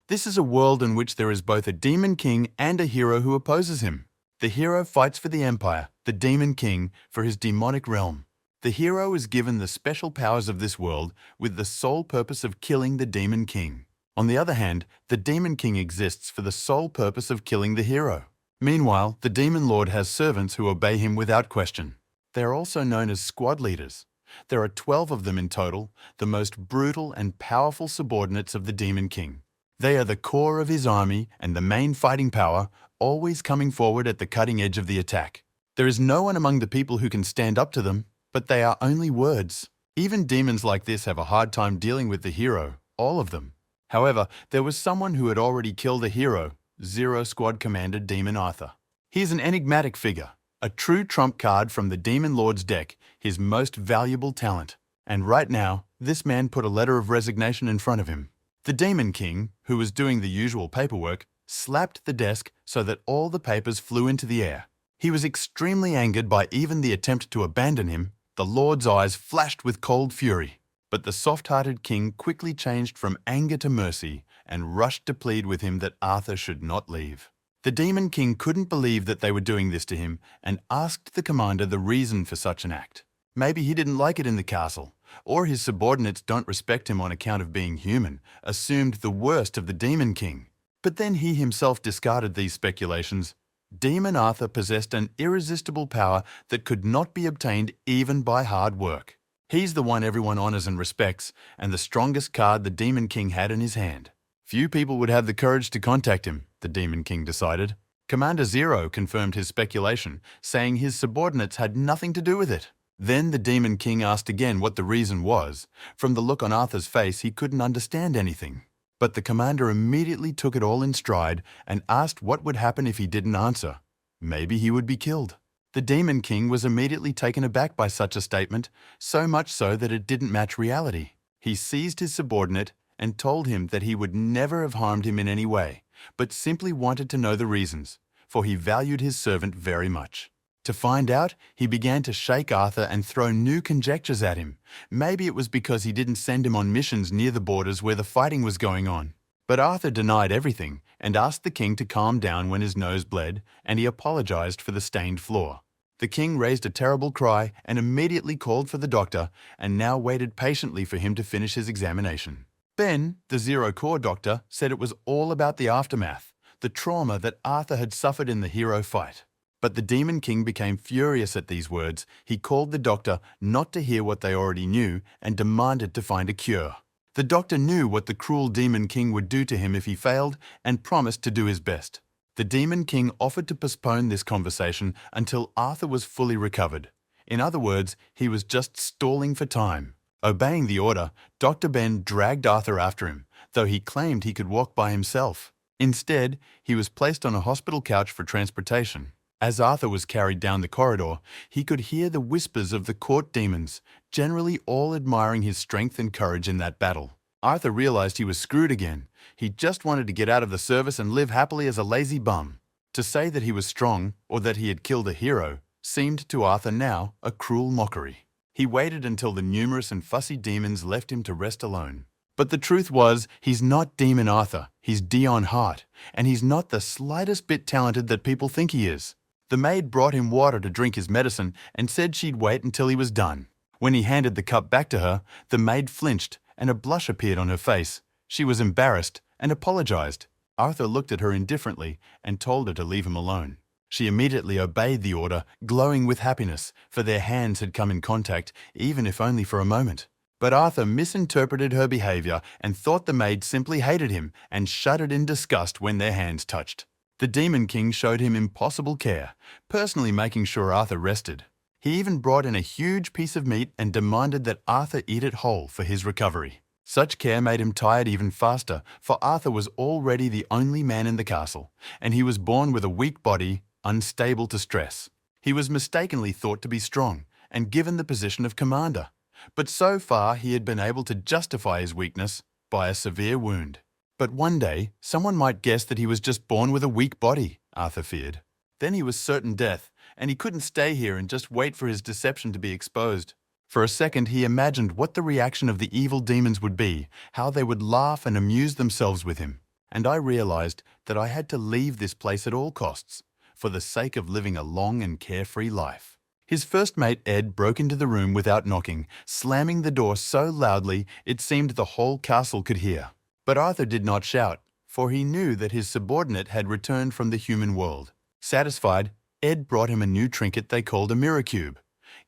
This is a world in which there is both a demon king and a hero who opposes him. The hero fights for the empire, the demon king for his demonic realm. The hero is given the special powers of this world with the sole purpose of killing the demon king. On the other hand, the demon king exists for the sole purpose of killing the hero. Meanwhile, the demon lord has servants who obey him without question. They are also known as squad leaders. There are 12 of them in total, the most brutal and powerful subordinates of the demon king. They are the core of his army and the main fighting power, always coming forward at the cutting edge of the attack. There is no one among the people who can stand up to them, but they are only words. Even demons like this have a hard time dealing with the hero, all of them. However, there was someone who had already killed the hero, Zero Squad Commander Demon Arthur. He is an enigmatic figure, a true trump card from the Demon Lord's deck, his most valuable talent. And right now, this man put a letter of resignation in front of him. The Demon King, who was doing the usual paperwork, slapped the desk so that all the papers flew into the air. He was extremely angered by even the attempt to abandon him. The Lord's eyes flashed with cold fury. But the soft-hearted king quickly changed from anger to mercy and rushed to plead with him that Arthur should not leave. The Demon King couldn't believe that they were doing this to him and asked the commander the reason for such an act. Maybe he didn't like it in the castle, or his subordinates don't respect him on account of being human, assumed the worst of the Demon King. But then he himself discarded these speculations. Demon Arthur possessed an irresistible power that could not be obtained even by hard work. He's the one everyone honors and respects, and the strongest card the Demon King had in his hand. Few people would have the courage to contact him, the Demon King decided. Commander Zero confirmed his speculation, saying his subordinates had nothing to do with it. Then the Demon King asked again what the reason was. From the look on Arthur's face, he couldn't understand anything. But the commander immediately took it all in stride and asked what would happen if he didn't answer. Maybe he would be killed. The Demon King was immediately taken aback by such a statement, so much so that it didn't match reality. He seized his subordinate and told him that he would never have harmed him in any way, but simply wanted to know the reasons, for he valued his servant very much. To find out, he began to shake Arthur and throw new conjectures at him. Maybe it was because he didn't send him on missions near the borders where the fighting was going on. But Arthur denied everything and asked the king to calm down when his nose bled, and he apologized for the stained floor. The king raised a terrible cry and immediately called for the doctor, and now waited patiently for him to finish his examination. Ben, the Zero Core doctor, said it was all about the aftermath, the trauma that Arthur had suffered in the hero fight. But the Demon King became furious at these words. He called the doctor not to hear what they already knew and demanded to find a cure. The doctor knew what the cruel Demon King would do to him if he failed and promised to do his best. The Demon King offered to postpone this conversation until Arthur was fully recovered. In other words, he was just stalling for time. Obeying the order, Dr. Ben dragged Arthur after him, though he claimed he could walk by himself. Instead, he was placed on a hospital couch for transportation. As Arthur was carried down the corridor, he could hear the whispers of the court demons, generally all admiring his strength and courage in that battle. Arthur realized he was screwed again. He just wanted to get out of the service and live happily as a lazy bum. To say that he was strong, or that he had killed a hero, seemed to Arthur now a cruel mockery. He waited until the numerous and fussy demons left him to rest alone. But the truth was, he's not Demon Arthur, he's Dion Hart, and he's not the slightest bit talented that people think he is. The maid brought him water to drink his medicine and said she'd wait until he was done. When he handed the cup back to her, the maid flinched and a blush appeared on her face. She was embarrassed and apologized. Arthur looked at her indifferently and told her to leave him alone. She immediately obeyed the order, glowing with happiness, for their hands had come in contact, even if only for a moment. But Arthur misinterpreted her behavior and thought the maid simply hated him and shuddered in disgust when their hands touched. The Demon King showed him impossible care, personally making sure Arthur rested. He even brought in a huge piece of meat and demanded that Arthur eat it whole for his recovery. Such care made him tired even faster, for Arthur was already the only man in the castle, and he was born with a weak body, unstable to stress. He was mistakenly thought to be strong and given the position of commander, but so far he had been able to justify his weakness by a severe wound. But one day, someone might guess that he was just born with a weak body, Arthur feared. Then he was certain death, and he couldn't stay here and just wait for his deception to be exposed. For a second, he imagined what the reaction of the evil demons would be, how they would laugh and amuse themselves with him. and I realized that I had to leave this place at all costs, for the sake of living a long and carefree life. His first mate Ed broke into the room without knocking, slamming the door so loudly it seemed the whole castle could hear. But Arthur did not shout, for he knew that his subordinate had returned from the human world. Satisfied, Ed brought him a new trinket they called a mirror cube.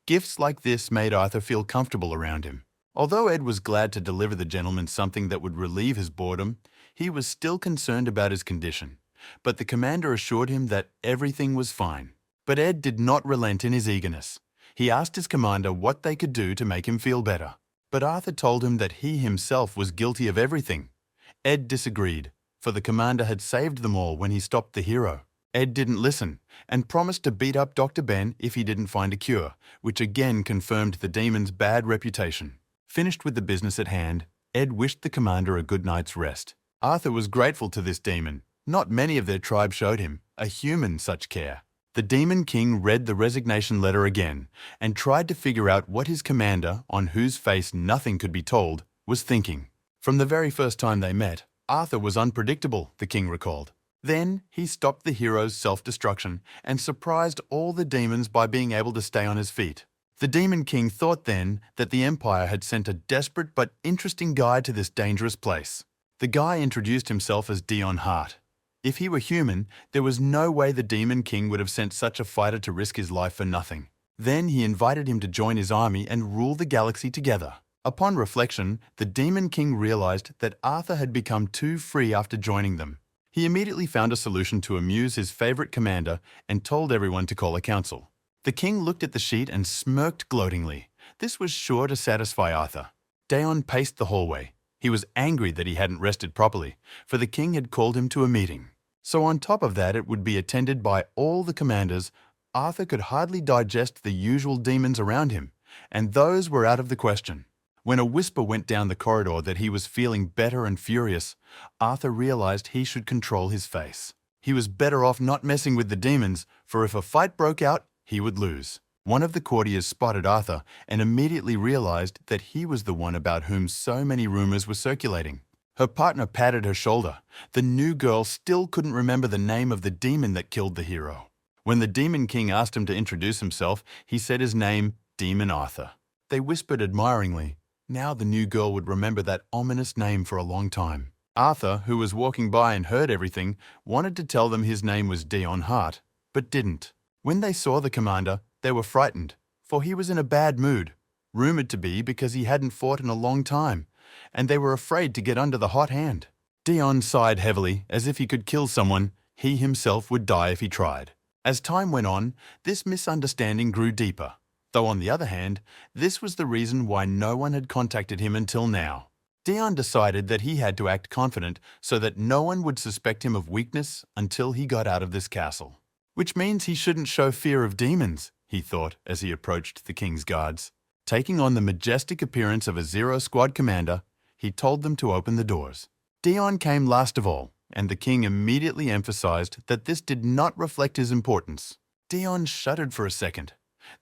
Gifts like this made Arthur feel comfortable around him. Although Ed was glad to deliver the gentleman something that would relieve his boredom, he was still concerned about his condition. But the commander assured him that everything was fine. But Ed did not relent in his eagerness. He asked his commander what they could do to make him feel better. But Arthur told him that he himself was guilty of everything. Ed disagreed, for the commander had saved them all when he stopped the hero. Ed didn't listen, and promised to beat up Dr. Ben if he didn't find a cure, which again confirmed the demon's bad reputation. Finished with the business at hand, Ed wished the commander a good night's rest. Arthur was grateful to this demon. Not many of their tribe showed him, a human, such care. The Demon King read the resignation letter again and tried to figure out what his commander, on whose face nothing could be told, was thinking. From the very first time they met, Arthur was unpredictable, the king recalled. Then he stopped the hero's self-destruction and surprised all the demons by being able to stay on his feet. The Demon King thought then that the Empire had sent a desperate but interesting guy to this dangerous place. The guy introduced himself as Dion Hart. If he were human, there was no way the Demon King would have sent such a fighter to risk his life for nothing. Then he invited him to join his army and rule the galaxy together. Upon reflection, the Demon King realized that Arthur had become too free after joining them. He immediately found a solution to amuse his favorite commander and told everyone to call a council. The king looked at the sheet and smirked gloatingly. This was sure to satisfy Arthur. Daon paced the hallway. He was angry that he hadn't rested properly, for the king had called him to a meeting. So on top of that, it would be attended by all the commanders. Arthur could hardly digest the usual demons around him, and those were out of the question. When a whisper went down the corridor that he was feeling better and furious, Arthur realized he should control his face. He was better off not messing with the demons, for if a fight broke out, he would lose. One of the courtiers spotted Arthur and immediately realized that he was the one about whom so many rumors were circulating. Her partner patted her shoulder. The new girl still couldn't remember the name of the demon that killed the hero. When the Demon King asked him to introduce himself, he said his name, Demon Arthur. They whispered admiringly. Now the new girl would remember that ominous name for a long time. Arthur, who was walking by and heard everything, wanted to tell them his name was Dion Hart, but didn't. When they saw the commander, they were frightened, for he was in a bad mood, rumored to be because he hadn't fought in a long time, and they were afraid to get under the hot hand. Dion sighed heavily, as if he could kill someone. He himself would die if he tried. As time went on, this misunderstanding grew deeper. Though on the other hand, this was the reason why no one had contacted him until now. Dion decided that he had to act confident so that no one would suspect him of weakness until he got out of this castle. Which means he shouldn't show fear of demons, he thought as he approached the king's guards. Taking on the majestic appearance of a Zero Squad commander, he told them to open the doors. Dion came last of all, and the king immediately emphasized that this did not reflect his importance. Dion shuddered for a second.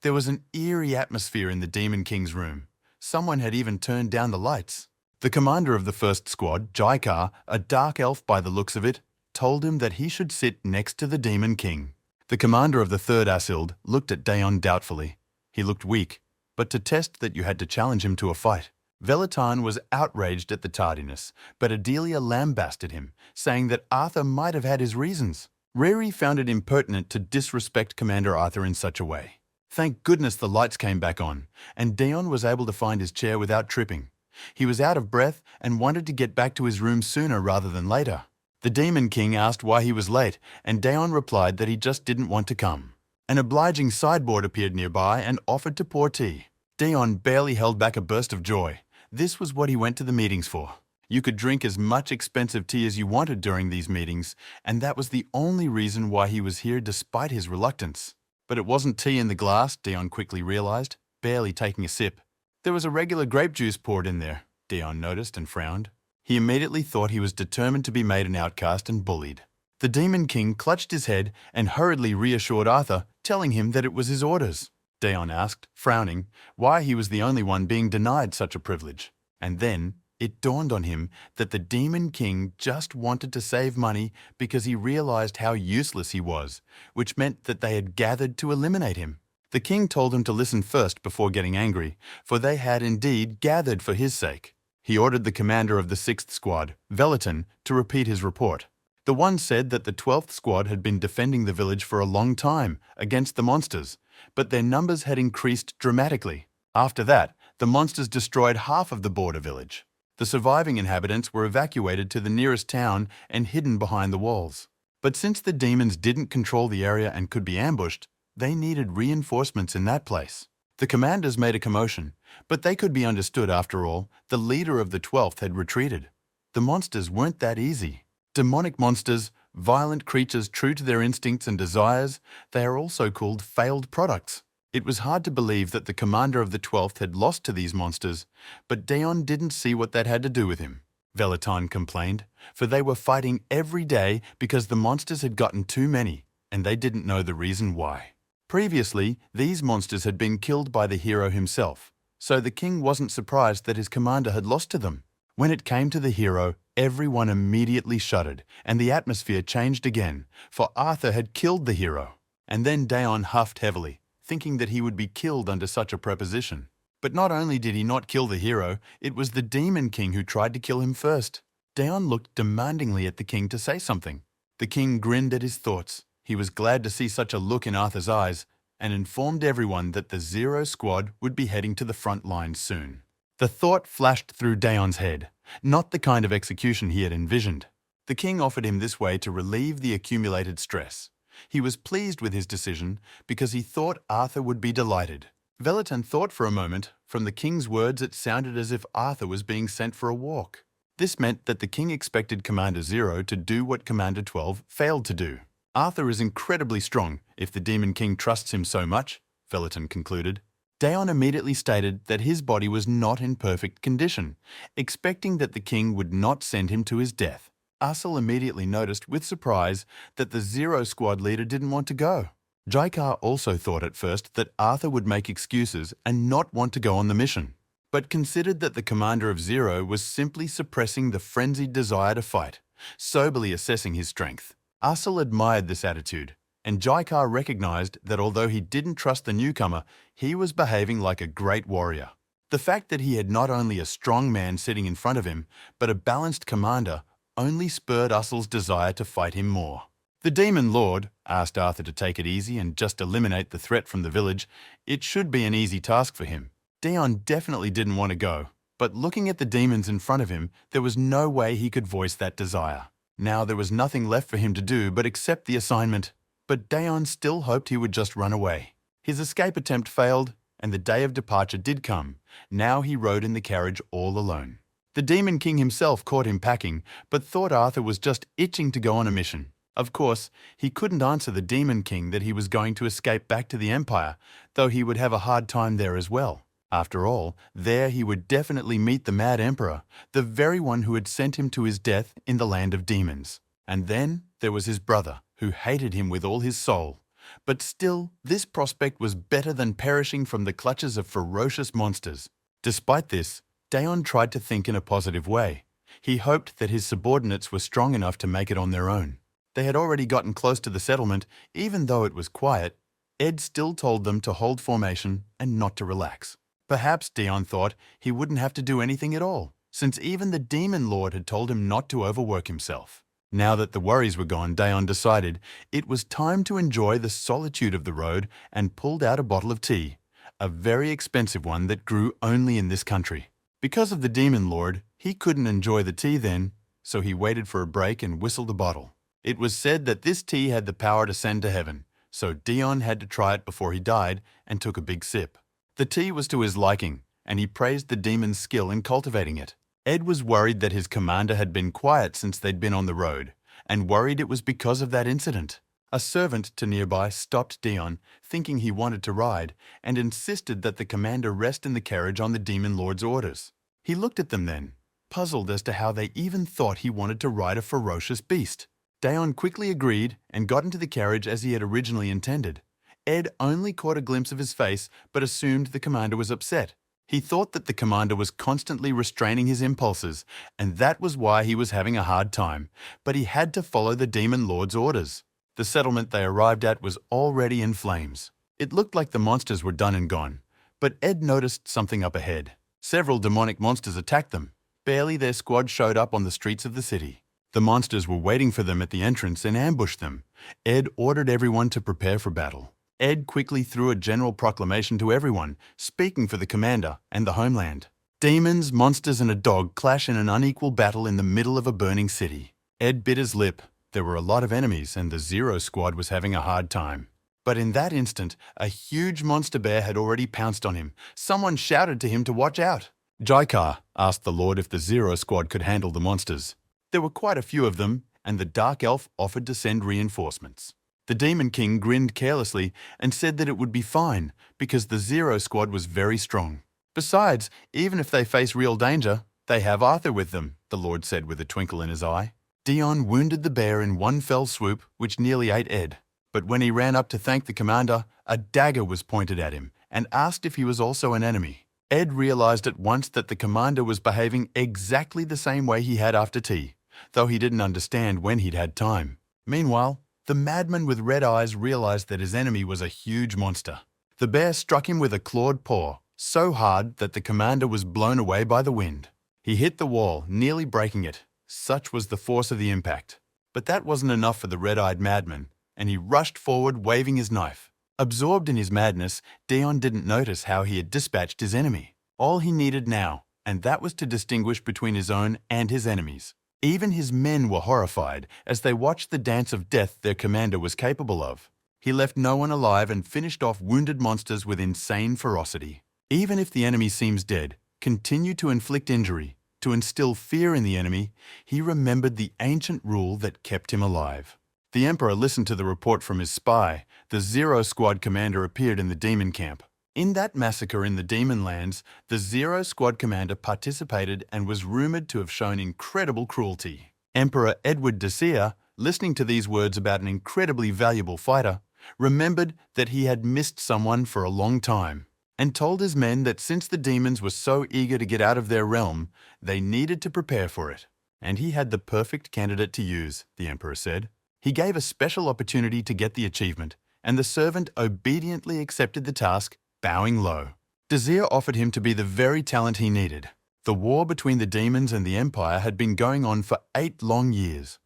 There was an eerie atmosphere in the Demon King's room. Someone had even turned down the lights. The commander of the first squad, Jaikar, a dark elf by the looks of it, told him that he should sit next to the Demon King. The commander of the third Asild looked at Daon doubtfully. He looked weak, but to test that you had to challenge him to a fight. Velitan was outraged at the tardiness, but Adelia lambasted him, saying that Arthur might have had his reasons. Riri found it impertinent to disrespect Commander Arthur in such a way. Thank goodness the lights came back on, and Daon was able to find his chair without tripping. He was out of breath and wanted to get back to his room sooner rather than later. The Demon King asked why he was late, and Daon replied that he just didn't want to come. An obliging sideboard appeared nearby and offered to pour tea. Daon barely held back a burst of joy. This was what he went to the meetings for. You could drink as much expensive tea as you wanted during these meetings, and that was the only reason why he was here despite his reluctance. But it wasn't tea in the glass, Daon quickly realized, barely taking a sip. There was a regular grape juice poured in there, Daon noticed and frowned. He immediately thought he was determined to be made an outcast and bullied. The Demon King clutched his head and hurriedly reassured Arthur, telling him that it was his orders. Daon asked, frowning, why he was the only one being denied such a privilege. And then It dawned on him that the Demon King just wanted to save money because he realized how useless he was, which meant that they had gathered to eliminate him. The king told him to listen first before getting angry, for they had indeed gathered for his sake. He ordered the commander of the 6th Squad, Veliton, to repeat his report. The one said that the 12th Squad had been defending the village for a long time against the monsters, but their numbers had increased dramatically. After that, the monsters destroyed half of the border village. The surviving inhabitants were evacuated to the nearest town and hidden behind the walls. But since the demons didn't control the area and could be ambushed, they needed reinforcements in that place. The commanders made a commotion, but they could be understood after all. The leader of the 12th had retreated. The monsters weren't that easy. Demonic monsters, violent creatures true to their instincts and desires, they are also called failed products. It was hard to believe that the commander of the 12th had lost to these monsters, but Daon didn't see what that had to do with him. Veliton complained, for they were fighting every day because the monsters had gotten too many, and they didn't know the reason why. Previously, these monsters had been killed by the hero himself, so the king wasn't surprised that his commander had lost to them. When it came to the hero, everyone immediately shuddered, and the atmosphere changed again, for Arthur had killed the hero. And then Daon huffed heavily, thinking that he would be killed under such a proposition. But not only did he not kill the hero, it was the Demon King who tried to kill him first. Daon looked demandingly at the king to say something. The king grinned at his thoughts. He was glad to see such a look in Arthur's eyes, and informed everyone that the 0 Squad would be heading to the front lines soon. The thought flashed through Daon's head, not the kind of execution he had envisioned. The king offered him this way to relieve the accumulated stress. He was pleased with his decision because he thought Arthur would be delighted. Veliton thought for a moment. From the king's words, it sounded as if Arthur was being sent for a walk. This meant that the king expected Commander 0 to do what Commander 12 failed to do. Arthur is incredibly strong if the Demon King trusts him so much, Veliton concluded. Daon immediately stated that his body was not in perfect condition, expecting that the king would not send him to his death. Ursel immediately noticed with surprise that the 0 Squad leader didn't want to go. Jaikar also thought at first that Arthur would make excuses and not want to go on the mission, but considered that the commander of 0 was simply suppressing the frenzied desire to fight, soberly assessing his strength. Ursel admired this attitude, and Jaikar recognized that although he didn't trust the newcomer, he was behaving like a great warrior. The fact that he had not only a strong man sitting in front of him, but a balanced commander only spurred Ursel's desire to fight him more. The Demon Lord asked Arthur to take it easy and just eliminate the threat from the village. It should be an easy task for him. Daon definitely didn't want to go, but looking at the demons in front of him, there was no way he could voice that desire. Now there was nothing left for him to do but accept the assignment, but Daon still hoped he would just run away. His escape attempt failed, and the day of departure did come. Now he rode in the carriage all alone. The Demon King himself caught him packing, but thought Arthur was just itching to go on a mission. Of course, he couldn't answer the Demon King that he was going to escape back to the Empire, though he would have a hard time there as well. After all, there he would definitely meet the Mad Emperor, the very one who had sent him to his death in the land of demons. And then there was his brother, who hated him with all his soul. But still, this prospect was better than perishing from the clutches of ferocious monsters. Despite this, Daon tried to think in a positive way. He hoped that his subordinates were strong enough to make it on their own. They had already gotten close to the settlement, even though it was quiet. Ed still told them to hold formation and not to relax. Perhaps, Daon thought, he wouldn't have to do anything at all, since even the Demon Lord had told him not to overwork himself. Now that the worries were gone, Daon decided it was time to enjoy the solitude of the road and pulled out a bottle of tea, a very expensive one that grew only in this country. Because of the Demon Lord, he couldn't enjoy the tea then, so he waited for a break and whistled a bottle. It was said that this tea had the power to send to heaven, so Daon had to try it before he died and took a big sip. The tea was to his liking, and he praised the demon's skill in cultivating it. Ed was worried that his commander had been quiet since they'd been on the road, and worried it was because of that incident. A servant to nearby stopped Daon, thinking he wanted to ride, and insisted that the commander rest in the carriage on the Demon Lord's orders. He looked at them then, puzzled as to how they even thought he wanted to ride a ferocious beast. Daon quickly agreed and got into the carriage as he had originally intended. Ed only caught a glimpse of his face, but assumed the commander was upset. He thought that the commander was constantly restraining his impulses, and that was why he was having a hard time, but he had to follow the demon lord's orders. The settlement they arrived at was already in flames. It looked like the monsters were done and gone, but Ed noticed something up ahead. Several demonic monsters attacked them. Barely their squad showed up on the streets of the city. The monsters were waiting for them at the entrance and ambushed them. Ed ordered everyone to prepare for battle. Ed quickly threw a general proclamation to everyone, speaking for the commander and the homeland. Demons, monsters, and a dog clash in an unequal battle in the middle of a burning city. Ed bit his lip. There were a lot of enemies, and the Zero Squad was having a hard time. But in that instant, a huge monster bear had already pounced on him. Someone shouted to him to watch out. Jaikar asked the Lord if the Zero Squad could handle the monsters. There were quite a few of them, and the Dark Elf offered to send reinforcements. The Demon King grinned carelessly and said that it would be fine because the Zero Squad was very strong. Besides, even if they face real danger, they have Arthur with them, the Lord said with a twinkle in his eye. Dion wounded the bear in one fell swoop, which nearly ate Ed. But when he ran up to thank the commander, a dagger was pointed at him and asked if he was also an enemy. Ed realized at once that the commander was behaving exactly the same way he had after tea, though he didn't understand when he'd had time. Meanwhile, the madman with red eyes realized that his enemy was a huge monster. The bear struck him with a clawed paw, so hard that the commander was blown away by the wind. He hit the wall, nearly breaking it. Such was the force of the impact. But that wasn't enough for the red-eyed madman, and he rushed forward waving his knife. Absorbed in his madness, Dion didn't notice how he had dispatched his enemy. All he needed now, and that was to distinguish between his own and his enemies. Even his men were horrified as they watched the dance of death their commander was capable of. He left no one alive and finished off wounded monsters with insane ferocity. Even if the enemy seems dead, continue to inflict injury. To instill fear in the enemy, he remembered the ancient rule that kept him alive. The Emperor listened to the report from his spy. The Zero Squad commander appeared in the demon camp. In that massacre in the Demon Lands, the Zero Squad commander participated and was rumored to have shown incredible cruelty. Emperor Edward Desir, listening to these words about an incredibly valuable fighter, remembered that he had missed someone for a long time, and told his men that since the demons were so eager to get out of their realm, they needed to prepare for it. And he had the perfect candidate to use, the Emperor said. He gave a special opportunity to get the achievement, and the servant obediently accepted the task, bowing low. Desir offered him to be the very talent he needed. The war between the demons and the Empire had been going on for 8 long years.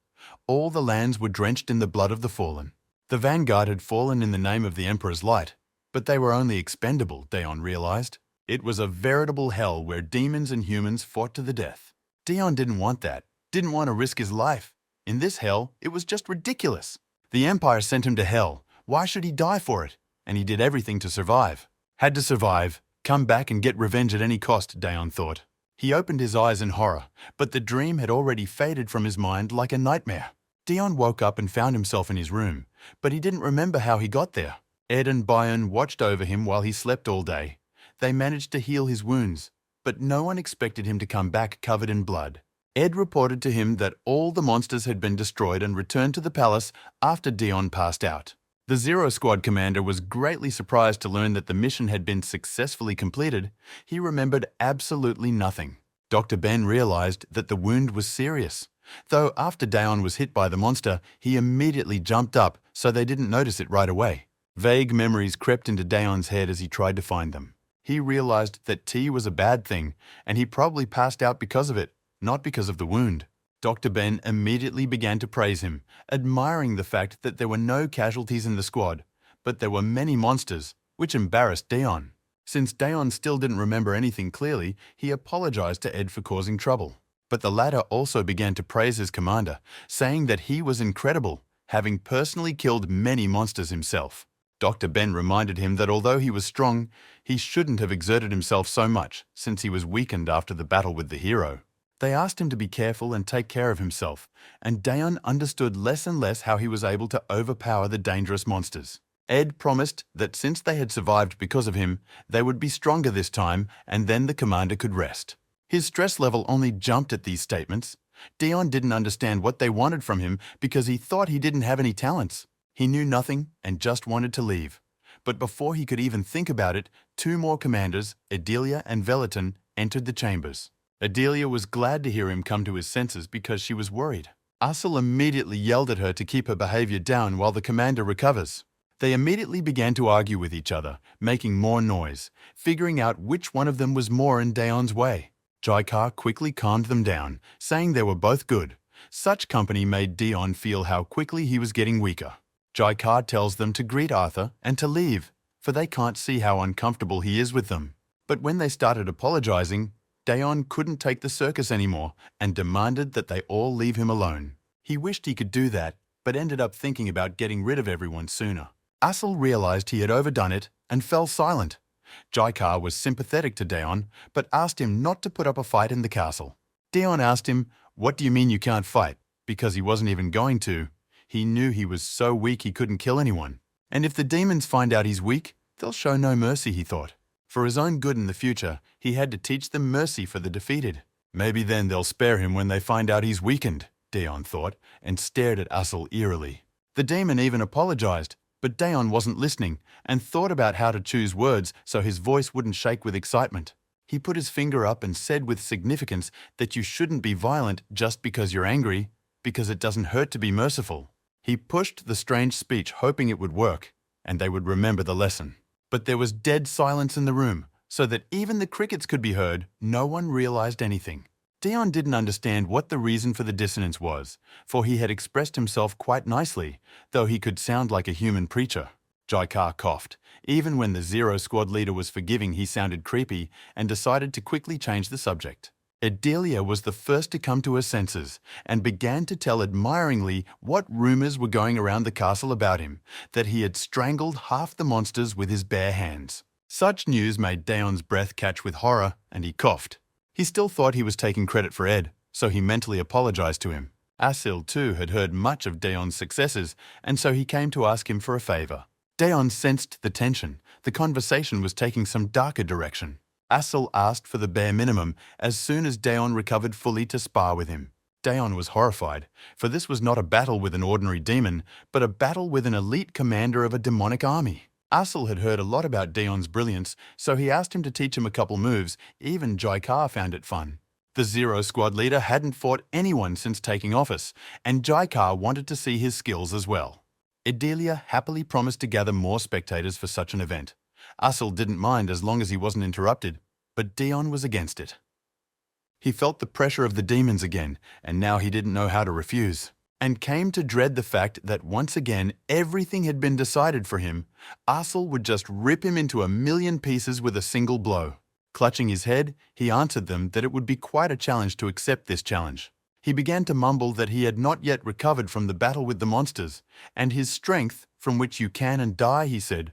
All the lands were drenched in the blood of the fallen. The vanguard had fallen in the name of the Emperor's light, but they were only expendable, Dion realized. It was a veritable hell where demons and humans fought to the death. Dion didn't want that, didn't want to risk his life. In this hell, it was just ridiculous. The Empire sent him to hell. Why should he die for it? And he did everything to survive. Had to survive, come back and get revenge at any cost, Dion thought. He opened his eyes in horror, but the dream had already faded from his mind like a nightmare. Dion woke up and found himself in his room, but he didn't remember how he got there. Ed and Bion watched over him while he slept all day. They managed to heal his wounds, but no one expected him to come back covered in blood. Ed reported to him that all the monsters had been destroyed and returned to the palace after Dion passed out. The Zero Squad commander was greatly surprised to learn that the mission had been successfully completed. He remembered absolutely nothing. Dr. Ben realized that the wound was serious. Though after Dion was hit by the monster, he immediately jumped up so they didn't notice it right away. Vague memories crept into Dion's head as he tried to find them. He realized that tea was a bad thing, and he probably passed out because of it, not because of the wound. Dr. Ben immediately began to praise him, admiring the fact that there were no casualties in the squad, but there were many monsters, which embarrassed Dion. Since Dion still didn't remember anything clearly, he apologized to Ed for causing trouble. But the latter also began to praise his commander, saying that he was incredible, having personally killed many monsters himself. Dr. Ben reminded him that although he was strong, he shouldn't have exerted himself so much since he was weakened after the battle with the hero. They asked him to be careful and take care of himself, and Dion understood less and less how he was able to overpower the dangerous monsters. Ed promised that since they had survived because of him, they would be stronger this time, and then the commander could rest. His stress level only jumped at these statements. Dion didn't understand what they wanted from him because he thought he didn't have any talents. He knew nothing and just wanted to leave. But before he could even think about it, two more commanders, Adelia and Veliton, entered the chambers. Adelia was glad to hear him come to his senses because she was worried. Ursel immediately yelled at her to keep her behavior down while the commander recovers. They immediately began to argue with each other, making more noise, figuring out which one of them was more in Daeon's way. Jaikar quickly calmed them down, saying they were both good. Such company made Daeon feel how quickly he was getting weaker. Jaikar tells them to greet Arthur and to leave, for they can't see how uncomfortable he is with them. But when they started apologizing, Daeon couldn't take the circus anymore and demanded that they all leave him alone. He wished he could do that, but ended up thinking about getting rid of everyone sooner. Ursel realized he had overdone it and fell silent. Jaikar was sympathetic to Daeon, but asked him not to put up a fight in the castle. Daeon asked him, "What do you mean you can't fight?" Because he wasn't even going to. He knew he was so weak he couldn't kill anyone. And if the demons find out he's weak, they'll show no mercy, he thought. For his own good in the future, he had to teach them mercy for the defeated. Maybe then they'll spare him when they find out he's weakened, Daeon thought, and stared at Ursel eerily. The demon even apologized, but Daeon wasn't listening and thought about how to choose words so his voice wouldn't shake with excitement. He put his finger up and said with significance that you shouldn't be violent just because you're angry, because it doesn't hurt to be merciful. He pushed the strange speech hoping it would work, and they would remember the lesson. But there was dead silence in the room, so that even the crickets could be heard. No one realized anything. Daeon didn't understand what the reason for the dissonance was, for he had expressed himself quite nicely, though he could sound like a human preacher. Jaikar coughed. Even when the Zero Squad leader was forgiving, he sounded creepy and decided to quickly change the subject. Adelia was the first to come to her senses and began to tell admiringly what rumors were going around the castle about him, that he had strangled half the monsters with his bare hands. Such news made Daeon's breath catch with horror, and he coughed. He still thought he was taking credit for Ed, so he mentally apologized to him. Asil, too, had heard much of Daeon's successes, and so he came to ask him for a favor. Daeon sensed the tension. The conversation was taking some darker direction. Asil asked for the bare minimum as soon as Daeon recovered fully to spar with him. Daeon was horrified, for this was not a battle with an ordinary demon, but a battle with an elite commander of a demonic army. Asil had heard a lot about Daeon's brilliance, so he asked him to teach him a couple moves. Even Jaikar found it fun. The Zero Squad leader hadn't fought anyone since taking office, and Jaikar wanted to see his skills as well. Adelia happily promised to gather more spectators for such an event. Asil didn't mind as long as he wasn't interrupted, but Daeon was against it. He felt the pressure of the demons again, and now he didn't know how to refuse, and came to dread the fact that once again everything had been decided for him. Asil would just rip him into a million pieces with a single blow. Clutching his head, he answered them that it would be quite a challenge to accept this challenge. He began to mumble that he had not yet recovered from the battle with the monsters, and his strength, from which you can and die, he said,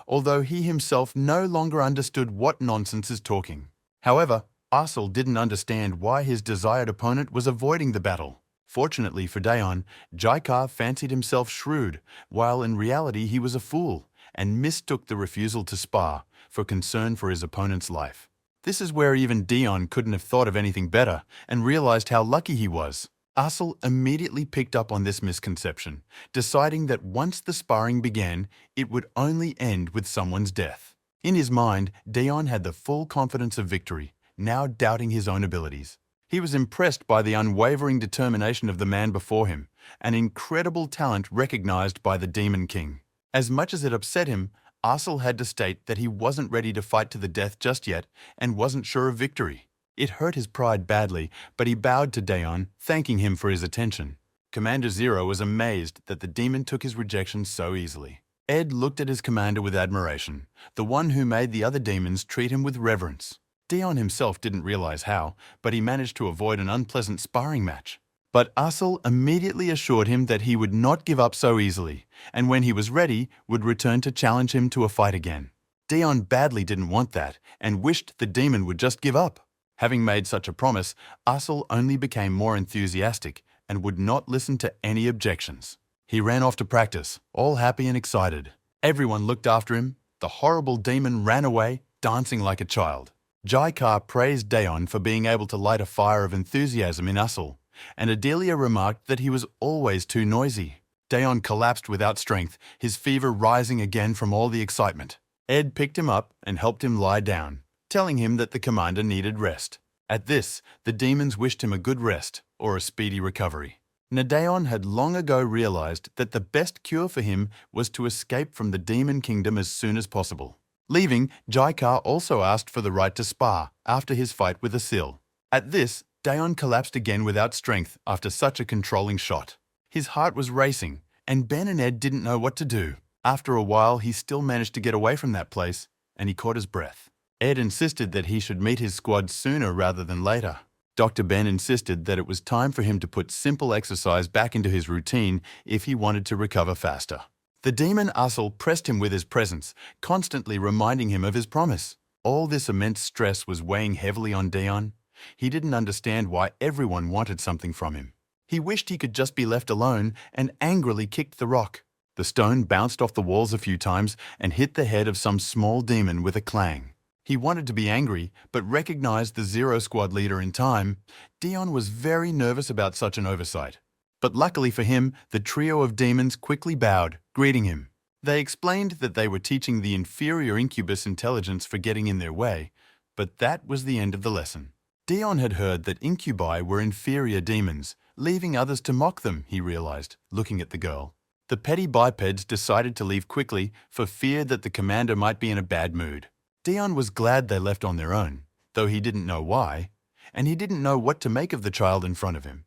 although he himself no longer understood what nonsense is talking. However, Asil didn't understand why his desired opponent was avoiding the battle. Fortunately for Daeon, Jaikar fancied himself shrewd, while in reality he was a fool, and mistook the refusal to spar for concern for his opponent's life. This is where even Daeon couldn't have thought of anything better and realized how lucky he was. Asil immediately picked up on this misconception, deciding that once the sparring began, it would only end with someone's death. In his mind, Daeon had the full confidence of victory, now doubting his own abilities. He was impressed by the unwavering determination of the man before him, an incredible talent recognized by the Demon King. As much as it upset him, Asil had to state that he wasn't ready to fight to the death just yet and wasn't sure of victory. It hurt his pride badly, but he bowed to Daeon, thanking him for his attention. Commander Zero was amazed that the demon took his rejection so easily. Ed looked at his commander with admiration, the one who made the other demons treat him with reverence. Daeon himself didn't realize how, but he managed to avoid an unpleasant sparring match. But Asil immediately assured him that he would not give up so easily, and when he was ready, would return to challenge him to a fight again. Daeon badly didn't want that, and wished the demon would just give up. Having made such a promise, Asil only became more enthusiastic and would not listen to any objections. He ran off to practice, all happy and excited. Everyone looked after him. The horrible demon ran away, dancing like a child. Jaikar praised Daeon for being able to light a fire of enthusiasm in Asil, and Adelia remarked that he was always too noisy. Dayon collapsed without strength, his fever rising again from all the excitement. Ed picked him up and helped him lie down, telling him that the commander needed rest. At this, the demons wished him a good rest, or a speedy recovery. Dayon had long ago realized that the best cure for him was to escape from the demon kingdom as soon as possible. Leaving, Jaikar also asked for the right to spar after his fight with Asil. At this, Dayon collapsed again without strength after such a controlling shot. His heart was racing, and Ben and Ed didn't know what to do. After a while, he still managed to get away from that place, and he caught his breath. Ed insisted that he should meet his squad sooner rather than later. Dr. Ben insisted that it was time for him to put simple exercise back into his routine if he wanted to recover faster. The demon Asil pressed him with his presence, constantly reminding him of his promise. All this immense stress was weighing heavily on Dayon. He didn't understand why everyone wanted something from him. He wished he could just be left alone and angrily kicked the rock. The stone bounced off the walls a few times and hit the head of some small demon with a clang. He wanted to be angry, but recognized the Zero Squad leader in time. Dayon was very nervous about such an oversight. But luckily for him, the trio of demons quickly bowed, greeting him. They explained that they were teaching the inferior incubus intelligence for getting in their way, but that was the end of the lesson. Dayon had heard that incubi were inferior demons, leaving others to mock them, he realized, looking at the girl. The petty bipeds decided to leave quickly for fear that the commander might be in a bad mood. Dayon was glad they left on their own, though he didn't know why, and he didn't know what to make of the child in front of him.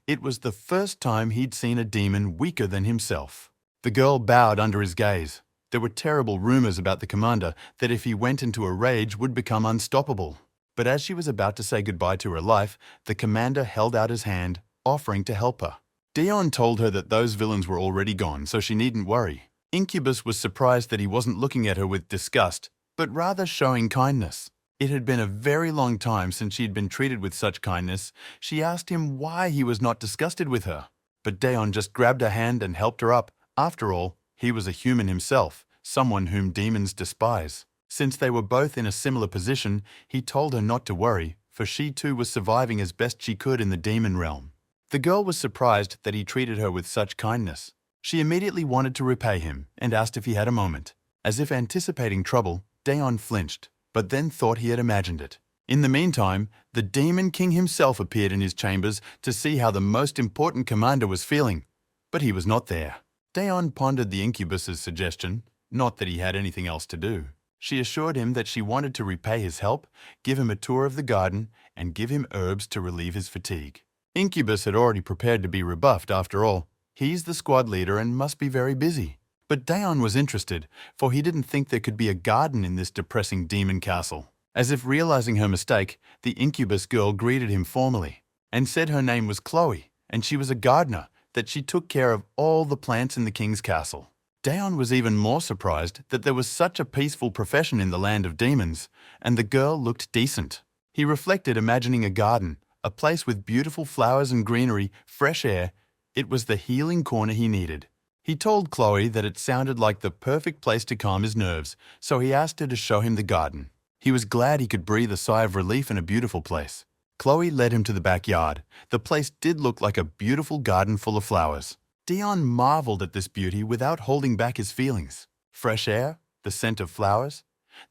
It was the first time he'd seen a demon weaker than himself. The girl bowed under his gaze. There were terrible rumors about the commander that if he went into a rage would become unstoppable. But as she was about to say goodbye to her life, the commander held out his hand, offering to help her. Dayon told her that those villains were already gone, so she needn't worry. Incubus was surprised that he wasn't looking at her with disgust, but rather showing kindness. It had been a very long time since she had been treated with such kindness. She asked him why he was not disgusted with her. But Dayon just grabbed her hand and helped her up. After all, he was a human himself, someone whom demons despise. Since they were both in a similar position, he told her not to worry, for she too was surviving as best she could in the demon realm. The girl was surprised that he treated her with such kindness. She immediately wanted to repay him and asked if he had a moment. As if anticipating trouble, Dayon flinched, but then thought he had imagined it. In the meantime, the Demon King himself appeared in his chambers to see how the most important commander was feeling, but he was not there. Dayon pondered the incubus's suggestion, not that he had anything else to do. She assured him that she wanted to repay his help, give him a tour of the garden, and give him herbs to relieve his fatigue. Incubus had already prepared to be rebuffed after all. He's the squad leader and must be very busy. But Dayon was interested, for he didn't think there could be a garden in this depressing demon castle. As if realizing her mistake, the incubus girl greeted him formally and said her name was Chloe, and she was a gardener, that she took care of all the plants in the king's castle. Dayon was even more surprised that there was such a peaceful profession in the land of demons, and the girl looked decent. He reflected, imagining a garden, a place with beautiful flowers and greenery, fresh air. It was the healing corner he needed. He told Chloe that it sounded like the perfect place to calm his nerves, so he asked her to show him the garden. He was glad he could breathe a sigh of relief in a beautiful place. Chloe led him to the backyard. The place did look like a beautiful garden full of flowers. Dayon marveled at this beauty without holding back his feelings. Fresh air, the scent of flowers.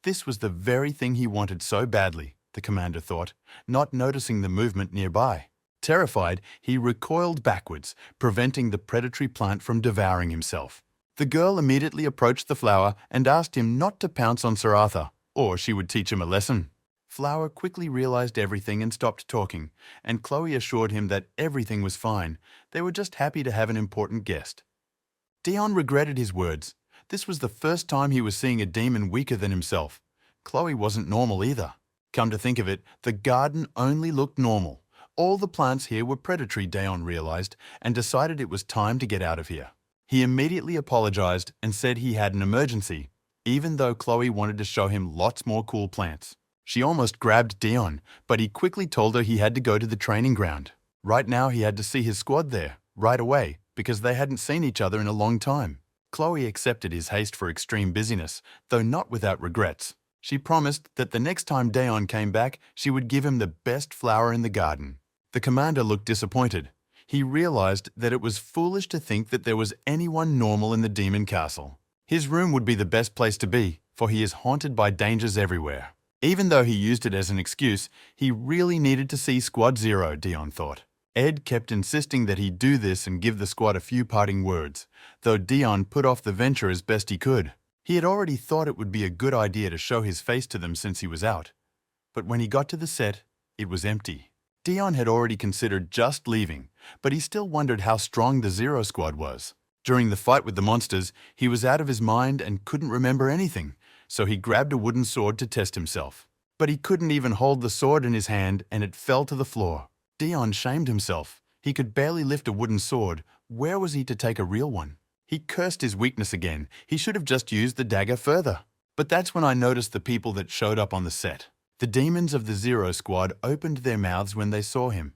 This was the very thing he wanted so badly, the commander thought, not noticing the movement nearby. Terrified, he recoiled backwards, preventing the predatory plant from devouring himself. The girl immediately approached the flower and asked him not to pounce on Sir Arthur, or she would teach him a lesson. Flower quickly realized everything and stopped talking, and Chloe assured him that everything was fine. They were just happy to have an important guest. Dayon regretted his words. This was the first time he was seeing a demon weaker than himself. Chloe wasn't normal either. Come to think of it, the garden only looked normal. All the plants here were predatory, Dayon realized, and decided it was time to get out of here. He immediately apologized and said he had an emergency, even though Chloe wanted to show him lots more cool plants. She almost grabbed Dayon, but he quickly told her he had to go to the training ground. Right now he had to see his squad there, right away, because they hadn't seen each other in a long time. Chloe accepted his haste for extreme busyness, though not without regrets. She promised that the next time Dayon came back, she would give him the best flower in the garden. The commander looked disappointed. he realized that it was foolish to think that there was anyone normal in the demon castle. His room would be the best place to be, for he is haunted by dangers everywhere. Even though he used it as an excuse, he really needed to see Squad Zero, Dion thought. Ed kept insisting that he do this and give the squad a few parting words, though Dion put off the venture as best he could. He had already thought it would be a good idea to show his face to them since he was out. But when he got to the set, it was empty. Dion had already considered just leaving, but he still wondered how strong the Zero Squad was. During the fight with the monsters, he was out of his mind and couldn't remember anything, so he grabbed a wooden sword to test himself. But he couldn't even hold the sword in his hand and it fell to the floor. Dion shamed himself. He could barely lift a wooden sword. Where was he to take a real one? He cursed his weakness again. He should have just used the dagger further. But that's when I noticed the people that showed up on the set. The demons of the Zero Squad opened their mouths when they saw him.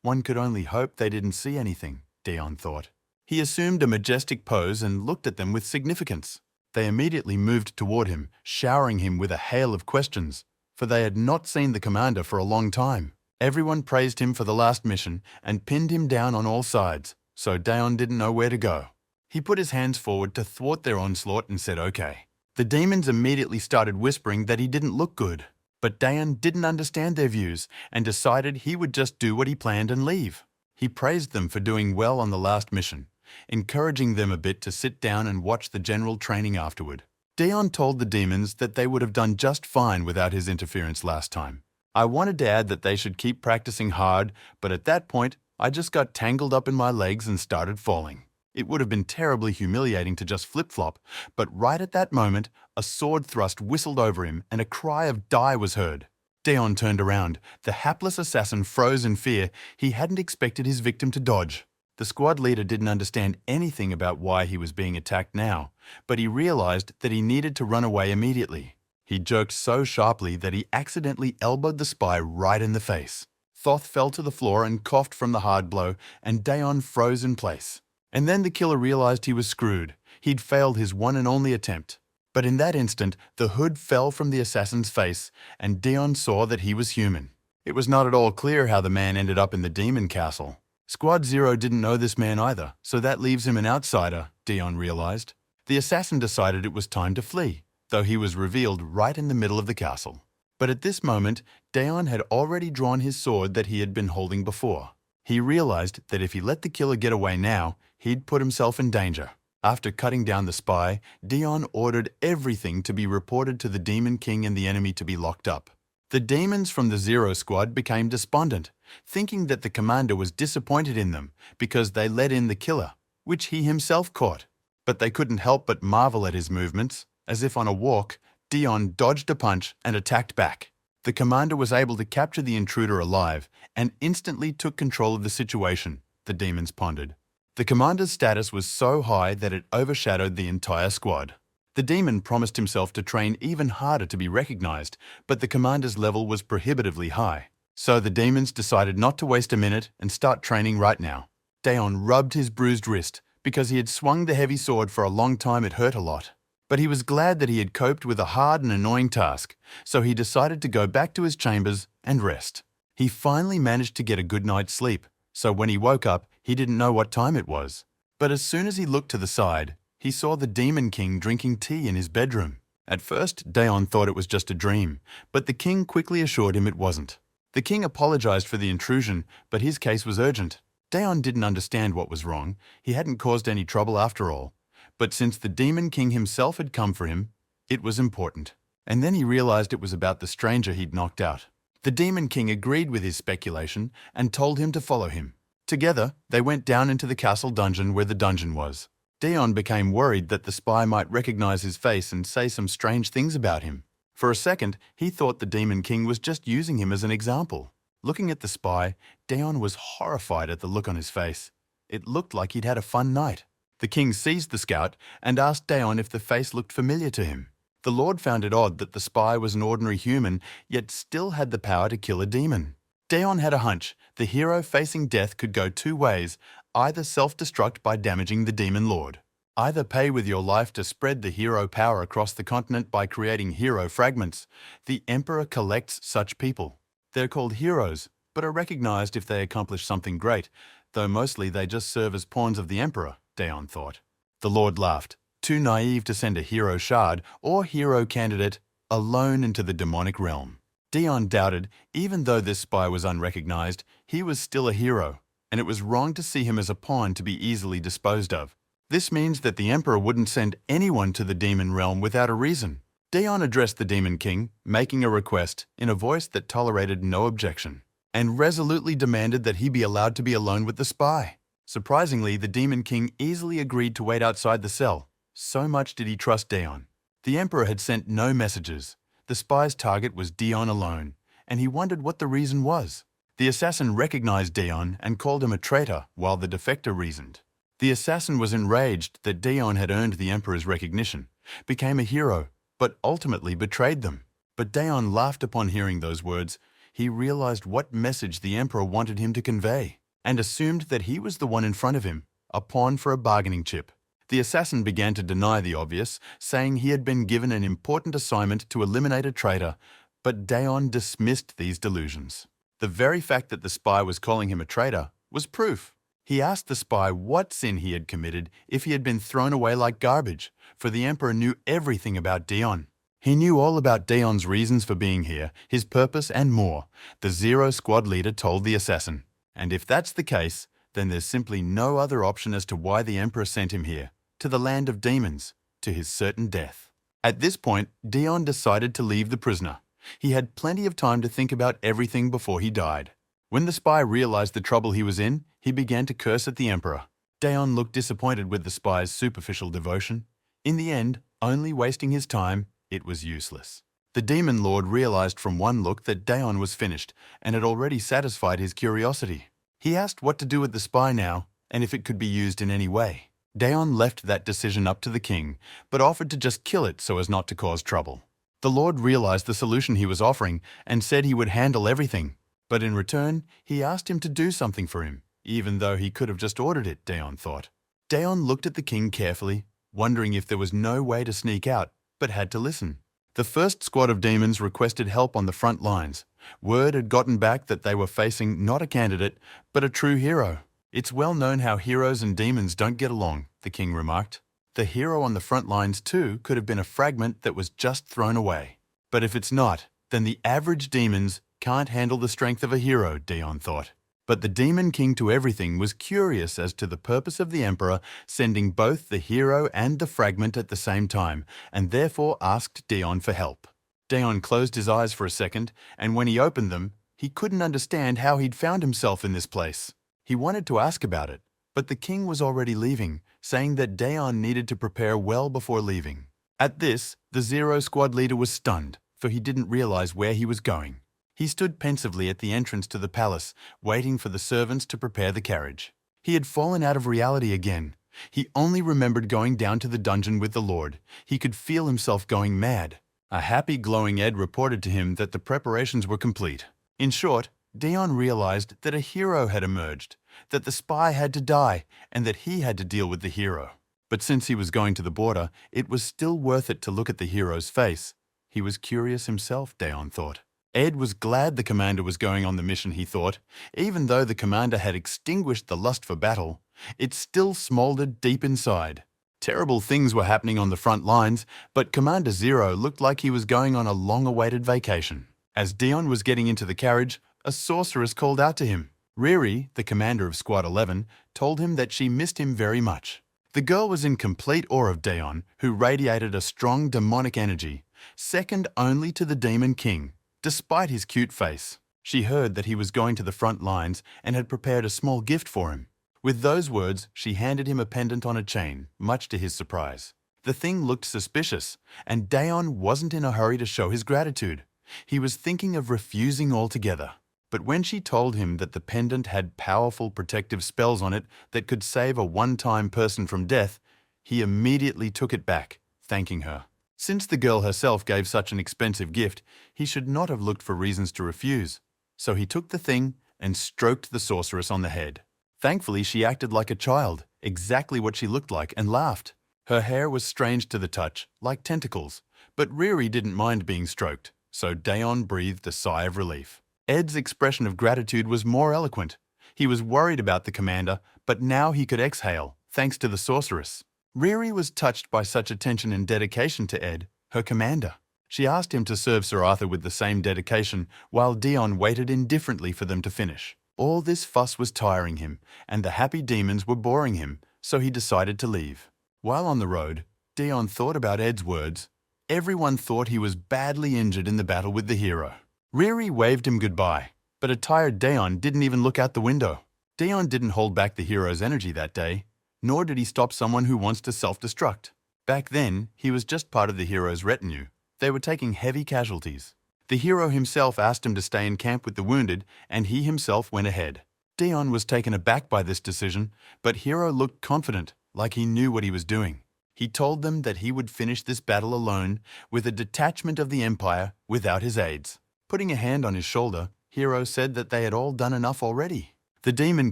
One could only hope they didn't see anything, Dion thought. He assumed a majestic pose and looked at them with significance. They immediately moved toward him, showering him with a hail of questions, for they had not seen the commander for a long time. Everyone praised him for the last mission and pinned him down on all sides, so Dion didn't know where to go. He put his hands forward to thwart their onslaught and said okay. The demons immediately started whispering that he didn't look good. But Dion didn't understand their views and decided he would just do what he planned and leave. He praised them for doing well on the last mission, encouraging them a bit to sit down and watch the general training afterward. Dion told the demons that they would have done just fine without his interference last time. I wanted to add that they should keep practicing hard, but at that point, I just got tangled up in my legs and started falling. It would have been terribly humiliating to just flip-flop, but right at that moment, a sword thrust whistled over him and a cry of "Die" was heard. Dion turned around. The hapless assassin froze in fear. He hadn't expected his victim to dodge. The squad leader didn't understand anything about why he was being attacked now, but he realized that he needed to run away immediately. He jerked so sharply that he accidentally elbowed the spy right in the face. Thoth fell to the floor and coughed from the hard blow, and Dion froze in place. And then the killer realized he was screwed. He'd failed his one and only attempt. But in that instant, the hood fell from the assassin's face, and Dion saw that he was human. It was not at all clear how the man ended up in the demon castle. Squad Zero didn't know this man either, so that leaves him an outsider, Dion realized. The assassin decided it was time to flee, though he was revealed right in the middle of the castle. But at this moment, Dion had already drawn his sword that he had been holding before. He realized that if he let the killer get away now, he'd put himself in danger. After cutting down the spy, Dion ordered everything to be reported to the Demon King and the enemy to be locked up. The demons from the Zero Squad became despondent, thinking that the commander was disappointed in them because they let in the killer, which he himself caught. But they couldn't help but marvel at his movements. As if on a walk, Dion dodged a punch and attacked back. The commander was able to capture the intruder alive and instantly took control of the situation, the demons pondered. The commander's status was so high that it overshadowed the entire squad. The demon promised himself to train even harder to be recognized, but the commander's level was prohibitively high. So the demons decided not to waste a minute and start training right now. Dion rubbed his bruised wrist. Because he had swung the heavy sword for a long time, it hurt a lot. But he was glad that he had coped with a hard and annoying task, so he decided to go back to his chambers and rest. He finally managed to get a good night's sleep, so when he woke up, he didn't know what time it was. But as soon as he looked to the side, he saw the Demon King drinking tea in his bedroom. At first, Dion thought it was just a dream, but the king quickly assured him it wasn't. The king apologized for the intrusion, but his case was urgent. Dion didn't understand what was wrong. He hadn't caused any trouble after all. But since the Demon King himself had come for him, it was important. And then he realized it was about the stranger he'd knocked out. The Demon King agreed with his speculation and told him to follow him. Together, they went down into the castle dungeon where the dungeon was. Dion became worried that the spy might recognize his face and say some strange things about him. For a second, he thought the Demon King was just using him as an example. Looking at the spy, Dion was horrified at the look on his face. It looked like he'd had a fun night. The king seized the scout and asked Dion if the face looked familiar to him. The Lord found it odd that the spy was an ordinary human, yet still had the power to kill a demon. Dion had a hunch. The hero facing death could go two ways, either self-destruct by damaging the demon lord. Either pay with your life to spread the hero power across the continent by creating hero fragments. The Emperor collects such people. They're called heroes, but are recognized if they accomplish something great. though mostly they just serve as pawns of the Emperor, Daon thought. The Lord laughed, too naive to send a hero shard or hero candidate alone into the demonic realm. Daon doubted, even though this spy was unrecognized, he was still a hero, and it was wrong to see him as a pawn to be easily disposed of. This means that the Emperor wouldn't send anyone to the demon realm without a reason. Daon addressed the Demon King, making a request in a voice that tolerated no objection, and resolutely demanded that he be allowed to be alone with the spy. Surprisingly, the Demon King easily agreed to wait outside the cell. So much did he trust Daon. The Emperor had sent no messages. The spy's target was Daon alone, and he wondered what the reason was. The assassin recognized Daon and called him a traitor, while the defector reasoned. The assassin was enraged that Daon had earned the Emperor's recognition, became a hero, but ultimately betrayed them. But Daon laughed upon hearing those words. He realized what message the Emperor wanted him to convey, and assumed that he was the one in front of him, a pawn for a bargaining chip. The assassin began to deny the obvious, saying he had been given an important assignment to eliminate a traitor, but Daon dismissed these delusions. The very fact that the spy was calling him a traitor was proof. He asked the spy what sin he had committed if he had been thrown away like garbage, for the Emperor knew everything about Daon. He knew all about Daon's reasons for being here, his purpose, and more, the Zero Squad leader told the assassin. And if that's the case, then there's simply no other option as to why the Emperor sent him here, to the land of demons, to his certain death. At this point, Daon decided to leave the prisoner. He had plenty of time to think about everything before he died. When the spy realized the trouble he was in, he began to curse at the Emperor. Daon looked disappointed with the spy's superficial devotion. In the end, only wasting his time, it was useless. The Demon Lord realized from one look that Daon was finished and had already satisfied his curiosity. He asked what to do with the spy now, and if it could be used in any way. Daon left that decision up to the king, but offered to just kill it so as not to cause trouble. The Lord realized the solution he was offering and said he would handle everything. But in return, he asked him to do something for him, even though he could have just ordered it, Daon thought. Daon looked at the king carefully, wondering if there was no way to sneak out, but had to listen. The first squad of demons requested help on the front lines. Word had gotten back that they were facing not a candidate, but a true hero. It's well known how heroes and demons don't get along, the king remarked. The hero on the front lines too could have been a fragment that was just thrown away. But if it's not, then the average demons can't handle the strength of a hero, Daon thought. But the Demon King to everything was curious as to the purpose of the Emperor sending both the hero and the fragment at the same time, and therefore asked Daon for help. Daon closed his eyes for a second, and when he opened them, he couldn't understand how he'd found himself in this place. He wanted to ask about it, but the king was already leaving, saying that Daon needed to prepare well before leaving. At this, the Zero Squad leader was stunned, for he didn't realize where he was going. He stood pensively at the entrance to the palace, waiting for the servants to prepare the carriage. He had fallen out of reality again. He only remembered going down to the dungeon with the Lord. He could feel himself going mad. A happy, glowing Ed reported to him that the preparations were complete. In short, Daon realized that a hero had emerged, that the spy had to die, and that he had to deal with the hero. But since he was going to the border, it was still worth it to look at the hero's face. He was curious himself, Daon thought. Ed was glad the commander was going on the mission, he thought. Even though the commander had extinguished the lust for battle, it still smoldered deep inside. Terrible things were happening on the front lines, but Commander Zero looked like he was going on a long-awaited vacation. As Daon was getting into the carriage, a sorceress called out to him. Riri, the commander of Squad 11, told him that she missed him very much. The girl was in complete awe of Daon, who radiated a strong demonic energy, second only to the Demon King. Despite his cute face, she heard that he was going to the front lines and had prepared a small gift for him. With those words, she handed him a pendant on a chain, much to his surprise. The thing looked suspicious, and Daon wasn't in a hurry to show his gratitude. He was thinking of refusing altogether. But when she told him that the pendant had powerful protective spells on it that could save a one-time person from death, he immediately took it back, thanking her. Since the girl herself gave such an expensive gift, he should not have looked for reasons to refuse. So he took the thing and stroked the sorceress on the head. Thankfully, she acted like a child, exactly what she looked like, and laughed. Her hair was strange to the touch, like tentacles, but Riri didn't mind being stroked, so Daon breathed a sigh of relief. Ed's expression of gratitude was more eloquent. He was worried about the commander, but now he could exhale, thanks to the sorceress. Riri was touched by such attention and dedication to Ed, her commander. She asked him to serve Sir Arthur with the same dedication, while Dion waited indifferently for them to finish. All this fuss was tiring him, and the happy demons were boring him, so he decided to leave. While on the road, Dion thought about Ed's words. Everyone thought he was badly injured in the battle with the hero. Riri waved him goodbye, but a tired Dion didn't even look out the window. Dion didn't hold back the hero's energy that day, nor did he stop someone who wants to self-destruct. Back then, he was just part of the hero's retinue. They were taking heavy casualties. The hero himself asked him to stay in camp with the wounded, and he himself went ahead. Dion was taken aback by this decision, but Hero looked confident, like he knew what he was doing. He told them that he would finish this battle alone, with a detachment of the Empire, without his aides. Putting a hand on his shoulder, Hero said that they had all done enough already. The Demon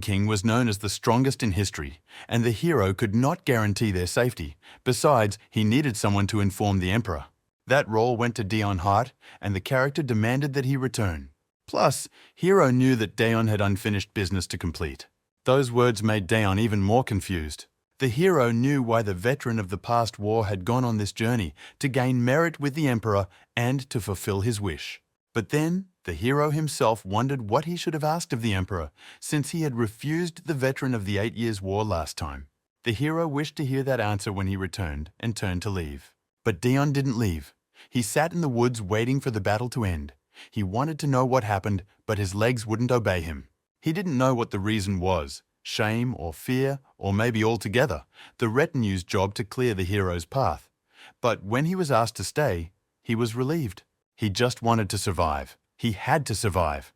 King was known as the strongest in history, and the hero could not guarantee their safety. Besides, he needed someone to inform the Emperor. That role went to Dion Hart, and the character demanded that he return. Plus, Hero knew that Dion had unfinished business to complete. Those words made Dion even more confused. The hero knew why the veteran of the past war had gone on this journey, to gain merit with the Emperor and to fulfill his wish. But then, the hero himself wondered what he should have asked of the Emperor, since he had refused the veteran of the 8 Years' War last time. The hero wished to hear that answer when he returned and turned to leave. But Dion didn't leave. He sat in the woods waiting for the battle to end. He wanted to know what happened, but his legs wouldn't obey him. He didn't know what the reason was, shame or fear, or maybe altogether, the retinue's job to clear the hero's path. But when he was asked to stay, he was relieved. He just wanted to survive. He had to survive.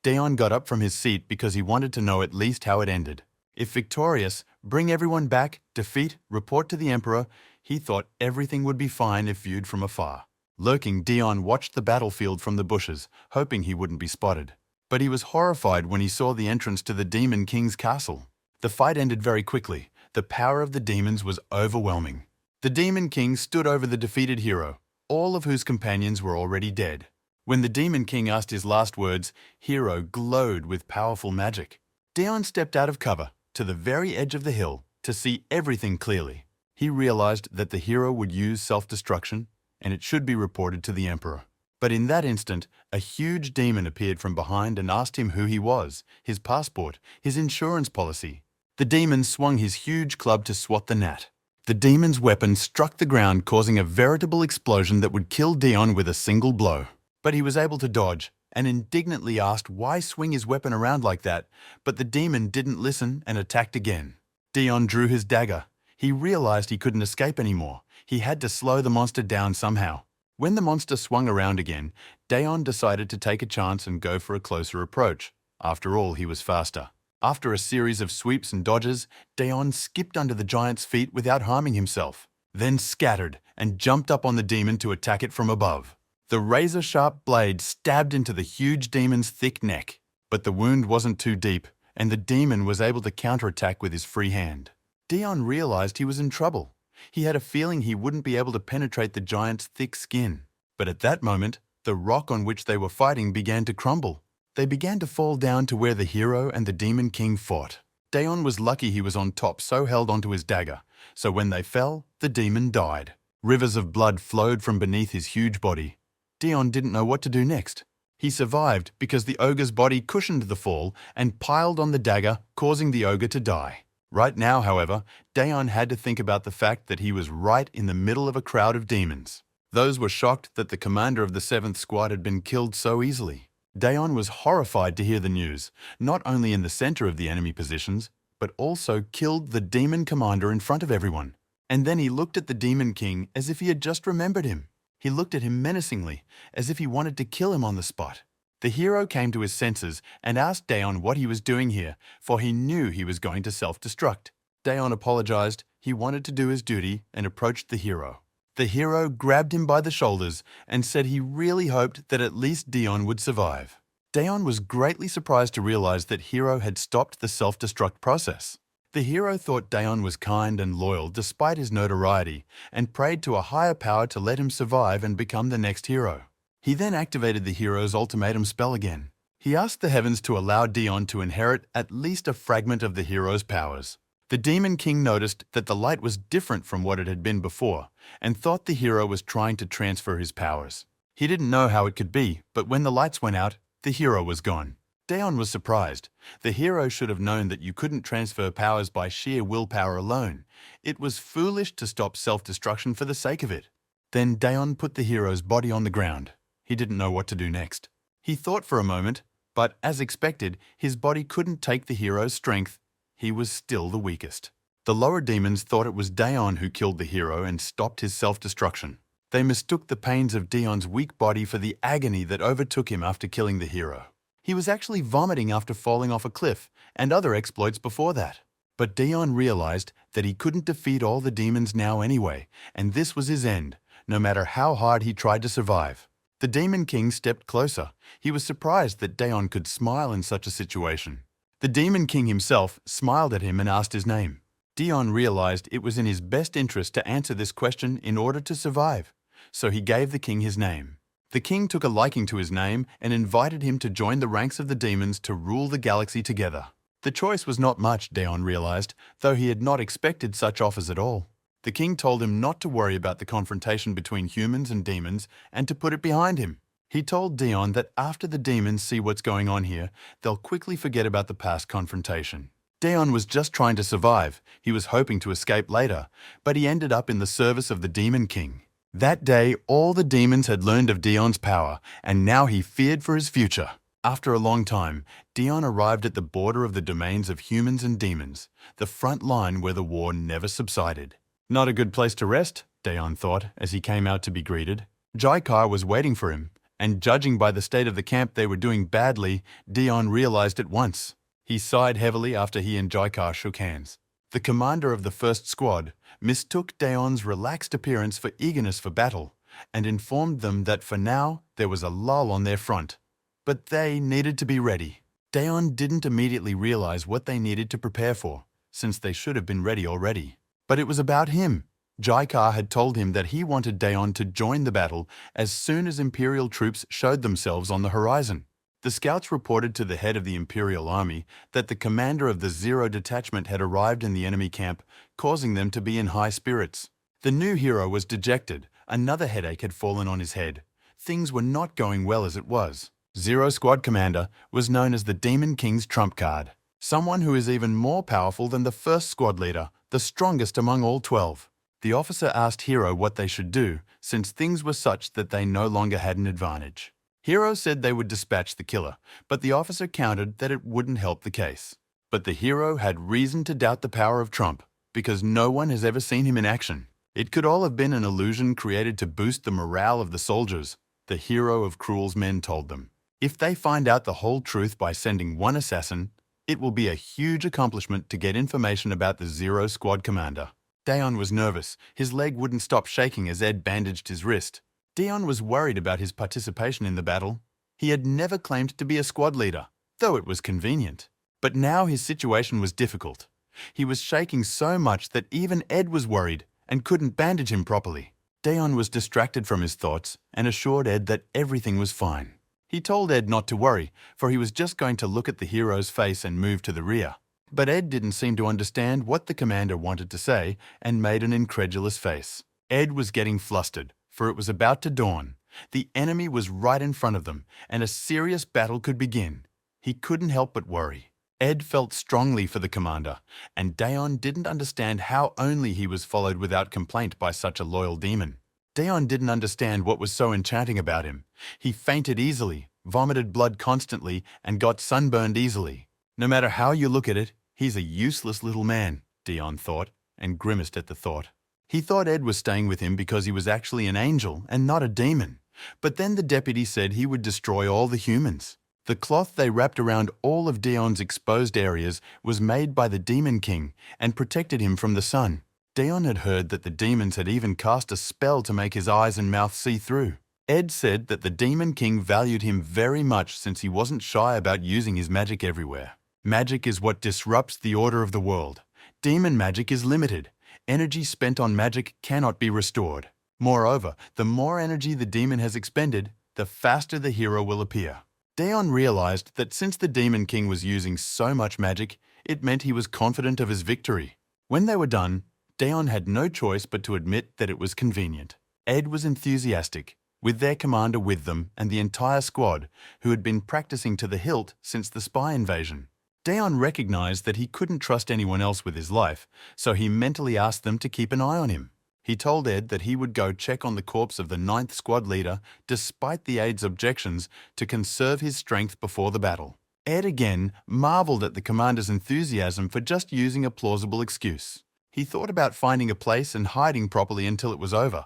Dion got up from his seat because he wanted to know at least how it ended. If victorious, bring everyone back, defeat, report to the Emperor. He thought everything would be fine if viewed from afar. Lurking, Dion watched the battlefield from the bushes, hoping he wouldn't be spotted. But he was horrified when he saw the entrance to the Demon King's castle. The fight ended very quickly. The power of the demons was overwhelming. The Demon King stood over the defeated hero, all of whose companions were already dead. When the Demon King asked his last words, Hero glowed with powerful magic. Dion stepped out of cover, to the very edge of the hill, to see everything clearly. He realized that the hero would use self-destruction, and it should be reported to the Emperor. But in that instant, a huge demon appeared from behind and asked him who he was, his passport, his insurance policy. The demon swung his huge club to swat the gnat. The demon's weapon struck the ground, causing a veritable explosion that would kill Dion with a single blow. But he was able to dodge, and indignantly asked why swing his weapon around like that, but the demon didn't listen and attacked again. Dion drew his dagger. He realized he couldn't escape anymore. He had to slow the monster down somehow. When the monster swung around again, Dion decided to take a chance and go for a closer approach. After all, he was faster. After a series of sweeps and dodges, Dion skipped under the giant's feet without harming himself, then scattered and jumped up on the demon to attack it from above. The razor-sharp blade stabbed into the huge demon's thick neck, but the wound wasn't too deep, and the demon was able to counterattack with his free hand. Dion realized he was in trouble. He had a feeling he wouldn't be able to penetrate the giant's thick skin. But at that moment, the rock on which they were fighting began to crumble. They began to fall down to where the hero and the Demon King fought. Dion was lucky he was on top, so held onto his dagger. So when they fell, the demon died. Rivers of blood flowed from beneath his huge body. Dion didn't know what to do next. He survived because the ogre's body cushioned the fall and piled on the dagger, causing the ogre to die. Right now, however, Dion had to think about the fact that he was right in the middle of a crowd of demons. Those were shocked that the commander of the 7th Squad had been killed so easily. Dion was horrified to hear the news, not only in the center of the enemy positions, but also killed the demon commander in front of everyone. And then he looked at the Demon King as if he had just remembered him. He looked at him menacingly, as if he wanted to kill him on the spot. The hero came to his senses and asked Dion what he was doing here, for he knew he was going to self-destruct. Dion apologized. He wanted to do his duty and approached the hero. The hero grabbed him by the shoulders and said he really hoped that at least Dion would survive. Dion was greatly surprised to realize that Hero had stopped the self-destruct process. The hero thought Dion was kind and loyal despite his notoriety and prayed to a higher power to let him survive and become the next hero. He then activated the hero's ultimatum spell again. He asked the heavens to allow Dion to inherit at least a fragment of the hero's powers. The Demon King noticed that the light was different from what it had been before, and thought the hero was trying to transfer his powers. He didn't know how it could be, but when the lights went out, the hero was gone. Dion was surprised. The hero should have known that you couldn't transfer powers by sheer willpower alone. It was foolish to stop self-destruction for the sake of it. Then Dion put the hero's body on the ground. He didn't know what to do next. He thought for a moment, but as expected, his body couldn't take the hero's strength. He was still the weakest. The lower demons thought it was Dion who killed the hero and stopped his self-destruction. They mistook the pains of Dion's weak body for the agony that overtook him after killing the hero. He was actually vomiting after falling off a cliff, and other exploits before that. But Dion realized that he couldn't defeat all the demons now anyway, and this was his end, no matter how hard he tried to survive. The Demon King stepped closer. He was surprised that Dion could smile in such a situation. The Demon King himself smiled at him and asked his name. Dion realized it was in his best interest to answer this question in order to survive, so he gave the king his name. The king took a liking to his name and invited him to join the ranks of the demons to rule the galaxy together. The choice was not much, Dion realized, though he had not expected such offers at all. The king told him not to worry about the confrontation between humans and demons and to put it behind him. He told Dion that after the demons see what's going on here, they'll quickly forget about the past confrontation. Dion was just trying to survive. He was hoping to escape later, but he ended up in the service of the Demon King. That day, all the demons had learned of Dion's power, and now he feared for his future. After a long time, Dion arrived at the border of the domains of humans and demons, the front line where the war never subsided. Not a good place to rest, Dion thought, as he came out to be greeted. Jaikar was waiting for him, and judging by the state of the camp they were doing badly, Dion realized at once. He sighed heavily after he and Jaikar shook hands. The commander of the first squad mistook Dion's relaxed appearance for eagerness for battle, and informed them that for now there was a lull on their front. But they needed to be ready. Dion didn't immediately realize what they needed to prepare for, since they should have been ready already. But it was about him. Jaikar had told him that he wanted Dion to join the battle as soon as Imperial troops showed themselves on the horizon. The scouts reported to the head of the Imperial Army that the commander of the Zero Detachment had arrived in the enemy camp, causing them to be in high spirits. The new hero was dejected. Another headache had fallen on his head. Things were not going well as it was. Zero Squad Commander was known as the Demon King's trump card, someone who is even more powerful than the first squad leader, the strongest among all 12. The officer asked Hero what they should do, since things were such that they no longer had an advantage. Hero said they would dispatch the killer, but the officer countered that it wouldn't help the case. But the hero had reason to doubt the power of Trump, because no one has ever seen him in action. It could all have been an illusion created to boost the morale of the soldiers, the hero of Cruel's men told them. If they find out the whole truth by sending one assassin, it will be a huge accomplishment to get information about the Zero Squad Commander. Dion was nervous. His leg wouldn't stop shaking as Ed bandaged his wrist. Dion was worried about his participation in the battle. He had never claimed to be a squad leader, though it was convenient. But now his situation was difficult. He was shaking so much that even Ed was worried and couldn't bandage him properly. Dion was distracted from his thoughts and assured Ed that everything was fine. He told Ed not to worry, for he was just going to look at the hero's face and move to the rear. But Ed didn't seem to understand what the commander wanted to say and made an incredulous face. Ed was getting flustered, for it was about to dawn. The enemy was right in front of them, and a serious battle could begin. He couldn't help but worry. Ed felt strongly for the commander, and Dion didn't understand how only he was followed without complaint by such a loyal demon. Dion didn't understand what was so enchanting about him. He fainted easily, vomited blood constantly, and got sunburned easily. No matter how you look at it, he's a useless little man, Dion thought, and grimaced at the thought. He thought Ed was staying with him because he was actually an angel and not a demon. But then the deputy said he would destroy all the humans. The cloth they wrapped around all of Dion's exposed areas was made by the Demon King and protected him from the sun. Dion had heard that the demons had even cast a spell to make his eyes and mouth see through. Ed said that the Demon King valued him very much since he wasn't shy about using his magic everywhere. Magic is what disrupts the order of the world. Demon magic is limited. Energy spent on magic cannot be restored. Moreover, the more energy the demon has expended, the faster the hero will appear. Daeon realized that since the Demon King was using so much magic, it meant he was confident of his victory. When they were done, Daeon had no choice but to admit that it was convenient. Ed was enthusiastic, with their commander with them and the entire squad, who had been practicing to the hilt since the spy invasion. Daeon recognized that he couldn't trust anyone else with his life, so he mentally asked them to keep an eye on him. He told Ed that he would go check on the corpse of the 9th squad leader despite the aid's objections to conserve his strength before the battle. Ed again marveled at the commander's enthusiasm for just using a plausible excuse. He thought about finding a place and hiding properly until it was over,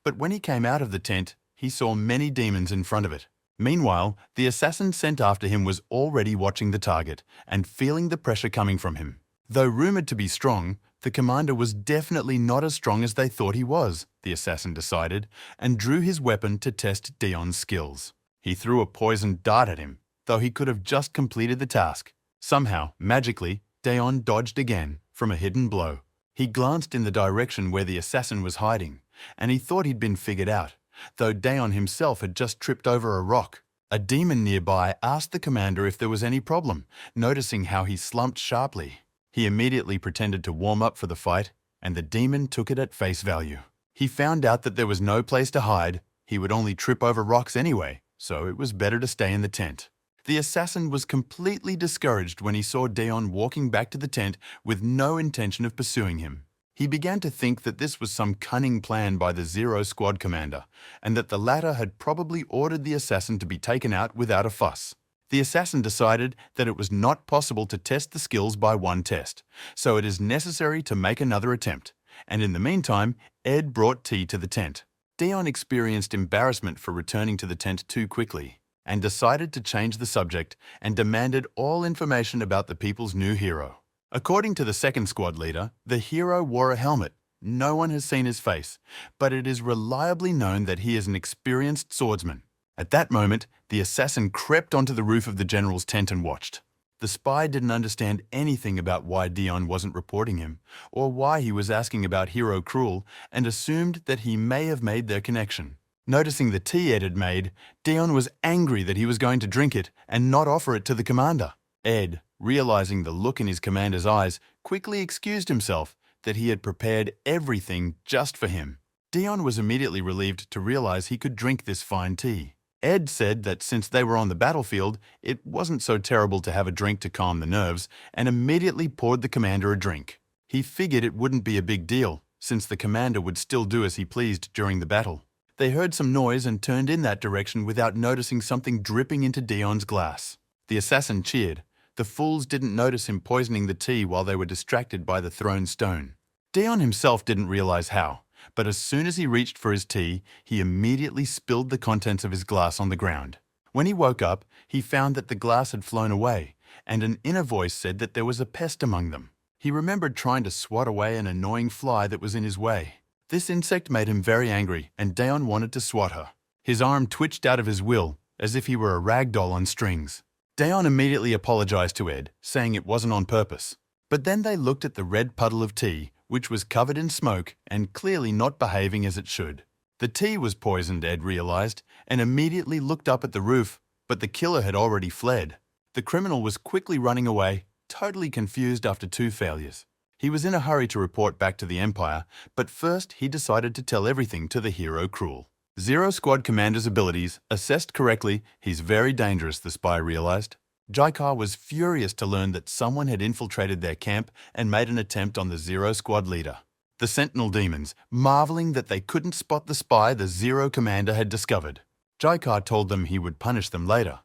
but when he came out of the tent, he saw many demons in front of it. Meanwhile, the assassin sent after him was already watching the target and feeling the pressure coming from him. Though rumored to be strong, the commander was definitely not as strong as they thought he was, the assassin decided, and drew his weapon to test Daeon's skills. He threw a poisoned dart at him, though he could have just completed the task. Somehow, magically, Daeon dodged again from a hidden blow. He glanced in the direction where the assassin was hiding, and he thought he'd been figured out, though Daeon himself had just tripped over a rock. A demon nearby asked the commander if there was any problem, noticing how he slumped sharply. He immediately pretended to warm up for the fight, and the demon took it at face value. He found out that there was no place to hide, he would only trip over rocks anyway, so it was better to stay in the tent. The assassin was completely discouraged when he saw Daeon walking back to the tent with no intention of pursuing him. He began to think that this was some cunning plan by the Zero Squad commander, and that the latter had probably ordered the assassin to be taken out without a fuss. The assassin decided that it was not possible to test the skills by one test, so it is necessary to make another attempt, and in the meantime, Ed brought tea to the tent. Daeon experienced embarrassment for returning to the tent too quickly, and decided to change the subject and demanded all information about the people's new hero. According to the 2nd squad leader, the hero wore a helmet. No one has seen his face, but it is reliably known that he is an experienced swordsman. At that moment, the assassin crept onto the roof of the general's tent and watched. The spy didn't understand anything about why Daeon wasn't reporting him, or why he was asking about Hero Cruel, and assumed that he may have made their connection. Noticing the tea Ed had made, Daeon was angry that he was going to drink it and not offer it to the commander. Ed, realizing the look in his commander's eyes, quickly excused himself that he had prepared everything just for him. Daeon was immediately relieved to realize he could drink this fine tea. Ed said that since they were on the battlefield, it wasn't so terrible to have a drink to calm the nerves, and immediately poured the commander a drink. He figured it wouldn't be a big deal, since the commander would still do as he pleased during the battle. They heard some noise and turned in that direction without noticing something dripping into Daeon's glass. The assassin cheered. The fools didn't notice him poisoning the tea while they were distracted by the thrown stone. Daeon himself didn't realize how, but as soon as he reached for his tea, he immediately spilled the contents of his glass on the ground. When he woke up, he found that the glass had flown away, and an inner voice said that there was a pest among them. He remembered trying to swat away an annoying fly that was in his way. This insect made him very angry, and Daeon wanted to swat her. His arm twitched out of his will, as if he were a rag doll on strings. Daeon immediately apologized to Ed, saying it wasn't on purpose. But then they looked at the red puddle of tea, which was covered in smoke and clearly not behaving as it should. The tea was poisoned, Ed realized, and immediately looked up at the roof, but the killer had already fled. The criminal was quickly running away, totally confused after 2 failures. He was in a hurry to report back to the Empire, but first he decided to tell everything to the hero Cruel. Zero Squad Commander's abilities, assessed correctly, he's very dangerous, the spy realized. Jaikar was furious to learn that someone had infiltrated their camp and made an attempt on the Zero Squad leader. The Sentinel demons, marveling that they couldn't spot the spy the Zero Commander had discovered. Jaikar told them he would punish them later,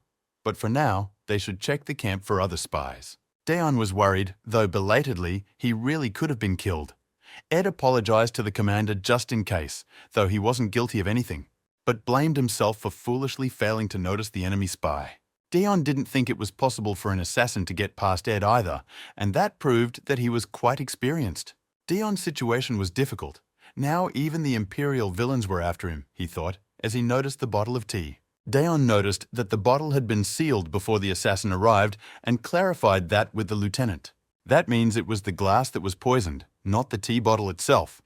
but for now, they should check the camp for other spies. Daeon was worried, though belatedly, he really could have been killed. Ed apologized to the commander just in case, though he wasn't guilty of anything, but blamed himself for foolishly failing to notice the enemy spy. Daeon didn't think it was possible for an assassin to get past Ed either, and that proved that he was quite experienced. Daeon's situation was difficult. Now even the Imperial villains were after him, he thought, as he noticed the bottle of tea. Daeon noticed that the bottle had been sealed before the assassin arrived and clarified that with the lieutenant. That means it was the glass that was poisoned, not the tea bottle itself.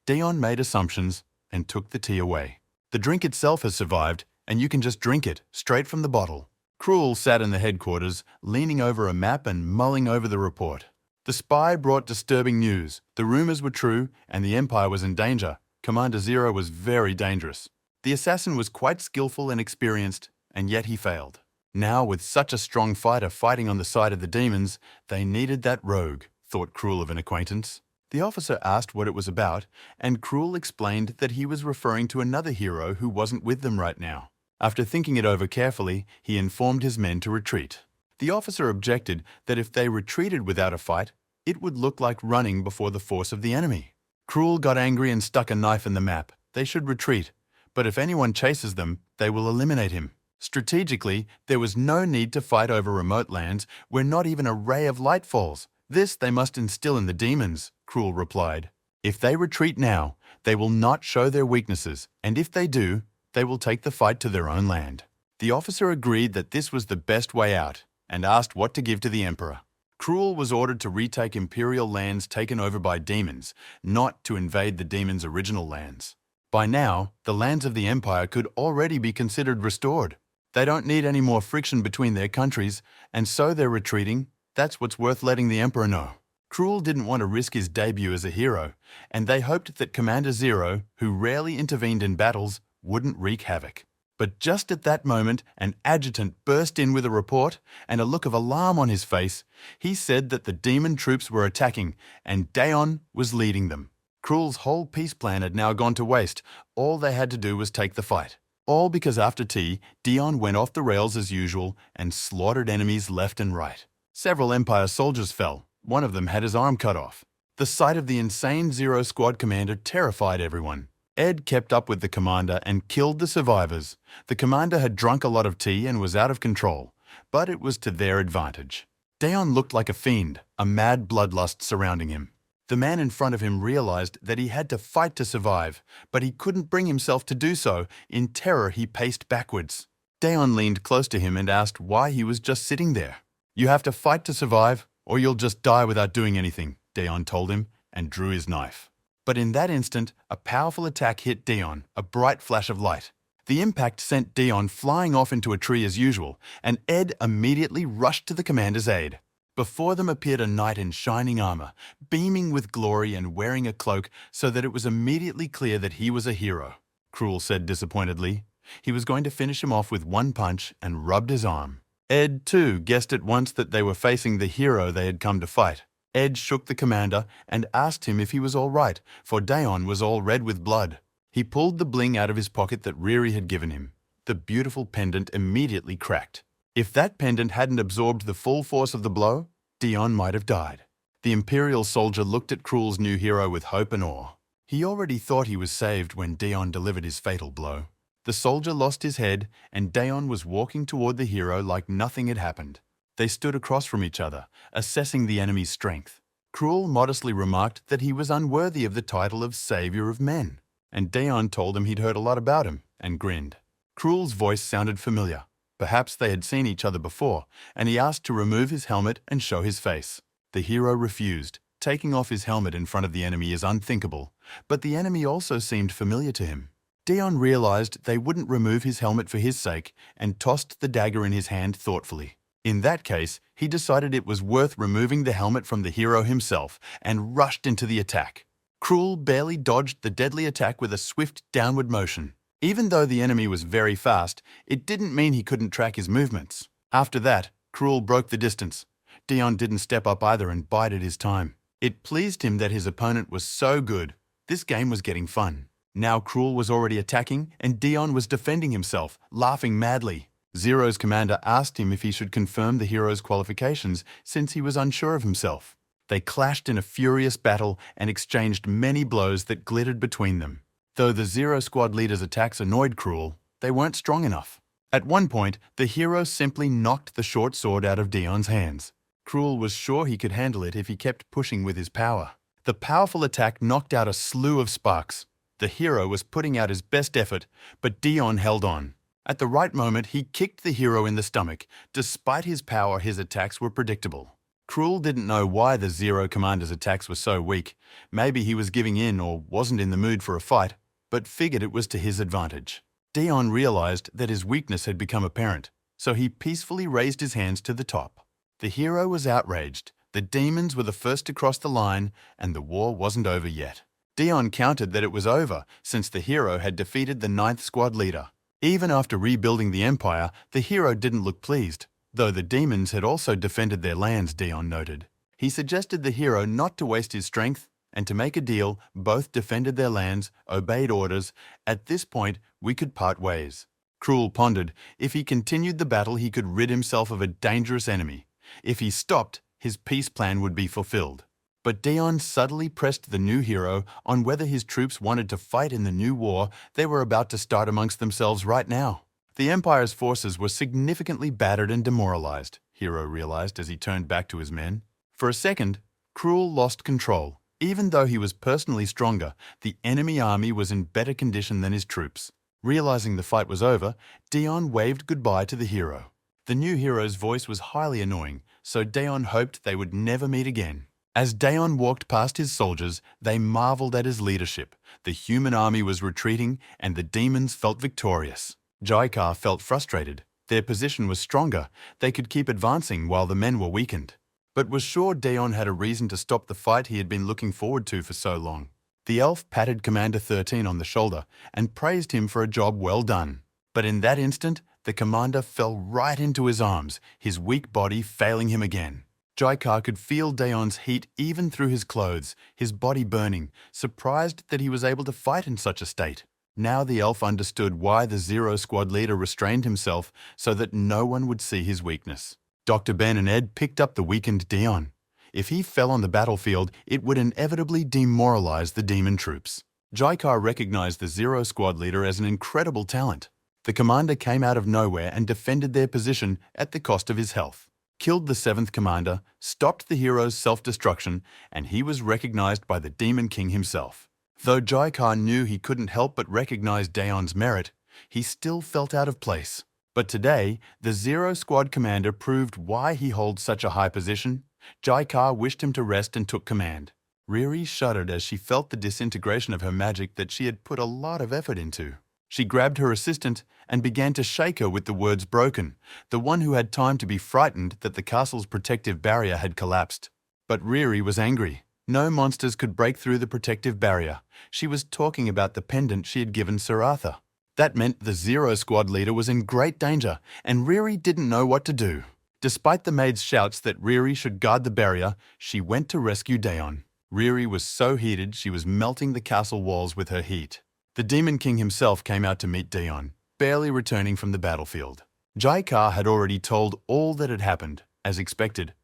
Daeon made assumptions and took the tea away. The drink itself has survived, and you can just drink it straight from the bottle. Cruel sat in the headquarters, leaning over a map and mulling over the report. The spy brought disturbing news. The rumors were true, and the Empire was in danger. Commander Zero was very dangerous. The assassin was quite skillful and experienced, and yet he failed. Now, with such a strong fighter fighting on the side of the demons, they needed that rogue, thought Cruel of an acquaintance. The officer asked what it was about, and Cruel explained that he was referring to another hero who wasn't with them right now. After thinking it over carefully, he informed his men to retreat. The officer objected that if they retreated without a fight, it would look like running before the force of the enemy. Cruel got angry and stuck a knife in the map. They should retreat, but if anyone chases them, they will eliminate him. Strategically, there was no need to fight over remote lands where not even a ray of light falls. This they must instill in the demons, Cruel replied. If they retreat now, they will not show their weaknesses, and if they do, they will take the fight to their own land. The officer agreed that this was the best way out, and asked what to give to the emperor. Cruel was ordered to retake imperial lands taken over by demons, not to invade the demons' original lands. By now, the lands of the empire could already be considered restored. They don't need any more friction between their countries, and so they're retreating. That's what's worth letting the emperor know. Cruel didn't want to risk his debut as a hero, and they hoped that Commander Zero, who rarely intervened in battles, wouldn't wreak havoc. But just at that moment, an adjutant burst in with a report and a look of alarm on his face. He said that the demon troops were attacking and Daeon was leading them. Cruel's whole peace plan had now gone to waste. All they had to do was take the fight. All because after tea, Daeon went off the rails as usual and slaughtered enemies left and right. Several Empire soldiers fell. One of them had his arm cut off. The sight of the insane Zero Squad commander terrified everyone. Ed kept up with the commander and killed the survivors. The commander had drunk a lot of tea and was out of control, but it was to their advantage. Daeon looked like a fiend, a mad bloodlust surrounding him. The man in front of him realized that he had to fight to survive, but he couldn't bring himself to do so. In terror, he paced backwards. Daeon leaned close to him and asked why he was just sitting there. "You have to fight to survive, or you'll just die without doing anything," Daeon told him, and drew his knife. But in that instant, a powerful attack hit Daeon, a bright flash of light. The impact sent Daeon flying off into a tree as usual, and Ed immediately rushed to the commander's aid. Before them appeared a knight in shining armor, beaming with glory and wearing a cloak so that it was immediately clear that he was a hero. Cruel said disappointedly. He was going to finish him off with one punch and rubbed his arm. Ed, too, guessed at once that they were facing the hero they had come to fight. Ed shook the commander and asked him if he was all right, for Daeon was all red with blood. He pulled the bling out of his pocket that Riri had given him. The beautiful pendant immediately cracked. If that pendant hadn't absorbed the full force of the blow, Daeon might have died. The Imperial soldier looked at Cruel's new hero with hope and awe. He already thought he was saved when Daeon delivered his fatal blow. The soldier lost his head, and Daeon was walking toward the hero like nothing had happened. They stood across from each other, assessing the enemy's strength. Cruel modestly remarked that he was unworthy of the title of Savior of Men, and Daeon told him he'd heard a lot about him, and grinned. Cruel's voice sounded familiar. Perhaps they had seen each other before, and he asked to remove his helmet and show his face. The hero refused. Taking off his helmet in front of the enemy is unthinkable, but the enemy also seemed familiar to him. Daeon realized they wouldn't remove his helmet for his sake and tossed the dagger in his hand thoughtfully. In that case, he decided it was worth removing the helmet from the hero himself and rushed into the attack. Cruel barely dodged the deadly attack with a swift downward motion. Even though the enemy was very fast, it didn't mean he couldn't track his movements. After that, Cruel broke the distance. Daeon didn't step up either and bided his time. It pleased him that his opponent was so good. This game was getting fun. Now Cruel was already attacking, and Daeon was defending himself, laughing madly. Zero's commander asked him if he should confirm the hero's qualifications since he was unsure of himself. They clashed in a furious battle and exchanged many blows that glittered between them. Though the Zero Squad leader's attacks annoyed Cruel, they weren't strong enough. At one point, the hero simply knocked the short sword out of Daeon's hands. Cruel was sure he could handle it if he kept pushing with his power. The powerful attack knocked out a slew of sparks. The hero was putting out his best effort, but Daeon held on. At the right moment, he kicked the hero in the stomach. Despite his power, his attacks were predictable. Cruel didn't know why the Zero Commander's attacks were so weak. Maybe he was giving in or wasn't in the mood for a fight, but figured it was to his advantage. Daeon realized that his weakness had become apparent. so he peacefully raised his hands to the top. The hero was outraged. The demons were the first to cross the line, and the war wasn't over yet. Dion countered that it was over since the hero had defeated the 9th squad leader. Even after rebuilding the empire, the hero didn't look pleased, though the demons had also defended their lands, Dion noted. He suggested the hero not to waste his strength, and to make a deal. Both defended their lands, obeyed orders. At this point, we could part ways. Cruel pondered. If he continued the battle, he could rid himself of a dangerous enemy. If he stopped, his peace plan would be fulfilled. But Dion subtly pressed the new hero on whether his troops wanted to fight in the new war they were about to start amongst themselves right now. The Empire's forces were significantly battered and demoralized, Hero realized as he turned back to his men. For a second, Cruel lost control. Even though he was personally stronger, the enemy army was in better condition than his troops. Realizing the fight was over, Dion waved goodbye to the hero. The new hero's voice was highly annoying, so Dion hoped they would never meet again. As Dion walked past his soldiers, they marveled at his leadership. The human army was retreating, and the demons felt victorious. Jaikar felt frustrated. Their position was stronger. They could keep advancing while the men were weakened. But was sure Dion had a reason to stop the fight he had been looking forward to for so long. The elf patted Commander 13 on the shoulder and praised him for a job well done. But in that instant, the commander fell right into his arms, his weak body failing him again. Jaikar could feel Dion's heat even through his clothes, his body burning, surprised that he was able to fight in such a state. Now the elf understood why the Zero Squad leader restrained himself so that no one would see his weakness. Dr. Ben and Ed picked up the weakened Dion. If he fell on the battlefield, it would inevitably demoralize the demon troops. Jaikar recognized the Zero Squad leader as an incredible talent. The commander came out of nowhere and defended their position at the cost of his health. Killed the 7th commander, stopped the hero's self-destruction, and he was recognized by the Demon King himself. Though Jaikar knew he couldn't help but recognize Dion's merit, he still felt out of place. But today, the Zero Squad commander proved why he holds such a high position. Jaikar wished him to rest and took command. Riri shuddered as she felt the disintegration of her magic that she had put a lot of effort into. She grabbed her assistant and began to shake her with the words broken, the one who had time to be frightened that the castle's protective barrier had collapsed. But Riri was angry. No monsters could break through the protective barrier. She was talking about the pendant she had given Sir Arthur. That meant the Zero Squad leader was in great danger, and Riri didn't know what to do. Despite the maid's shouts that Riri should guard the barrier, she went to rescue Dion. Riri was so heated she was melting the castle walls with her heat. The Demon King himself came out to meet Dion, barely returning from the battlefield. Jaikar had already told all that had happened, as expected.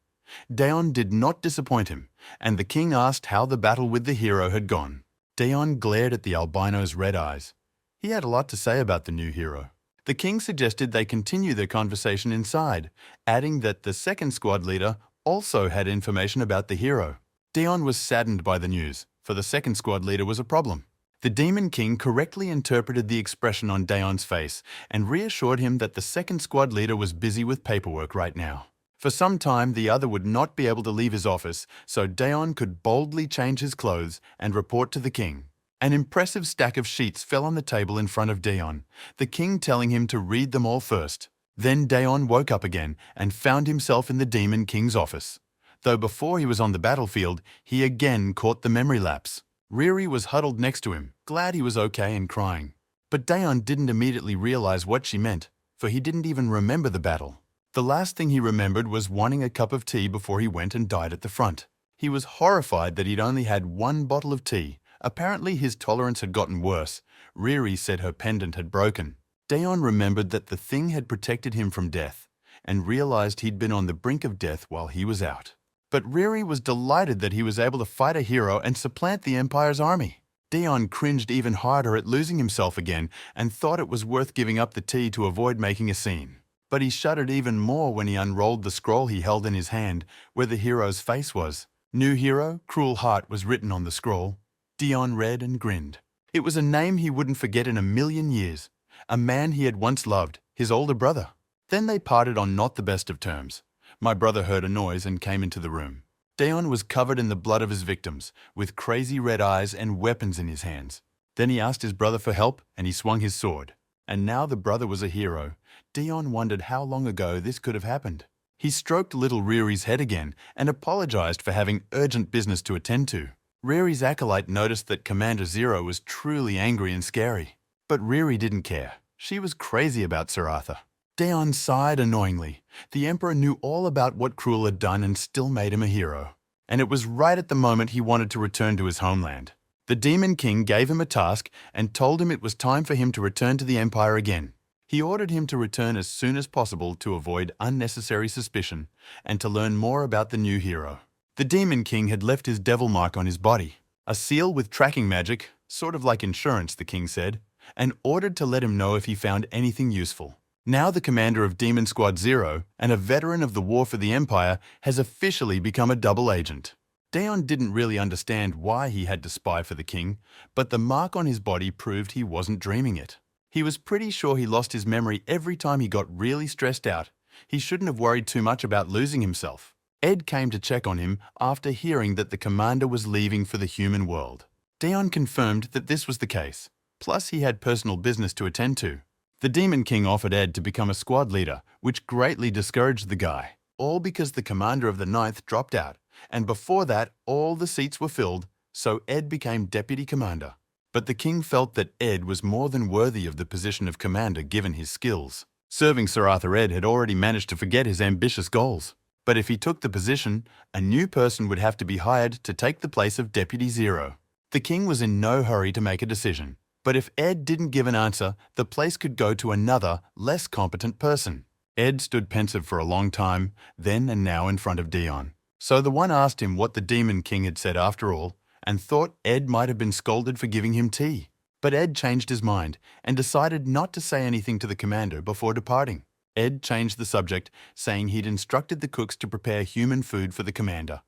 Dion did not disappoint him, and the king asked how the battle with the hero had gone. Dion glared at the albino's red eyes. He had a lot to say about the new hero. The king suggested they continue their conversation inside, adding that the 2nd squad leader also had information about the hero. Dion was saddened by the news, for the 2nd squad leader was a problem. The Demon King correctly interpreted the expression on Dion's face and reassured him that the 2nd squad leader was busy with paperwork right now. For some time, the other would not be able to leave his office, so Dion could boldly change his clothes and report to the king. An impressive stack of sheets fell on the table in front of Dion, the king telling him to read them all first. Then Dion woke up again and found himself in the Demon King's office. Though before he was on the battlefield, he again caught the memory lapse. Riri was huddled next to him, glad he was okay and crying. But Dion didn't immediately realize what she meant, for he didn't even remember the battle. The last thing he remembered was wanting a cup of tea before he went and died at the front. He was horrified that he'd only had one bottle of tea. Apparently his tolerance had gotten worse. Riri said her pendant had broken. Dion remembered that the thing had protected him from death, and realized he'd been on the brink of death while he was out. But Riri was delighted that he was able to fight a hero and supplant the Empire's army. Dion cringed even harder at losing himself again and thought it was worth giving up the tea to avoid making a scene. But he shuddered even more when he unrolled the scroll he held in his hand, where the hero's face was. New Hero, Cruel Heart was written on the scroll. Dion read and grinned. It was a name he wouldn't forget in a million years. A man he had once loved, his older brother. Then they parted on not the best of terms. My brother heard a noise and came into the room. Dion was covered in the blood of his victims, with crazy red eyes and weapons in his hands. Then he asked his brother for help, and he swung his sword. and now the brother was a hero. Dion wondered how long ago this could have happened. He stroked little Riri's head again and apologized for having urgent business to attend to. Riri's acolyte noticed that Commander Zero was truly angry and scary. But Riri didn't care. She was crazy about Sir Arthur. Dion sighed annoyingly. The Emperor knew all about what Cruel had done and still made him a hero. And it was right at the moment he wanted to return to his homeland. The Demon King gave him a task and told him it was time for him to return to the Empire again. He ordered him to return as soon as possible to avoid unnecessary suspicion and to learn more about the new hero. The Demon King had left his devil mark on his body, a seal with tracking magic, sort of like insurance, the king said, and ordered to let him know if he found anything useful. Now the commander of Demon Squad Zero and a veteran of the war for the Empire has officially become a double agent. Dion didn't really understand why he had to spy for the king, but the mark on his body proved he wasn't dreaming it. He was pretty sure he lost his memory every time he got really stressed out. He shouldn't have worried too much about losing himself. Ed came to check on him after hearing that the commander was leaving for the human world. Dion confirmed that this was the case. Plus, he had personal business to attend to. The Demon King offered Ed to become a squad leader, which greatly discouraged the guy, all because the commander of the 9th dropped out, and before that, all the seats were filled, so Ed became deputy commander. But the king felt that Ed was more than worthy of the position of commander given his skills. Serving Sir Arthur, Ed had already managed to forget his ambitious goals. But if he took the position, a new person would have to be hired to take the place of Deputy Zero. The king was in no hurry to make a decision. But if Ed didn't give an answer, the place could go to another, less competent person. Ed stood pensive for a long time, then and now in front of Dion. So the one asked him what the Demon King had said after all, and thought Ed might have been scolded for giving him tea. But Ed changed his mind and decided not to say anything to the commander before departing. Ed changed the subject, saying he'd instructed the cooks to prepare human food for the commander.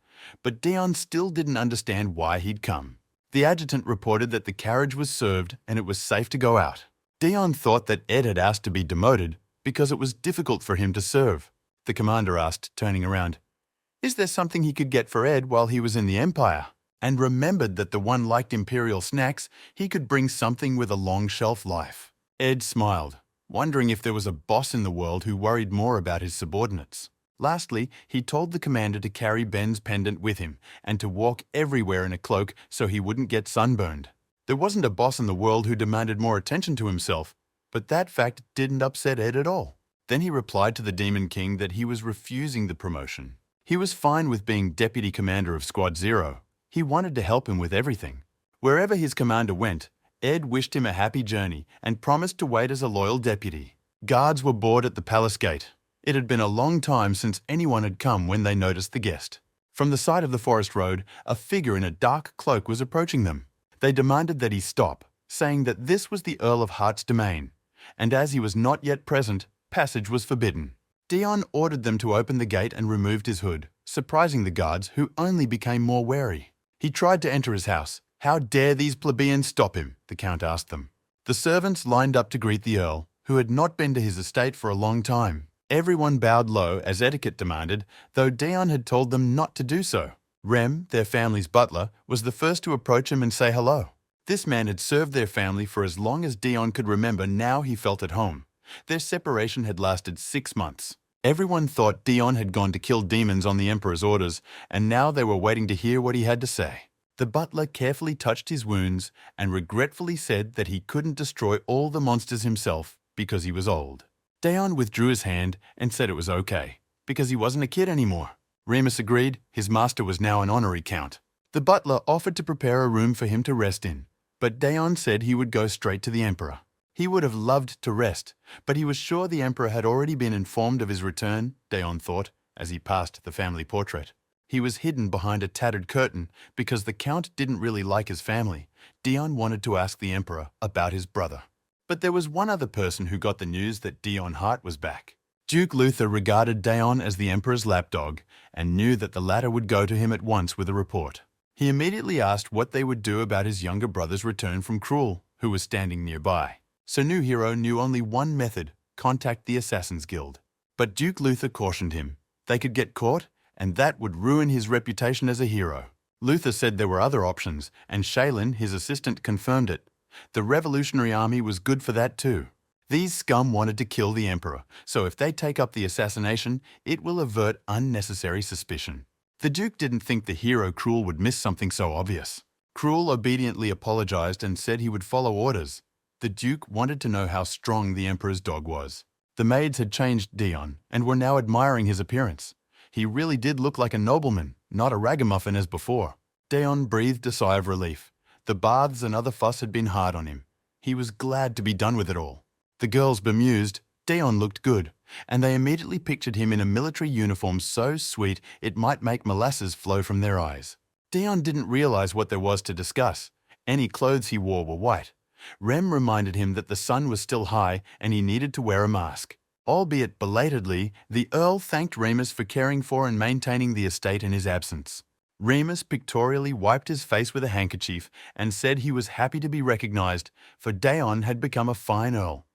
But Dion still didn't understand why he'd come. The adjutant reported that the carriage was served and it was safe to go out. Dion thought that Ed had asked to be demoted because it was difficult for him to serve. The commander asked, turning around, "Is there something he could get for Ed while he was in the Empire?" And remembered that the one liked imperial snacks, he could bring something with a long shelf life. Ed smiled, wondering if there was a boss in the world who worried more about his subordinates. Lastly, he told the commander to carry Ben's pendant with him and to walk everywhere in a cloak so he wouldn't get sunburned. There wasn't a boss in the world who demanded more attention to himself, but that fact didn't upset Ed at all. Then he replied to the Demon King that he was refusing the promotion. He was fine with being deputy commander of Squad Zero. He wanted to help him with everything. Wherever his commander went, Ed wished him a happy journey and promised to wait as a loyal deputy. Guards were bored at the palace gate. It had been a long time since anyone had come when they noticed the guest. From the side of the forest road, a figure in a dark cloak was approaching them. They demanded that he stop, saying that this was the Earl of Heart's domain, and as he was not yet present, passage was forbidden. Dion ordered them to open the gate and removed his hood, surprising the guards, who only became more wary. He tried to enter his house. "How dare these plebeians stop him?" the Count asked them. The servants lined up to greet the Earl, who had not been to his estate for a long time. Everyone bowed low, as etiquette demanded, though Dion had told them not to do so. Rem, their family's butler, was the first to approach him and say hello. This man had served their family for as long as Dion could remember. Now he felt at home. Their separation had lasted 6 months. Everyone thought Dion had gone to kill demons on the Emperor's orders, and now they were waiting to hear what he had to say. The butler carefully touched his wounds and regretfully said that he couldn't destroy all the monsters himself because he was old. Dion withdrew his hand and said it was okay, because he wasn't a kid anymore. Remus agreed. His master was now an honorary count. The butler offered to prepare a room for him to rest in, but Dion said he would go straight to the Emperor. He would have loved to rest, but he was sure the Emperor had already been informed of his return, Dion thought, as he passed the family portrait. He was hidden behind a tattered curtain because the Count didn't really like his family. Dion wanted to ask the Emperor about his brother. But there was one other person who got the news that Dion Hart was back. Duke Luther regarded Dion as the Emperor's lapdog and knew that the latter would go to him at once with a report. He immediately asked what they would do about his younger brother's return from Cruel, who was standing nearby. So New Hero knew only one method: contact the Assassin's Guild. But Duke Luther cautioned him. They could get caught, and that would ruin his reputation as a hero. Luther said there were other options, and Shaylin, his assistant, confirmed it. The Revolutionary Army was good for that too. These scum wanted to kill the emperor, so if they take up the assassination, it will avert unnecessary suspicion. The Duke didn't think the hero Cruel would miss something so obvious. Cruel obediently apologized and said he would follow orders. The Duke wanted to know how strong the emperor's dog was. The maids had changed Dion and were now admiring his appearance. He really did look like a nobleman, not a ragamuffin as before. Dion breathed a sigh of relief. The baths and other fuss had been hard on him. He was glad to be done with it all. The girls bemused. Dion looked good, and they immediately pictured him in a military uniform so sweet it might make molasses flow from their eyes. Dion didn't realize what there was to discuss. Any clothes he wore were white. Rem reminded him that the sun was still high and he needed to wear a mask. Albeit belatedly, the Earl thanked Remus for caring for and maintaining the estate in his absence. Remus pictorially wiped his face with a handkerchief and said he was happy to be recognized, for Dion had become a fine Earl.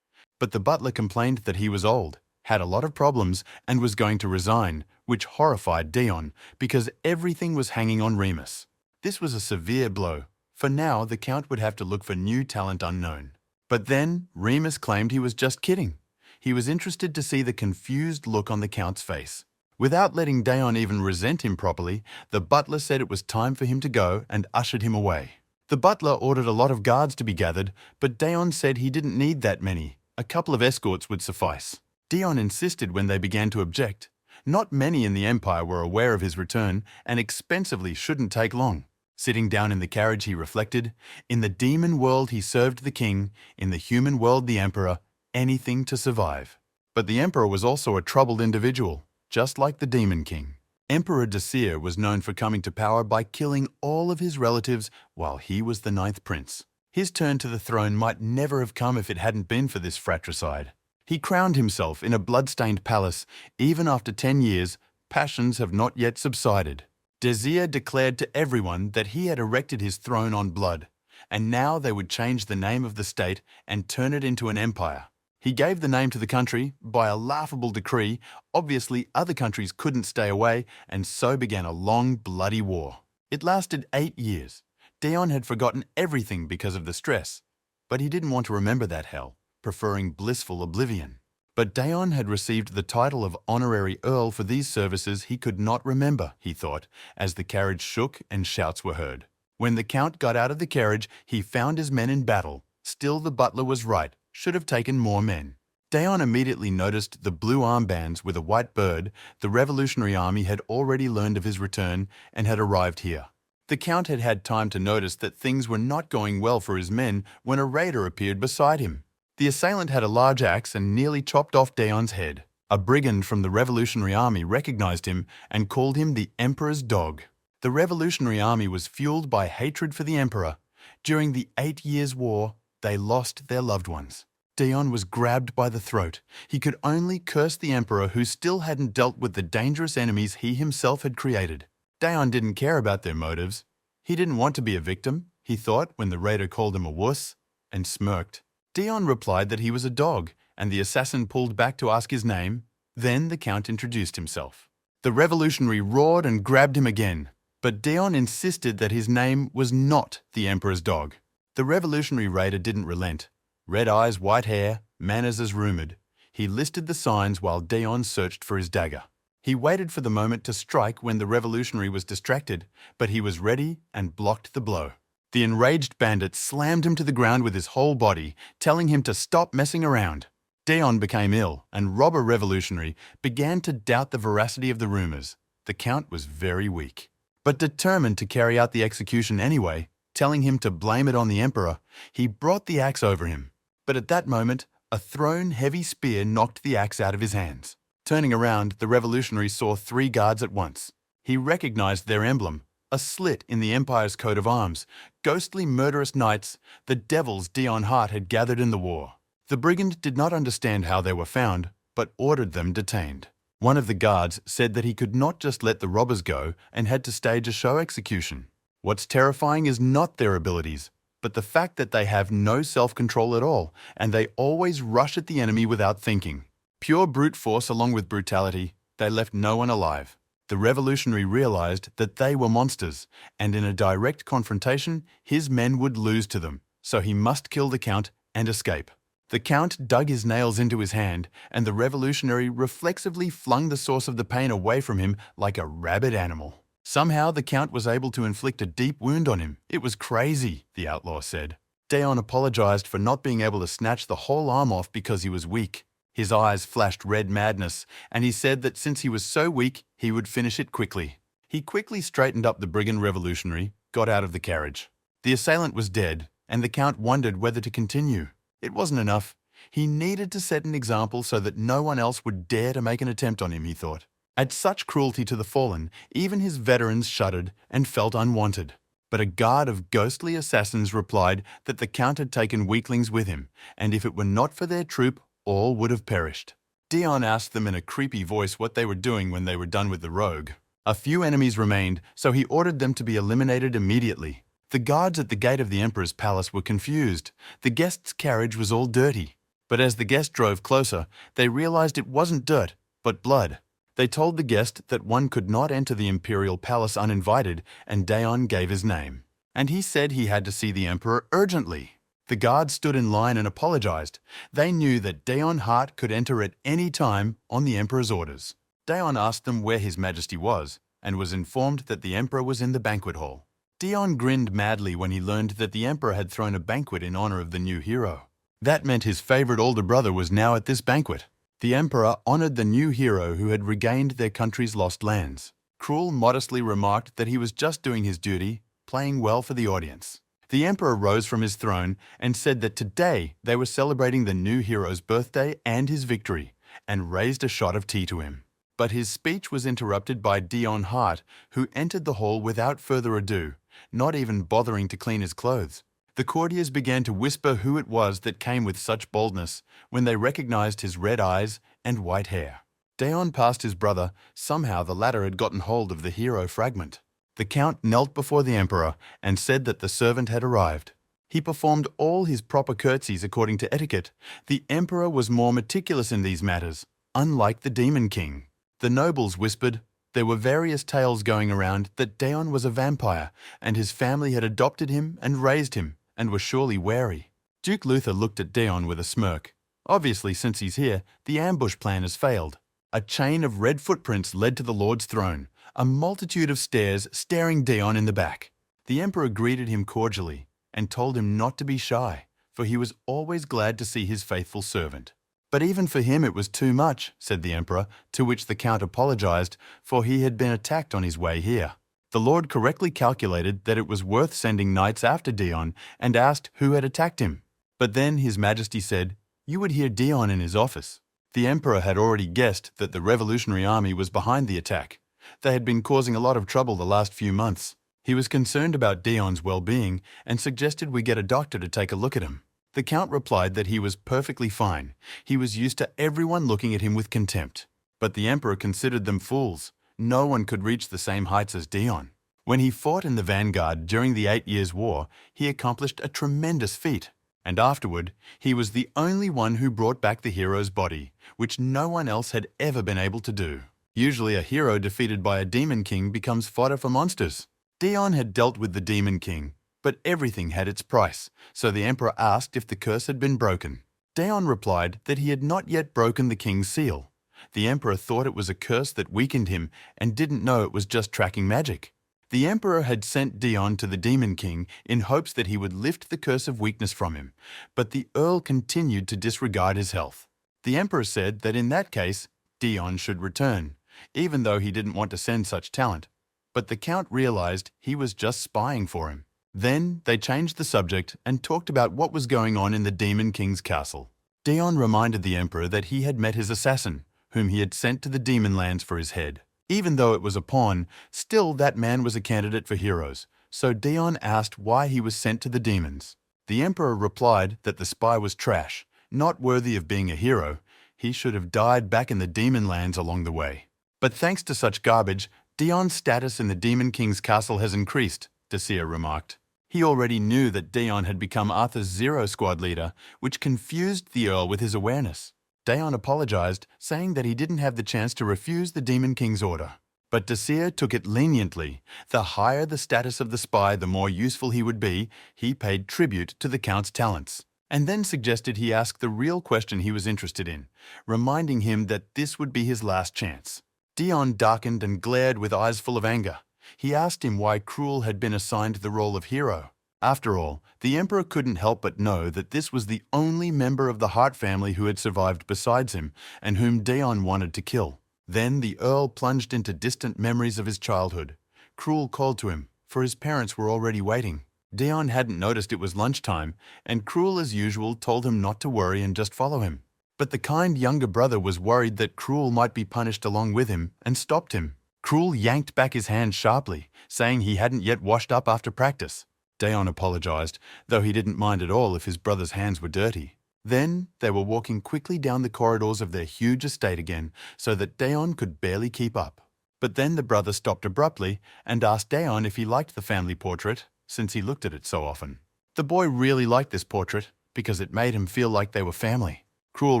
But the butler complained that he was old, had a lot of problems, and was going to resign, which horrified Dion because everything was hanging on Remus. This was a severe blow. For now, the Count would have to look for new talent unknown. But then, Remus claimed he was just kidding. He was interested to see the confused look on the Count's face. Without letting Dion even resent him properly, the butler said it was time for him to go and ushered him away. The butler ordered a lot of guards to be gathered, but Dion said he didn't need that many. A couple of escorts would suffice. Dion insisted when they began to object. Not many in the Empire were aware of his return, and expensively shouldn't take long. Sitting down in the carriage, he reflected, in the demon world he served the king, in the human world the emperor, anything to survive. But the emperor was also a troubled individual, just like the demon king. Emperor Desir was known for coming to power by killing all of his relatives while he was the 9th prince. His turn to the throne might never have come if it hadn't been for this fratricide. He crowned himself in a blood-stained palace. Even after 10 years, passions have not yet subsided. Desir declared to everyone that he had erected his throne on blood, and now they would change the name of the state and turn it into an empire. He gave the name to the country by a laughable decree. Obviously, other countries couldn't stay away, and so began a long, bloody war. It lasted 8 years. Dion had forgotten everything because of the stress, but he didn't want to remember that hell, preferring blissful oblivion. But Dion had received the title of honorary earl for these services he could not remember, he thought, as the carriage shook and shouts were heard. When the Count got out of the carriage, he found his men in battle. Still, the butler was right, should have taken more men. Dion immediately noticed the blue armbands with a white bird. The Revolutionary Army had already learned of his return and had arrived here. The Count had had time to notice that things were not going well for his men when a raider appeared beside him. The assailant had a large axe and nearly chopped off Dion's head. A brigand from the Revolutionary Army recognized him and called him the Emperor's dog. The Revolutionary Army was fueled by hatred for the Emperor. During the 8 Years' War, they lost their loved ones. Dion was grabbed by the throat. He could only curse the Emperor, who still hadn't dealt with the dangerous enemies he himself had created. Dion didn't care about their motives. He didn't want to be a victim, he thought when the raider called him a wuss, and smirked. Dion replied that he was a dog, and the assassin pulled back to ask his name. Then the Count introduced himself. The revolutionary roared and grabbed him again, but Dion insisted that his name was not the Emperor's dog. The revolutionary raider didn't relent. Red eyes, white hair, manners as rumoured. He listed the signs while Dion searched for his dagger. He waited for the moment to strike when the revolutionary was distracted, but he was ready and blocked the blow. The enraged bandit slammed him to the ground with his whole body, telling him to stop messing around. Dion became ill, and robber revolutionary began to doubt the veracity of the rumours. The Count was very weak, but determined to carry out the execution anyway. Telling him to blame it on the Emperor, he brought the axe over him. But at that moment, a thrown heavy spear knocked the axe out of his hands. Turning around, the revolutionary saw 3 guards at once. He recognized their emblem, a slit in the Empire's coat of arms, ghostly murderous knights, the devils Dion Hart had gathered in the war. The brigand did not understand how they were found, but ordered them detained. One of the guards said that he could not just let the robbers go and had to stage a show execution. What's terrifying is not their abilities, but the fact that they have no self-control at all, and they always rush at the enemy without thinking. Pure brute force along with brutality, they left no one alive. The revolutionary realized that they were monsters, and in a direct confrontation, his men would lose to them, so he must kill the Count and escape. The Count dug his nails into his hand, and the revolutionary reflexively flung the source of the pain away from him like a rabid animal. Somehow the Count was able to inflict a deep wound on him. It was crazy, the outlaw said. Daon apologized for not being able to snatch the whole arm off because he was weak. His eyes flashed red madness, and he said that since he was so weak, he would finish it quickly. He quickly straightened up the brigand revolutionary, got out of the carriage. The assailant was dead, and the Count wondered whether to continue. It wasn't enough. He needed to set an example so that no one else would dare to make an attempt on him, he thought. At such cruelty to the fallen, even his veterans shuddered and felt unwanted. But a guard of ghostly assassins replied that the Count had taken weaklings with him, and if it were not for their troop, all would have perished. Dion asked them in a creepy voice what they were doing when they were done with the rogue. A few enemies remained, so he ordered them to be eliminated immediately. The guards at the gate of the Emperor's palace were confused. The guest's carriage was all dirty. But as the guest drove closer, they realized it wasn't dirt, but blood. They told the guest that one could not enter the imperial palace uninvited, and Daon gave his name. And he said he had to see the Emperor urgently. The guards stood in line and apologized. They knew that Daon Hart could enter at any time on the Emperor's orders. Daon asked them where His Majesty was, and was informed that the Emperor was in the banquet hall. Dion grinned madly when he learned that the Emperor had thrown a banquet in honor of the new hero. That meant his favorite older brother was now at this banquet. The Emperor honored the new hero who had regained their country's lost lands. Krul modestly remarked that he was just doing his duty, playing well for the audience. The Emperor rose from his throne and said that today they were celebrating the new hero's birthday and his victory, and raised a shot of tea to him. But his speech was interrupted by Dion Hart, who entered the hall without further ado, not even bothering to clean his clothes. The courtiers began to whisper who it was that came with such boldness when they recognized his red eyes and white hair. Daon passed his brother. Somehow the latter had gotten hold of the hero fragment. The Count knelt before the Emperor and said that the servant had arrived. He performed all his proper curtsies according to etiquette. The Emperor was more meticulous in these matters, unlike the Demon King. The nobles whispered. There were various tales going around that Daon was a vampire, and his family had adopted him and raised him, and were surely wary. Duke Luther looked at Daon with a smirk. Obviously, since he's here, the ambush plan has failed. A chain of red footprints led to the Lord's throne, a multitude of stairs staring Daon in the back. The Emperor greeted him cordially and told him not to be shy, for he was always glad to see his faithful servant. But even for him it was too much, said the Emperor, to which the Count apologized, for he had been attacked on his way here. The Lord correctly calculated that it was worth sending knights after Dion and asked who had attacked him. But then His Majesty said, "You would hear Dion in his office." The Emperor had already guessed that the Revolutionary Army was behind the attack. They had been causing a lot of trouble the last few months. He was concerned about Dion's well-being and suggested we get a doctor to take a look at him. The Count replied that he was perfectly fine. He was used to everyone looking at him with contempt. But the Emperor considered them fools. No one could reach the same heights as Dion. When he fought in the vanguard during the 8 Years' War, he accomplished a tremendous feat. And afterward, he was the only one who brought back the hero's body, which no one else had ever been able to do. Usually a hero defeated by a Demon King becomes fodder for monsters. Dion had dealt with the Demon King, but everything had its price, so the Emperor asked if the curse had been broken. Daon replied that he had not yet broken the king's seal. The Emperor thought it was a curse that weakened him and didn't know it was just tracking magic. The Emperor had sent Dion to the Demon King in hopes that he would lift the curse of weakness from him, but the Earl continued to disregard his health. The Emperor said that in that case, Dion should return, even though he didn't want to send such talent. But the Count realized he was just spying for him. Then they changed the subject and talked about what was going on in the Demon King's castle. Dion reminded the Emperor that he had met his assassin, whom he had sent to the Demon Lands for his head. Even though it was a pawn, still that man was a candidate for heroes, so Dion asked why he was sent to the demons. The Emperor replied that the spy was trash, not worthy of being a hero. He should have died back in the Demon Lands along the way. But thanks to such garbage, Dion's status in the Demon King's castle has increased, Dacia remarked. He already knew that Dion had become Arthur's Zero Squad leader, which confused the Earl with his awareness. Daon apologized, saying that he didn't have the chance to refuse the Demon King's order. But Dacia took it leniently. The higher the status of the spy, the more useful he would be. He paid tribute to the Count's talents. and then suggested he ask the real question he was interested in, reminding him that this would be his last chance. Dion darkened and glared with eyes full of anger. He asked him why Cruel had been assigned the role of hero. After all, the Emperor couldn't help but know that this was the only member of the Hart family who had survived besides him, and whom Dion wanted to kill. Then the Earl plunged into distant memories of his childhood. Cruel called to him, for his parents were already waiting. Dion hadn't noticed it was lunchtime, and Cruel as usual told him not to worry and just follow him. But the kind younger brother was worried that Cruel might be punished along with him and stopped him. Cruel yanked back his hand sharply, saying he hadn't yet washed up after practice. Dion apologized, though he didn't mind at all if his brother's hands were dirty. Then they were walking quickly down the corridors of their huge estate again, so that Dion could barely keep up. But then the brother stopped abruptly and asked Dion if he liked the family portrait, since he looked at it so often. The boy really liked this portrait because it made him feel like they were family. Cruel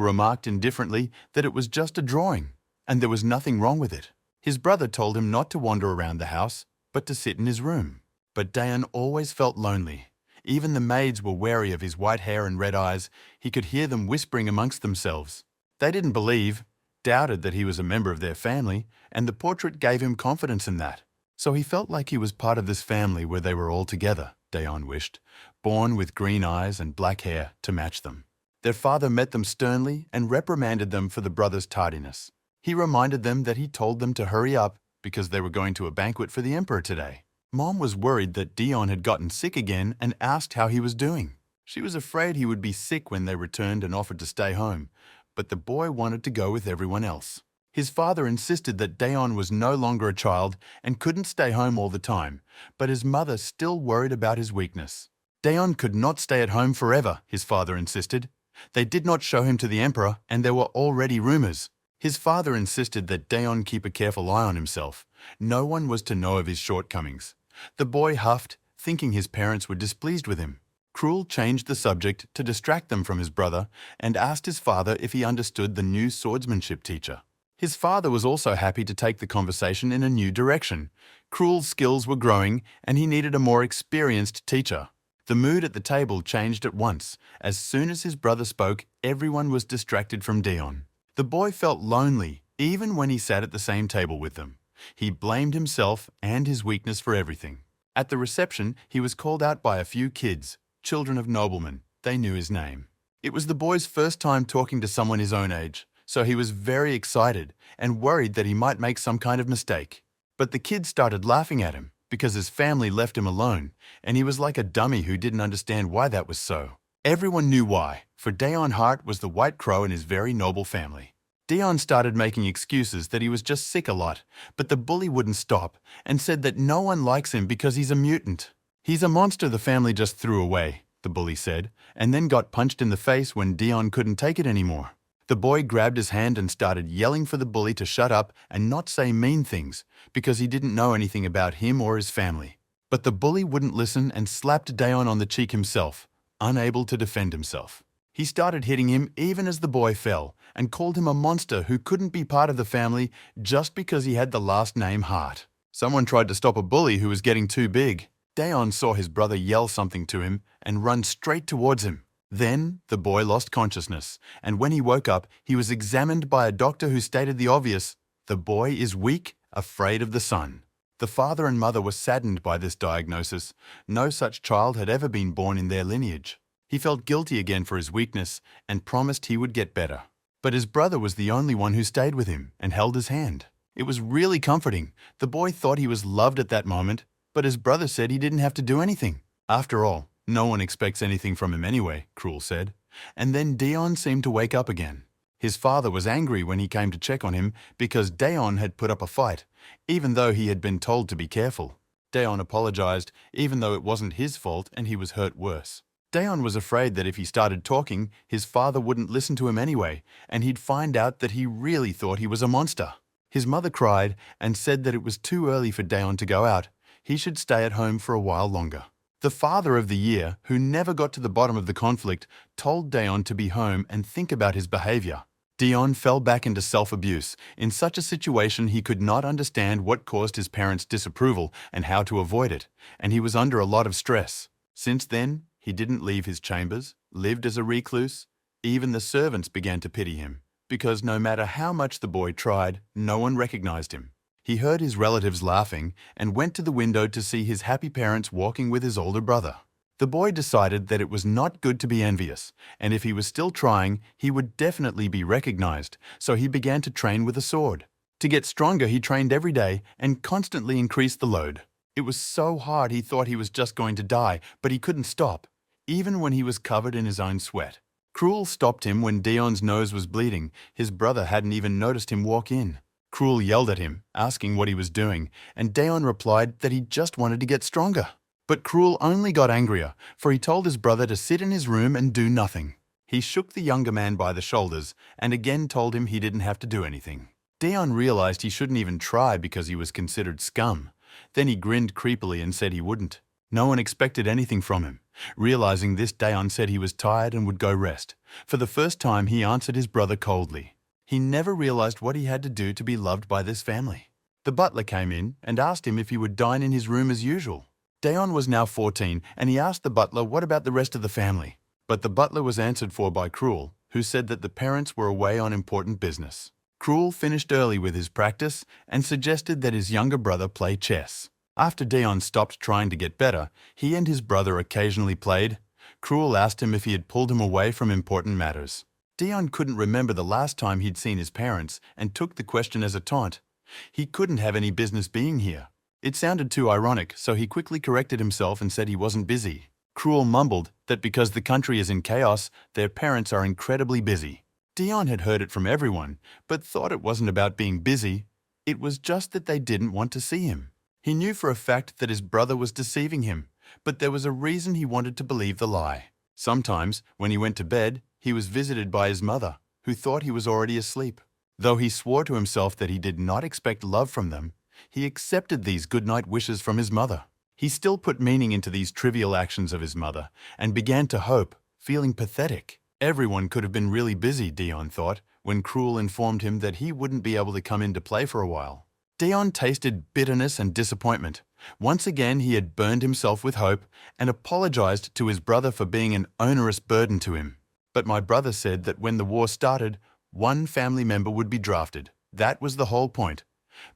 remarked indifferently that it was just a drawing, and there was nothing wrong with it. His brother told him not to wander around the house, but to sit in his room. But Dion always felt lonely. Even the maids were wary of his white hair and red eyes. He could hear them whispering amongst themselves. They didn't believe, doubted that he was a member of their family, and the portrait gave him confidence in that. So he felt like he was part of this family where they were all together, Dion wished, born with green eyes and black hair to match them. Their father met them sternly and reprimanded them for the brothers' tardiness. He reminded them that he told them to hurry up because they were going to a banquet for the Emperor today. Mom was worried that Dion had gotten sick again and asked how he was doing. She was afraid he would be sick when they returned and offered to stay home, but the boy wanted to go with everyone else. His father insisted that Dion was no longer a child and couldn't stay home all the time, but his mother still worried about his weakness. Dion could not stay at home forever, his father insisted. They did not show him to the Emperor, and there were already rumors. His father insisted that Dion keep a careful eye on himself. No one was to know of his shortcomings. The boy huffed, thinking his parents were displeased with him. Cruel changed the subject to distract them from his brother and asked his father if he understood the new swordsmanship teacher. His father was also happy to take the conversation in a new direction. Cruel's skills were growing, and he needed a more experienced teacher. The mood at the table changed at once. As soon as his brother spoke, everyone was distracted from Dion. The boy felt lonely, even when he sat at the same table with them. He blamed himself and his weakness for everything. At the reception, he was called out by a few kids, children of noblemen. They knew his name. It was the boy's first time talking to someone his own age, so he was very excited and worried that he might make some kind of mistake. But the kids started laughing at him because his family left him alone, and he was like a dummy who didn't understand why that was so. Everyone knew why, for Dion Hart was the White Crow in his very noble family. Dion started making excuses that he was just sick a lot, but the bully wouldn't stop and said that no one likes him because he's a mutant. He's a monster the family just threw away, the bully said, and then got punched in the face when Dion couldn't take it anymore. The boy grabbed his hand and started yelling for the bully to shut up and not say mean things because he didn't know anything about him or his family. But the bully wouldn't listen and slapped Dion on the cheek himself, unable to defend himself. He started hitting him even as the boy fell and called him a monster who couldn't be part of the family just because he had the last name Hart. Someone tried to stop a bully who was getting too big. Dion saw his brother yell something to him and run straight towards him. Then the boy lost consciousness, and when he woke up, he was examined by a doctor who stated the obvious: the boy is weak, afraid of the sun. The father and mother were saddened by this diagnosis. No such child had ever been born in their lineage. He felt guilty again for his weakness and promised he would get better. But his brother was the only one who stayed with him and held his hand. It was really comforting. The boy thought he was loved at that moment, but his brother said he didn't have to do anything. After all, no one expects anything from him anyway, Cruel said. And then Dion seemed to wake up again. His father was angry when he came to check on him because Dion had put up a fight, even though he had been told to be careful. Dion apologized, even though it wasn't his fault and he was hurt worse. Dion was afraid that if he started talking, his father wouldn't listen to him anyway, and he'd find out that he really thought he was a monster. His mother cried and said that it was too early for Dion to go out. He should stay at home for a while longer. The father of the year, who never got to the bottom of the conflict, told Dion to be home and think about his behavior. Dion fell back into self-abuse. In such a situation, he could not understand what caused his parents' disapproval and how to avoid it, and he was under a lot of stress. Since then, He didn't leave his chambers, lived as a recluse. Even the servants began to pity him, because no matter how much the boy tried, no one recognized him. He heard his relatives laughing and went to the window to see his happy parents walking with his older brother. The boy decided that it was not good to be envious, and if he was still trying, he would definitely be recognized, so he began to train with a sword. To get stronger, he trained every day and constantly increased the load. It was so hard he thought he was just going to die, but he couldn't stop, even when he was covered in his own sweat. Cruel stopped him when Dion's nose was bleeding. His brother hadn't even noticed him walk in. Cruel yelled at him, asking what he was doing, and Dion replied that he just wanted to get stronger. But Cruel only got angrier, for he told his brother to sit in his room and do nothing. He shook the younger man by the shoulders and again told him he didn't have to do anything. Dion realized he shouldn't even try because he was considered scum. Then he grinned creepily and said he wouldn't. No one expected anything from him. Realizing this, Dion said he was tired and would go rest. For the first time, he answered his brother coldly. He never realized what he had to do to be loved by this family. The butler came in and asked him if he would dine in his room as usual. Dion was now 14, and he asked the butler what about the rest of the family. But the butler was answered for by Cruel, who said that the parents were away on important business. Cruel finished early with his practice and suggested that his younger brother play chess. After Dion stopped trying to get better, he and his brother occasionally played. Cruel asked him if he had pulled him away from important matters. Dion couldn't remember the last time he'd seen his parents and took the question as a taunt. He couldn't have any business being here. It sounded too ironic, so he quickly corrected himself and said he wasn't busy. Cruel mumbled that because the country is in chaos, their parents are incredibly busy. Dion had heard it from everyone, but thought it wasn't about being busy. It was just that they didn't want to see him. He knew for a fact that his brother was deceiving him, but there was a reason he wanted to believe the lie. Sometimes, when he went to bed, he was visited by his mother, who thought he was already asleep. Though he swore to himself that he did not expect love from them, he accepted these goodnight wishes from his mother. He still put meaning into these trivial actions of his mother and began to hope, feeling pathetic. Everyone could have been really busy, Dion thought, when Cruel informed him that he wouldn't be able to come in to play for a while. Dion tasted bitterness and disappointment. Once again, he had burned himself with hope and apologized to his brother for being an onerous burden to him. But my brother said that when the war started, one family member would be drafted. That was the whole point.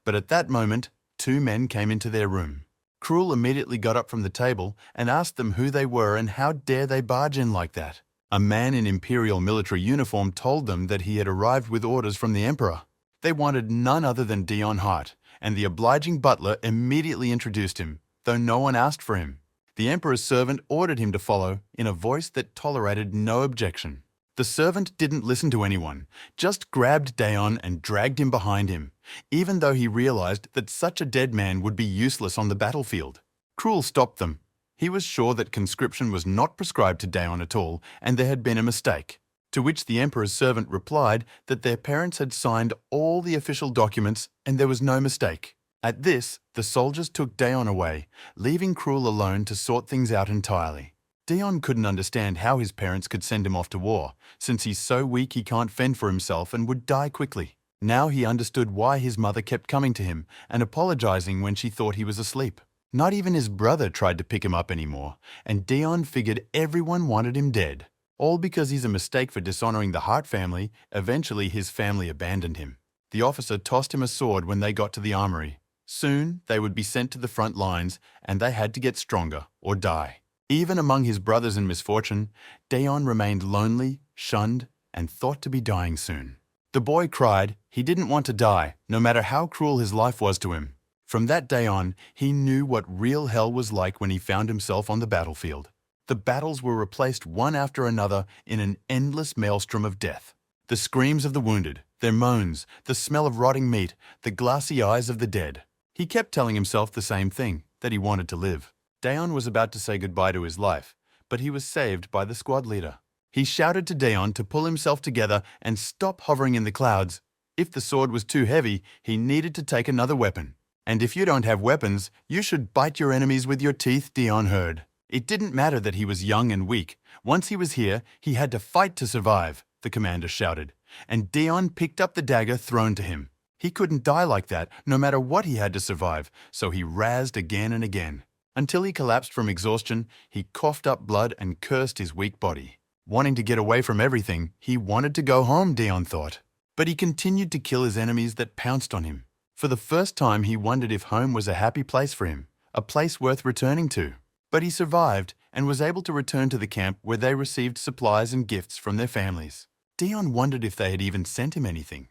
But at that moment, two men came into their room. Cruel immediately got up from the table and asked them who they were and how dare they barge in like that. A man in imperial military uniform told them that he had arrived with orders from the emperor. They wanted none other than Dion Hart, and the obliging butler immediately introduced him, though no one asked for him. The emperor's servant ordered him to follow in a voice that tolerated no objection. The servant didn't listen to anyone, just grabbed Dion and dragged him behind him, even though he realized that such a dead man would be useless on the battlefield. Cruel stopped them. He was sure that conscription was not prescribed to Dion at all, and there had been a mistake. To which the emperor's servant replied that their parents had signed all the official documents and there was no mistake. At this, the soldiers took Dion away, leaving Cruel alone to sort things out entirely. Dion couldn't understand how his parents could send him off to war, since he's so weak he can't fend for himself and would die quickly. Now he understood why his mother kept coming to him and apologizing when she thought he was asleep. Not even his brother tried to pick him up anymore, and Dion figured everyone wanted him dead. All because he's a mistake for dishonoring the Hart family. Eventually his family abandoned him. The officer tossed him a sword when they got to the armory. Soon they would be sent to the front lines, and they had to get stronger or die. Even among his brothers in misfortune, Dion remained lonely, shunned, and thought to be dying soon. The boy cried he didn't want to die, no matter how cruel his life was to him. From that day on, he knew what real hell was like when he found himself on the battlefield. The battles were replaced one after another in an endless maelstrom of death. The screams of the wounded, their moans, the smell of rotting meat, the glassy eyes of the dead. He kept telling himself the same thing, that he wanted to live. Dion was about to say goodbye to his life, but he was saved by the squad leader. He shouted to Dion to pull himself together and stop hovering in the clouds. If the sword was too heavy, he needed to take another weapon. And if you don't have weapons, you should bite your enemies with your teeth, Dion heard. It didn't matter that he was young and weak. Once he was here, he had to fight to survive, the commander shouted. And Dion picked up the dagger thrown to him. He couldn't die like that, no matter what he had to survive, so he razzed again and again. Until he collapsed from exhaustion, he coughed up blood and cursed his weak body. Wanting to get away from everything, he wanted to go home, Dion thought. But he continued to kill his enemies that pounced on him. For the first time, he wondered if home was a happy place for him, a place worth returning to. But he survived and was able to return to the camp where they received supplies and gifts from their families. Dion wondered if they had even sent him anything.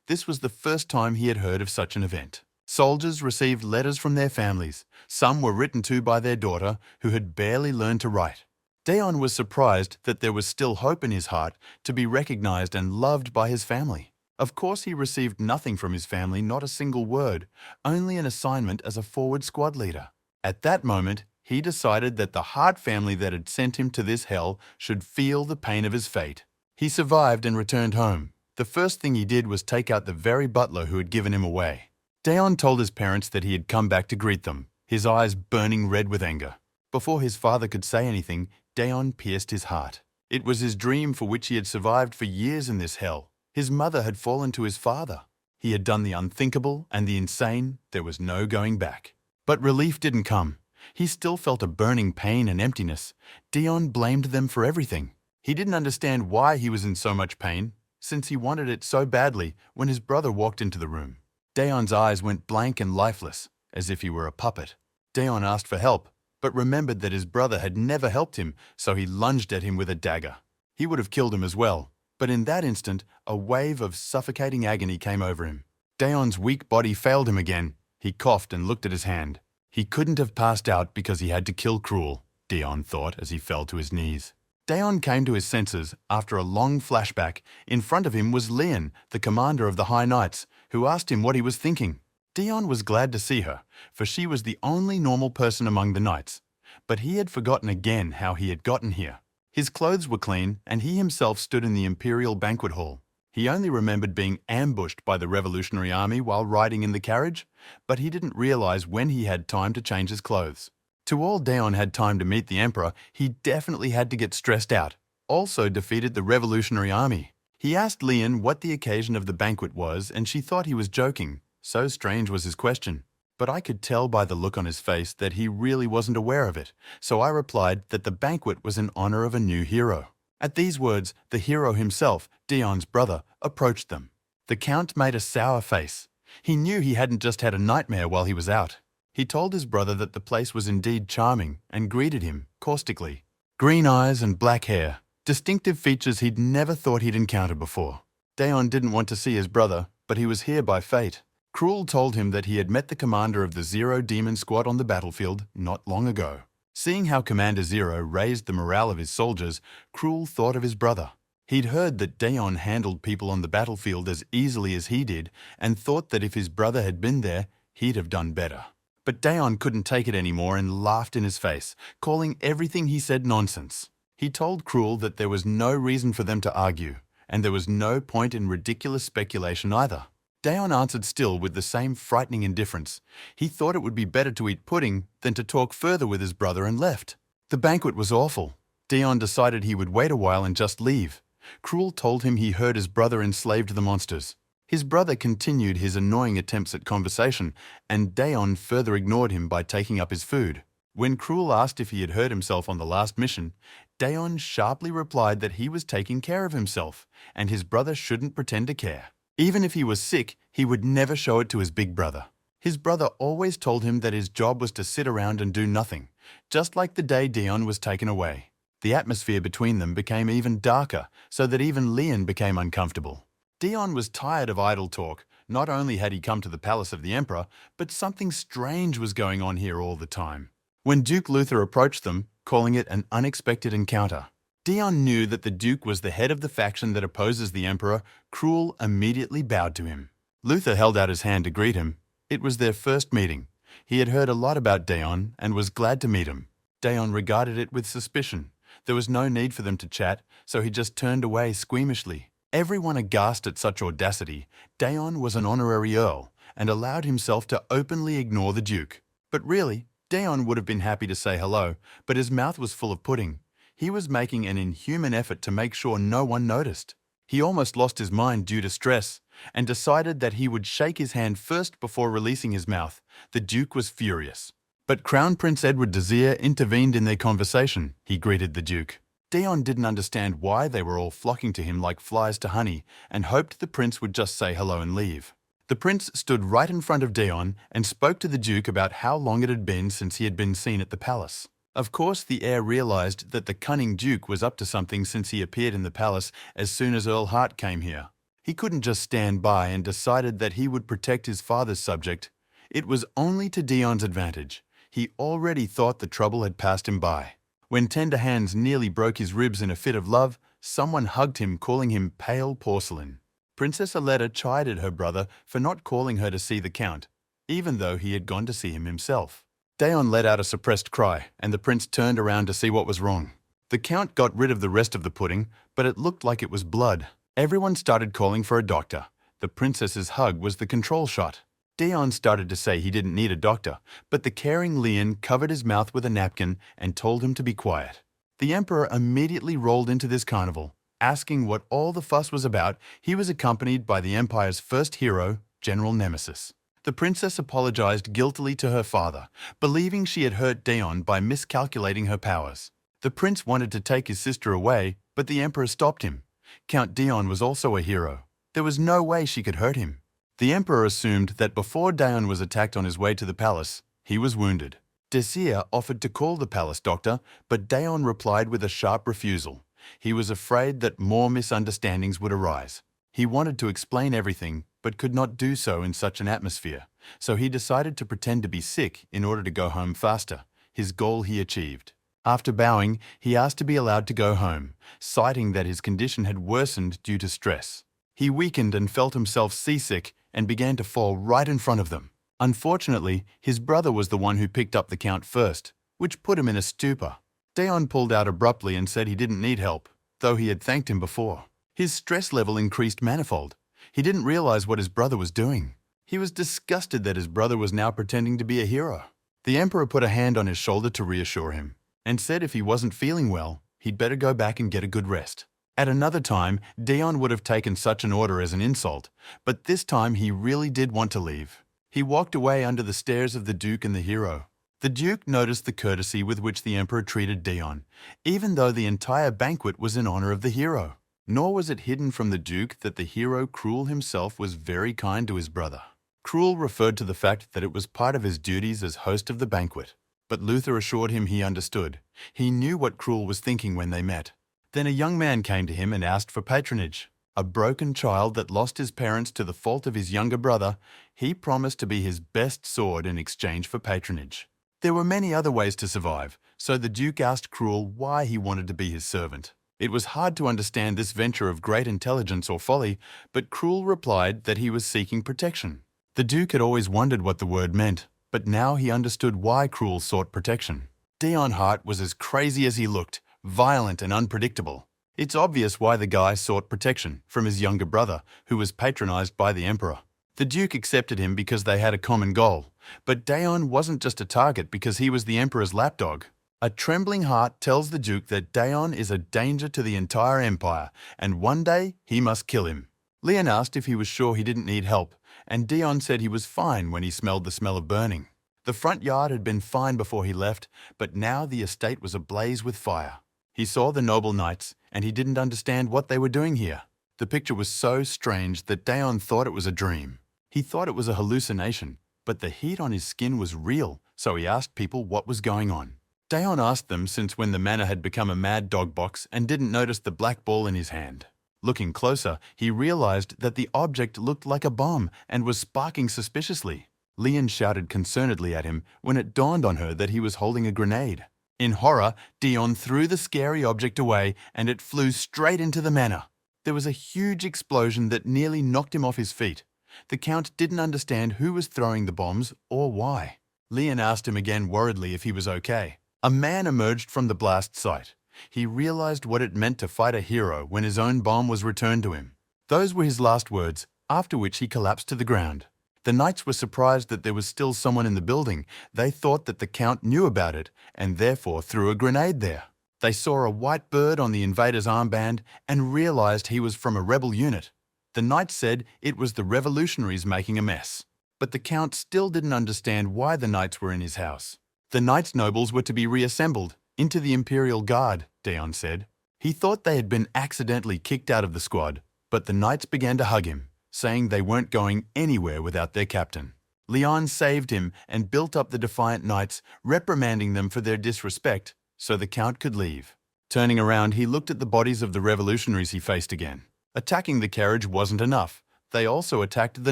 This was the first time he had heard of such an event. Soldiers received letters from their families. Some were written to by their daughter, who had barely learned to write. Dion was surprised that there was still hope in his heart to be recognized and loved by his family. Of course, he received nothing from his family, not a single word, only an assignment as a forward squad leader. At that moment, he decided that the Hart family that had sent him to this hell should feel the pain of his fate. He survived and returned home. The first thing he did was take out the very butler who had given him away. Dion told his parents that he had come back to greet them, his eyes burning red with anger. Before his father could say anything, Dion pierced his heart. It was his dream for which he had survived for years in this hell. His mother had fallen to his father. He had done the unthinkable and the insane. There was no going back. But relief didn't come. He still felt a burning pain and emptiness. Dion blamed them for everything. He didn't understand why he was in so much pain, since he wanted it so badly when his brother walked into the room. Dion's eyes went blank and lifeless, as if he were a puppet. Dion asked for help, but remembered that his brother had never helped him, so he lunged at him with a dagger. He would have killed him as well. But in that instant, a wave of suffocating agony came over him. Dion's weak body failed him again. He coughed and looked at his hand. He couldn't have passed out because he had to kill Cruel, Dion thought as he fell to his knees. Dion came to his senses after a long flashback. In front of him was Lian, the commander of the High Knights, who asked him what he was thinking. Dion was glad to see her, for she was the only normal person among the knights. But he had forgotten again how he had gotten here. His clothes were clean, and he himself stood in the imperial banquet hall. He only remembered being ambushed by the Revolutionary Army while riding in the carriage, but he didn't realize when he had time to change his clothes. To all Dion had time to meet the Emperor, he definitely had to get stressed out. Also defeated the Revolutionary Army. He asked Lian what the occasion of the banquet was, and she thought he was joking. So strange was his question. But I could tell by the look on his face that he really wasn't aware of it, so I replied that the banquet was in honor of a new hero. At these words, the hero himself, Dion's brother, approached them. The Count made a sour face. He knew he hadn't just had a nightmare while he was out. He told his brother that the place was indeed charming and greeted him caustically. Green eyes and black hair, distinctive features he'd never thought he'd encountered before. Dion didn't want to see his brother, but he was here by fate. Cruel told him that he had met the commander of the Zero Demon Squad on the battlefield not long ago. Seeing how Commander Zero raised the morale of his soldiers, Cruel thought of his brother. He'd heard that Dion handled people on the battlefield as easily as he did and thought that if his brother had been there, he'd have done better. But Dion couldn't take it anymore and laughed in his face, calling everything he said nonsense. He told Cruel that there was no reason for them to argue, and there was no point in ridiculous speculation either. Dion answered still with the same frightening indifference. He thought it would be better to eat pudding than to talk further with his brother and left. The banquet was awful. Dion decided he would wait a while and just leave. Cruel told him he heard his brother enslaved the monsters. His brother continued his annoying attempts at conversation, and Dion further ignored him by taking up his food. When Cruel asked if he had hurt himself on the last mission, Dion sharply replied that he was taking care of himself, and his brother shouldn't pretend to care. Even if he was sick, he would never show it to his big brother. His brother always told him that his job was to sit around and do nothing, just like the day Dion was taken away. The atmosphere between them became even darker, so that even Lian became uncomfortable. Dion was tired of idle talk. Not only had he come to the palace of the Emperor, but something strange was going on here all the time. When Duke Luther approached them, calling it an unexpected encounter, Dion knew that the Duke was the head of the faction that opposes the Emperor. Cruel immediately bowed to him. Luther held out his hand to greet him. It was their first meeting. He had heard a lot about Dion and was glad to meet him. Dion regarded it with suspicion. There was no need for them to chat, so he just turned away squeamishly. Everyone aghast at such audacity, Dion was an honorary earl and allowed himself to openly ignore the Duke. But really, Dion would have been happy to say hello, but his mouth was full of pudding. He was making an inhuman effort to make sure no one noticed. He almost lost his mind due to stress and decided that he would shake his hand first before releasing his mouth. The Duke was furious. But Crown Prince Edward Desir intervened in their conversation. He greeted the Duke. Dion didn't understand why they were all flocking to him like flies to honey and hoped the prince would just say hello and leave. The prince stood right in front of Dion and spoke to the Duke about how long it had been since he had been seen at the palace. Of course, the heir realized that the cunning Duke was up to something since he appeared in the palace as soon as Earl Hart came here. He couldn't just stand by and decided that he would protect his father's subject. It was only to Dion's advantage. He already thought the trouble had passed him by. When Tender Hands nearly broke his ribs in a fit of love, someone hugged him, calling him pale porcelain. Princess Aletta chided her brother for not calling her to see the Count, even though he had gone to see him himself. Dion let out a suppressed cry, and the prince turned around to see what was wrong. The Count got rid of the rest of the pudding, but it looked like it was blood. Everyone started calling for a doctor. The princess's hug was the control shot. Dion started to say he didn't need a doctor, but the caring Lian covered his mouth with a napkin and told him to be quiet. The emperor immediately rolled into this carnival. Asking what all the fuss was about, he was accompanied by the empire's first hero, General Nemesis. The princess apologized guiltily to her father, believing she had hurt Dion by miscalculating her powers. The prince wanted to take his sister away, but the emperor stopped him. Count Dion was also a hero. There was no way she could hurt him. The emperor assumed that before Dion was attacked on his way to the palace, he was wounded. Desir offered to call the palace doctor, but Dion replied with a sharp refusal. He was afraid that more misunderstandings would arise. He wanted to explain everything, but could not do so in such an atmosphere, so he decided to pretend to be sick in order to go home faster. His goal he achieved. After bowing, he asked to be allowed to go home, citing that his condition had worsened due to stress. He weakened and felt himself seasick and began to fall right in front of them. Unfortunately, his brother was the one who picked up the Count first, which put him in a stupor. Dion pulled out abruptly and said he didn't need help, though he had thanked him before. His stress level increased manifold. He didn't realize what his brother was doing. He was disgusted that his brother was now pretending to be a hero. The emperor put a hand on his shoulder to reassure him, and said if he wasn't feeling well, he'd better go back and get a good rest. At another time, Dion would have taken such an order as an insult, but this time he really did want to leave. He walked away under the stares of the Duke and the hero. The Duke noticed the courtesy with which the emperor treated Dion, even though the entire banquet was in honor of the hero. Nor was it hidden from the Duke that the hero Cruel himself was very kind to his brother. Cruel referred to the fact that it was part of his duties as host of the banquet, but Luther assured him he understood. He knew what Cruel was thinking when they met. Then a young man came to him and asked for patronage. A broken child that lost his parents to the fault of his younger brother, he promised to be his best sword in exchange for patronage. There were many other ways to survive, so the Duke asked Cruel why he wanted to be his servant. It was hard to understand this venture of great intelligence or folly, but Cruel replied that he was seeking protection. The Duke had always wondered what the word meant, but now he understood why Cruel sought protection. Dion Hart was as crazy as he looked, violent and unpredictable. It's obvious why the guy sought protection from his younger brother, who was patronized by the emperor. The Duke accepted him because they had a common goal, but Dion wasn't just a target because he was the emperor's lapdog. A trembling heart tells the Duke that Dion is a danger to the entire empire, and one day he must kill him. Lian asked if he was sure he didn't need help, and Dion said he was fine when he smelled the smell of burning. The front yard had been fine before he left, but now the estate was ablaze with fire. He saw the noble knights, and he didn't understand what they were doing here. The picture was so strange that Dion thought it was a dream. He thought it was a hallucination, but the heat on his skin was real, so he asked people what was going on. Dion asked them since when the manor had become a mad dog box and didn't notice the black ball in his hand. Looking closer, he realized that the object looked like a bomb and was sparking suspiciously. Lian shouted concernedly at him when it dawned on her that he was holding a grenade. In horror, Dion threw the scary object away and it flew straight into the manor. There was a huge explosion that nearly knocked him off his feet. The Count didn't understand who was throwing the bombs or why. Lian asked him again worriedly if he was okay. A man emerged from the blast site. He realized what it meant to fight a hero when his own bomb was returned to him. Those were his last words, after which he collapsed to the ground. The knights were surprised that there was still someone in the building. They thought that the Count knew about it and therefore threw a grenade there. They saw a white bird on the invader's armband and realized he was from a rebel unit. The knights said it was the revolutionaries making a mess. But the Count still didn't understand why the knights were in his house. The Knights Nobles were to be reassembled into the Imperial Guard, Daeon said. He thought they had been accidentally kicked out of the squad, but the Knights began to hug him, saying they weren't going anywhere without their captain. Leon saved him and built up the defiant Knights, reprimanding them for their disrespect, so the Count could leave. Turning around, he looked at the bodies of the revolutionaries he faced again. Attacking the carriage wasn't enough. They also attacked the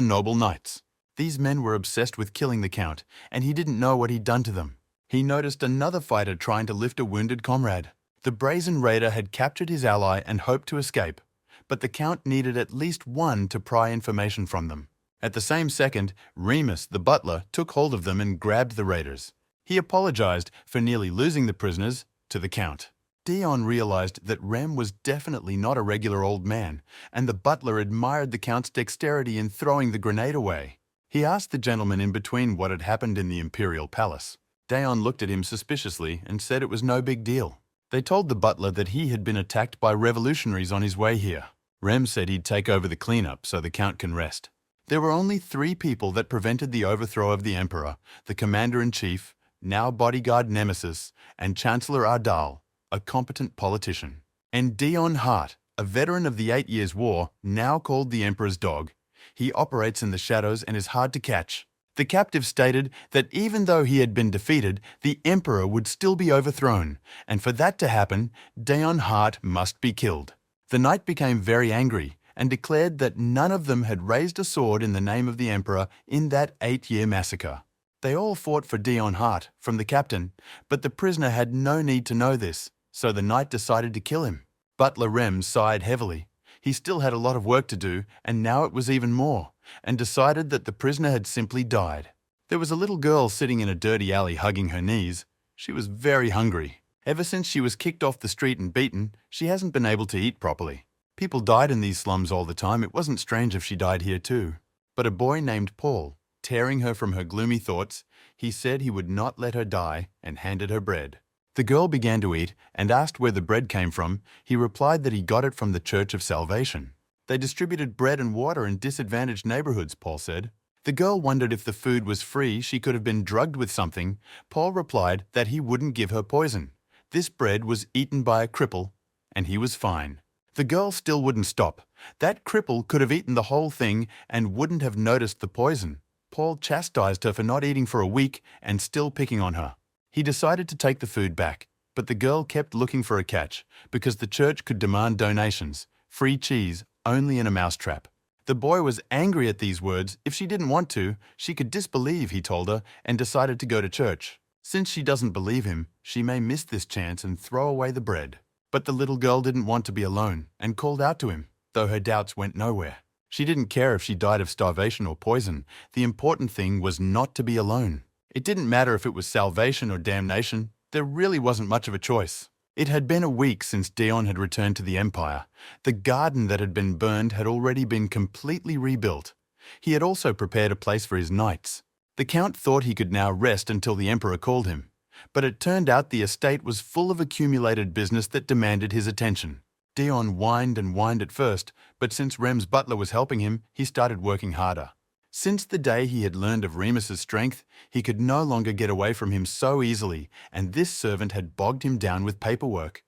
noble knights. These men were obsessed with killing the Count, and he didn't know what he'd done to them. He noticed another fighter trying to lift a wounded comrade. The brazen raider had captured his ally and hoped to escape, but the Count needed at least one to pry information from them. At the same second, Remus, the butler, took hold of them and grabbed the raiders. He apologized for nearly losing the prisoners to the Count. Dion realized that Rem was definitely not a regular old man, and the butler admired the Count's dexterity in throwing the grenade away. He asked the gentleman in between what had happened in the Imperial Palace. Daeon looked at him suspiciously and said it was no big deal. They told the butler that he had been attacked by revolutionaries on his way here. Rem said he'd take over the cleanup so the Count can rest. There were only 3 people that prevented the overthrow of the Emperor: the Commander-in-Chief, now bodyguard Nemesis, and Chancellor Ardal, a competent politician. And Dion Hart, a veteran of the 8 Years' War, now called the Emperor's dog. He operates in the shadows and is hard to catch. The captive stated that even though he had been defeated, the Emperor would still be overthrown, and for that to happen, Daeon Hart must be killed. The knight became very angry and declared that none of them had raised a sword in the name of the Emperor in that 8-year massacre. They all fought for Dion Hart from the captain, but the prisoner had no need to know this, so the knight decided to kill him. Butler Rem sighed heavily. He still had a lot of work to do, and now it was even more, and decided that the prisoner had simply died. There was a little girl sitting in a dirty alley hugging her knees. She was very hungry. Ever since she was kicked off the street and beaten, she hasn't been able to eat properly. People died in these slums all the time. It wasn't strange if she died here too. But a boy named Paul, tearing her from her gloomy thoughts, he said he would not let her die and handed her bread. The girl began to eat and asked where the bread came from. He replied that he got it from the Church of Salvation. They distributed bread and water in disadvantaged neighborhoods, Paul said. The girl wondered if the food was free, she could have been drugged with something. Paul replied that he wouldn't give her poison. This bread was eaten by a cripple, and he was fine. The girl still wouldn't stop. That cripple could have eaten the whole thing and wouldn't have noticed the poison. Paul chastised her for not eating for a week and still picking on her. He decided to take the food back, but the girl kept looking for a catch because the church could demand donations, free cheese, only in a mousetrap. The boy was angry at these words. If she didn't want to, she could disbelieve, he told her, and decided to go to church. Since she doesn't believe him, she may miss this chance and throw away the bread. But the little girl didn't want to be alone and called out to him, though her doubts went nowhere. She didn't care if she died of starvation or poison. The important thing was not to be alone. It didn't matter if it was salvation or damnation. There really wasn't much of a choice. It had been a week since Dion had returned to the Empire. The garden that had been burned had already been completely rebuilt. He had also prepared a place for his knights. The Count thought he could now rest until the Emperor called him. But it turned out the estate was full of accumulated business that demanded his attention. Dion whined and whined at first, but since Rem's butler was helping him, he started working harder. Since the day he had learned of Remus's strength, he could no longer get away from him so easily, and this servant had bogged him down with paperwork.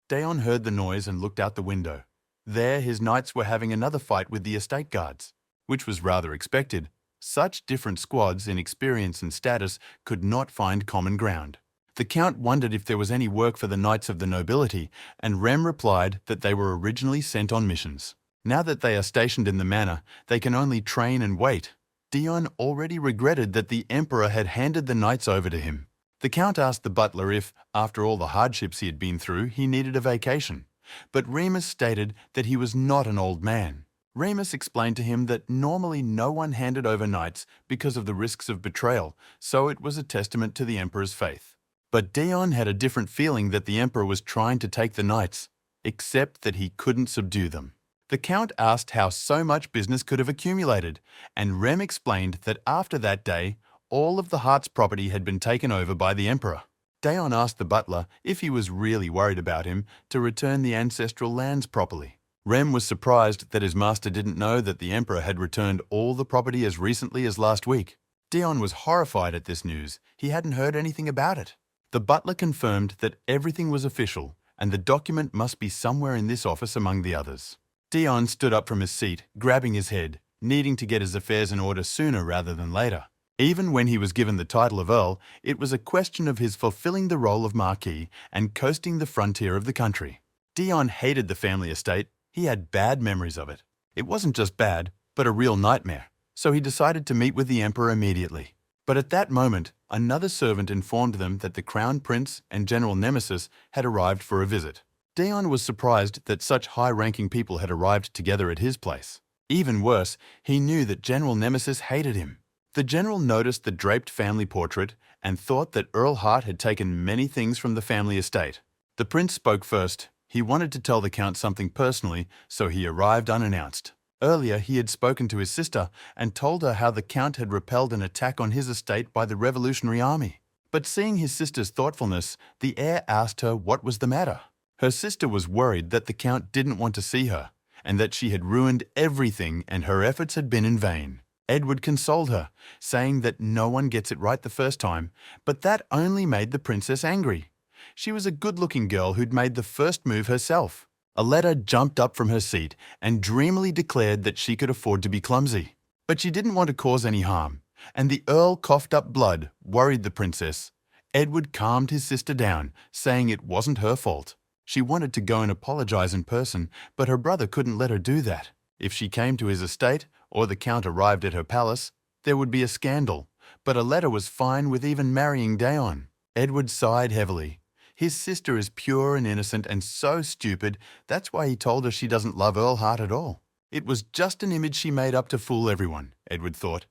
Daeon heard the noise and looked out the window. There, his knights were having another fight with the estate guards, which was rather expected. Such different squads in experience and status could not find common ground. The Count wondered if there was any work for the knights of the nobility, and Rem replied that they were originally sent on missions. Now that they are stationed in the manor, they can only train and wait. Dion already regretted that the Emperor had handed the knights over to him. The Count asked the butler if, after all the hardships he had been through, he needed a vacation. But Remus stated that he was not an old man. Remus explained to him that normally no one handed over knights because of the risks of betrayal, so it was a testament to the Emperor's faith. But Dion had a different feeling that the Emperor was trying to take the knights, except that he couldn't subdue them. The Count asked how so much business could have accumulated, and Rem explained that after that day, all of the Hart's property had been taken over by the Emperor. Daeon asked the butler if he was really worried about him to return the ancestral lands properly. Rem was surprised that his master didn't know that the Emperor had returned all the property as recently as last week. Dion was horrified at this news. He hadn't heard anything about it. The butler confirmed that everything was official and the document must be somewhere in this office among the others. Dion stood up from his seat, grabbing his head, needing to get his affairs in order sooner rather than later. Even when he was given the title of Earl, it was a question of his fulfilling the role of Marquis and coasting the frontier of the country. Dion hated the family estate. He had bad memories of it. It wasn't just bad, but a real nightmare. So he decided to meet with the emperor immediately. But at that moment, another servant informed them that the Crown Prince and General Nemesis had arrived for a visit. Dion was surprised that such high-ranking people had arrived together at his place. Even worse, he knew that General Nemesis hated him. The general noticed the draped family portrait and thought that Earl Hart had taken many things from the family estate. The prince spoke first. He wanted to tell the count something personally, so he arrived unannounced. Earlier, he had spoken to his sister and told her how the count had repelled an attack on his estate by the Revolutionary Army. But seeing his sister's thoughtfulness, the heir asked her what was the matter. Her sister was worried that the count didn't want to see her, and that she had ruined everything and her efforts had been in vain. Edward consoled her, saying that no one gets it right the first time, but that only made the princess angry. She was a good-looking girl who'd made the first move herself. Aletta jumped up from her seat and dreamily declared that she could afford to be clumsy. But she didn't want to cause any harm, and the Earl coughed up blood, worried the princess. Edward calmed his sister down, saying it wasn't her fault. She wanted to go and apologize in person, but her brother couldn't let her do that. If she came to his estate, or the count arrived at her palace, there would be a scandal. But Aletta was fine with even marrying Dion. Edward sighed heavily. His sister is pure and innocent and so stupid, that's why he told her she doesn't love Earl Hart at all. It was just an image she made up to fool everyone, Edward thought.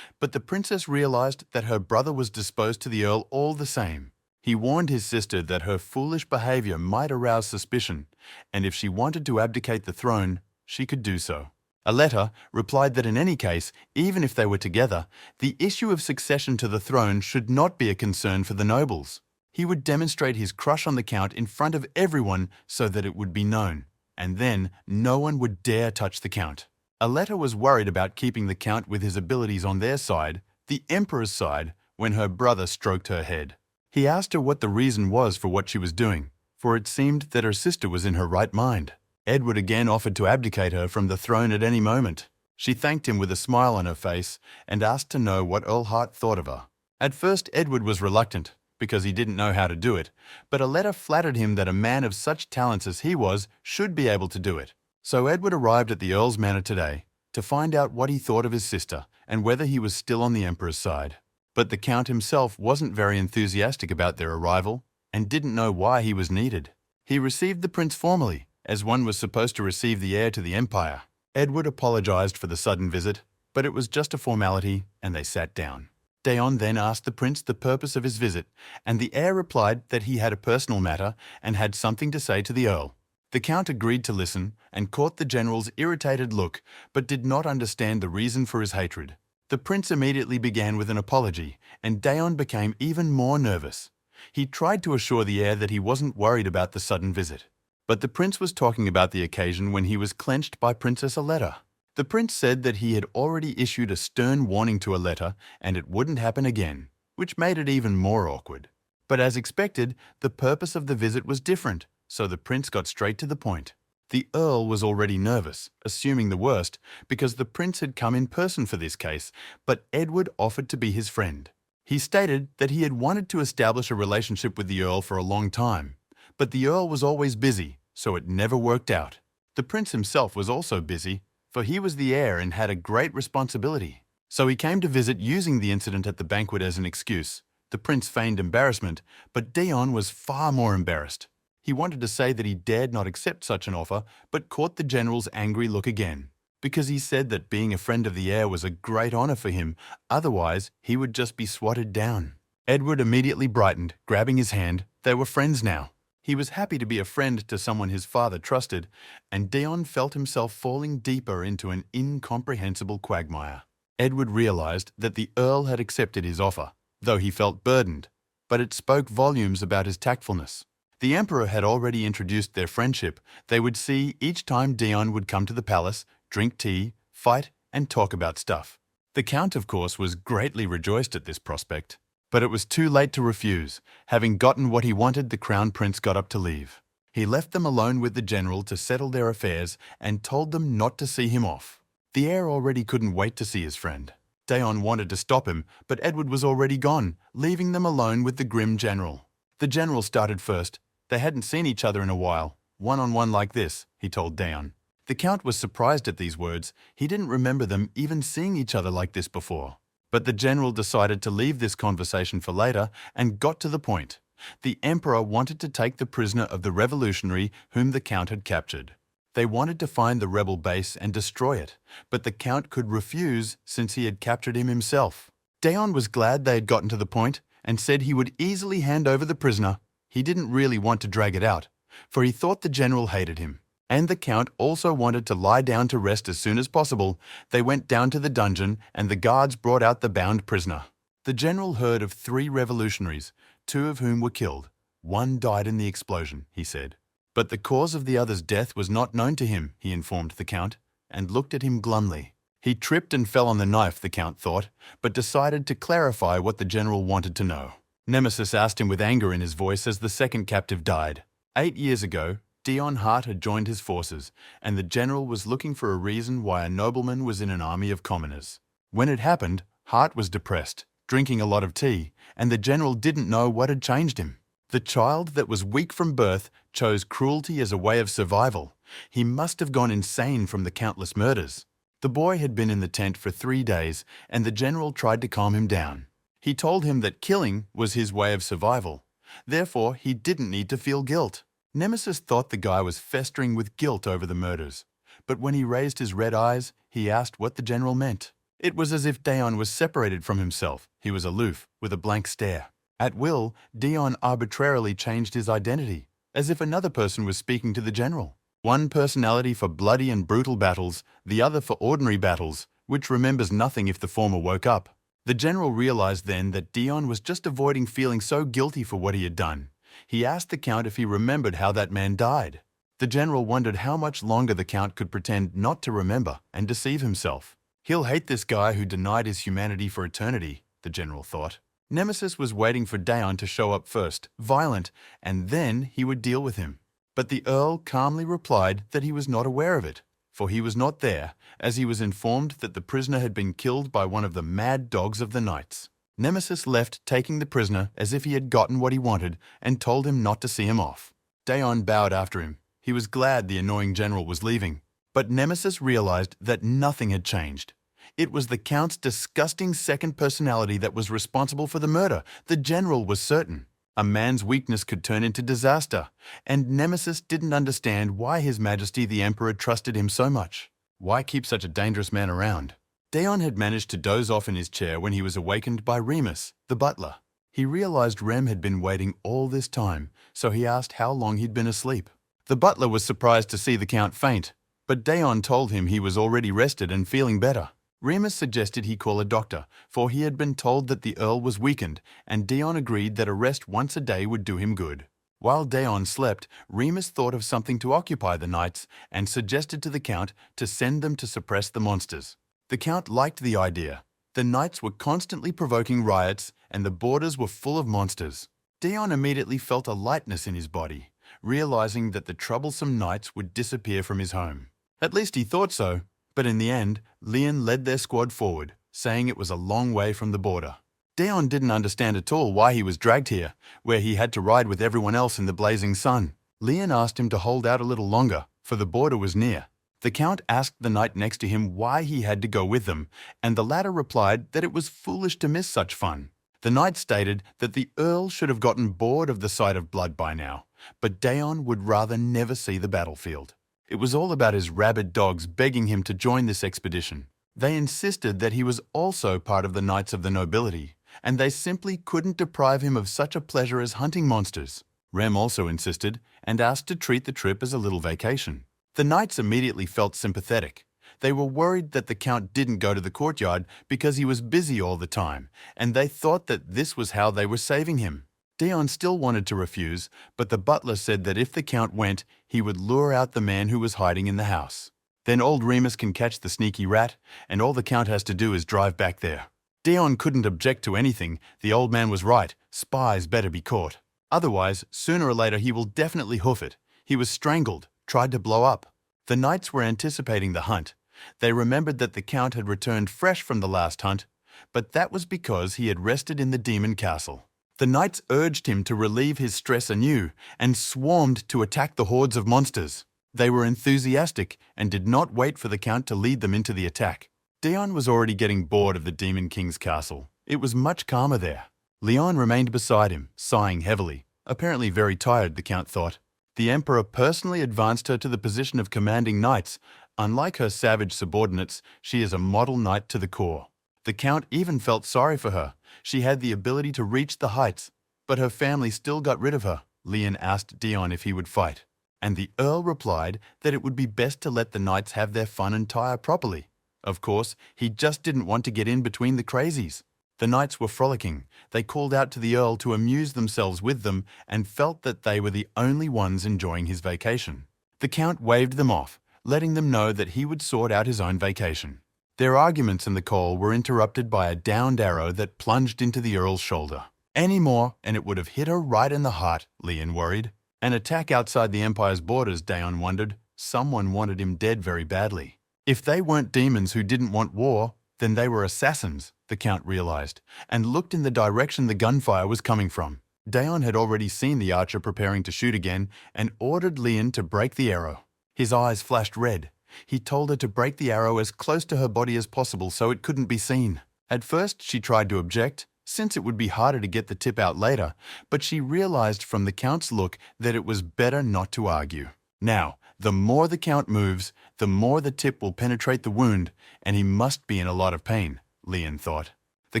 But the princess realized that her brother was disposed to the Earl all the same. He warned his sister that her foolish behavior might arouse suspicion, and if she wanted to abdicate the throne, she could do so. Aletta replied that in any case, even if they were together, the issue of succession to the throne should not be a concern for the nobles. He would demonstrate his crush on the count in front of everyone so that it would be known, and then no one would dare touch the count. Aletta was worried about keeping the count with his abilities on their side, the emperor's side, when her brother stroked her head. He asked her what the reason was for what she was doing, for it seemed that her sister was in her right mind. Edward again offered to abdicate her from the throne at any moment. She thanked him with a smile on her face and asked to know what Earl Hart thought of her. At first, Edward was reluctant, because he didn't know how to do it, but Aletta flattered him that a man of such talents as he was should be able to do it. So Edward arrived at the Earl's manor today to find out what he thought of his sister and whether he was still on the Emperor's side. But the Count himself wasn't very enthusiastic about their arrival and didn't know why he was needed. He received the prince formally, as one was supposed to receive the heir to the empire. Edward apologized for the sudden visit, but it was just a formality and they sat down. Dion then asked the prince the purpose of his visit, and the heir replied that he had a personal matter and had something to say to the Earl. The Count agreed to listen and caught the general's irritated look, but did not understand the reason for his hatred. The prince immediately began with an apology, and Dion became even more nervous. He tried to assure the heir that he wasn't worried about the sudden visit. But the prince was talking about the occasion when he was clenched by Princess Aletta. The prince said that he had already issued a stern warning to Aletta and it wouldn't happen again, which made it even more awkward. But as expected, the purpose of the visit was different, so the prince got straight to the point. The Earl was already nervous, assuming the worst, because the prince had come in person for this case, but Edward offered to be his friend. He stated that he had wanted to establish a relationship with the Earl for a long time, but the Earl was always busy, so it never worked out. The prince himself was also busy, for he was the heir and had a great responsibility. So he came to visit using the incident at the banquet as an excuse. The prince feigned embarrassment, but Dion was far more embarrassed. He wanted to say that he dared not accept such an offer, but caught the general's angry look again, because he said that being a friend of the heir was a great honor for him, otherwise he would just be swatted down. Edward immediately brightened, grabbing his hand. They were friends now. He was happy to be a friend to someone his father trusted, and Dion felt himself falling deeper into an incomprehensible quagmire. Edward realized that the Earl had accepted his offer, though he felt burdened, but it spoke volumes about his tactfulness. The Emperor had already introduced their friendship. They would see each time Dion would come to the palace, drink tea, fight, and talk about stuff. The Count, of course, was greatly rejoiced at this prospect. But it was too late to refuse. Having gotten what he wanted, the Crown Prince got up to leave. He left them alone with the general to settle their affairs and told them not to see him off. The heir already couldn't wait to see his friend. Daon wanted to stop him, but Edward was already gone, leaving them alone with the grim general. The general started first. They hadn't seen each other in a while. One-on-one like this, he told Daon. The Count was surprised at these words. He didn't remember them even seeing each other like this before. But the general decided to leave this conversation for later and got to the point. The emperor wanted to take the prisoner of the revolutionary whom the Count had captured. They wanted to find the rebel base and destroy it, but the Count could refuse since he had captured him himself. Daon was glad they had gotten to the point and said he would easily hand over the prisoner. He didn't really want to drag it out, for he thought the general hated him. And the Count also wanted to lie down to rest as soon as possible. They went down to the dungeon and the guards brought out the bound prisoner. The general heard of 3 revolutionaries, 2 of whom were killed. 1 died in the explosion, he said. But the cause of the other's death was not known to him, he informed the Count, and looked at him glumly. He tripped and fell on the knife, the Count thought, but decided to clarify what the general wanted to know. Nemesis asked him with anger in his voice as the second captive died. 8 years ago, Dion Hart had joined his forces, and the general was looking for a reason why a nobleman was in an army of commoners. When it happened, Hart was depressed, drinking a lot of tea, and the general didn't know what had changed him. The child that was weak from birth chose cruelty as a way of survival. He must have gone insane from the countless murders. The boy had been in the tent for 3 days, and the general tried to calm him down. He told him that killing was his way of survival. Therefore, he didn't need to feel guilt. Nemesis thought the guy was festering with guilt over the murders, but when he raised his red eyes, he asked what the general meant. It was as if Daon was separated from himself. He was aloof, with a blank stare. At will, Dion arbitrarily changed his identity, as if another person was speaking to the general. One personality for bloody and brutal battles, the other for ordinary battles, which remembers nothing if the former woke up. The general realized then that Dion was just avoiding feeling so guilty for what he had done. He asked the Count if he remembered how that man died. The general wondered how much longer the Count could pretend not to remember and deceive himself. He'll hate this guy who denied his humanity for eternity, the general thought. Nemesis was waiting for Daon to show up first, violent, and then he would deal with him. But the Earl calmly replied that he was not aware of it, for he was not there, as he was informed that the prisoner had been killed by one of the mad dogs of the knights. Nemesis left, taking the prisoner as if he had gotten what he wanted, and told him not to see him off. Daon bowed after him. He was glad the annoying general was leaving. But Nemesis realized that nothing had changed. It was the Count's disgusting second personality that was responsible for the murder. The general was certain. A man's weakness could turn into disaster, and Nemesis didn't understand why His Majesty the Emperor trusted him so much. Why keep such a dangerous man around? Daon had managed to doze off in his chair when he was awakened by Remus, the butler. He realized Rem had been waiting all this time, so he asked how long he'd been asleep. The butler was surprised to see the Count faint, but Daon told him he was already rested and feeling better. Remus suggested he call a doctor, for he had been told that the Earl was weakened, and Daon agreed that a rest once a day would do him good. While Daon slept, Remus thought of something to occupy the knights and suggested to the Count to send them to suppress the monsters. The Count liked the idea. The knights were constantly provoking riots, and the borders were full of monsters. Daon immediately felt a lightness in his body, realizing that the troublesome knights would disappear from his home. At least he thought so, but in the end, Leon led their squad forward, saying it was a long way from the border. Daon didn't understand at all why he was dragged here, where he had to ride with everyone else in the blazing sun. Leon asked him to hold out a little longer, for the border was near. The Count asked the knight next to him why he had to go with them, and the latter replied that it was foolish to miss such fun. The knight stated that the Earl should have gotten bored of the sight of blood by now, but Daon would rather never see the battlefield. It was all about his rabid dogs begging him to join this expedition. They insisted that he was also part of the Knights of the Nobility, and they simply couldn't deprive him of such a pleasure as hunting monsters. Rem also insisted and asked to treat the trip as a little vacation. The knights immediately felt sympathetic. They were worried that the Count didn't go to the courtyard because he was busy all the time, and they thought that this was how they were saving him. Daon still wanted to refuse, but the butler said that if the Count went, he would lure out the man who was hiding in the house. Then old Remus can catch the sneaky rat, and all the Count has to do is drive back there. Dion couldn't object to anything. The old man was right. Spies better be caught. Otherwise, sooner or later he will definitely hoof it. He was strangled, tried to blow up. The knights were anticipating the hunt. They remembered that the Count had returned fresh from the last hunt, but that was because he had rested in the demon castle. The knights urged him to relieve his stress anew and swarmed to attack the hordes of monsters. They were enthusiastic and did not wait for the Count to lead them into the attack. Dion was already getting bored of the Demon King's castle. It was much calmer there. Leon remained beside him, sighing heavily. Apparently very tired, the Count thought. The Emperor personally advanced her to the position of commanding knights. Unlike her savage subordinates, she is a model knight to the core. The Count even felt sorry for her. She had the ability to reach the heights, but her family still got rid of her. Leon asked Dion if he would fight, and the Earl replied that it would be best to let the knights have their fun and tire properly. Of course, he just didn't want to get in between the crazies. The knights were frolicking. They called out to the Earl to amuse themselves with them and felt that they were the only ones enjoying his vacation. The Count waved them off, letting them know that he would sort out his own vacation. Their arguments in the call were interrupted by a downed arrow that plunged into the Earl's shoulder. Any more, and it would have hit her right in the heart, Leon worried. An attack outside the Empire's borders, Dion wondered. Someone wanted him dead very badly. If they weren't demons who didn't want war, then they were assassins, the Count realized, and looked in the direction the gunfire was coming from. Dion had already seen the archer preparing to shoot again and ordered Leon to break the arrow. His eyes flashed red. He told her to break the arrow as close to her body as possible so it couldn't be seen. At first, she tried to object, since it would be harder to get the tip out later, but she realized from the Count's look that it was better not to argue. Now, the more the Count moves, the more the tip will penetrate the wound, and he must be in a lot of pain, Leon thought. The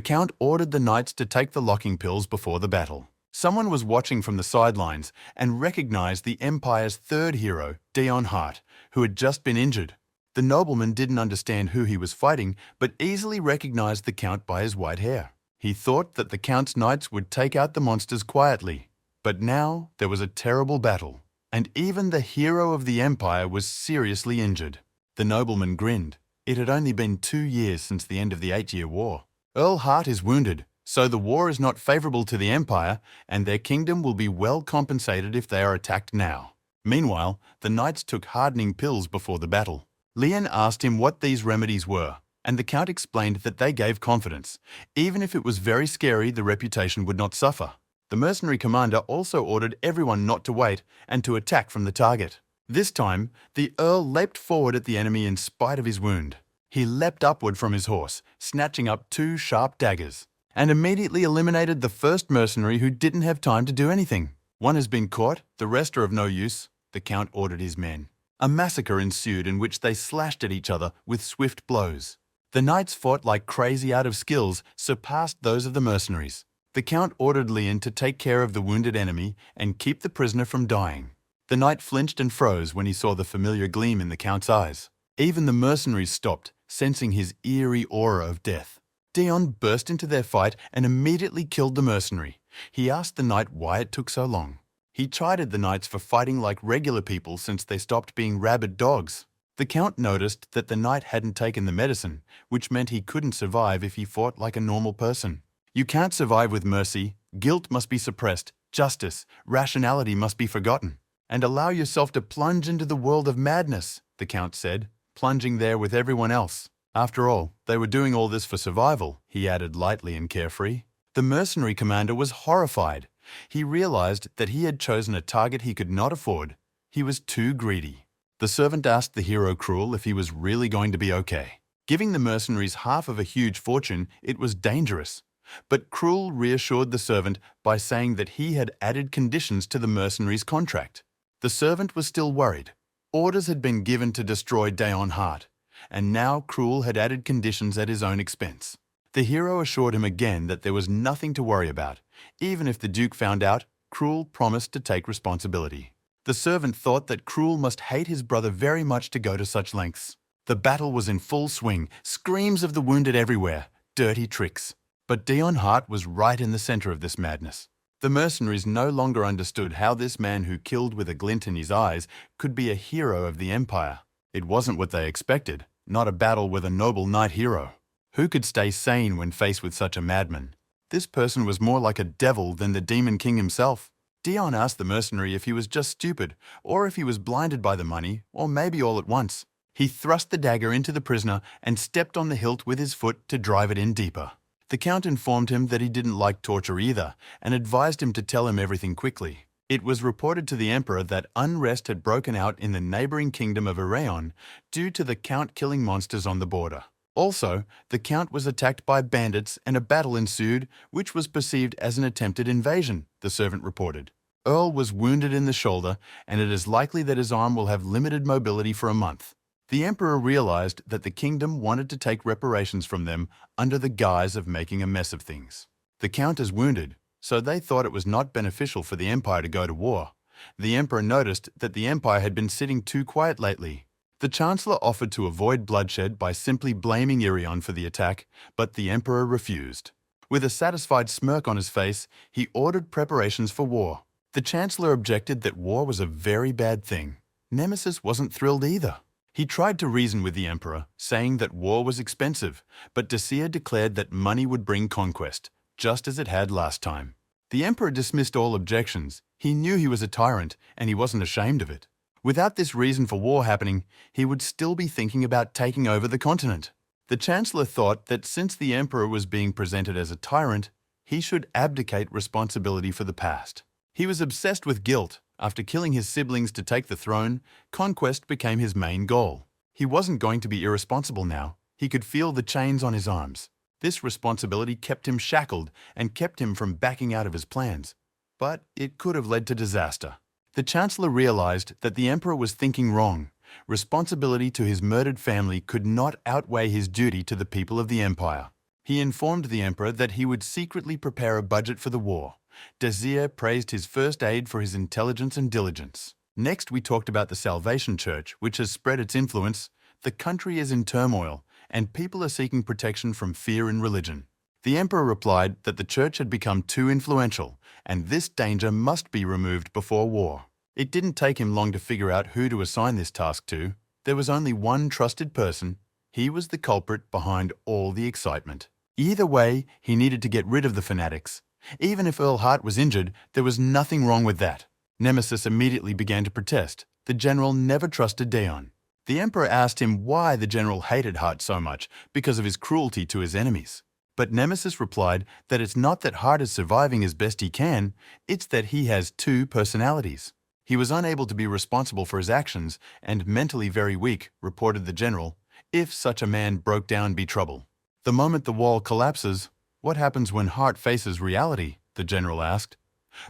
Count ordered the knights to take the locking pills before the battle. Someone was watching from the sidelines and recognized the Empire's third hero, Dion Hart, who had just been injured. The nobleman didn't understand who he was fighting, but easily recognized the Count by his white hair. He thought that the Count's knights would take out the monsters quietly. But now there was a terrible battle, and even the hero of the Empire was seriously injured. The nobleman grinned. It had only been 2 years since the end of the 8-year war. Earl Hart is wounded, so the war is not favorable to the Empire, and their kingdom will be well compensated if they are attacked now. Meanwhile, the knights took hardening pills before the battle. Leon asked him what these remedies were, and the Count explained that they gave confidence. Even if it was very scary, the reputation would not suffer. The mercenary commander also ordered everyone not to wait and to attack from the target. This time, the Earl leapt forward at the enemy in spite of his wound. He leapt upward from his horse, snatching up 2 sharp daggers, and immediately eliminated the first mercenary who didn't have time to do anything. One has been caught, the rest are of no use, the Count ordered his men. A massacre ensued in which they slashed at each other with swift blows. The knights fought like crazy out of skills, surpassed those of the mercenaries. The Count ordered Leon to take care of the wounded enemy and keep the prisoner from dying. The knight flinched and froze when he saw the familiar gleam in the Count's eyes. Even the mercenaries stopped, sensing his eerie aura of death. Dion burst into their fight and immediately killed the mercenary. He asked the knight why it took so long. He chided the knights for fighting like regular people since they stopped being rabid dogs. The Count noticed that the knight hadn't taken the medicine, which meant he couldn't survive if he fought like a normal person. You can't survive with mercy. Guilt must be suppressed, justice, rationality must be forgotten. And allow yourself to plunge into the world of madness, the Count said, plunging there with everyone else. After all, they were doing all this for survival, he added lightly and carefree. The mercenary commander was horrified. He realized that he had chosen a target he could not afford. He was too greedy. The servant asked the hero Cruel if he was really going to be okay. Giving the mercenaries half of a huge fortune, it was dangerous. But Cruel reassured the servant by saying that he had added conditions to the mercenaries' contract. The servant was still worried. Orders had been given to destroy Dion Hart, and now Cruel had added conditions at his own expense. The hero assured him again that there was nothing to worry about. Even if the Duke found out, Cruel promised to take responsibility. The servant thought that Cruel must hate his brother very much to go to such lengths. The battle was in full swing, screams of the wounded everywhere, dirty tricks. But Dion Hart was right in the center of this madness. The mercenaries no longer understood how this man who killed with a glint in his eyes could be a hero of the Empire. It wasn't what they expected, not a battle with a noble knight hero. Who could stay sane when faced with such a madman? This person was more like a devil than the Demon King himself. Dion asked the mercenary if he was just stupid, or if he was blinded by the money, or maybe all at once. He thrust the dagger into the prisoner and stepped on the hilt with his foot to drive it in deeper. The Count informed him that he didn't like torture either, and advised him to tell him everything quickly. It was reported to the Emperor that unrest had broken out in the neighboring kingdom of Iraeon due to the Count killing monsters on the border. Also, the Count was attacked by bandits and a battle ensued, which was perceived as an attempted invasion, the servant reported. Earl was wounded in the shoulder, and it is likely that his arm will have limited mobility for a month. The Emperor realized that the kingdom wanted to take reparations from them under the guise of making a mess of things. The Count is wounded, so they thought it was not beneficial for the Empire to go to war. The Emperor noticed that the Empire had been sitting too quiet lately. The Chancellor offered to avoid bloodshed by simply blaming Irion for the attack, but the Emperor refused. With a satisfied smirk on his face, he ordered preparations for war. The Chancellor objected that war was a very bad thing. Nemesis wasn't thrilled either. He tried to reason with the Emperor, saying that war was expensive, but Dacia declared that money would bring conquest, just as it had last time. The Emperor dismissed all objections. He knew he was a tyrant, and he wasn't ashamed of it. Without this reason for war happening, he would still be thinking about taking over the continent. The Chancellor thought that since the Emperor was being presented as a tyrant, he should abdicate responsibility for the past. He was obsessed with guilt. After killing his siblings to take the throne, conquest became his main goal. He wasn't going to be irresponsible now. He could feel the chains on his arms. This responsibility kept him shackled and kept him from backing out of his plans. But it could have led to disaster. The Chancellor realized that the Emperor was thinking wrong. Responsibility to his murdered family could not outweigh his duty to the people of the Empire. He informed the Emperor that he would secretly prepare a budget for the war. Dacia praised his first aid for his intelligence and diligence. Next, we talked about the Salvation Church, which has spread its influence. The country is in turmoil, and people are seeking protection from fear and religion. The Emperor replied that the church had become too influential, and this danger must be removed before war. It didn't take him long to figure out who to assign this task to. There was only one trusted person. He was the culprit behind all the excitement. Either way, he needed to get rid of the fanatics. Even if Earl Hart was injured, there was nothing wrong with that. Nemesis immediately began to protest. The general never trusted Daon. The Emperor asked him why the general hated Hart so much because of his cruelty to his enemies. But Nemesis replied that it's not that Hart is surviving as best he can, it's that he has two personalities. He was unable to be responsible for his actions and mentally very weak, reported the general. If such a man broke down, be trouble. The moment the wall collapses, what happens when Hart faces reality? The general asked.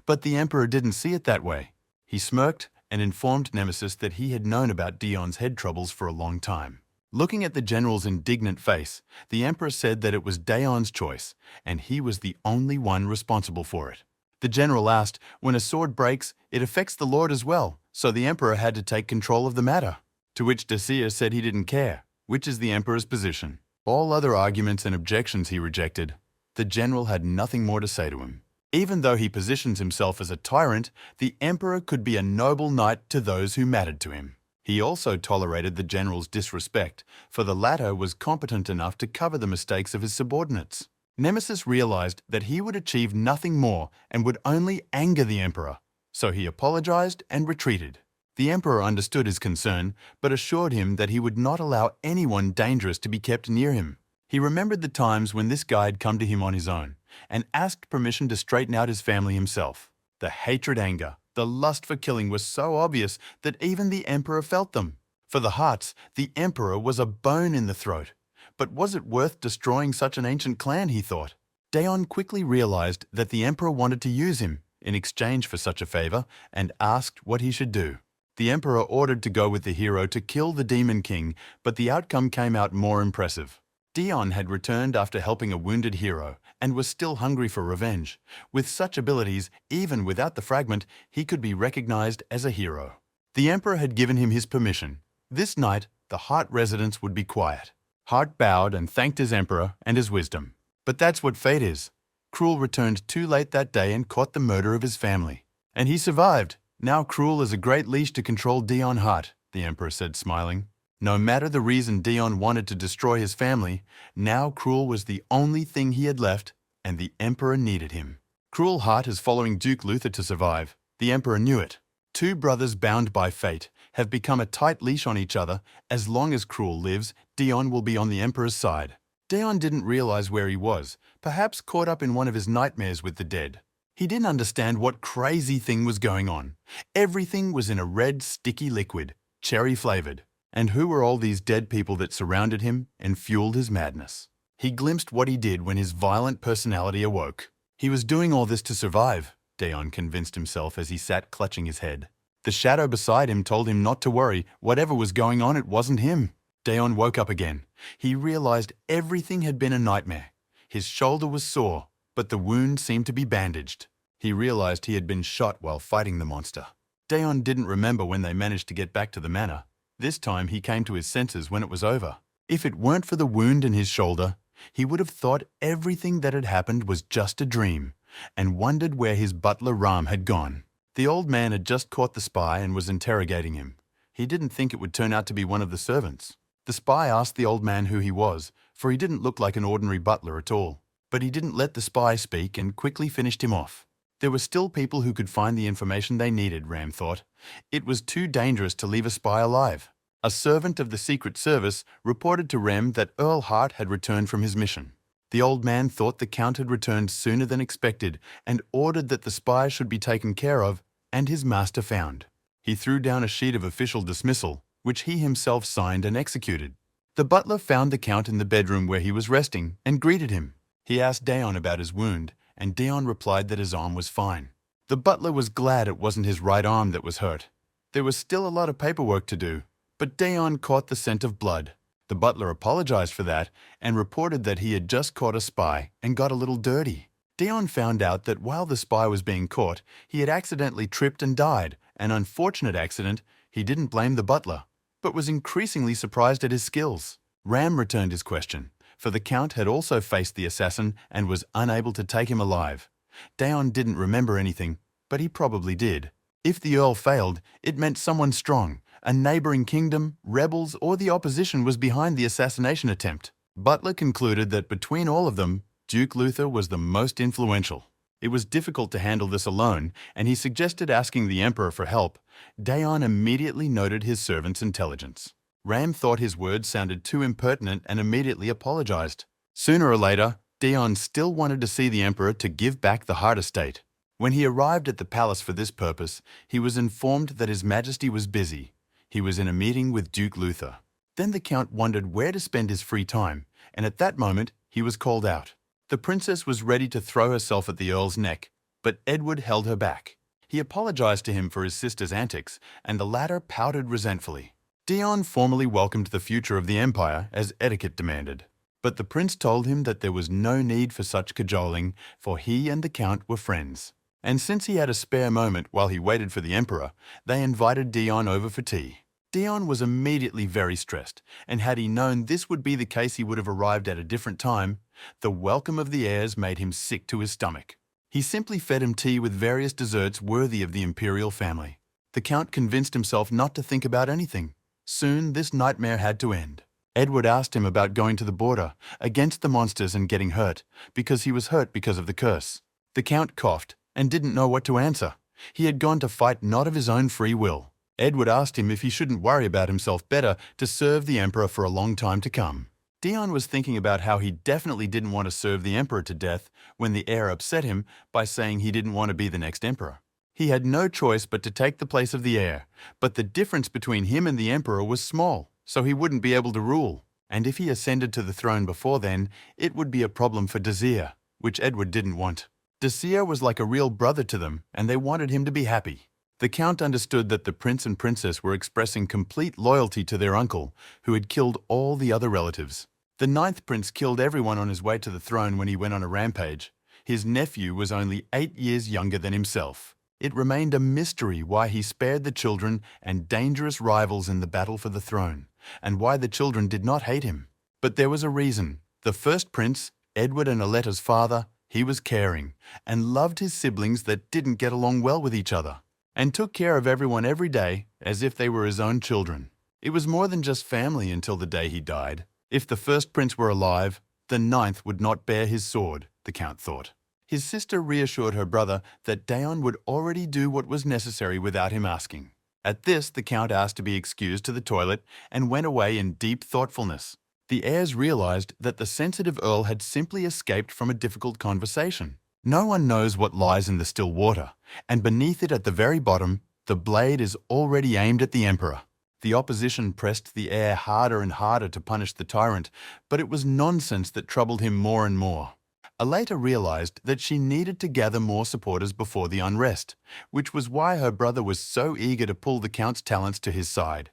But the Emperor didn't see it that way. He smirked and informed Nemesis that he had known about Dion's head troubles for a long time. Looking at the general's indignant face, the Emperor said that it was Daon's choice, and he was the only one responsible for it. The general asked, when a sword breaks, it affects the Lord as well, so the Emperor had to take control of the matter. To which Dacia said he didn't care, which is the Emperor's position. All other arguments and objections he rejected. The general had nothing more to say to him. Even though he positions himself as a tyrant, the Emperor could be a noble knight to those who mattered to him. He also tolerated the general's disrespect, for the latter was competent enough to cover the mistakes of his subordinates. Nemesis realized that he would achieve nothing more and would only anger the Emperor, so he apologized and retreated. The Emperor understood his concern, but assured him that he would not allow anyone dangerous to be kept near him. He remembered the times when this guy had come to him on his own and asked permission to straighten out his family himself. The hatred, anger, the lust for killing was so obvious that even the Emperor felt them. For the Harts, the Emperor was a bone in the throat. But was it worth destroying such an ancient clan, he thought? Daon quickly realized that the Emperor wanted to use him in exchange for such a favor and asked what he should do. The Emperor ordered to go with the hero to kill the Demon King, but the outcome came out more impressive. Dion had returned after helping a wounded hero and was still hungry for revenge. With such abilities, even without the fragment, he could be recognized as a hero. The Emperor had given him his permission. This night, the Hart residence would be quiet. Hart bowed and thanked his Emperor and his wisdom. But that's what fate is. Cruel returned too late that day and caught the murder of his family. And he survived. Now Cruel is a great leash to control Dion Hart, the Emperor said, smiling. No matter the reason Dion wanted to destroy his family, now Cruel was the only thing he had left, and the Emperor needed him. Cruel Heart is following Duke Luther to survive. The Emperor knew it. Two brothers bound by fate have become a tight leash on each other. As long as Cruel lives, Dion will be on the Emperor's side. Dion didn't realize where he was, perhaps caught up in one of his nightmares with the dead. He didn't understand what crazy thing was going on. Everything was in a red, sticky liquid, cherry-flavored. And who were all these dead people that surrounded him and fueled his madness? He glimpsed what he did when his violent personality awoke. He was doing all this to survive, Dion convinced himself as he sat clutching his head. The shadow beside him told him not to worry. Whatever was going on, it wasn't him. Dion woke up again. He realized everything had been a nightmare. His shoulder was sore, but the wound seemed to be bandaged. He realized he had been shot while fighting the monster. Dion didn't remember when they managed to get back to the manor. This time he came to his senses when it was over. If it weren't for the wound in his shoulder, he would have thought everything that had happened was just a dream, and wondered where his butler Ram had gone. The old man had just caught the spy and was interrogating him. He didn't think it would turn out to be one of the servants. The spy asked the old man who he was, for he didn't look like an ordinary butler at all. But he didn't let the spy speak and quickly finished him off. There were still people who could find the information they needed, Ram thought. It was too dangerous to leave a spy alive. A servant of the Secret Service reported to Rem that Earl Hart had returned from his mission. The old man thought the Count had returned sooner than expected and ordered that the spy should be taken care of and his master found. He threw down a sheet of official dismissal, which he himself signed and executed. The butler found the Count in the bedroom where he was resting and greeted him. He asked Dion about his wound, and Dion replied that his arm was fine. The butler was glad it wasn't his right arm that was hurt. There was still a lot of paperwork to do, but Dion caught the scent of blood. The butler apologized for that and reported that he had just caught a spy and got a little dirty. Dion found out that while the spy was being caught, he had accidentally tripped and died. An unfortunate accident. He didn't blame the butler, but was increasingly surprised at his skills. Ram returned his question, for the Count had also faced the assassin and was unable to take him alive. Dion didn't remember anything, but he probably did. If the Earl failed, it meant someone strong, a neighboring kingdom, rebels, or the opposition was behind the assassination attempt. Butler concluded that between all of them, Duke Luther was the most influential. It was difficult to handle this alone, and he suggested asking the Emperor for help. Dion immediately noted his servant's intelligence. Ram thought his words sounded too impertinent and immediately apologized. Sooner or later, Dion still wanted to see the Emperor to give back the Hart estate. When he arrived at the palace for this purpose, he was informed that His Majesty was busy. He was in a meeting with Duke Luther. Then the Count wondered where to spend his free time, and at that moment he was called out. The princess was ready to throw herself at the Earl's neck, but Edward held her back. He apologized to him for his sister's antics, and the latter pouted resentfully. Dion formally welcomed the future of the Empire as etiquette demanded. But the prince told him that there was no need for such cajoling, for he and the Count were friends. And since he had a spare moment while he waited for the Emperor, they invited Dion over for tea. Dion was immediately very stressed, and had he known this would be the case he would have arrived at a different time. The welcome of the heirs made him sick to his stomach. He simply fed him tea with various desserts worthy of the imperial family. The Count convinced himself not to think about anything. Soon this nightmare had to end. Edward asked him about going to the border, against the monsters and getting hurt, because he was hurt because of the curse. The Count coughed and didn't know what to answer. He had gone to fight not of his own free will. Edward asked him if he shouldn't worry about himself better to serve the Emperor for a long time to come. Dion was thinking about how he definitely didn't want to serve the Emperor to death when the heir upset him by saying he didn't want to be the next Emperor. He had no choice but to take the place of the heir, but the difference between him and the Emperor was small, so he wouldn't be able to rule. And if he ascended to the throne before then, it would be a problem for Desir, which Edward didn't want. Desir was like a real brother to them, and they wanted him to be happy. The Count understood that the prince and princess were expressing complete loyalty to their uncle, who had killed all the other relatives. The ninth prince killed everyone on his way to the throne when he went on a rampage. His nephew was only 8 years younger than himself. It remained a mystery why he spared the children and dangerous rivals in the battle for the throne, and why the children did not hate him. But there was a reason. The first prince, Edward and Aletta's father, he was caring, and loved his siblings that didn't get along well with each other, and took care of everyone every day as if they were his own children. It was more than just family until the day he died. If the first prince were alive, the ninth would not bear his sword, the count thought. His sister reassured her brother that Daon would already do what was necessary without him asking. At this, the count asked to be excused to the toilet and went away in deep thoughtfulness. The heirs realized that the sensitive earl had simply escaped from a difficult conversation. No one knows what lies in the still water, and beneath it at the very bottom, the blade is already aimed at the emperor. The opposition pressed the heir harder and harder to punish the tyrant, but it was nonsense that troubled him more and more. Aleta realized that she needed to gather more supporters before the unrest, which was why her brother was so eager to pull the count's talents to his side.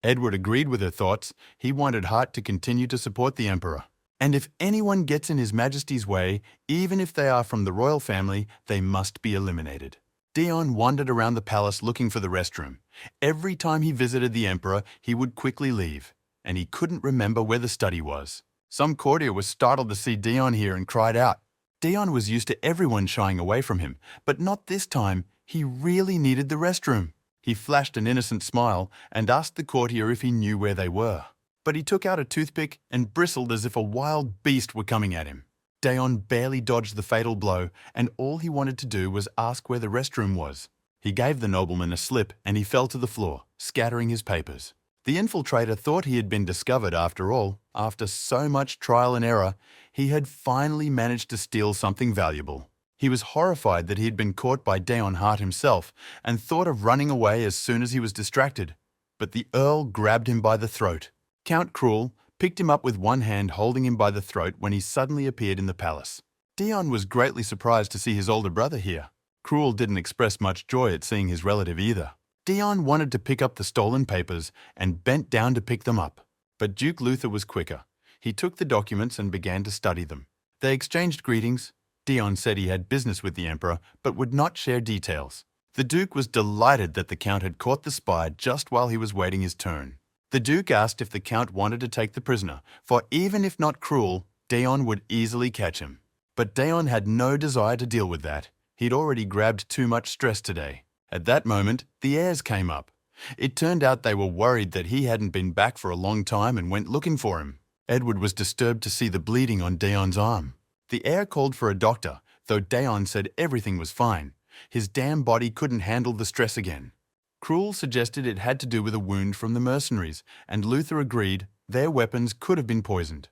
Edward agreed with her thoughts. He wanted Hart to continue to support the emperor. And if anyone gets in His Majesty's way, even if they are from the royal family, they must be eliminated. Daon wandered around the palace looking for the restroom. Every time he visited the emperor, he would quickly leave, and he couldn't remember where the study was. Some courtier was startled to see Daon here and cried out. Daon was used to everyone shying away from him, but not this time. He really needed the restroom. He flashed an innocent smile and asked the courtier if he knew where they were. But he took out a toothpick and bristled as if a wild beast were coming at him. Daon barely dodged the fatal blow, and all he wanted to do was ask where the restroom was. He gave the nobleman a slip and he fell to the floor, scattering his papers. The infiltrator thought he had been discovered after all. After so much trial and error, he had finally managed to steal something valuable. He was horrified that he had been caught by Daon Hart himself and thought of running away as soon as he was distracted. But the Earl grabbed him by the throat. Count Cruel picked him up with one hand holding him by the throat when he suddenly appeared in the palace. Daon was greatly surprised to see his older brother here. Cruel didn't express much joy at seeing his relative either. Daon wanted to pick up the stolen papers and bent down to pick them up. But Duke Luther was quicker. He took the documents and began to study them. They exchanged greetings. Daon said he had business with the emperor, but would not share details. The Duke was delighted that the Count had caught the spy just while he was waiting his turn. The Duke asked if the Count wanted to take the prisoner, for even if not Cruel, Daon would easily catch him. But Daon had no desire to deal with that. He'd already grabbed too much stress today. At that moment, the heirs came up. It turned out they were worried that he hadn't been back for a long time and went looking for him. Edward was disturbed to see the bleeding on Daon's arm. The heir called for a doctor, though Daon said everything was fine. His damn body couldn't handle the stress again. Cruel suggested it had to do with a wound from the mercenaries, and Luther agreed their weapons could have been poisoned.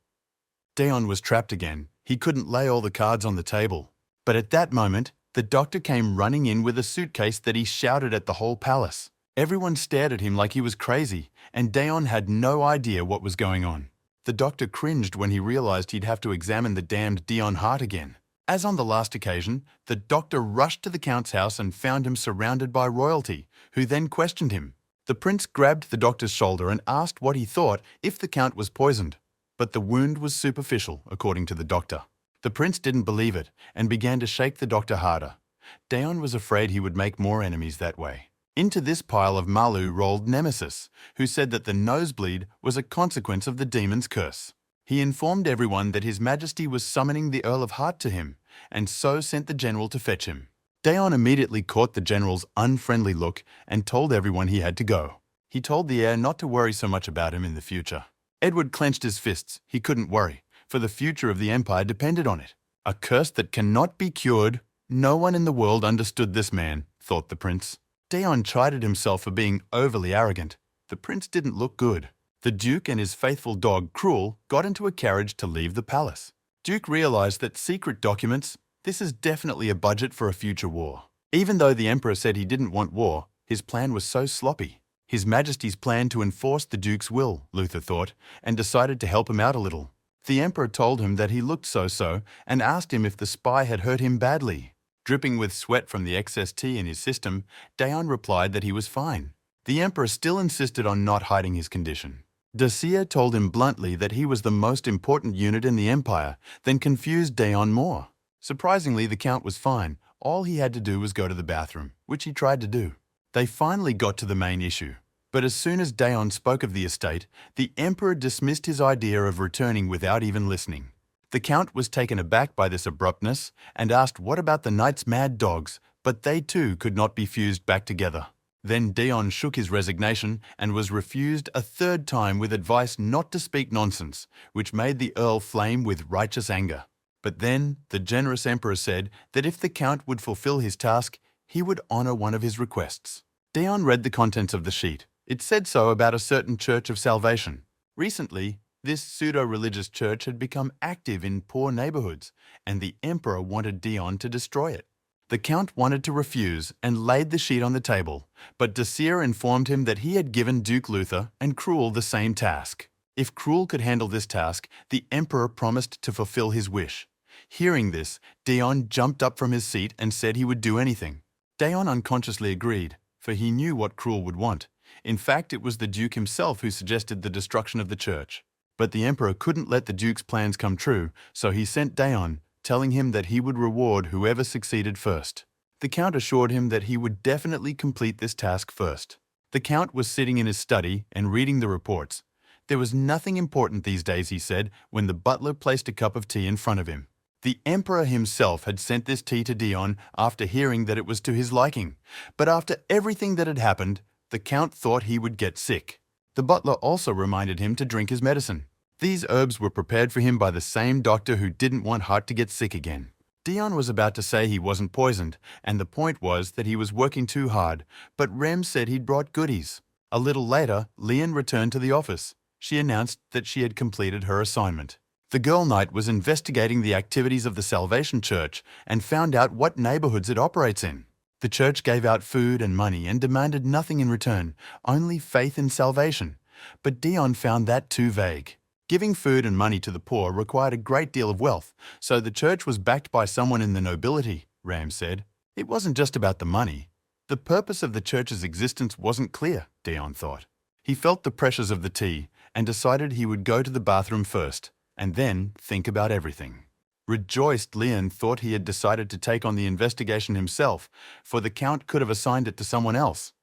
Daon was trapped again. He couldn't lay all the cards on the table. But at that moment, the doctor came running in with a suitcase that he shouted at the whole palace. Everyone stared at him like he was crazy, and Daon had no idea what was going on. The doctor cringed when he realized he'd have to examine the damned Daon Hart again. As on the last occasion, the doctor rushed to the Count's house and found him surrounded by royalty, who then questioned him. The prince grabbed the doctor's shoulder and asked what he thought if the Count was poisoned. But the wound was superficial, according to the doctor. The prince didn't believe it and began to shake the doctor harder. Daon was afraid he would make more enemies that way. Into this pile of Malu rolled Nemesis, who said that the nosebleed was a consequence of the demon's curse. He informed everyone that His Majesty was summoning the Earl of Hart to him, and so sent the general to fetch him. Daon immediately caught the general's unfriendly look and told everyone he had to go. He told the heir not to worry so much about him in the future. Edward clenched his fists. He couldn't worry, for the future of the empire depended on it. A curse that cannot be cured. No one in the world understood this man, thought the prince. Daon chided himself for being overly arrogant. The prince didn't look good. The Duke and his faithful dog, Cruel, got into a carriage to leave the palace. Duke realized that secret documents, this is definitely a budget for a future war. Even though the emperor said he didn't want war, his plan was so sloppy. His Majesty's plan to enforce the Duke's will, Luther thought, and decided to help him out a little. The emperor told him that he looked so-so and asked him if the spy had hurt him badly. Dripping with sweat from the excess tea in his system, Daon replied that he was fine. The emperor still insisted on not hiding his condition. Dacia told him bluntly that he was the most important unit in the empire, then confused Daon more. Surprisingly, the Count was fine. All he had to do was go to the bathroom, which he tried to do. They finally got to the main issue. But as soon as Daon spoke of the estate, the emperor dismissed his idea of returning without even listening. The Count was taken aback by this abruptness and asked what about the knight's mad dogs, but they too could not be fused back together. Then Dion shook his resignation and was refused a third time with advice not to speak nonsense, which made the Earl flame with righteous anger. But then the generous emperor said that if the Count would fulfill his task, he would honor one of his requests. Dion read the contents of the sheet. It said so about a certain Church of Salvation. Recently, this pseudo-religious church had become active in poor neighborhoods, and the emperor wanted Dion to destroy it. The Count wanted to refuse and laid the sheet on the table, but Desir informed him that he had given Duke Luther and Cruel the same task. If Cruel could handle this task, the emperor promised to fulfill his wish. Hearing this, Dion jumped up from his seat and said he would do anything. Dion unconsciously agreed, for he knew what Cruel would want. In fact, it was the Duke himself who suggested the destruction of the church. But the emperor couldn't let the Duke's plans come true, so he sent Dion, telling him that he would reward whoever succeeded first. The Count assured him that he would definitely complete this task first. The Count was sitting in his study and reading the reports. There was nothing important these days, he said, when the butler placed a cup of tea in front of him. The emperor himself had sent this tea to Dion after hearing that it was to his liking. But after everything that had happened, the Count thought he would get sick. The butler also reminded him to drink his medicine. These herbs were prepared for him by the same doctor who didn't want Hart to get sick again. Dion was about to say he wasn't poisoned, and the point was that he was working too hard, but Rem said he'd brought goodies. A little later, Lian returned to the office. She announced that she had completed her assignment. The Girl Knight was investigating the activities of the Salvation Church and found out what neighborhoods it operates in. The church gave out food and money and demanded nothing in return, only faith in salvation. But Dion found that too vague. Giving food and money to the poor required a great deal of wealth, so the church was backed by someone in the nobility, Ram said. It wasn't just about the money. The purpose of the church's existence wasn't clear, Dion thought. He felt the pressures of the tea and decided he would go to the bathroom first, and then think about everything. Rejoiced, Lian thought he had decided to take on the investigation himself, for the Count could have assigned it to someone else.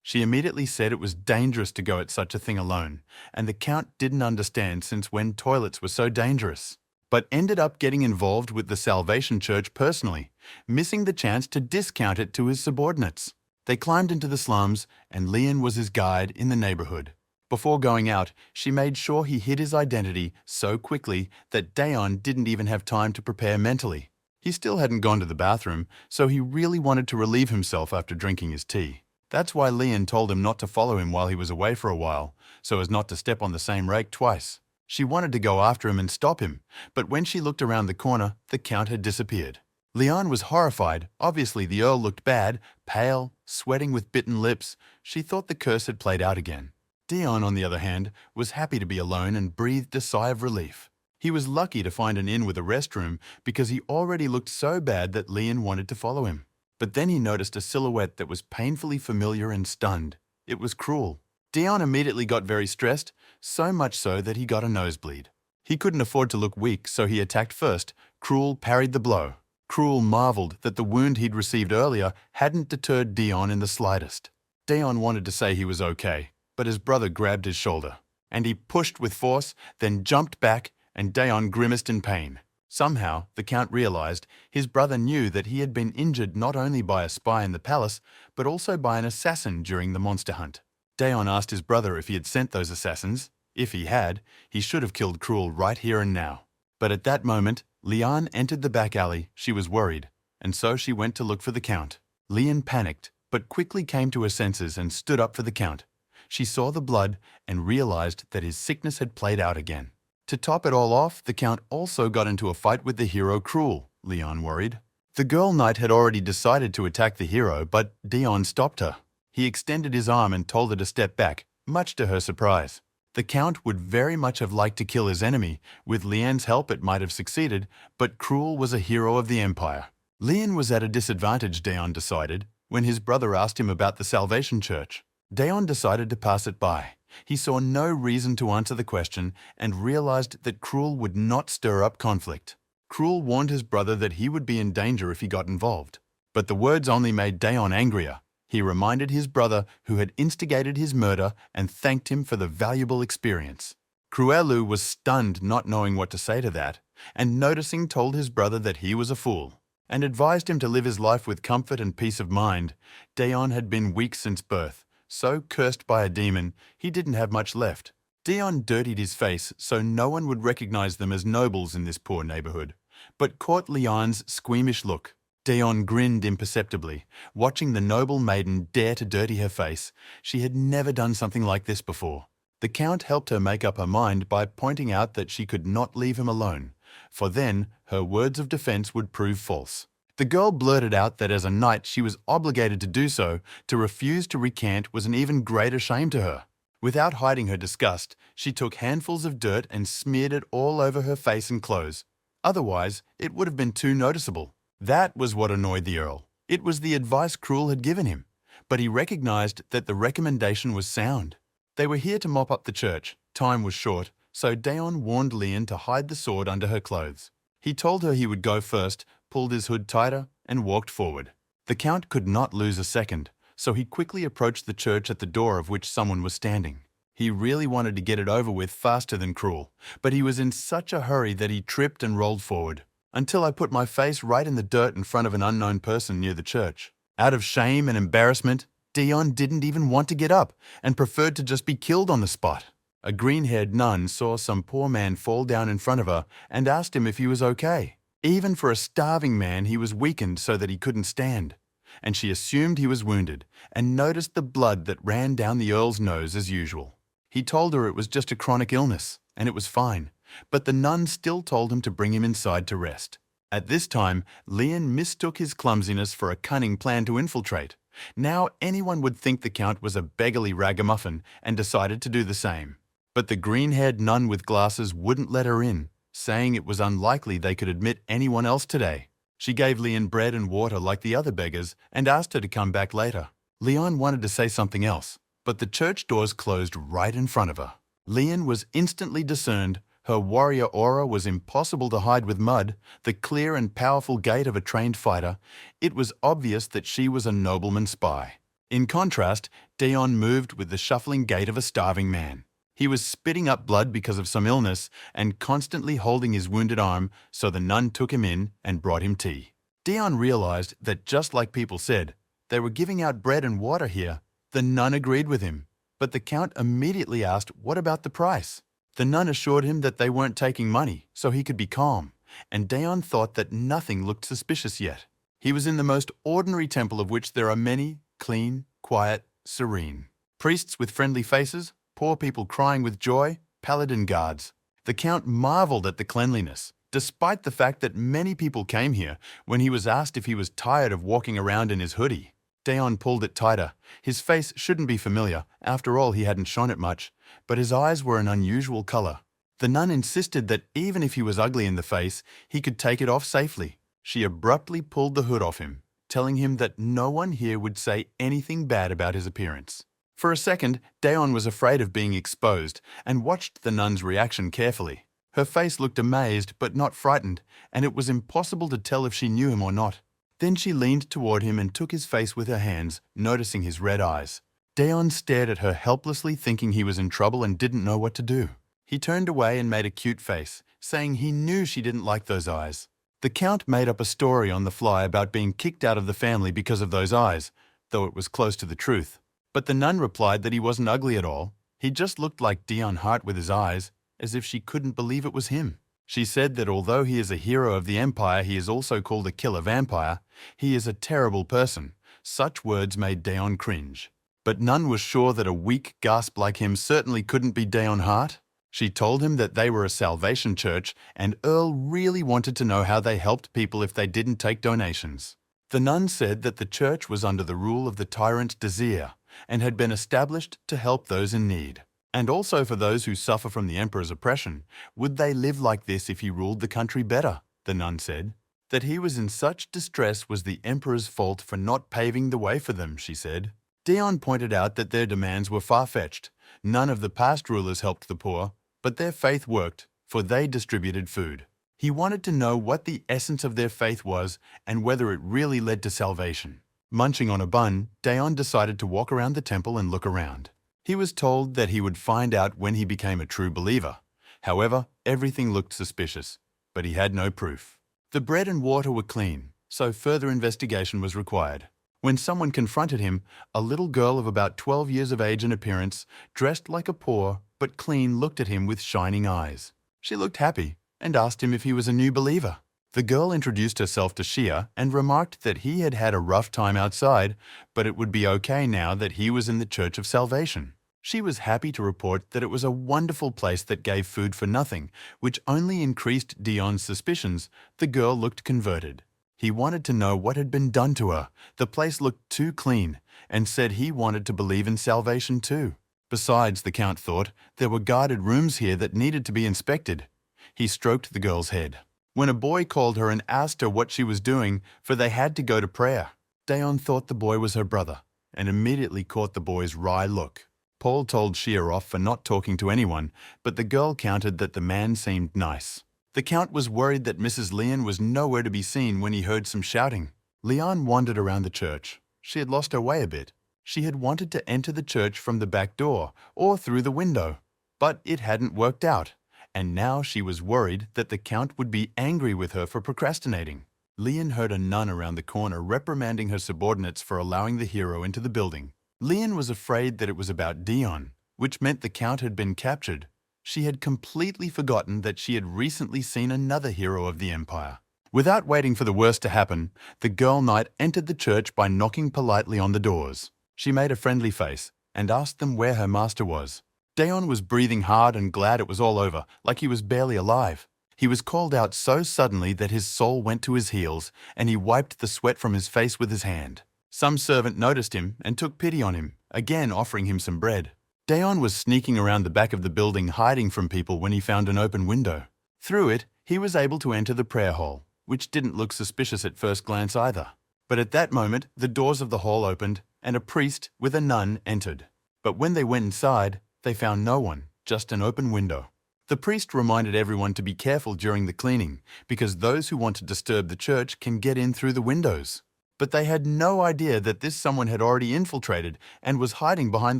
She immediately said it was dangerous to go at such a thing alone, and the Count didn't understand since when toilets were so dangerous, but ended up getting involved with the Salvation Church personally, missing the chance to discount it to his subordinates. They climbed into the slums, and Lian was his guide in the neighborhood. Before going out, she made sure he hid his identity so quickly that Dayon didn't even have time to prepare mentally. He still hadn't gone to the bathroom, so he really wanted to relieve himself after drinking his tea. That's why Lian told him not to follow him while he was away for a while, so as not to step on the same rake twice. She wanted to go after him and stop him, but when she looked around the corner, the Count had disappeared. Lian was horrified. Obviously, the Earl looked bad, pale, sweating with bitten lips. She thought the curse had played out again. Dion, on the other hand, was happy to be alone and breathed a sigh of relief. He was lucky to find an inn with a restroom because he already looked so bad that Lian wanted to follow him. But then he noticed a silhouette that was painfully familiar and stunned. It was Cruel. Dion immediately got very stressed, so much so that he got a nosebleed. He couldn't afford to look weak, so he attacked first. Cruel parried the blow. Cruel marveled that the wound he'd received earlier hadn't deterred Dion in the slightest. Dion wanted to say he was okay, but his brother grabbed his shoulder, and he pushed with force, then jumped back, and Dion grimaced in pain. Somehow, the Count realized his brother knew that he had been injured not only by a spy in the palace, but also by an assassin during the monster hunt. Dion asked his brother if he had sent those assassins. If he had, he should have killed Cruel right here and now. But at that moment, Lian entered the back alley. She was worried, and so she went to look for the Count. Lian panicked, but quickly came to her senses and stood up for the Count. She saw the blood and realized that his sickness had played out again. To top it all off, the Count also got into a fight with the hero Cruel, Lian worried. The Girl Knight had already decided to attack the hero, but Dion stopped her. He extended his arm and told her to step back, much to her surprise. The Count would very much have liked to kill his enemy. With Lian's help it might have succeeded, but Cruel was a hero of the Empire. Lian was at a disadvantage, Dion decided, when his brother asked him about the Salvation Church. Dion decided to pass it by. He saw no reason to answer the question and realized that Cruel would not stir up conflict. Cruel warned his brother that he would be in danger if he got involved. But the words only made Dion angrier. He reminded his brother who had instigated his murder and thanked him for the valuable experience. Cruelu was stunned, not knowing what to say to that, and noticing told his brother that he was a fool. and advised him to live his life with comfort and peace of mind. Daeon had been weak since birth, so cursed by a demon, he didn't have much left. Daeon dirtied his face so no one would recognize them as nobles in this poor neighborhood, but caught Leon's squeamish look. Daeon grinned imperceptibly, watching the noble maiden dare to dirty her face. She had never done something like this before. The Count helped her make up her mind by pointing out that she could not leave him alone, for then her words of defense would prove false. The girl blurted out that as a knight she was obligated to do so. To refuse to recant was an even greater shame to her. Without hiding her disgust, she took handfuls of dirt and smeared it all over her face and clothes. Otherwise, it would have been too noticeable. That was what annoyed the Earl. It was the advice Cruel had given him, but he recognized that the recommendation was sound. They were here to mop up the church. Time was short, so Daeon warned Leon to hide the sword under her clothes. He told her he would go first, pulled his hood tighter, and walked forward. The Count could not lose a second, so he quickly approached the church at the door of which someone was standing. He really wanted to get it over with faster than Cruel, but he was in such a hurry that he tripped and rolled forward, until I put my face right in the dirt in front of an unknown person near the church. Out of shame and embarrassment, Daeon didn't even want to get up and preferred to just be killed on the spot. A green-haired nun saw some poor man fall down in front of her and asked him if he was okay. Even for a starving man, he was weakened so that he couldn't stand, and she assumed he was wounded and noticed the blood that ran down the Earl's nose as usual. He told her it was just a chronic illness, and it was fine, but the nun still told him to bring him inside to rest. At this time, Leon mistook his clumsiness for a cunning plan to infiltrate. Now anyone would think the Count was a beggarly ragamuffin and decided to do the same. But the green-haired nun with glasses wouldn't let her in, saying it was unlikely they could admit anyone else today. She gave Leon bread and water like the other beggars and asked her to come back later. Leon wanted to say something else, but the church doors closed right in front of her. Leon was instantly discerned. Her warrior aura was impossible to hide with mud, the clear and powerful gait of a trained fighter. It was obvious that she was a nobleman's spy. In contrast, Daeon moved with the shuffling gait of a starving man. He was spitting up blood because of some illness and constantly holding his wounded arm, so the nun took him in and brought him tea. Daeon realized that just like people said, they were giving out bread and water here. The nun agreed with him, but the Count immediately asked what about the price. The nun assured him that they weren't taking money, so he could be calm, and Daeon thought that nothing looked suspicious yet. He was in the most ordinary temple of which there are many, clean, quiet, serene. Priests with friendly faces, poor people crying with joy, paladin guards. The Count marveled at the cleanliness, despite the fact that many people came here. When he was asked if he was tired of walking around in his hoodie, Daeon pulled it tighter. His face shouldn't be familiar, after all he hadn't shown it much, but his eyes were an unusual color. The nun insisted that even if he was ugly in the face, he could take it off safely. She abruptly pulled the hood off him, telling him that no one here would say anything bad about his appearance. For a second, Daeon was afraid of being exposed and watched the nun's reaction carefully. Her face looked amazed but not frightened, and it was impossible to tell if she knew him or not. Then she leaned toward him and took his face with her hands, noticing his red eyes. Daeon stared at her helplessly, thinking he was in trouble and didn't know what to do. He turned away and made a cute face, saying he knew she didn't like those eyes. The Count made up a story on the fly about being kicked out of the family because of those eyes, though it was close to the truth. But the nun replied that he wasn't ugly at all. He just looked like Daeon Hart with his eyes, as if she couldn't believe it was him. She said that although he is a hero of the Empire, he is also called a killer vampire. He is a terrible person. Such words made Daeon cringe. But none was sure that a weak gasp like him certainly couldn't be Daeon Hart. She told him that they were a Salvation Church, and Earl really wanted to know how they helped people if they didn't take donations. The nun said that the church was under the rule of the tyrant Desir, and had been established to help those in need, and also for those who suffer from the Emperor's oppression. Would they live like this if he ruled the country better? The nun said. That he was in such distress was the Emperor's fault for not paving the way for them, she said. Daeon pointed out that their demands were far-fetched. None of the past rulers helped the poor, but their faith worked, for they distributed food. He wanted to know what the essence of their faith was and whether it really led to salvation. Munching on a bun, Daeon decided to walk around the temple and look around. He was told that he would find out when he became a true believer. However, everything looked suspicious, but he had no proof. The bread and water were clean, so further investigation was required. When someone confronted him, a little girl of about 12 years of age and appearance, dressed like a poor but clean, looked at him with shining eyes. She looked happy and asked him if he was a new believer. The girl introduced herself to Shia and remarked that he had had a rough time outside, but it would be okay now that he was in the Church of Salvation. She was happy to report that it was a wonderful place that gave food for nothing, which only increased Dion's suspicions. The girl looked converted. He wanted to know what had been done to her. The place looked too clean, and said he wanted to believe in salvation too. Besides, the Count thought, there were guarded rooms here that needed to be inspected. He stroked the girl's head. When a boy called her and asked her what she was doing, for they had to go to prayer, Dion thought the boy was her brother, and immediately caught the boy's wry look. Paul told Shia off for not talking to anyone, but the girl countered that the man seemed nice. The Count was worried that Mrs. Leon was nowhere to be seen when he heard some shouting. Leon wandered around the church. She had lost her way a bit. She had wanted to enter the church from the back door or through the window, but it hadn't worked out, and now she was worried that the Count would be angry with her for procrastinating. Leon heard a nun around the corner reprimanding her subordinates for allowing the hero into the building. Leon was afraid that it was about Dion, which meant the Count had been captured. She had completely forgotten that she had recently seen another hero of the Empire. Without waiting for the worst to happen, the girl knight entered the church by knocking politely on the doors. She made a friendly face and asked them where her master was. Dion was breathing hard and glad it was all over, like he was barely alive. He was called out so suddenly that his soul went to his heels, and he wiped the sweat from his face with his hand. Some servant noticed him and took pity on him, again offering him some bread. Dion was sneaking around the back of the building, hiding from people, when he found an open window. Through it, he was able to enter the prayer hall, which didn't look suspicious at first glance either. But at that moment, the doors of the hall opened, and a priest with a nun entered. But when they went inside, they found no one, just an open window. The priest reminded everyone to be careful during the cleaning, because those who want to disturb the church can get in through the windows. But they had no idea that this someone had already infiltrated and was hiding behind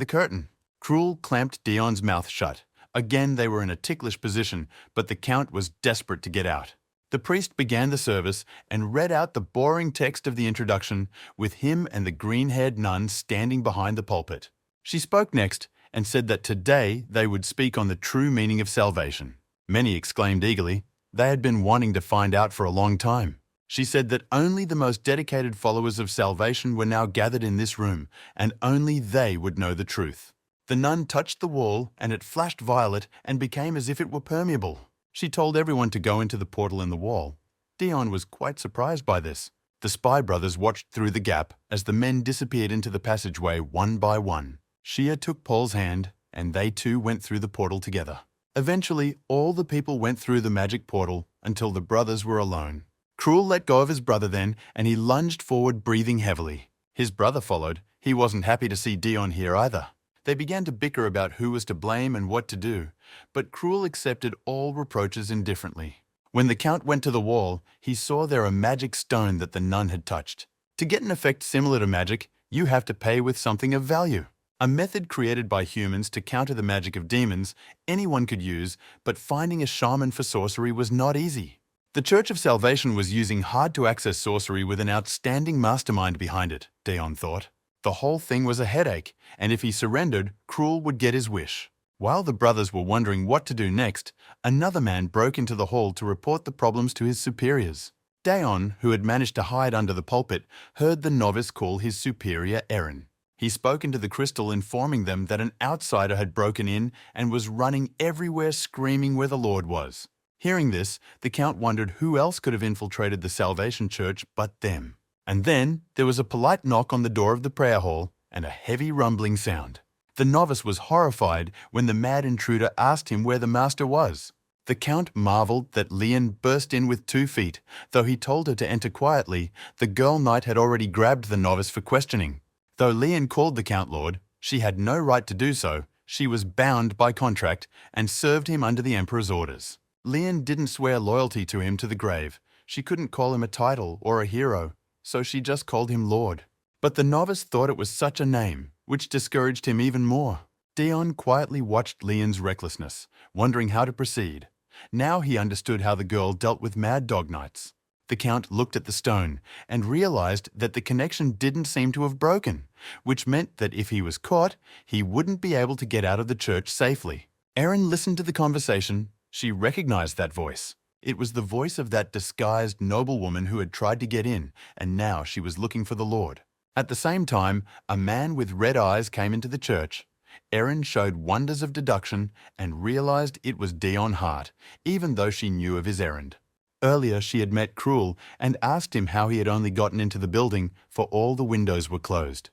the curtain. Cruel clamped Dion's mouth shut. Again they were in a ticklish position, but the Count was desperate to get out. The priest began the service and read out the boring text of the introduction, with him and the green-haired nun standing behind the pulpit. She spoke next and said that today they would speak on the true meaning of salvation. Many exclaimed eagerly. They had been wanting to find out for a long time. She said that only the most dedicated followers of salvation were now gathered in this room, and only they would know the truth. The nun touched the wall, and it flashed violet and became as if it were permeable. She told everyone to go into the portal in the wall. Dion was quite surprised by this. The spy brothers watched through the gap as the men disappeared into the passageway one by one. Shia took Paul's hand, and they too went through the portal together. Eventually, all the people went through the magic portal until the brothers were alone. Cruel let go of his brother then, and he lunged forward, breathing heavily. His brother followed. He wasn't happy to see Dion here either. They began to bicker about who was to blame and what to do, but Cruel accepted all reproaches indifferently. When the Count went to the wall, he saw there a magic stone that the nun had touched. To get an effect similar to magic, you have to pay with something of value. A method created by humans to counter the magic of demons anyone could use, but finding a shaman for sorcery was not easy. The Church of Salvation was using hard-to-access sorcery with an outstanding mastermind behind it, Dion thought. The whole thing was a headache, and if he surrendered, Cruel would get his wish. While the brothers were wondering what to do next, another man broke into the hall to report the problems to his superiors. Dion, who had managed to hide under the pulpit, heard the novice call his superior Aaron. He spoke into the crystal, informing them that an outsider had broken in and was running everywhere screaming where the Lord was. Hearing this, the Count wondered who else could have infiltrated the Salvation Church but them. And then there was a polite knock on the door of the prayer hall and a heavy rumbling sound. The novice was horrified when the mad intruder asked him where the master was. The Count marveled that Leon burst in with 2 feet. Though he told her to enter quietly, the girl knight had already grabbed the novice for questioning. Though Leon called the Count Lord, she had no right to do so. She was bound by contract and served him under the Emperor's orders. Leon didn't swear loyalty to him to the grave. She couldn't call him a title or a hero, so she just called him Lord. But the novice thought it was such a name, which discouraged him even more. Dion quietly watched Leon's recklessness, wondering how to proceed. Now he understood how the girl dealt with mad dog knights. The Count looked at the stone and realized that the connection didn't seem to have broken, which meant that if he was caught, he wouldn't be able to get out of the church safely. Erin listened to the conversation. She recognized that voice. It was the voice of that disguised noblewoman who had tried to get in, and now she was looking for the Lord. At the same time, a man with red eyes came into the church. Erin showed wonders of deduction and realized it was Dion Hart, even though she knew of his errand. Earlier, she had met Cruel and asked him how he had only gotten into the building, for all the windows were closed.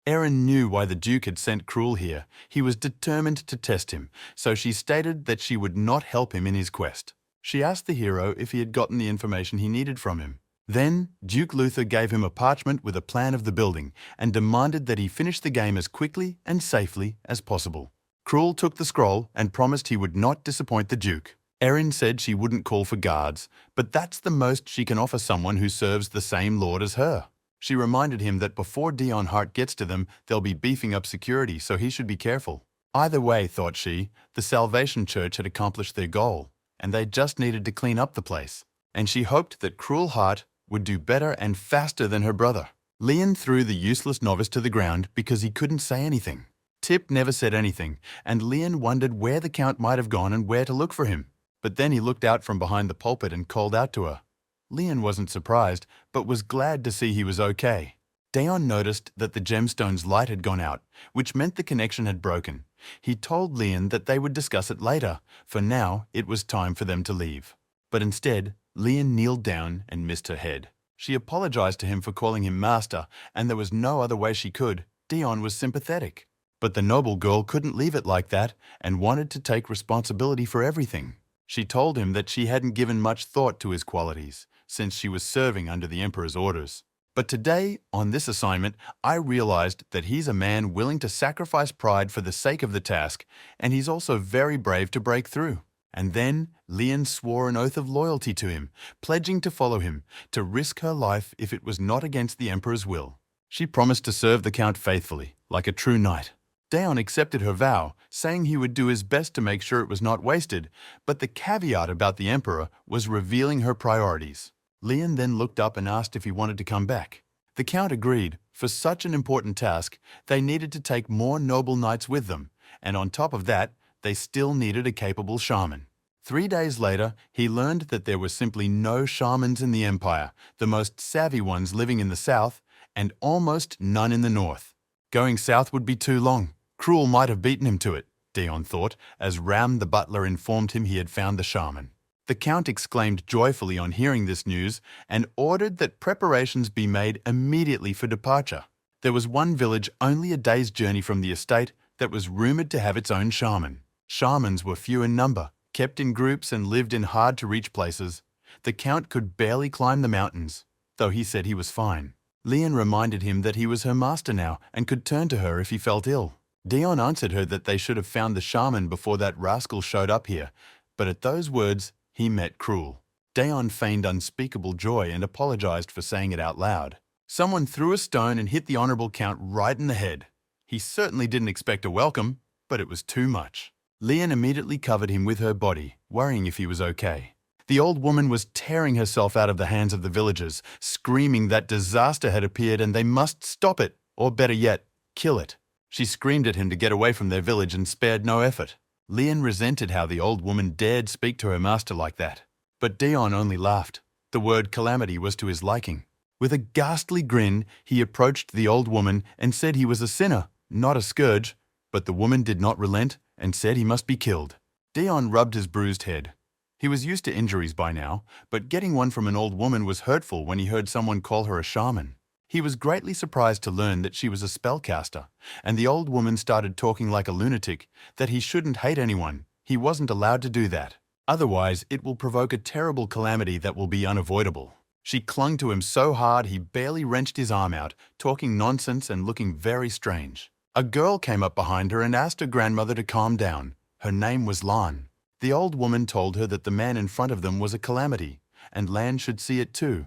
Erin knew why the Duke had sent Cruel here. He was determined to test him, so she stated that she would not help him in his quest. She asked the hero if he had gotten the information he needed from him. Then, Duke Luther gave him a parchment with a plan of the building and demanded that he finish the game as quickly and safely as possible. Cruel took the scroll and promised he would not disappoint the Duke. Erin said she wouldn't call for guards, but that's the most she can offer someone who serves the same lord as her. She reminded him that before Dion Hart gets to them, they'll be beefing up security, so he should be careful. Either way, thought she, the Salvation Church had accomplished their goal, and they just needed to clean up the place. And she hoped that Cruel Hart would do better and faster than her brother. Leon threw the useless novice to the ground because he couldn't say anything. Tip never said anything, and Leon wondered where the Count might have gone and where to look for him. But then he looked out from behind the pulpit and called out to her. Leon wasn't surprised, but was glad to see he was okay. Dion noticed that the gemstone's light had gone out, which meant the connection had broken. He told Leon that they would discuss it later. For now, it was time for them to leave. But instead, Leon kneeled down and missed her head. She apologized to him for calling him master, and there was no other way she could. Dion was sympathetic. But the noble girl couldn't leave it like that and wanted to take responsibility for everything. She told him that she hadn't given much thought to his qualities, since she was serving under the Emperor's orders. But today, on this assignment, I realized that he's a man willing to sacrifice pride for the sake of the task, and he's also very brave to break through. And then, Leon swore an oath of loyalty to him, pledging to follow him, to risk her life if it was not against the Emperor's will. She promised to serve the Count faithfully, like a true knight. Dion accepted her vow, saying he would do his best to make sure it was not wasted, but the caveat about the Emperor was revealing her priorities. Leon then looked up and asked if he wanted to come back. The Count agreed. For such an important task, they needed to take more noble knights with them, and on top of that, they still needed a capable shaman. 3 days later, he learned that there were simply no shamans in the Empire, the most savvy ones living in the south, and almost none in the north. Going south would be too long. Cruel might have beaten him to it, Dion thought, as Ram the butler informed him he had found the shaman. The Count exclaimed joyfully on hearing this news and ordered that preparations be made immediately for departure. There was one village only a day's journey from the estate that was rumored to have its own shaman. Shamans were few in number, kept in groups and lived in hard-to-reach places. The Count could barely climb the mountains, though he said he was fine. Leon reminded him that he was her master now and could turn to her if he felt ill. Dion answered her that they should have found the shaman before that rascal showed up here, but at those words, he met Cruel. Dion feigned unspeakable joy and apologized for saying it out loud. Someone threw a stone and hit the Honorable Count right in the head. He certainly didn't expect a welcome, but it was too much. Leon immediately covered him with her body, worrying if he was okay. The old woman was tearing herself out of the hands of the villagers, screaming that disaster had appeared and they must stop it, or better yet, kill it. She screamed at him to get away from their village and spared no effort. Leon resented how the old woman dared speak to her master like that. But Dion only laughed. The word calamity was to his liking. With a ghastly grin, he approached the old woman and said he was a sinner, not a scourge, but the woman did not relent and said he must be killed. Dion rubbed his bruised head. He was used to injuries by now, but getting one from an old woman was hurtful when he heard someone call her a shaman. He was greatly surprised to learn that she was a spellcaster, and the old woman started talking like a lunatic, that he shouldn't hate anyone. He wasn't allowed to do that. Otherwise, it will provoke a terrible calamity that will be unavoidable. She clung to him so hard he barely wrenched his arm out, talking nonsense and looking very strange. A girl came up behind her and asked her grandmother to calm down. Her name was Lan. The old woman told her that the man in front of them was a calamity, and Lan should see it too.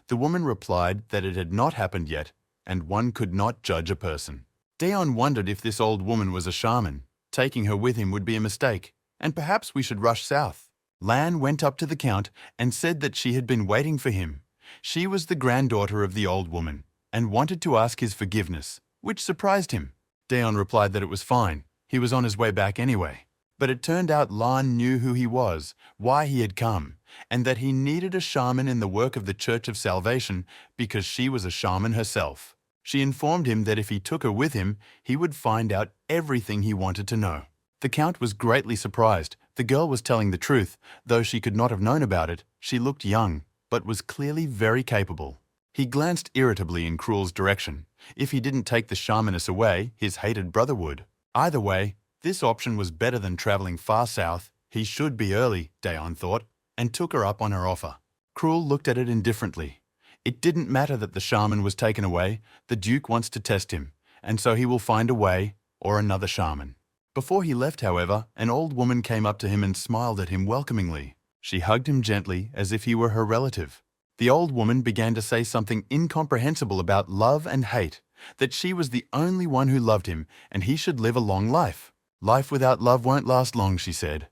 The woman replied that it had not happened yet, and one could not judge a person. Dion wondered if this old woman was a shaman. Taking her with him would be a mistake, and perhaps we should rush south. Lan went up to the Count and said that she had been waiting for him. She was the granddaughter of the old woman and wanted to ask his forgiveness, which surprised him. Daeon replied that it was fine. He was on his way back anyway. But it turned out Lan knew who he was, why he had come, and that he needed a shaman in the work of the Church of Salvation because she was a shaman herself. She informed him that if he took her with him, he would find out everything he wanted to know. The Count was greatly surprised. The girl was telling the truth. Though she could not have known about it, she looked young, but was clearly very capable. He glanced irritably in Cruel's direction. If he didn't take the shamaness away, his hated brother would. Either way, this option was better than traveling far south. He should be early, Daeon thought, and took her up on her offer. Cruel looked at it indifferently. It didn't matter that the shaman was taken away. The Duke wants to test him, and so he will find a way, or another shaman. Before he left, however, an old woman came up to him and smiled at him welcomingly. She hugged him gently as if he were her relative. The old woman began to say something incomprehensible about love and hate, that she was the only one who loved him and he should live a long life. Life without love won't last long, she said.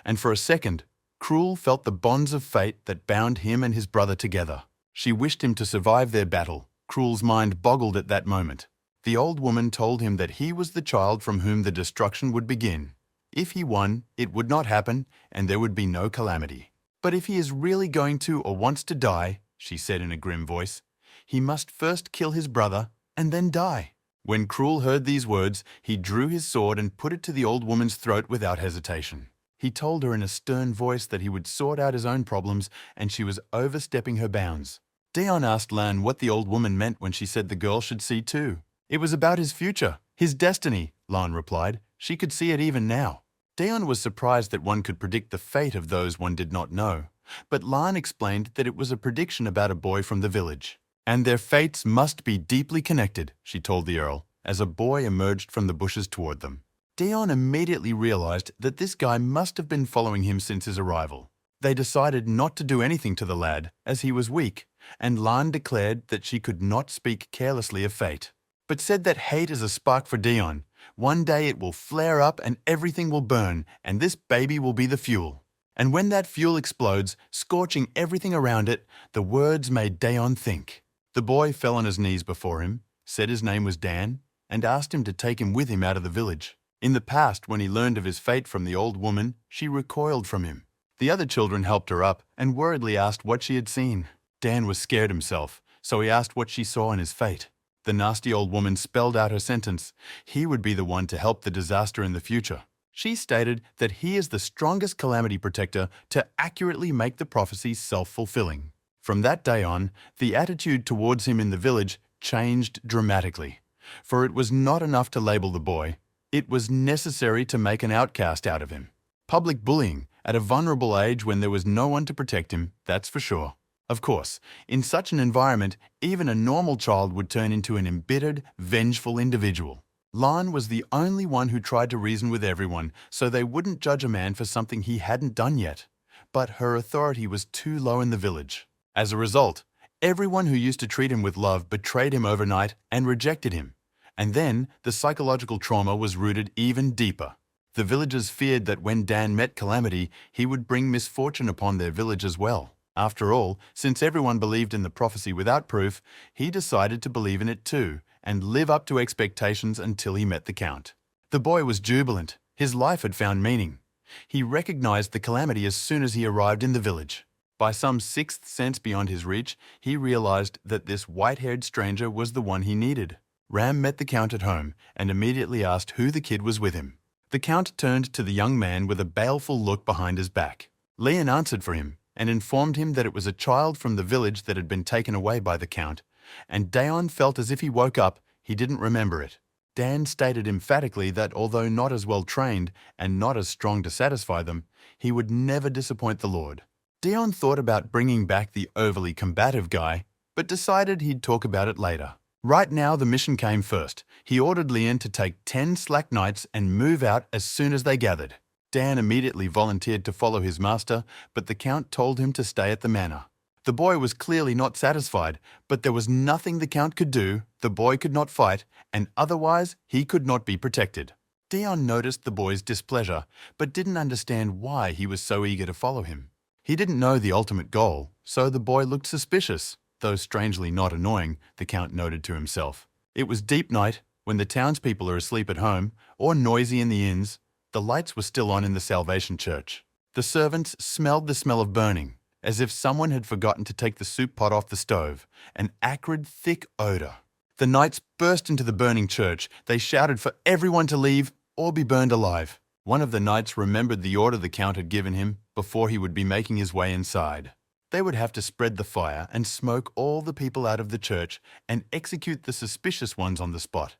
And for a second, Cruel felt the bonds of fate that bound him and his brother together. She wished him to survive their battle. Cruel's mind boggled at that moment. The old woman told him that he was the child from whom the destruction would begin. If he won, it would not happen, and there would be no calamity. But if he is really going to or wants to die, she said in a grim voice, he must first kill his brother and then die. When Cruel heard these words, he drew his sword and put it to the old woman's throat without hesitation. He told her in a stern voice that he would sort out his own problems and she was overstepping her bounds. Daeon asked Lan what the old woman meant when she said the girl should see too. It was about his future, his destiny, Lan replied. She could see it even now. Daeon was surprised that one could predict the fate of those one did not know, but Lan explained that it was a prediction about a boy from the village. And their fates must be deeply connected, she told the Earl, as a boy emerged from the bushes toward them. Daeon immediately realized that this guy must have been following him since his arrival. They decided not to do anything to the lad, as he was weak, and Lan declared that she could not speak carelessly of fate, but said that hate is a spark for Daeon. One day it will flare up and everything will burn, and this baby will be the fuel. And when that fuel explodes, scorching everything around it, the words made Daeon think. The boy fell on his knees before him, said his name was Dan, and asked him to take him with him out of the village. In the past, when he learned of his fate from the old woman, she recoiled from him. The other children helped her up and worriedly asked what she had seen. Dan was scared himself, so he asked what she saw in his fate. The nasty old woman spelled out her sentence. He would be the one to help the disaster in the future. She stated that he is the strongest calamity protector to accurately make the prophecy self-fulfilling. From that day on, the attitude towards him in the village changed dramatically. For it was not enough to label the boy. It was necessary to make an outcast out of him. Public bullying at a vulnerable age when there was no one to protect him, that's for sure. Of course, in such an environment, even a normal child would turn into an embittered, vengeful individual. Lan was the only one who tried to reason with everyone so they wouldn't judge a man for something he hadn't done yet. But her authority was too low in the village. As a result, everyone who used to treat him with love betrayed him overnight and rejected him. And then, the psychological trauma was rooted even deeper. The villagers feared that when Dan met calamity, he would bring misfortune upon their village as well. After all, since everyone believed in the prophecy without proof, he decided to believe in it too, and live up to expectations until he met the Count. The boy was jubilant. His life had found meaning. He recognized the calamity as soon as he arrived in the village. By some sixth sense beyond his reach, he realized that this white-haired stranger was the one he needed. Ram met the Count at home and immediately asked who the kid was with him. The Count turned to the young man with a baleful look behind his back. Leon answered for him and informed him that it was a child from the village that had been taken away by the Count, and Daeon felt as if he woke up, he didn't remember it. Dan stated emphatically that although not as well trained and not as strong to satisfy them, he would never disappoint the Lord. Daeon thought about bringing back the overly combative guy, but decided he'd talk about it later. Right now, the mission came first. He ordered Leon to take 10 slack knights and move out as soon as they gathered. Dan immediately volunteered to follow his master, but the Count told him to stay at the manor. The boy was clearly not satisfied, but there was nothing the Count could do. The boy could not fight, and otherwise he could not be protected. Dion noticed the boy's displeasure, but didn't understand why he was so eager to follow him. He didn't know the ultimate goal, so the boy looked suspicious, though strangely not annoying, the Count noted to himself. It was deep night, when the townspeople are asleep at home, or noisy in the inns. The lights were still on in the Salvation Church. The servants smelled the smell of burning, as if someone had forgotten to take the soup pot off the stove, an acrid, thick odor. The knights burst into the burning church. They shouted for everyone to leave or be burned alive. One of the knights remembered the order the Count had given him before he would be making his way inside. They would have to spread the fire and smoke all the people out of the church and execute the suspicious ones on the spot.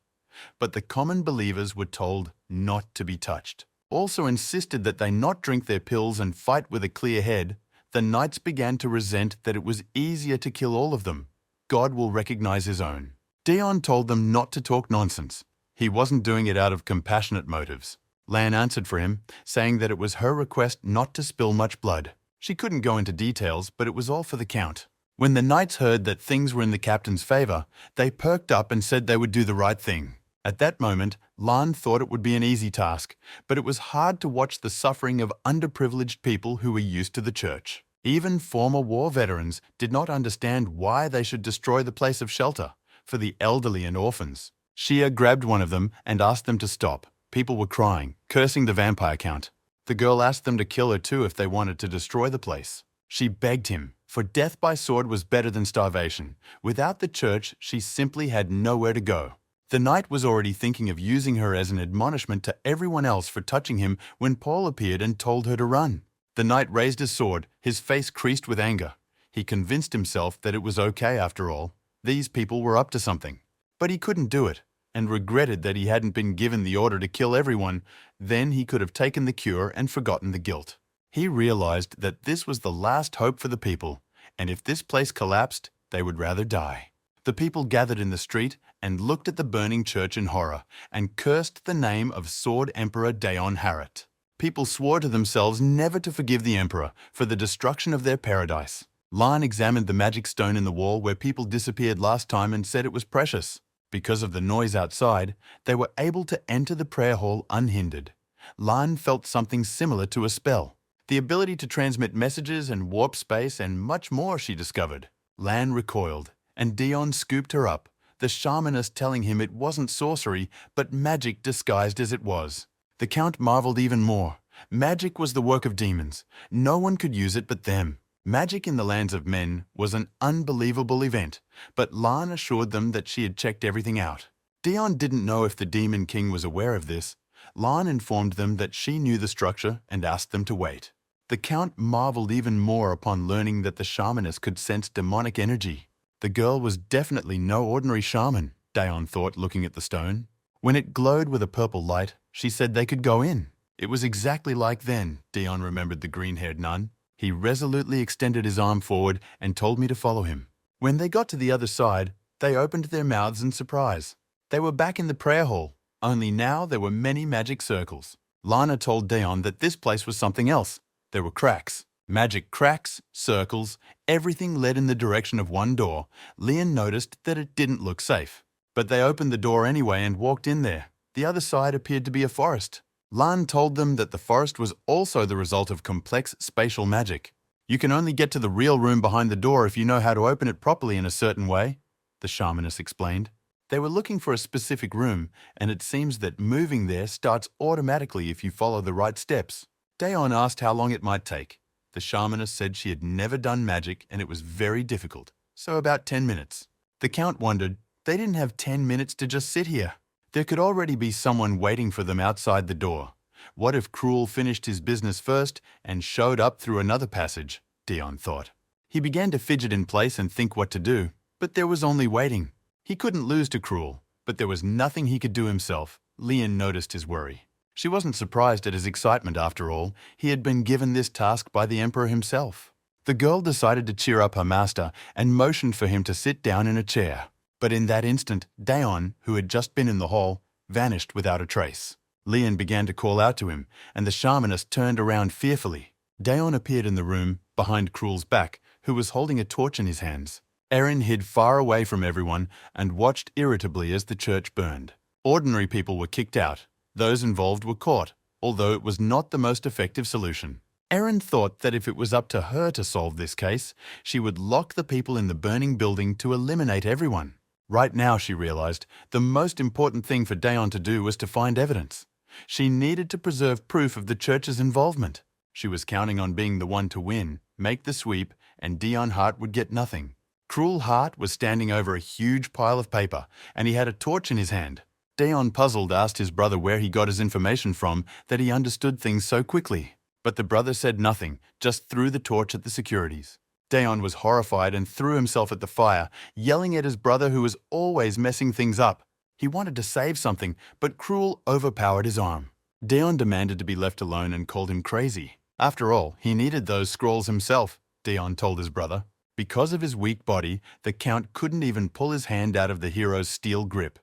But the common believers were told not to be touched. Also insisted that they not drink their pills and fight with a clear head. The knights began to resent that it was easier to kill all of them. God will recognize his own. Dion told them not to talk nonsense. He wasn't doing it out of compassionate motives. Lan answered for him, saying that it was her request not to spill much blood. She couldn't go into details, but it was all for the Count. When the knights heard that things were in the captain's favor, they perked up and said they would do the right thing. At that moment, Lan thought it would be an easy task, but it was hard to watch the suffering of underprivileged people who were used to the church. Even former war veterans did not understand why they should destroy the place of shelter for the elderly and orphans. Shia grabbed one of them and asked them to stop. People were crying, cursing the vampire Count. The girl asked them to kill her too if they wanted to destroy the place. She begged him, for death by sword was better than starvation. Without the church, she simply had nowhere to go. The knight was already thinking of using her as an admonishment to everyone else for touching him when Paul appeared and told her to run. The knight raised his sword, his face creased with anger. He convinced himself that it was okay after all. These people were up to something. But he couldn't do it, and regretted that he hadn't been given the order to kill everyone. Then he could have taken the cure and forgotten the guilt. He realized that this was the last hope for the people, and if this place collapsed, they would rather die. The people gathered in the street and looked at the burning church in horror and cursed the name of Sword Emperor Daon Harrot. People swore to themselves never to forgive the emperor for the destruction of their paradise. Lan examined the magic stone in the wall where people disappeared last time and said it was precious. Because of the noise outside, they were able to enter the prayer hall unhindered. Lan felt something similar to a spell. The ability to transmit messages and warp space and much more, she discovered. Lan recoiled, and Dion scooped her up, the shamaness telling him it wasn't sorcery, but magic disguised as it was. The Count marveled even more. Magic was the work of demons. No one could use it but them. Magic in the lands of men was an unbelievable event, but Lan assured them that she had checked everything out. Dion didn't know if the Demon King was aware of this. Lan informed them that she knew the structure and asked them to wait. The Count marveled even more upon learning that the shamaness could sense demonic energy. The girl was definitely no ordinary shaman, Dion thought, looking at the stone. When it glowed with a purple light, she said they could go in. It was exactly like then, Dion remembered the green-haired nun. He resolutely extended his arm forward and told me to follow him. When they got to the other side, they opened their mouths in surprise. They were back in the prayer hall, only now there were many magic circles. Lana told Dion that this place was something else. There were cracks. Magic cracks, circles, everything led in the direction of one door. Leon noticed that it didn't look safe. But they opened the door anyway and walked in there. The other side appeared to be a forest. Lan told them that the forest was also the result of complex spatial magic. You can only get to the real room behind the door if you know how to open it properly in a certain way, the shamaness explained. They were looking for a specific room, and it seems that moving there starts automatically if you follow the right steps. Daon asked how long it might take. The shamaness said she had never done magic and it was very difficult, so about 10 minutes. The Count wondered, they didn't have 10 minutes to just sit here. There could already be someone waiting for them outside the door. What if Cruel finished his business first and showed up through another passage, Dion thought. He began to fidget in place and think what to do, but there was only waiting. He couldn't lose to Cruel, but there was nothing he could do himself. Leon noticed his worry. She wasn't surprised at his excitement after all. He had been given this task by the Emperor himself. The girl decided to cheer up her master and motioned for him to sit down in a chair. But in that instant, Daon, who had just been in the hall, vanished without a trace. Leon began to call out to him, and the shamaness turned around fearfully. Daon appeared in the room, behind Cruel's back, who was holding a torch in his hands. Erin hid far away from everyone and watched irritably as the church burned. Ordinary people were kicked out. Those involved were caught, although it was not the most effective solution. Erin thought that if it was up to her to solve this case, she would lock the people in the burning building to eliminate everyone. Right now, she realized, the most important thing for Dayon to do was to find evidence. She needed to preserve proof of the church's involvement. She was counting on being the one to win, make the sweep, and Dion Hart would get nothing. Cruel Hart was standing over a huge pile of paper, and he had a torch in his hand. Dayon, puzzled, asked his brother where he got his information from that he understood things so quickly. But the brother said nothing, just threw the torch at the securities. Dayon was horrified and threw himself at the fire, yelling at his brother who was always messing things up. He wanted to save something, but Cruel overpowered his arm. Dayon demanded to be left alone and called him crazy. After all, he needed those scrolls himself, Dayon told his brother. Because of his weak body, the Count couldn't even pull his hand out of the hero's steel grip.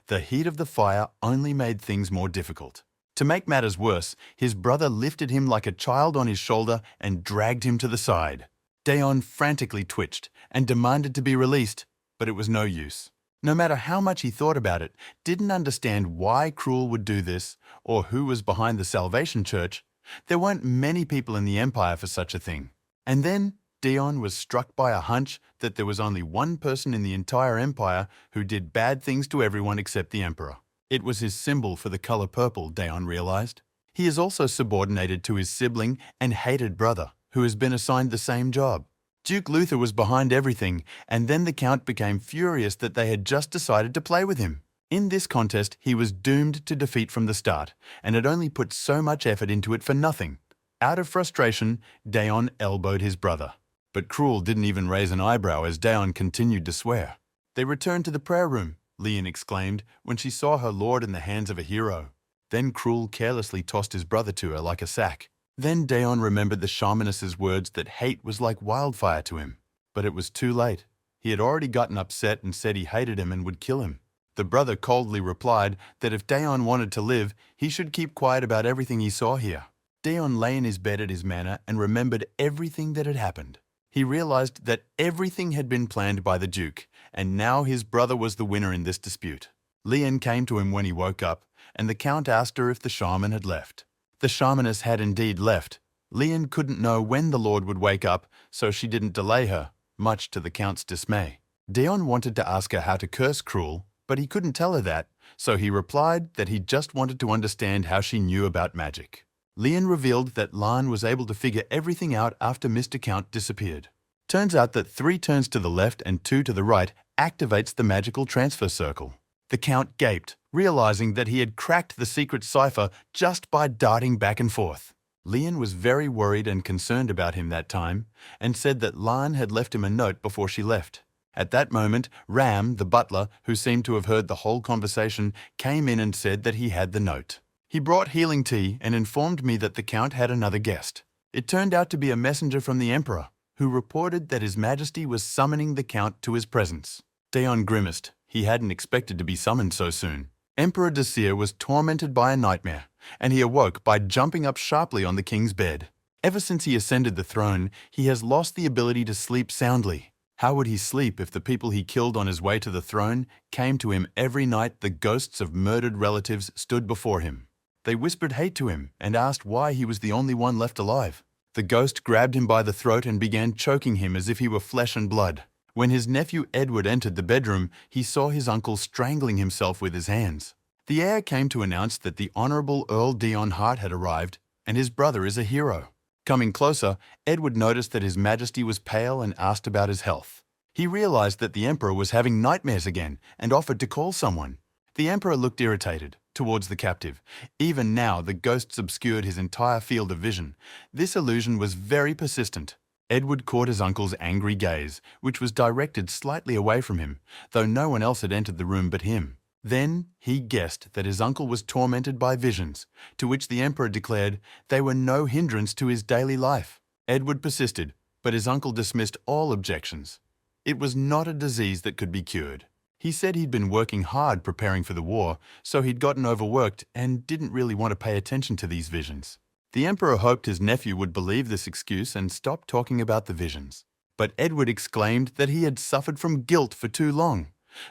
The heat of the fire only made things more difficult. To make matters worse, his brother lifted him like a child on his shoulder and dragged him to the side. Dayon frantically twitched and demanded to be released, but it was no use. No matter how much he thought about it, didn't understand why Cruel would do this or who was behind the Salvation Church, there weren't many people in the Empire for such a thing. And then Dayon was struck by a hunch that there was only one person in the entire Empire who did bad things to everyone except the Emperor. It was his symbol for the color purple, Dayon realized. He is also subordinated to his sibling and hated brother, who has been assigned the same job. Duke Luther was behind everything, and then the Count became furious that they had just decided to play with him. In this contest, he was doomed to defeat from the start, and had only put so much effort into it for nothing. Out of frustration, Dayon elbowed his brother. But Cruel didn't even raise an eyebrow as Dayon continued to swear. They returned to the prayer room, Lian exclaimed when she saw her lord in the hands of a hero. Then Cruel carelessly tossed his brother to her like a sack. Then Dayon remembered the shamaness's words that hate was like wildfire to him. But it was too late. He had already gotten upset and said he hated him and would kill him. The brother coldly replied that if Dayon wanted to live, he should keep quiet about everything he saw here. Dayon lay in his bed at his manor and remembered everything that had happened. He realized that everything had been planned by the Duke, and now his brother was the winner in this dispute. Lian came to him when he woke up, and the Count asked her if the shaman had left. The shamaness had indeed left. Lian couldn't know when the Lord would wake up, so she didn't delay her, much to the Count's dismay. Dayon wanted to ask her how to curse Cruel, but he couldn't tell her that, so he replied that he just wanted to understand how she knew about magic. Lian revealed that Lan was able to figure everything out after Mr. Count disappeared. Turns out that 3 turns to the left and 2 to the right activates the magical transfer circle. The Count gaped, realizing that he had cracked the secret cipher just by darting back and forth. Lian was very worried and concerned about him that time, and said that Lan had left him a note before she left. At that moment, Ram, the butler, who seemed to have heard the whole conversation, came in and said that he had the note. He brought healing tea and informed me that the Count had another guest. It turned out to be a messenger from the Emperor, who reported that His Majesty was summoning the Count to his presence. Dayon grimaced. He hadn't expected to be summoned so soon. Emperor Desir was tormented by a nightmare, and he awoke by jumping up sharply on the king's bed. Ever since he ascended the throne, he has lost the ability to sleep soundly. How would he sleep if the people he killed on his way to the throne came to him every night? The ghosts of murdered relatives stood before him. They whispered hate to him and asked why he was the only one left alive. The ghost grabbed him by the throat and began choking him as if he were flesh and blood. When his nephew Edward entered the bedroom, he saw his uncle strangling himself with his hands. The heir came to announce that the Honourable Earl Dion Hart had arrived, and his brother is a hero. Coming closer, Edward noticed that His Majesty was pale and asked about his health. He realized that the Emperor was having nightmares again and offered to call someone. The Emperor looked irritated towards the captive. Even now, the ghosts obscured his entire field of vision. This illusion was very persistent. Edward caught his uncle's angry gaze, which was directed slightly away from him, though no one else had entered the room but him. Then he guessed that his uncle was tormented by visions, to which the Emperor declared they were no hindrance to his daily life. Edward persisted, but his uncle dismissed all objections. It was not a disease that could be cured. He said he'd been working hard preparing for the war, so he'd gotten overworked and didn't really want to pay attention to these visions. The Emperor hoped his nephew would believe this excuse and stop talking about the visions. But Edward exclaimed that he had suffered from guilt for too long.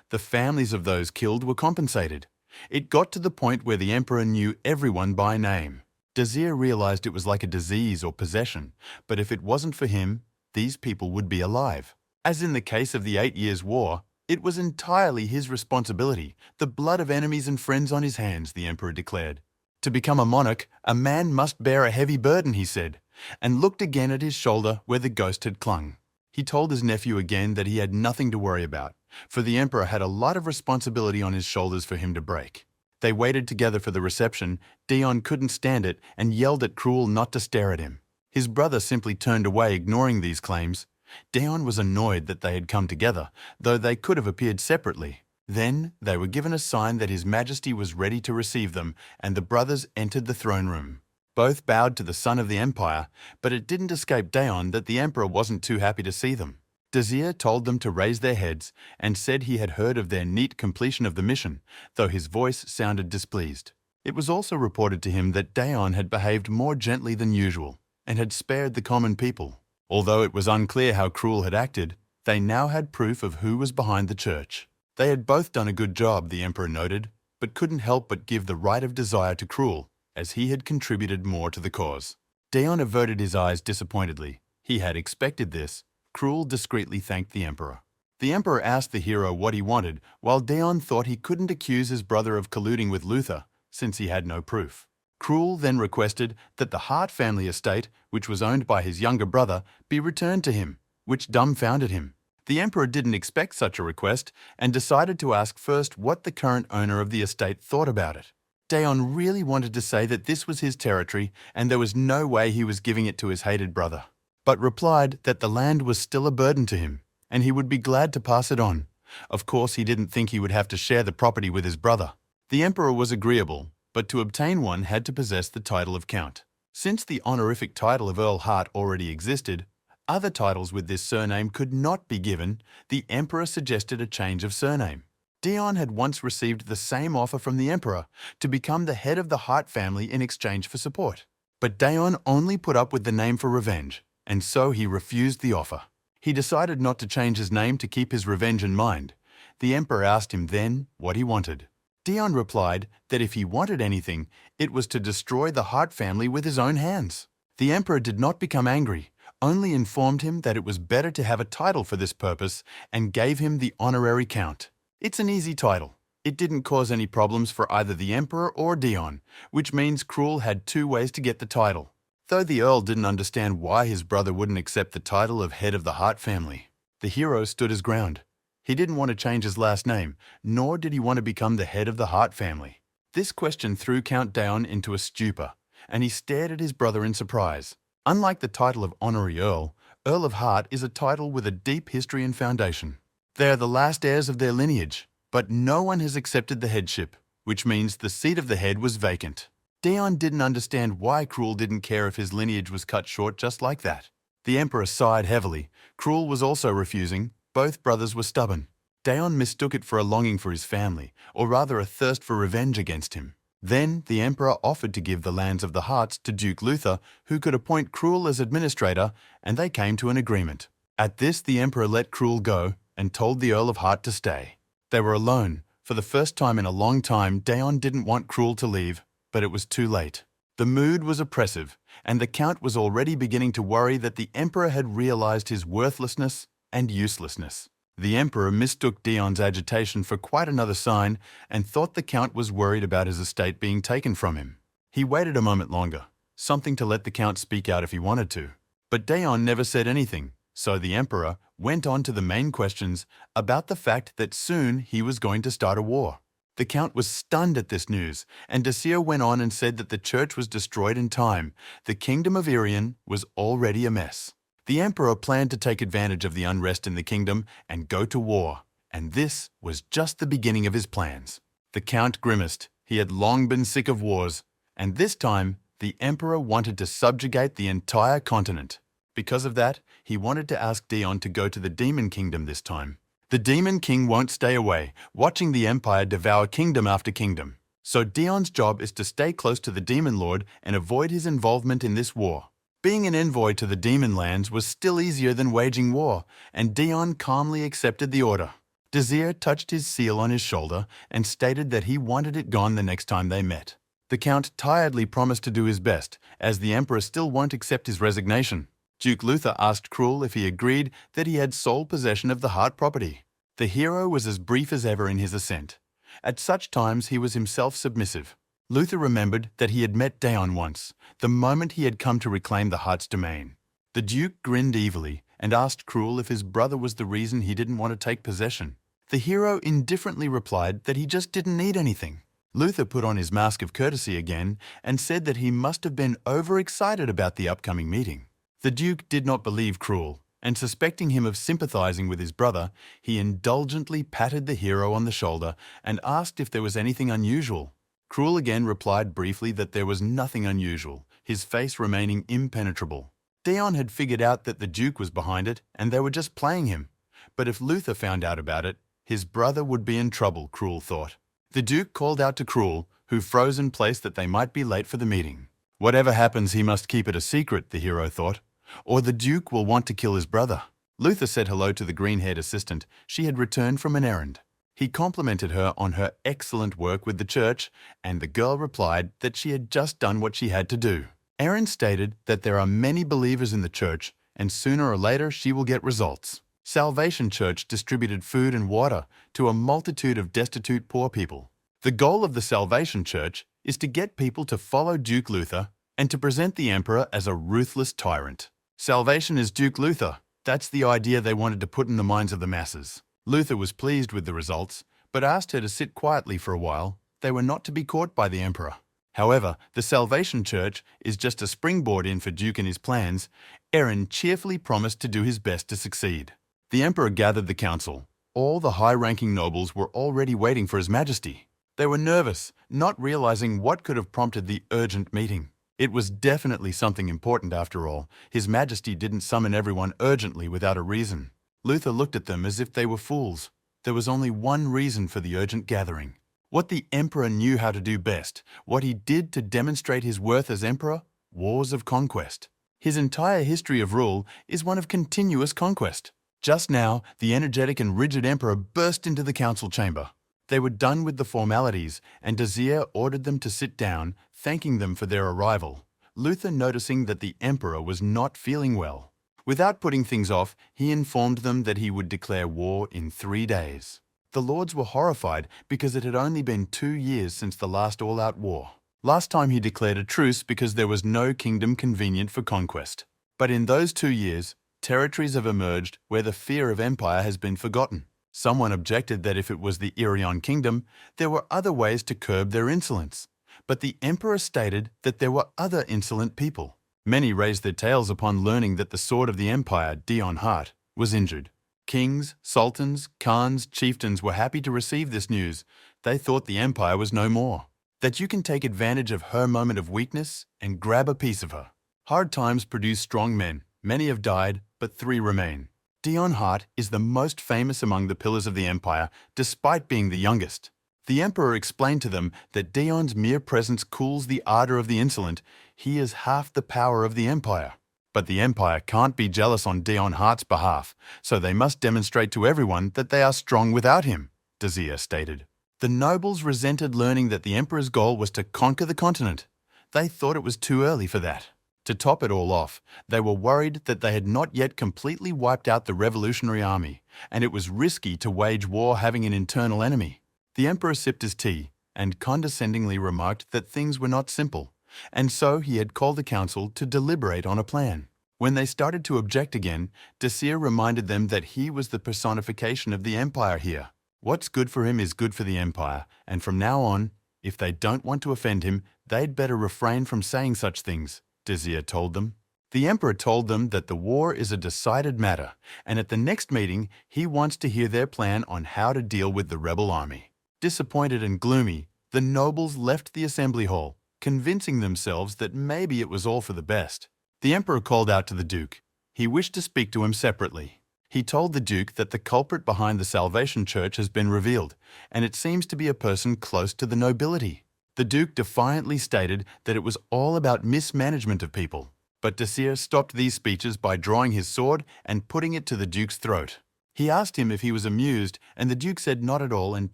The families of those killed were compensated. It got to the point where the emperor knew everyone by name. Desir realized it was like a disease or possession, but if it wasn't for him, these people would be alive. As in the case of the 8 Years' War, it was entirely his responsibility, the blood of enemies and friends on his hands, the emperor declared. To become a monarch, a man must bear a heavy burden, he said, and looked again at his shoulder where the ghost had clung. He told his nephew again that he had nothing to worry about, for the emperor had a lot of responsibility on his shoulders for him to break. They waited together for the reception. Dion couldn't stand it and yelled at Cruel not to stare at him. His brother simply turned away, ignoring these claims. Dion was annoyed that they had come together, though they could have appeared separately. Then they were given a sign that His Majesty was ready to receive them, and the brothers entered the throne room. Both bowed to the son of the empire, but it didn't escape Dion that the emperor wasn't too happy to see them. Desir told them to raise their heads and said he had heard of their neat completion of the mission, though his voice sounded displeased. It was also reported to him that Dion had behaved more gently than usual and had spared the common people. Although it was unclear how Cruel had acted, they now had proof of who was behind the church. They had both done a good job, the emperor noted, but couldn't help but give the right of desire to Cruel, as he had contributed more to the cause. Dion averted his eyes disappointedly. He had expected this. Cruel discreetly thanked the emperor. The emperor asked the hero what he wanted, while Dion thought he couldn't accuse his brother of colluding with Luther, since he had no proof. Cruel then requested that the Hart family estate, which was owned by his younger brother, be returned to him, which dumbfounded him. The emperor didn't expect such a request and decided to ask first what the current owner of the estate thought about it. Dion really wanted to say that this was his territory and there was no way he was giving it to his hated brother, but replied that the land was still a burden to him, and he would be glad to pass it on. Of course, he didn't think he would have to share the property with his brother. The emperor was agreeable, but to obtain one had to possess the title of Count. Since the honorific title of Earl Hart already existed, other titles with this surname could not be given. The emperor suggested a change of surname. Dion had once received the same offer from the emperor to become the head of the Hart family in exchange for support. But Dion only put up with the name for revenge, and so he refused the offer. He decided not to change his name to keep his revenge in mind. The emperor asked him then what he wanted. Dion replied that if he wanted anything, it was to destroy the Hart family with his own hands. The emperor did not become angry, only informed him that it was better to have a title for this purpose and gave him the honorary Count. It's an easy title. It didn't cause any problems for either the emperor or Dion, which means Cruel had 2 ways to get the title. Though the earl didn't understand why his brother wouldn't accept the title of head of the Hart family, the hero stood his ground. He didn't want to change his last name, nor did he want to become the head of the Hart family. This question threw Count Dion into a stupor, and he stared at his brother in surprise. Unlike the title of honorary Earl, Earl of Hart is a title with a deep history and foundation. They are the last heirs of their lineage, but no one has accepted the headship, which means the seat of the head was vacant. Dion didn't understand why Cruel didn't care if his lineage was cut short just like that. The emperor sighed heavily. Cruel was also refusing. Both brothers were stubborn. Dion mistook it for a longing for his family, or rather a thirst for revenge against him. Then the emperor offered to give the lands of the Harts to Duke Luther, who could appoint Cruel as administrator, and they came to an agreement. At this, the emperor let Cruel go and told the Earl of Hart to stay. They were alone. For the first time in a long time, Dion didn't want Cruel to leave, but it was too late. The mood was oppressive, and the Count was already beginning to worry that the emperor had realized his worthlessness and uselessness. The emperor mistook Dion's agitation for quite another sign and thought the Count was worried about his estate being taken from him. He waited a moment longer, something to let the Count speak out if he wanted to. But Dion never said anything, so the emperor went on to the main questions about the fact that soon he was going to start a war. The Count was stunned at this news, and Desir went on and said that the church was destroyed in time. The kingdom of Irian was already a mess. The emperor planned to take advantage of the unrest in the kingdom and go to war, and this was just the beginning of his plans. The Count grimaced. He had long been sick of wars, and this time the emperor wanted to subjugate the entire continent. Because of that, he wanted to ask Dion to go to the Demon Kingdom this time. The Demon King won't stay away, watching the empire devour kingdom after kingdom. So Dion's job is to stay close to the Demon Lord and avoid his involvement in this war. Being an envoy to the demon lands was still easier than waging war, and Dion calmly accepted the order. Desir touched his seal on his shoulder and stated that he wanted it gone the next time they met. The Count tiredly promised to do his best, as the Emperor still won't accept his resignation. Duke Luther asked Krul if he agreed that he had sole possession of the heart property. The hero was as brief as ever in his assent. At such times he was himself submissive. Luther remembered that he had met Daon once, the moment he had come to reclaim the heart's domain. The Duke grinned evilly and asked Krul if his brother was the reason he didn't want to take possession. The hero indifferently replied that he just didn't need anything. Luther put on his mask of courtesy again and said that he must have been overexcited about the upcoming meeting. The Duke did not believe Krul, and suspecting him of sympathizing with his brother, he indulgently patted the hero on the shoulder and asked if there was anything unusual. Krul again replied briefly that there was nothing unusual, his face remaining impenetrable. Daon had figured out that the Duke was behind it and they were just playing him. But if Luther found out about it, his brother would be in trouble, Krul thought. The Duke called out to Krul, who froze in place that they might be late for the meeting. Whatever happens, he must keep it a secret, the hero thought, or the Duke will want to kill his brother. Luther said hello to the green-haired assistant. She had returned from an errand. He complimented her on her excellent work with the church, and the girl replied that she had just done what she had to do. Erin stated that there are many believers in the church, and sooner or later she will get results. Salvation Church distributed food and water to a multitude of destitute poor people. The goal of the Salvation Church is to get people to follow Duke Luther and to present the Emperor as a ruthless tyrant. Salvation is Duke Luther. That's the idea they wanted to put in the minds of the masses. Luther was pleased with the results, but asked her to sit quietly for a while. They were not to be caught by the Emperor. However, the Salvation Church is just a springboard in for Duke and his plans. Erin cheerfully promised to do his best to succeed. The Emperor gathered the council. All the high-ranking nobles were already waiting for His Majesty. They were nervous, not realizing what could have prompted the urgent meeting. It was definitely something important after all. His Majesty didn't summon everyone urgently without a reason. Luther looked at them as if they were fools. There was only one reason for the urgent gathering. What the Emperor knew how to do best, what he did to demonstrate his worth as Emperor, wars of conquest. His entire history of rule is one of continuous conquest. Just now, the energetic and rigid Emperor burst into the council chamber. They were done with the formalities, and Desir ordered them to sit down, thanking them for their arrival. Luther noticing that the Emperor was not feeling well. Without putting things off, he informed them that he would declare war in 3 days. The lords were horrified because it had only been 2 years since the last all-out war. Last time he declared a truce because there was no kingdom convenient for conquest. But in those 2 years, territories have emerged where the fear of empire has been forgotten. Someone objected that if it was the Irion kingdom, there were other ways to curb their insolence. But the Emperor stated that there were other insolent people. Many raised their tails upon learning that the sword of the empire, Daon Hart, was injured. Kings, sultans, khans, chieftains were happy to receive this news. They thought the empire was no more. That you can take advantage of her moment of weakness and grab a piece of her. Hard times produce strong men. Many have died, but 3 remain. Daon Hart is the most famous among the pillars of the empire, despite being the youngest. The Emperor explained to them that Daon's mere presence cools the ardor of the insolent. He is half the power of the empire. But the empire can't be jealous on Daon Hart's behalf, so they must demonstrate to everyone that they are strong without him, Desir stated. The nobles resented learning that the Emperor's goal was to conquer the continent. They thought it was too early for that. To top it all off, they were worried that they had not yet completely wiped out the revolutionary army, and it was risky to wage war having an internal enemy. The Emperor sipped his tea and condescendingly remarked that things were not simple, and so he had called the council to deliberate on a plan. When they started to object again, Desir reminded them that he was the personification of the empire here. What's good for him is good for the empire, and from now on, if they don't want to offend him, they'd better refrain from saying such things, Desir told them. The Emperor told them that the war is a decided matter, and at the next meeting, he wants to hear their plan on how to deal with the rebel army. Disappointed and gloomy, the nobles left the assembly hall, convincing themselves that maybe it was all for the best. The Emperor called out to the Duke. He wished to speak to him separately. He told the Duke that the culprit behind the Salvation Church has been revealed, and it seems to be a person close to the nobility. The Duke defiantly stated that it was all about mismanagement of people. But Desir stopped these speeches by drawing his sword and putting it to the Duke's throat. He asked him if he was amused, and the Duke said not at all and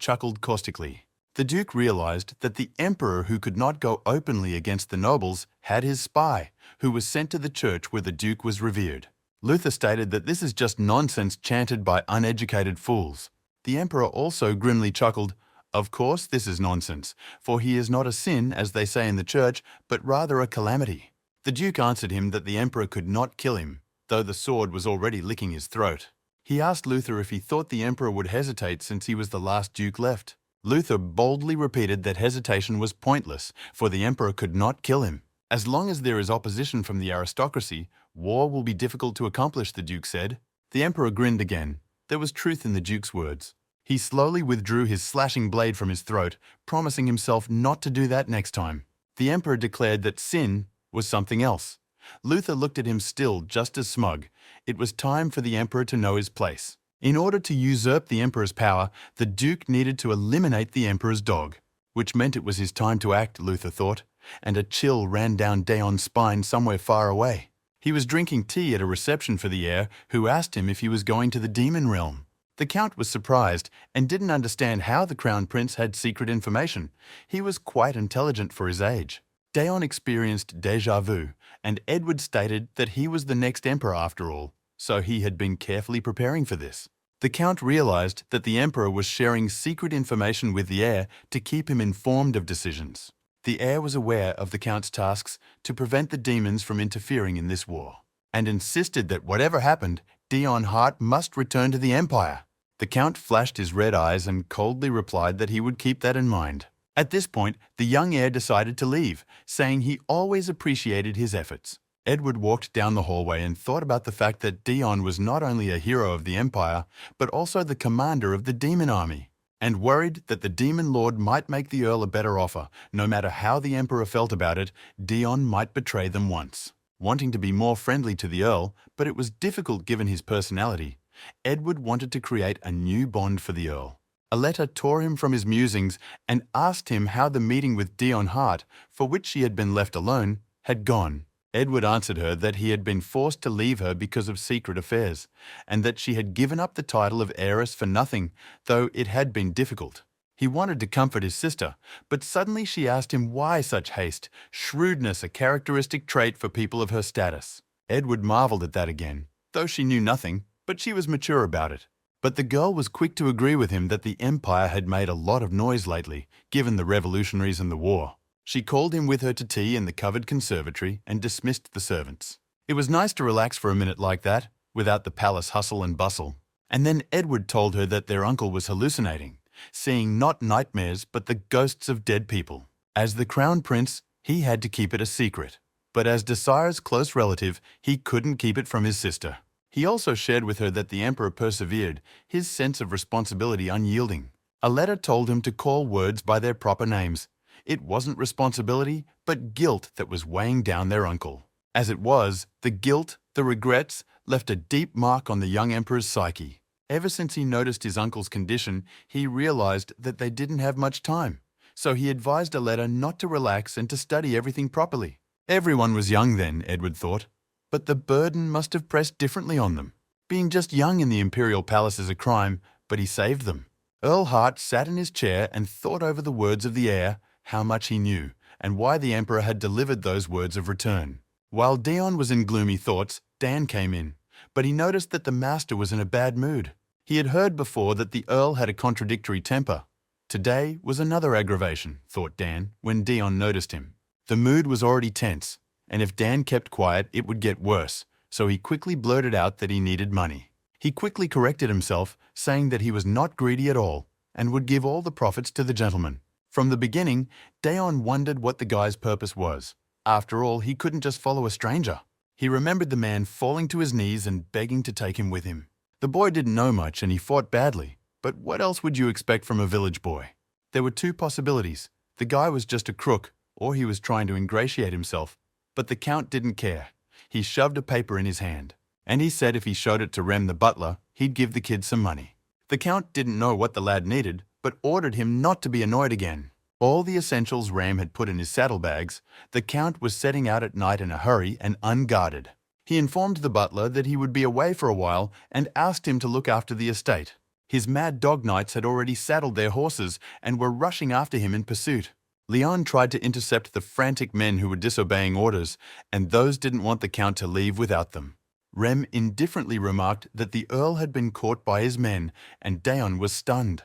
chuckled caustically. The Duke realized that the Emperor, who could not go openly against the nobles, had his spy, who was sent to the church where the Duke was revered. Luther stated that this is just nonsense chanted by uneducated fools. The Emperor also grimly chuckled, "Of course this is nonsense, for he is not a sin, as they say in the church, but rather a calamity." The Duke answered him that the Emperor could not kill him, though the sword was already licking his throat. He asked Luther if he thought the Emperor would hesitate since he was the last Duke left. Luther boldly repeated that hesitation was pointless, for the Emperor could not kill him. As long as there is opposition from the aristocracy, war will be difficult to accomplish, the Duke said. The Emperor grinned again. There was truth in the Duke's words. He slowly withdrew his slashing blade from his throat, promising himself not to do that next time. The Emperor declared that sin was something else. Luther looked at him still just as smug. It was time for the Emperor to know his place. In order to usurp the Emperor's power, the Duke needed to eliminate the Emperor's dog, which meant it was his time to act, Luther thought, and a chill ran down Daon's spine somewhere far away. He was drinking tea at a reception for the heir, who asked him if he was going to the demon realm. The Count was surprised and didn't understand how the Crown Prince had secret information. He was quite intelligent for his age. Daon experienced déjà vu, and Edward stated that he was the next emperor after all, so he had been carefully preparing for this. The Count realized that the Emperor was sharing secret information with the heir to keep him informed of decisions. The heir was aware of the Count's tasks to prevent the demons from interfering in this war, and insisted that whatever happened, Daon Hart must return to the Empire. The Count flashed his red eyes and coldly replied that he would keep that in mind. At this point, the young heir decided to leave, saying he always appreciated his efforts. Edward walked down the hallway and thought about the fact that Daon was not only a hero of the Empire, but also the commander of the demon army, and worried that the demon lord might make the Earl a better offer. No matter how the Emperor felt about it, Daon might betray them once. Wanting to be more friendly to the Earl, but it was difficult given his personality, Edward wanted to create a new bond for the Earl. A letter tore him from his musings and asked him how the meeting with Daon Hart, for which she had been left alone, had gone. Edward answered her that he had been forced to leave her because of secret affairs, and that she had given up the title of heiress for nothing, though it had been difficult. He wanted to comfort his sister, but suddenly she asked him why such haste, shrewdness a characteristic trait for people of her status. Edward marveled at that again, though she knew nothing, but she was mature about it. But the girl was quick to agree with him that the Empire had made a lot of noise lately, given the revolutionaries and the war. She called him with her to tea in the covered conservatory and dismissed the servants. It was nice to relax for a minute like that, without the palace hustle and bustle. And then Edward told her that their uncle was hallucinating, seeing not nightmares but the ghosts of dead people. As the Crown Prince, he had to keep it a secret. But as Desire's close relative, he couldn't keep it from his sister. He also shared with her that the Emperor persevered, his sense of responsibility unyielding. A letter told him to call words by their proper names. It wasn't responsibility, but guilt that was weighing down their uncle. As it was, the guilt, the regrets, left a deep mark on the young Emperor's psyche. Ever since he noticed his uncle's condition, he realized that they didn't have much time. So he advised a letter not to relax and to study everything properly. Everyone was young then, Edward thought. But the burden must have pressed differently on them. Being just young in the imperial palace is a crime, but he saved them. Earl Hart sat in his chair and thought over the words of the heir, how much he knew, and why the Emperor had delivered those words of return. While Daon was in gloomy thoughts, Dan came in, but he noticed that the master was in a bad mood. He had heard before that the Earl had a contradictory temper. Today was another aggravation, thought Dan, when Daon noticed him. The mood was already tense, and if Dan kept quiet, it would get worse, so he quickly blurted out that he needed money. He quickly corrected himself, saying that he was not greedy at all, and would give all the profits to the gentleman. From the beginning, Daon wondered what the guy's purpose was. After all, he couldn't just follow a stranger. He remembered the man falling to his knees and begging to take him with him. The boy didn't know much and he fought badly, but what else would you expect from a village boy? There were two possibilities. The guy was just a crook, or he was trying to ingratiate himself. But the Count didn't care. He shoved a paper in his hand, and he said if he showed it to Rem the butler, he'd give the kid some money. The Count didn't know what the lad needed, but ordered him not to be annoyed again. All the essentials Ram had put in his saddlebags, the Count was setting out at night in a hurry and unguarded. He informed the butler that he would be away for a while and asked him to look after the estate. His mad dog knights had already saddled their horses and were rushing after him in pursuit. Leon tried to intercept the frantic men who were disobeying orders, and those didn't want the Count to leave without them. Rem indifferently remarked that the Earl had been caught by his men, and Daon was stunned.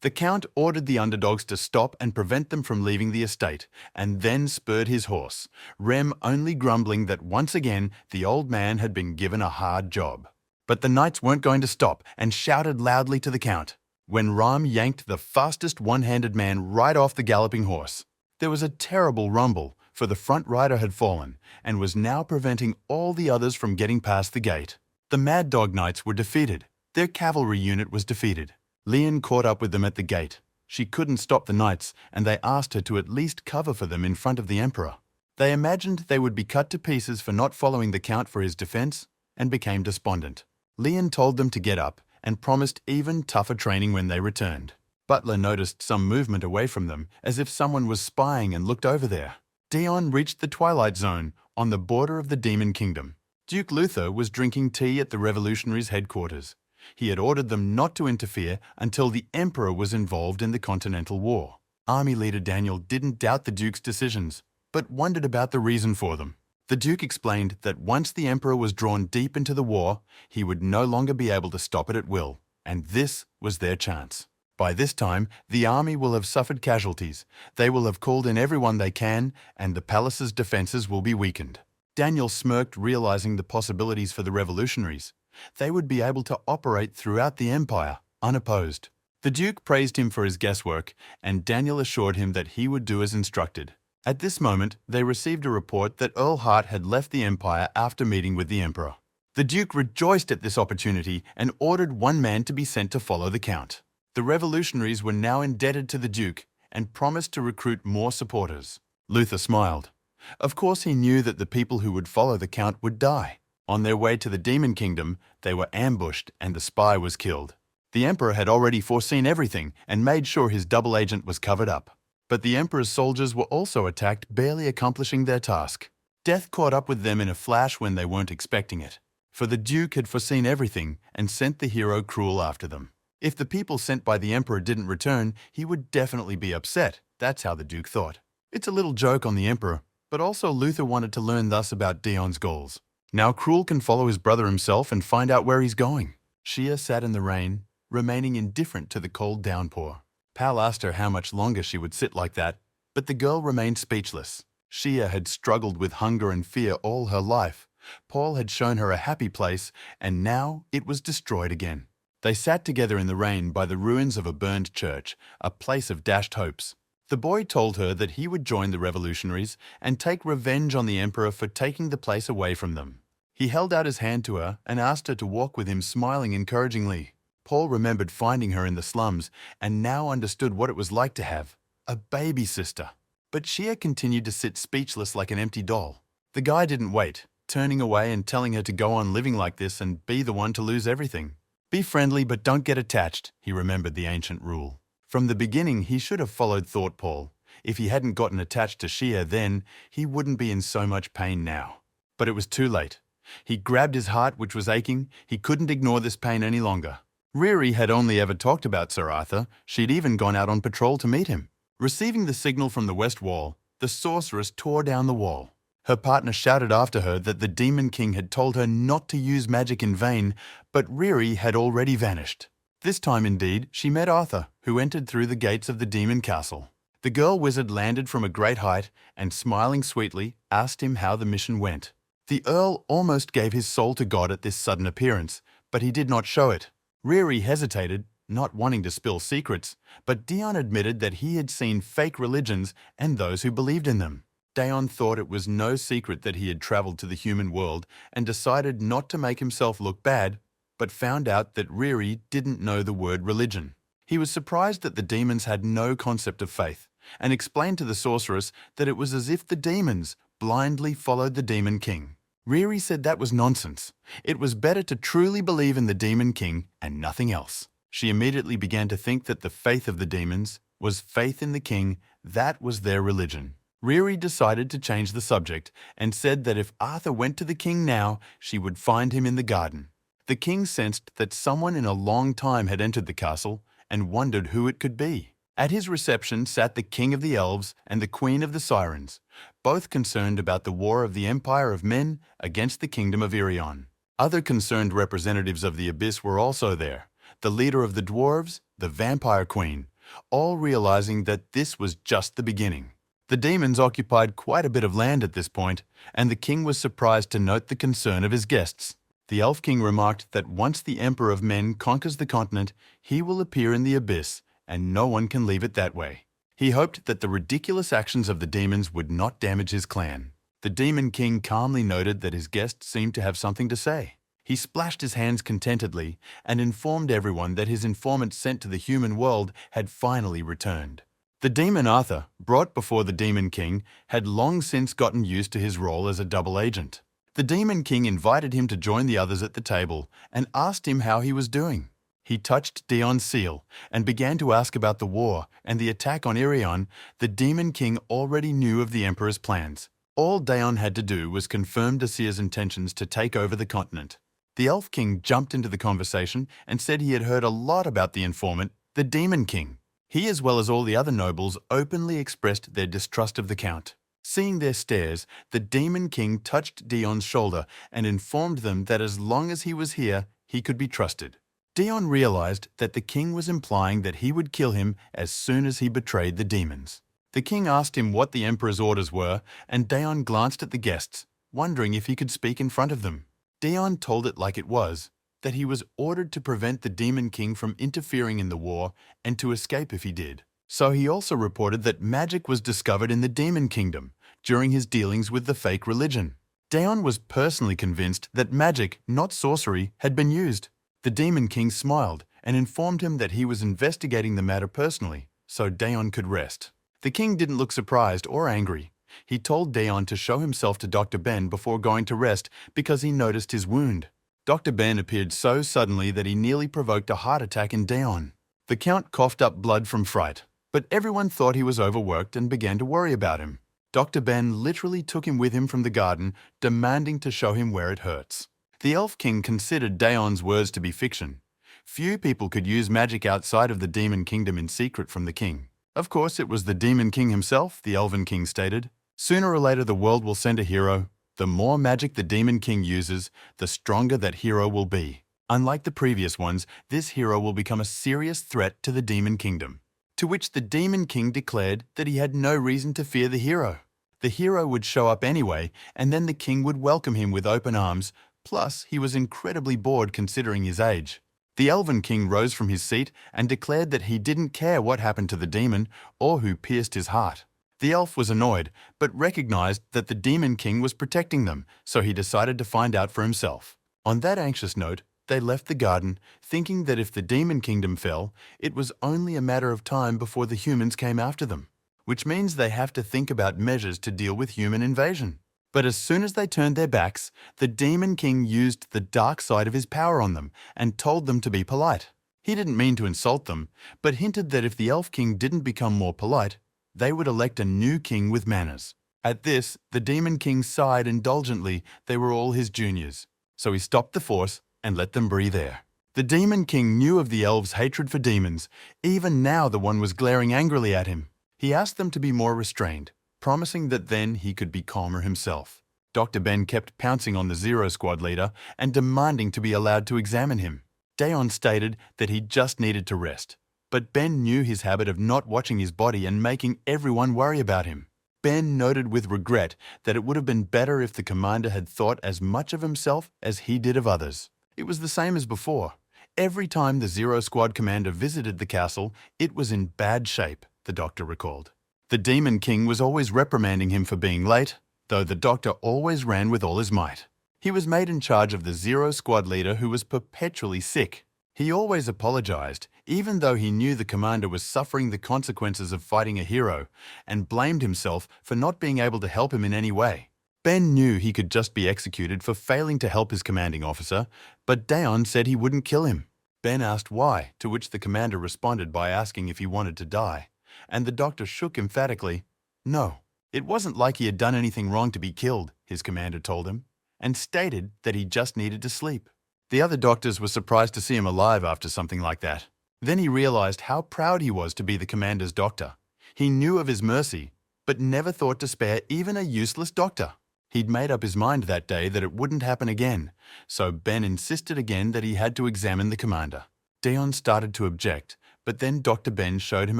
The Count ordered the underdogs to stop and prevent them from leaving the estate, and then spurred his horse, Rem only grumbling that once again the old man had been given a hard job. But the knights weren't going to stop and shouted loudly to the Count, when Ram yanked the fastest one-handed man right off the galloping horse. There was a terrible rumble, for the front rider had fallen and was now preventing all the others from getting past the gate. The Mad Dog Knights were defeated. Their cavalry unit was defeated. Leon caught up with them at the gate. She couldn't stop the knights, and they asked her to at least cover for them in front of the Emperor. They imagined they would be cut to pieces for not following the Count for his defense, and became despondent. Leon told them to get up and promised even tougher training when they returned. Butler noticed some movement away from them, as if someone was spying, and looked over there. Daon reached the Twilight Zone, on the border of the Demon Kingdom. Duke Luther was drinking tea at the revolutionaries' headquarters. He had ordered them not to interfere until the Emperor was involved in the Continental War. Army leader Daniel didn't doubt the Duke's decisions, but wondered about the reason for them. The Duke explained that once the Emperor was drawn deep into the war, he would no longer be able to stop it at will, and this was their chance. By this time, the army will have suffered casualties. They will have called in everyone they can, and the palace's defenses will be weakened. Daniel smirked, realizing the possibilities for the revolutionaries. They would be able to operate throughout the empire, unopposed. The Duke praised him for his guesswork, and Daniel assured him that he would do as instructed. At this moment, they received a report that Earl Hart had left the empire after meeting with the Emperor. The Duke rejoiced at this opportunity and ordered one man to be sent to follow the Count. The revolutionaries were now indebted to the Duke and promised to recruit more supporters. Luther smiled. Of course, he knew that the people who would follow the Count would die. On their way to the Demon Kingdom, they were ambushed and the spy was killed. The Emperor had already foreseen everything and made sure his double agent was covered up. But the Emperor's soldiers were also attacked, barely accomplishing their task. Death caught up with them in a flash when they weren't expecting it. For the Duke had foreseen everything and sent the hero Cruel after them. If the people sent by the Emperor didn't return, he would definitely be upset. That's how the Duke thought. It's a little joke on the Emperor, but also Luther wanted to learn thus about Daon's goals. Now Cruel can follow his brother himself and find out where he's going. Shia sat in the rain, remaining indifferent to the cold downpour. Pal asked her how much longer she would sit like that, but the girl remained speechless. Shia had struggled with hunger and fear all her life. Paul had shown her a happy place, and now it was destroyed again. They sat together in the rain by the ruins of a burned church, a place of dashed hopes. The boy told her that he would join the revolutionaries and take revenge on the Emperor for taking the place away from them. He held out his hand to her and asked her to walk with him, smiling encouragingly. Paul remembered finding her in the slums and now understood what it was like to have a baby sister. But Shia continued to sit speechless like an empty doll. The guy didn't wait, turning away and telling her to go on living like this and be the one to lose everything. Be friendly, but don't get attached, he remembered the ancient rule. From the beginning, he should have followed, thought Paul. If he hadn't gotten attached to Shia then, he wouldn't be in so much pain now. But it was too late. He grabbed his heart, which was aching. He couldn't ignore this pain any longer. Riri had only ever talked about Sir Arthur. She'd even gone out on patrol to meet him. Receiving the signal from the west wall, the sorceress tore down the wall. Her partner shouted after her that the Demon King had told her not to use magic in vain, but Riri had already vanished. This time, indeed, she met Arthur, who entered through the gates of the Demon Castle. The girl wizard landed from a great height and, smiling sweetly, asked him how the mission went. The Earl almost gave his soul to God at this sudden appearance, but he did not show it. Riri hesitated, not wanting to spill secrets, but Daon admitted that he had seen fake religions and those who believed in them. Daon thought it was no secret that he had traveled to the human world and decided not to make himself look bad, but found out that Riri didn't know the word religion. He was surprised that the demons had no concept of faith, and explained to the sorceress that it was as if the demons blindly followed the Demon King. Riri said that was nonsense. It was better to truly believe in the Demon King and nothing else. She immediately began to think that the faith of the demons was faith in the king. That was their religion. Riri decided to change the subject and said that if Arthur went to the king now, she would find him in the garden. The king sensed that someone in a long time had entered the castle and wondered who it could be. At his reception sat the king of the elves and the queen of the sirens, both concerned about the war of the empire of men against the kingdom of Irion. Other concerned representatives of the abyss were also there, the leader of the dwarves, the vampire queen, all realizing that this was just the beginning. The demons occupied quite a bit of land at this point, and the king was surprised to note the concern of his guests. The Elf King remarked that once the Emperor of Men conquers the continent, he will appear in the abyss, and no one can leave it that way. He hoped that the ridiculous actions of the demons would not damage his clan. The Demon King calmly noted that his guests seemed to have something to say. He splashed his hands contentedly and informed everyone that his informant sent to the human world had finally returned. The demon Arthur, brought before the Demon King, had long since gotten used to his role as a double agent. The Demon King invited him to join the others at the table and asked him how he was doing. He touched Dion's seal and began to ask about the war and the attack on Irion. The Demon King already knew of the Emperor's plans. All Dion had to do was confirm Dacia's intentions to take over the continent. The Elf King jumped into the conversation and said he had heard a lot about the informant, the Demon King. He, as well as all the other nobles, openly expressed their distrust of the Count. Seeing their stares, the Demon King touched Dion's shoulder and informed them that as long as he was here, he could be trusted. Dion realized that the king was implying that he would kill him as soon as he betrayed the demons. The king asked him what the emperor's orders were, and Dion glanced at the guests, wondering if he could speak in front of them. Dion told it like it was, that he was ordered to prevent the Demon King from interfering in the war and to escape if he did. So he also reported that magic was discovered in the Demon Kingdom during his dealings with the fake religion. Dion was personally convinced that magic, not sorcery, had been used. The Demon King smiled and informed him that he was investigating the matter personally, so Dion could rest. The king didn't look surprised or angry. He told Dion to show himself to Dr. Ben before going to rest because he noticed his wound. Dr. Ben appeared so suddenly that he nearly provoked a heart attack in Dion. The Count coughed up blood from fright, but everyone thought he was overworked and began to worry about him. Dr. Ben literally took him with him from the garden, demanding to show him where it hurts. The Elf King considered Dion's words to be fiction. Few people could use magic outside of the Demon Kingdom in secret from the king. Of course, it was the Demon King himself, the Elven King stated. Sooner or later the world will send a hero. The more magic the Demon King uses, the stronger that hero will be. Unlike the previous ones, this hero will become a serious threat to the Demon Kingdom. To which the Demon King declared that he had no reason to fear the hero. The hero would show up anyway, and then the king would welcome him with open arms. Plus, he was incredibly bored considering his age. The Elven King rose from his seat and declared that he didn't care what happened to the demon or who pierced his heart. The elf was annoyed, but recognized that the Demon King was protecting them, so he decided to find out for himself. On that anxious note, they left the garden, thinking that if the Demon Kingdom fell, it was only a matter of time before the humans came after them, which means they have to think about measures to deal with human invasion. But as soon as they turned their backs, the Demon King used the dark side of his power on them and told them to be polite. He didn't mean to insult them, but hinted that if the Elf King didn't become more polite, they would elect a new king with manners. At this, the Demon King sighed indulgently. They were all his juniors. So he stopped the force and let them breathe air. The Demon King knew of the elves' hatred for demons. Even now the one was glaring angrily at him. He asked them to be more restrained, promising that then he could be calmer himself. Dr. Ben kept pouncing on the Zero Squad leader and demanding to be allowed to examine him. Dayon stated that he just needed to rest. But Ben knew his habit of not watching his body and making everyone worry about him. Ben noted with regret that it would have been better if the commander had thought as much of himself as he did of others. It was the same as before. Every time the Zero Squad commander visited the castle, it was in bad shape, the doctor recalled. The Demon King was always reprimanding him for being late, though the doctor always ran with all his might. He was made in charge of the Zero Squad leader who was perpetually sick. He always apologized, even though he knew the commander was suffering the consequences of fighting a hero, and blamed himself for not being able to help him in any way. Ben knew he could just be executed for failing to help his commanding officer, but Dayon said he wouldn't kill him. Ben asked why, to which the commander responded by asking if he wanted to die, and the doctor shook emphatically, "No." It wasn't like he had done anything wrong to be killed, his commander told him, and stated that he just needed to sleep. The other doctors were surprised to see him alive after something like that. Then he realized how proud he was to be the commander's doctor. He knew of his mercy, but never thought to spare even a useless doctor. He'd made up his mind that day that it wouldn't happen again, so Ben insisted again that he had to examine the commander. Dion started to object, but then Dr. Ben showed him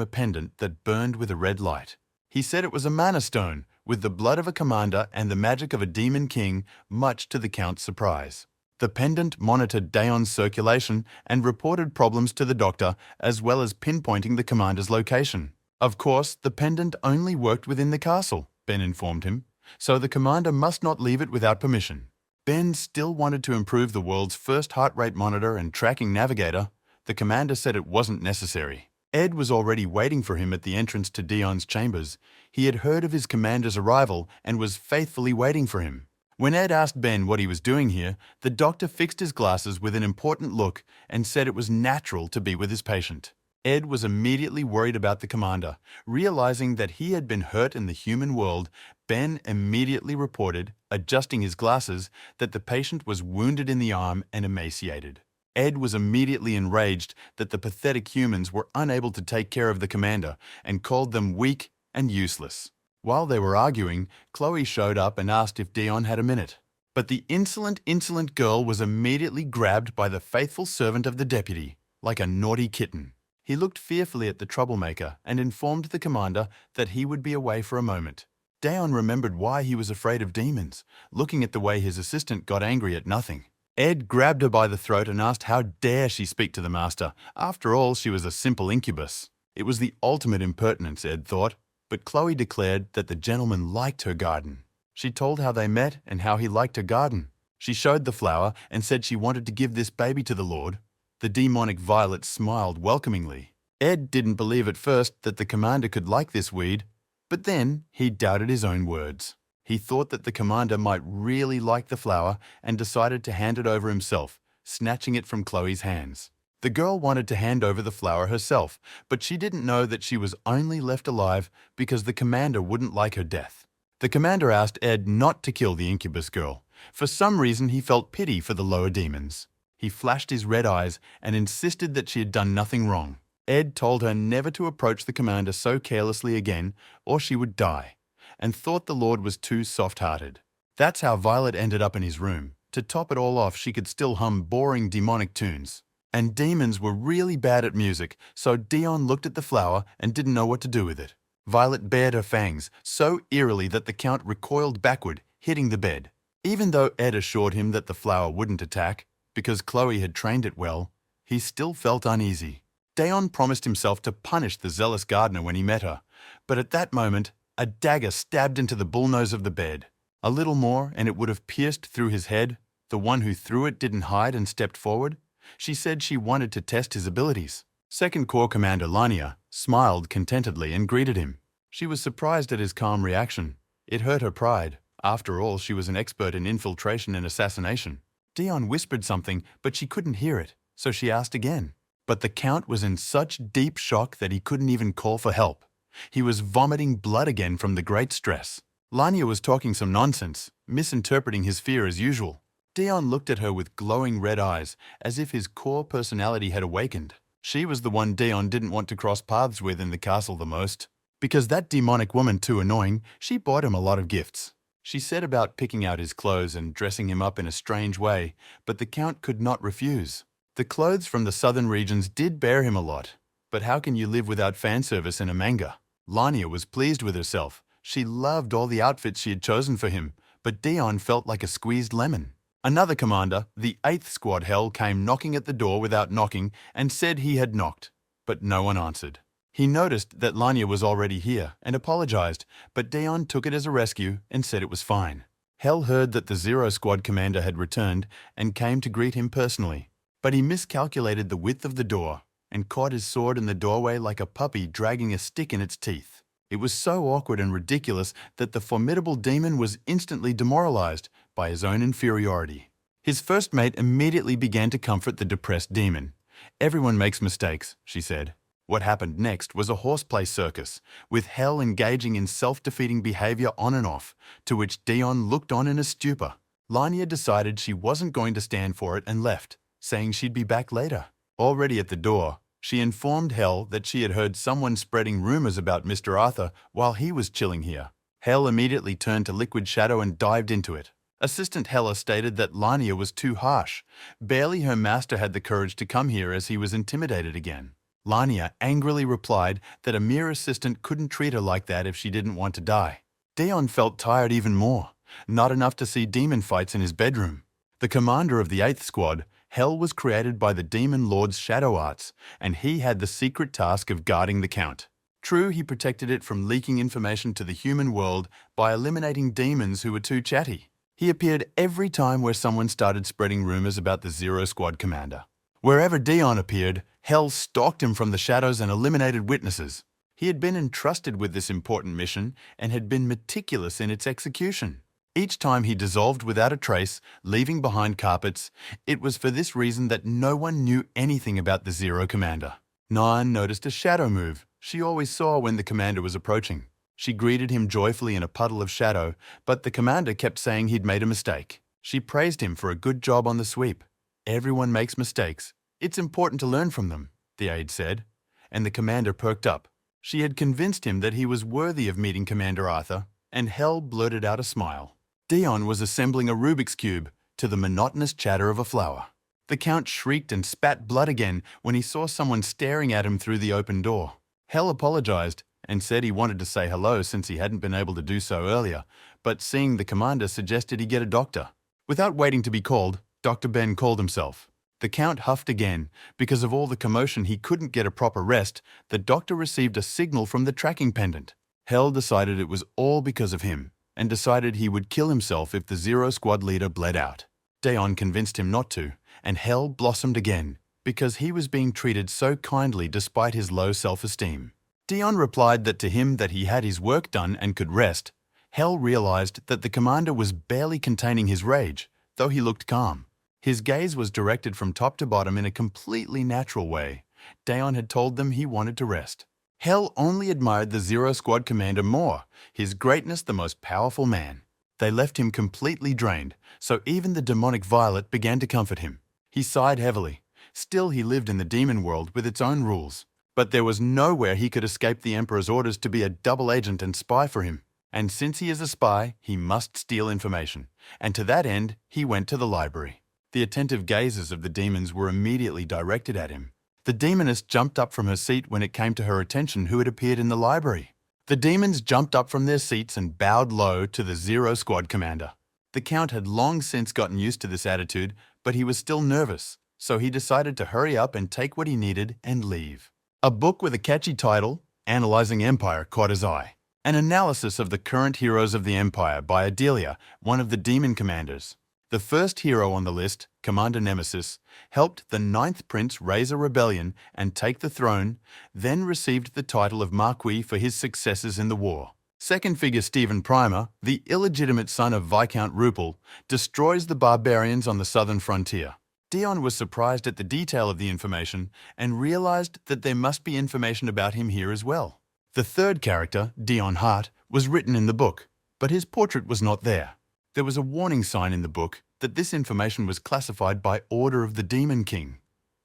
a pendant that burned with a red light. He said it was a mana stone, with the blood of a commander and the magic of a demon king, much to the Count's surprise. The pendant monitored Dion's circulation and reported problems to the doctor, as well as pinpointing the commander's location. Of course, the pendant only worked within the castle, Ben informed him, so the commander must not leave it without permission. Ben still wanted to improve the world's first heart rate monitor and tracking navigator. The commander said it wasn't necessary. Ed was already waiting for him at the entrance to Dion's chambers. He had heard of his commander's arrival and was faithfully waiting for him. When Ed asked Ben what he was doing here, the doctor fixed his glasses with an important look and said it was natural to be with his patient. Ed was immediately worried about the commander. Realizing that he had been hurt in the human world, Ben immediately reported, adjusting his glasses, that the patient was wounded in the arm and emaciated. Ed was immediately enraged that the pathetic humans were unable to take care of the commander and called them weak and useless. While they were arguing, Chloe showed up and asked if Dion had a minute. But the insolent girl was immediately grabbed by the faithful servant of the deputy, like a naughty kitten. He looked fearfully at the troublemaker and informed the commander that he would be away for a moment. Dion remembered why he was afraid of demons, looking at the way his assistant got angry at nothing. Ed grabbed her by the throat and asked how dare she speak to the master. After all, she was a simple incubus. It was the ultimate impertinence, Ed thought, but Chloe declared that the gentleman liked her garden. She told how they met and how he liked her garden. She showed the flower and said she wanted to give this baby to the Lord. The demonic Violet smiled welcomingly. Ed didn't believe at first that the commander could like this weed, but then he doubted his own words. He thought that the commander might really like the flower and decided to hand it over himself, snatching it from Chloe's hands. The girl wanted to hand over the flower herself, but she didn't know that she was only left alive because the commander wouldn't like her death. The commander asked Ed not to kill the incubus girl. For some reason, he felt pity for the lower demons. He flashed his red eyes and insisted that she had done nothing wrong. Ed told her never to approach the commander so carelessly again, or she would die, and thought the Lord was too soft-hearted. That's how Violet ended up in his room. To top it all off, she could still hum boring demonic tunes. And demons were really bad at music, so Dion looked at the flower and didn't know what to do with it. Violet bared her fangs so eerily that the Count recoiled backward, hitting the bed. Even though Ed assured him that the flower wouldn't attack, because Chloe had trained it well, he still felt uneasy. Dion promised himself to punish the zealous gardener when he met her, but at that moment, a dagger stabbed into the bullnose of the bed. A little more and it would have pierced through his head. The one who threw it didn't hide and stepped forward. She said she wanted to test his abilities. Second Corps Commander Lania smiled contentedly and greeted him. She was surprised at his calm reaction. It hurt her pride. After all, she was an expert in infiltration and assassination. Dion whispered something, but she couldn't hear it, so she asked again. But the Count was in such deep shock that he couldn't even call for help. He was vomiting blood again from the great stress. Lania was talking some nonsense, misinterpreting his fear as usual. Dion looked at her with glowing red eyes, as if his core personality had awakened. She was the one Dion didn't want to cross paths with in the castle the most. Because that demonic woman too annoying, she bought him a lot of gifts. She said about picking out his clothes and dressing him up in a strange way, but the Count could not refuse. The clothes from the southern regions did bear him a lot, but how can you live without fan service in a manga? Lania was pleased with herself. She loved all the outfits she had chosen for him, but Dion felt like a squeezed lemon. Another commander, the 8th Squad Hell, came knocking at the door without knocking and said he had knocked, but no one answered. He noticed that Lania was already here and apologized, but Dion took it as a rescue and said it was fine. Hell heard that the 0 Squad commander had returned and came to greet him personally, but he miscalculated the width of the door and caught his sword in the doorway like a puppy dragging a stick in its teeth. It was so awkward and ridiculous that the formidable demon was instantly demoralized by his own inferiority. His first mate immediately began to comfort the depressed demon. "Everyone makes mistakes," she said. What happened next was a horseplay circus, with Hell engaging in self-defeating behavior on and off, to which Dion looked on in a stupor. Lania decided she wasn't going to stand for it and left, saying she'd be back later. Already at the door, she informed Hell that she had heard someone spreading rumors about Mr. Arthur while he was chilling here. Hell immediately turned to Liquid Shadow and dived into it. Assistant Hella stated that Lania was too harsh. Barely her master had the courage to come here as he was intimidated again. Lania angrily replied that a mere assistant couldn't treat her like that if she didn't want to die. Dion felt tired even more. Not enough to see demon fights in his bedroom. The commander of the 8th Squad, Hell, was created by the Demon Lord's shadow arts, and he had the secret task of guarding the Count. True, he protected it from leaking information to the human world by eliminating demons who were too chatty. He appeared every time where someone started spreading rumors about the Zero Squad commander. Wherever Dion appeared, Hell stalked him from the shadows and eliminated witnesses. He had been entrusted with this important mission and had been meticulous in its execution. Each time he dissolved without a trace, leaving behind carpets. It was for this reason that no one knew anything about the Zero Commander. Nine noticed a shadow move she always saw when the commander was approaching. She greeted him joyfully in a puddle of shadow, but the commander kept saying he'd made a mistake. She praised him for a good job on the sweep. Everyone makes mistakes. It's important to learn from them, the aide said, and the commander perked up. She had convinced him that he was worthy of meeting Commander Arthur, and Hell blurted out a smile. Dion was assembling a Rubik's Cube to the monotonous chatter of a flower. The Count shrieked and spat blood again when he saw someone staring at him through the open door. Hell apologized and said he wanted to say hello since he hadn't been able to do so earlier, but seeing the commander suggested he get a doctor. Without waiting to be called, Dr. Ben called himself. The Count huffed again. Because of all the commotion, he couldn't get a proper rest. The doctor received a signal from the tracking pendant. Hell decided it was all because of him, and decided he would kill himself if the Zero Squad leader bled out. Dion convinced him not to, and Hell blossomed again, because he was being treated so kindly despite his low self-esteem. Dion replied that to him that he had his work done and could rest. Hell realized that the commander was barely containing his rage, though he looked calm. His gaze was directed from top to bottom in a completely natural way. Dion had told them he wanted to rest. Hell only admired the Zero Squad commander more, his greatness the most powerful man. They left him completely drained, so even the demonic Violet began to comfort him. He sighed heavily. Still, he lived in the demon world with its own rules. But there was nowhere he could escape the Emperor's orders to be a double agent and spy for him. And since he is a spy, he must steal information. And to that end, he went to the library. The attentive gazes of the demons were immediately directed at him. The demoness jumped up from her seat when it came to her attention who had appeared in the library. The demons jumped up from their seats and bowed low to the Zero Squad commander. The Count had long since gotten used to this attitude, but he was still nervous, so he decided to hurry up and take what he needed and leave. A book with a catchy title, Analyzing Empire, caught his eye. An analysis of the current heroes of the Empire by Adelia, one of the demon commanders. The first hero on the list, Commander Nemesis, helped the 9th Prince raise a rebellion and take the throne, then received the title of Marquis for his successes in the war. Second figure Stephen Primer, the illegitimate son of Viscount Rupel, destroys the barbarians on the southern frontier. Dion was surprised at the detail of the information and realized that there must be information about him here as well. The third character, Dion Hart, was written in the book, but his portrait was not there. There was a warning sign in the book that this information was classified by order of the Demon King.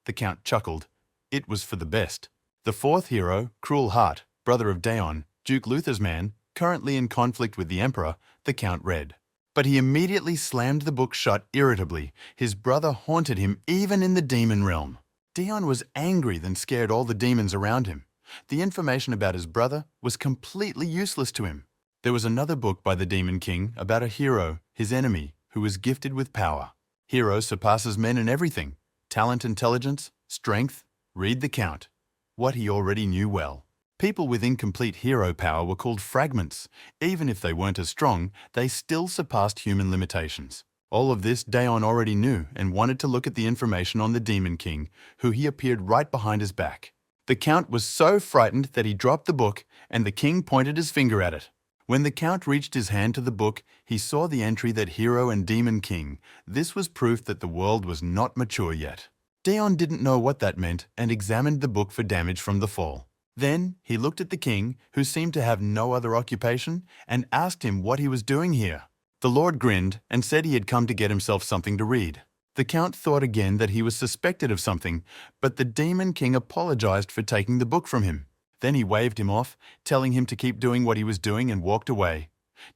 The Count chuckled. It was for the best. The fourth hero, Cruel Heart, brother of Daon, Duke Luther's man, currently in conflict with the Emperor, the Count read. But he immediately slammed the book shut irritably. His brother haunted him even in the demon realm. Dion was angry than scared all the demons around him. The information about his brother was completely useless to him. There was another book by the Demon King about a hero, his enemy, who was gifted with power. Hero surpasses men in everything. Talent, intelligence, strength. Read the Count. What he already knew well. People with incomplete hero power were called fragments. Even if they weren't as strong, they still surpassed human limitations. All of this Daon already knew and wanted to look at the information on the Demon King, who he appeared right behind his back. The Count was so frightened that he dropped the book, and the king pointed his finger at it. When the Count reached his hand to the book, he saw the entry that Hero and Demon King. This was proof that the world was not mature yet. Dion didn't know what that meant and examined the book for damage from the fall. Then he looked at the king, who seemed to have no other occupation, and asked him what he was doing here. The lord grinned and said he had come to get himself something to read. The count thought again that he was suspected of something, but the demon king apologized for taking the book from him. Then he waved him off, telling him to keep doing what he was doing, and walked away.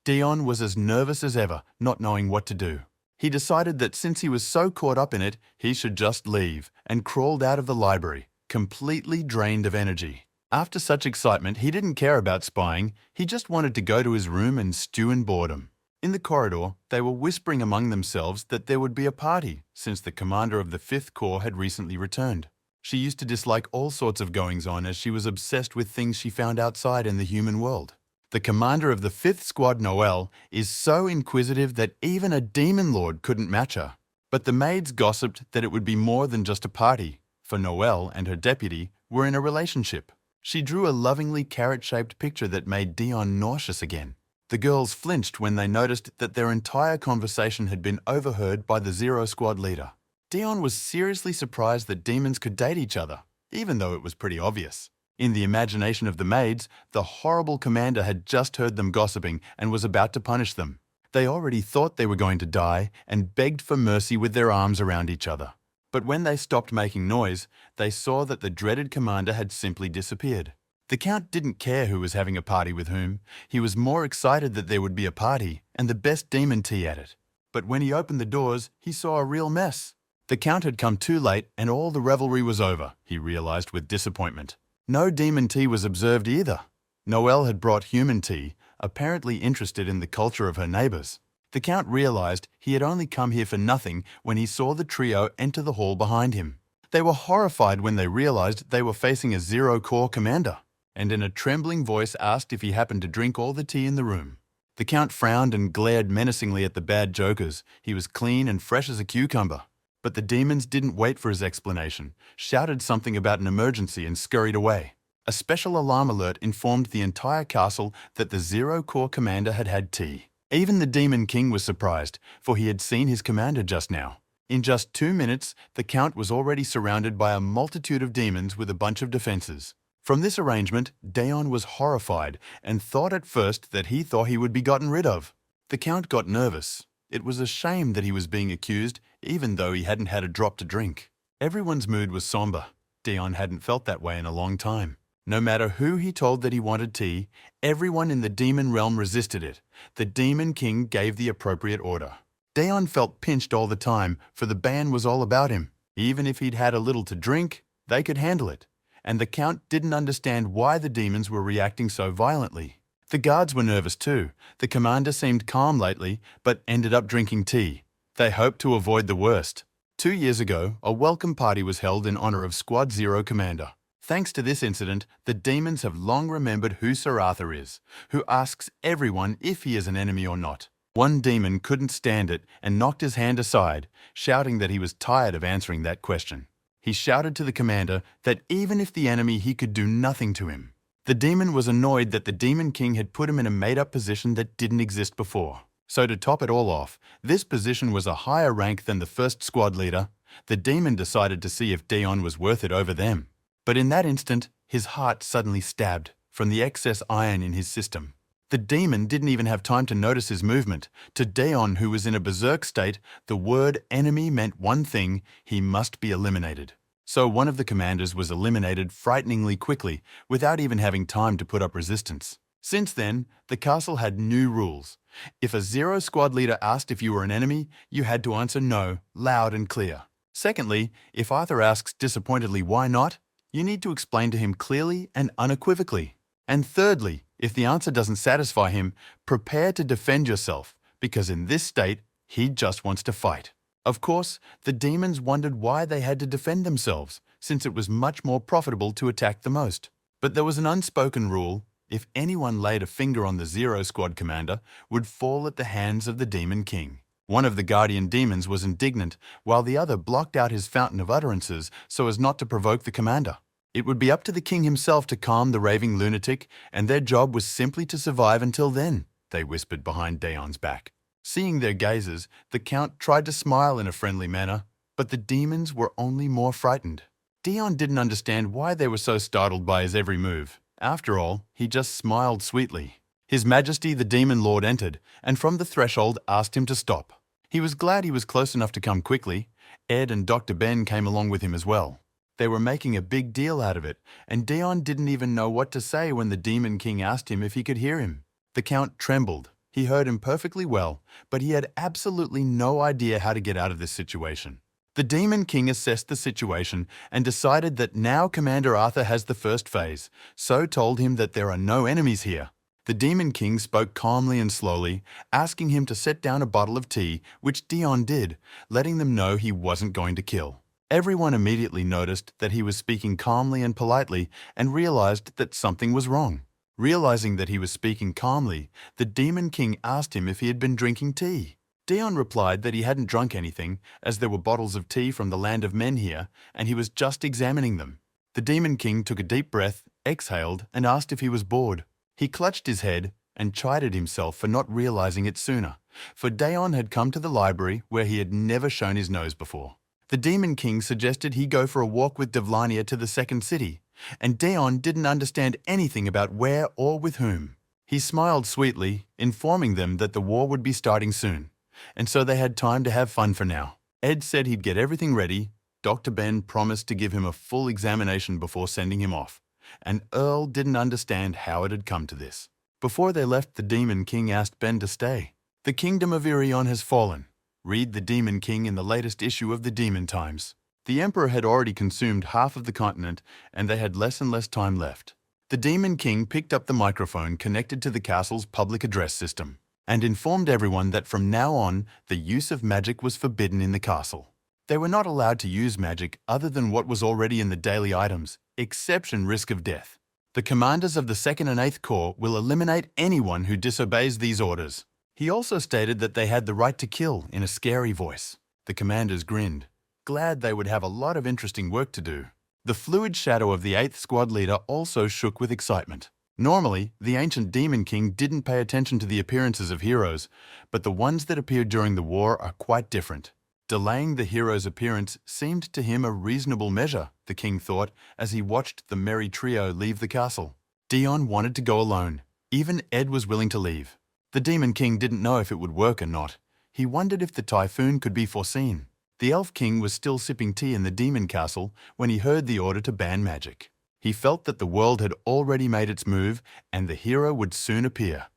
Dion was as nervous as ever, not knowing what to do. He decided that since he was so caught up in it, he should just leave, and crawled out of the library, completely drained of energy. After such excitement, he didn't care about spying. He just wanted to go to his room and stew in boredom. In the corridor, they were whispering among themselves that there would be a party, since the commander of the 5th Corps had recently returned. She used to dislike all sorts of goings-on as she was obsessed with things she found outside in the human world. The commander of the 5th Squad, Noel, is so inquisitive that even a demon lord couldn't match her. But the maids gossiped that it would be more than just a party, for Noel and her deputy were in a relationship. She drew a lovingly carrot-shaped picture that made Dion nauseous again. The girls flinched when they noticed that their entire conversation had been overheard by the Zero Squad leader. Dion was seriously surprised that demons could date each other, even though it was pretty obvious. In the imagination of the maids, the horrible commander had just heard them gossiping and was about to punish them. They already thought they were going to die and begged for mercy with their arms around each other. But when they stopped making noise, they saw that the dreaded commander had simply disappeared. The count didn't care who was having a party with whom. He was more excited that there would be a party and the best demon tea at it. But when he opened the doors, he saw a real mess. The count had come too late and all the revelry was over, he realized with disappointment. No demon tea was observed either. Noelle had brought human tea, apparently interested in the culture of her neighbors. The count realized he had only come here for nothing when he saw the trio enter the hall behind him. They were horrified when they realized they were facing a Zero Corps commander, and in a trembling voice asked if he happened to drink all the tea in the room. The count frowned and glared menacingly at the bad jokers. He was clean and fresh as a cucumber. But the demons didn't wait for his explanation, shouted something about an emergency and scurried away. A special alarm alert informed the entire castle that the Zero Corps commander had had tea. Even the Demon King was surprised, for he had seen his commander just now. In just 2 minutes, the count was already surrounded by a multitude of demons with a bunch of defenses. From this arrangement, Daon was horrified and thought at first that he thought he would be gotten rid of. The count got nervous. It was a shame that he was being accused, even though he hadn't had a drop to drink. Everyone's mood was somber. Dion hadn't felt that way in a long time. No matter who he told that he wanted tea, everyone in the demon realm resisted it. The Demon King gave the appropriate order. Dion felt pinched all the time, for the ban was all about him. Even if he'd had a little to drink, they could handle it. And the Count didn't understand why the demons were reacting so violently. The guards were nervous too. The commander seemed calm lately, but ended up drinking tea. They hoped to avoid the worst. 2 years ago, a welcome party was held in honor of Squad Zero commander. Thanks to this incident, the demons have long remembered who Sir Arthur is, who asks everyone if he is an enemy or not. One demon couldn't stand it and knocked his hand aside, shouting that he was tired of answering that question. He shouted to the commander that even if the enemy, he could do nothing to him. The demon was annoyed that the Demon King had put him in a made-up position that didn't exist before. So to top it all off, this position was a higher rank than the first squad leader. The demon decided to see if Dion was worth it over them. But in that instant, his heart suddenly stabbed from the excess iron in his system. The demon didn't even have time to notice his movement. To Dion, who was in a berserk state, the word enemy meant one thing: he must be eliminated. So one of the commanders was eliminated frighteningly quickly, without even having time to put up resistance. Since then, the castle had new rules. If a Zero Squad leader asked if you were an enemy, you had to answer no, loud and clear. Secondly, if Arthur asks disappointedly why not, you need to explain to him clearly and unequivocally. And thirdly, if the answer doesn't satisfy him, prepare to defend yourself, because in this state, he just wants to fight. Of course, the demons wondered why they had to defend themselves, since it was much more profitable to attack the most. But there was an unspoken rule: if anyone laid a finger on the Zero Squad commander, would fall at the hands of the Demon King. One of the guardian demons was indignant, while the other blocked out his fountain of utterances so as not to provoke the commander. It would be up to the king himself to calm the raving lunatic, and their job was simply to survive until then, they whispered behind Daon's back. Seeing their gazes, the count tried to smile in a friendly manner, but the demons were only more frightened. Dion didn't understand why they were so startled by his every move. After all, he just smiled sweetly. His Majesty the Demon Lord entered, and from the threshold asked him to stop. He was glad he was close enough to come quickly. Ed and Dr. Ben came along with him as well. They were making a big deal out of it, and Dion didn't even know what to say when the Demon King asked him if he could hear him. The Count trembled. He heard him perfectly well, but he had absolutely no idea how to get out of this situation. The Demon King assessed the situation and decided that now Commander Arthur has the first phase, so told him that there are no enemies here. The Demon King spoke calmly and slowly, asking him to set down a bottle of tea, which Dion did, letting them know he wasn't going to kill. Everyone immediately noticed that he was speaking calmly and politely and realized that something was wrong. Realizing that he was speaking calmly, the Demon King asked him if he had been drinking tea. Dion replied that he hadn't drunk anything, as there were bottles of tea from the land of men here, and he was just examining them. The Demon King took a deep breath, exhaled, and asked if he was bored. He clutched his head and chided himself for not realizing it sooner, for Dion had come to the library where he had never shown his nose before. The Demon King suggested he go for a walk with Devlania to the second city, and Dion didn't understand anything about where or with whom. He smiled sweetly, informing them that the war would be starting soon, and so they had time to have fun for now. Ed said he'd get everything ready. Dr. Ben promised to give him a full examination before sending him off, and Earl didn't understand how it had come to this. Before they left, the Demon King asked Ben to stay. The kingdom of Irion has fallen. Read the Demon King in the latest issue of the Demon Times. The Emperor had already consumed half of the continent, and they had less and less time left. The Demon King picked up the microphone connected to the castle's public address system and informed everyone that from now on, the use of magic was forbidden in the castle. They were not allowed to use magic other than what was already in the daily items, exception risk of death. The commanders of the 2nd and 8th Corps will eliminate anyone who disobeys these orders. He also stated that they had the right to kill in a scary voice. The commanders grinned, glad they would have a lot of interesting work to do. The fluid shadow of the 8th Squad leader also shook with excitement. Normally, the ancient Demon King didn't pay attention to the appearances of heroes, but the ones that appeared during the war are quite different. Delaying the hero's appearance seemed to him a reasonable measure, the king thought, as he watched the merry trio leave the castle. Dion wanted to go alone. Even Ed was willing to leave. The Demon King didn't know if it would work or not. He wondered if the typhoon could be foreseen. The Elf King was still sipping tea in the Demon Castle when he heard the order to ban magic. He felt that the world had already made its move and the hero would soon appear.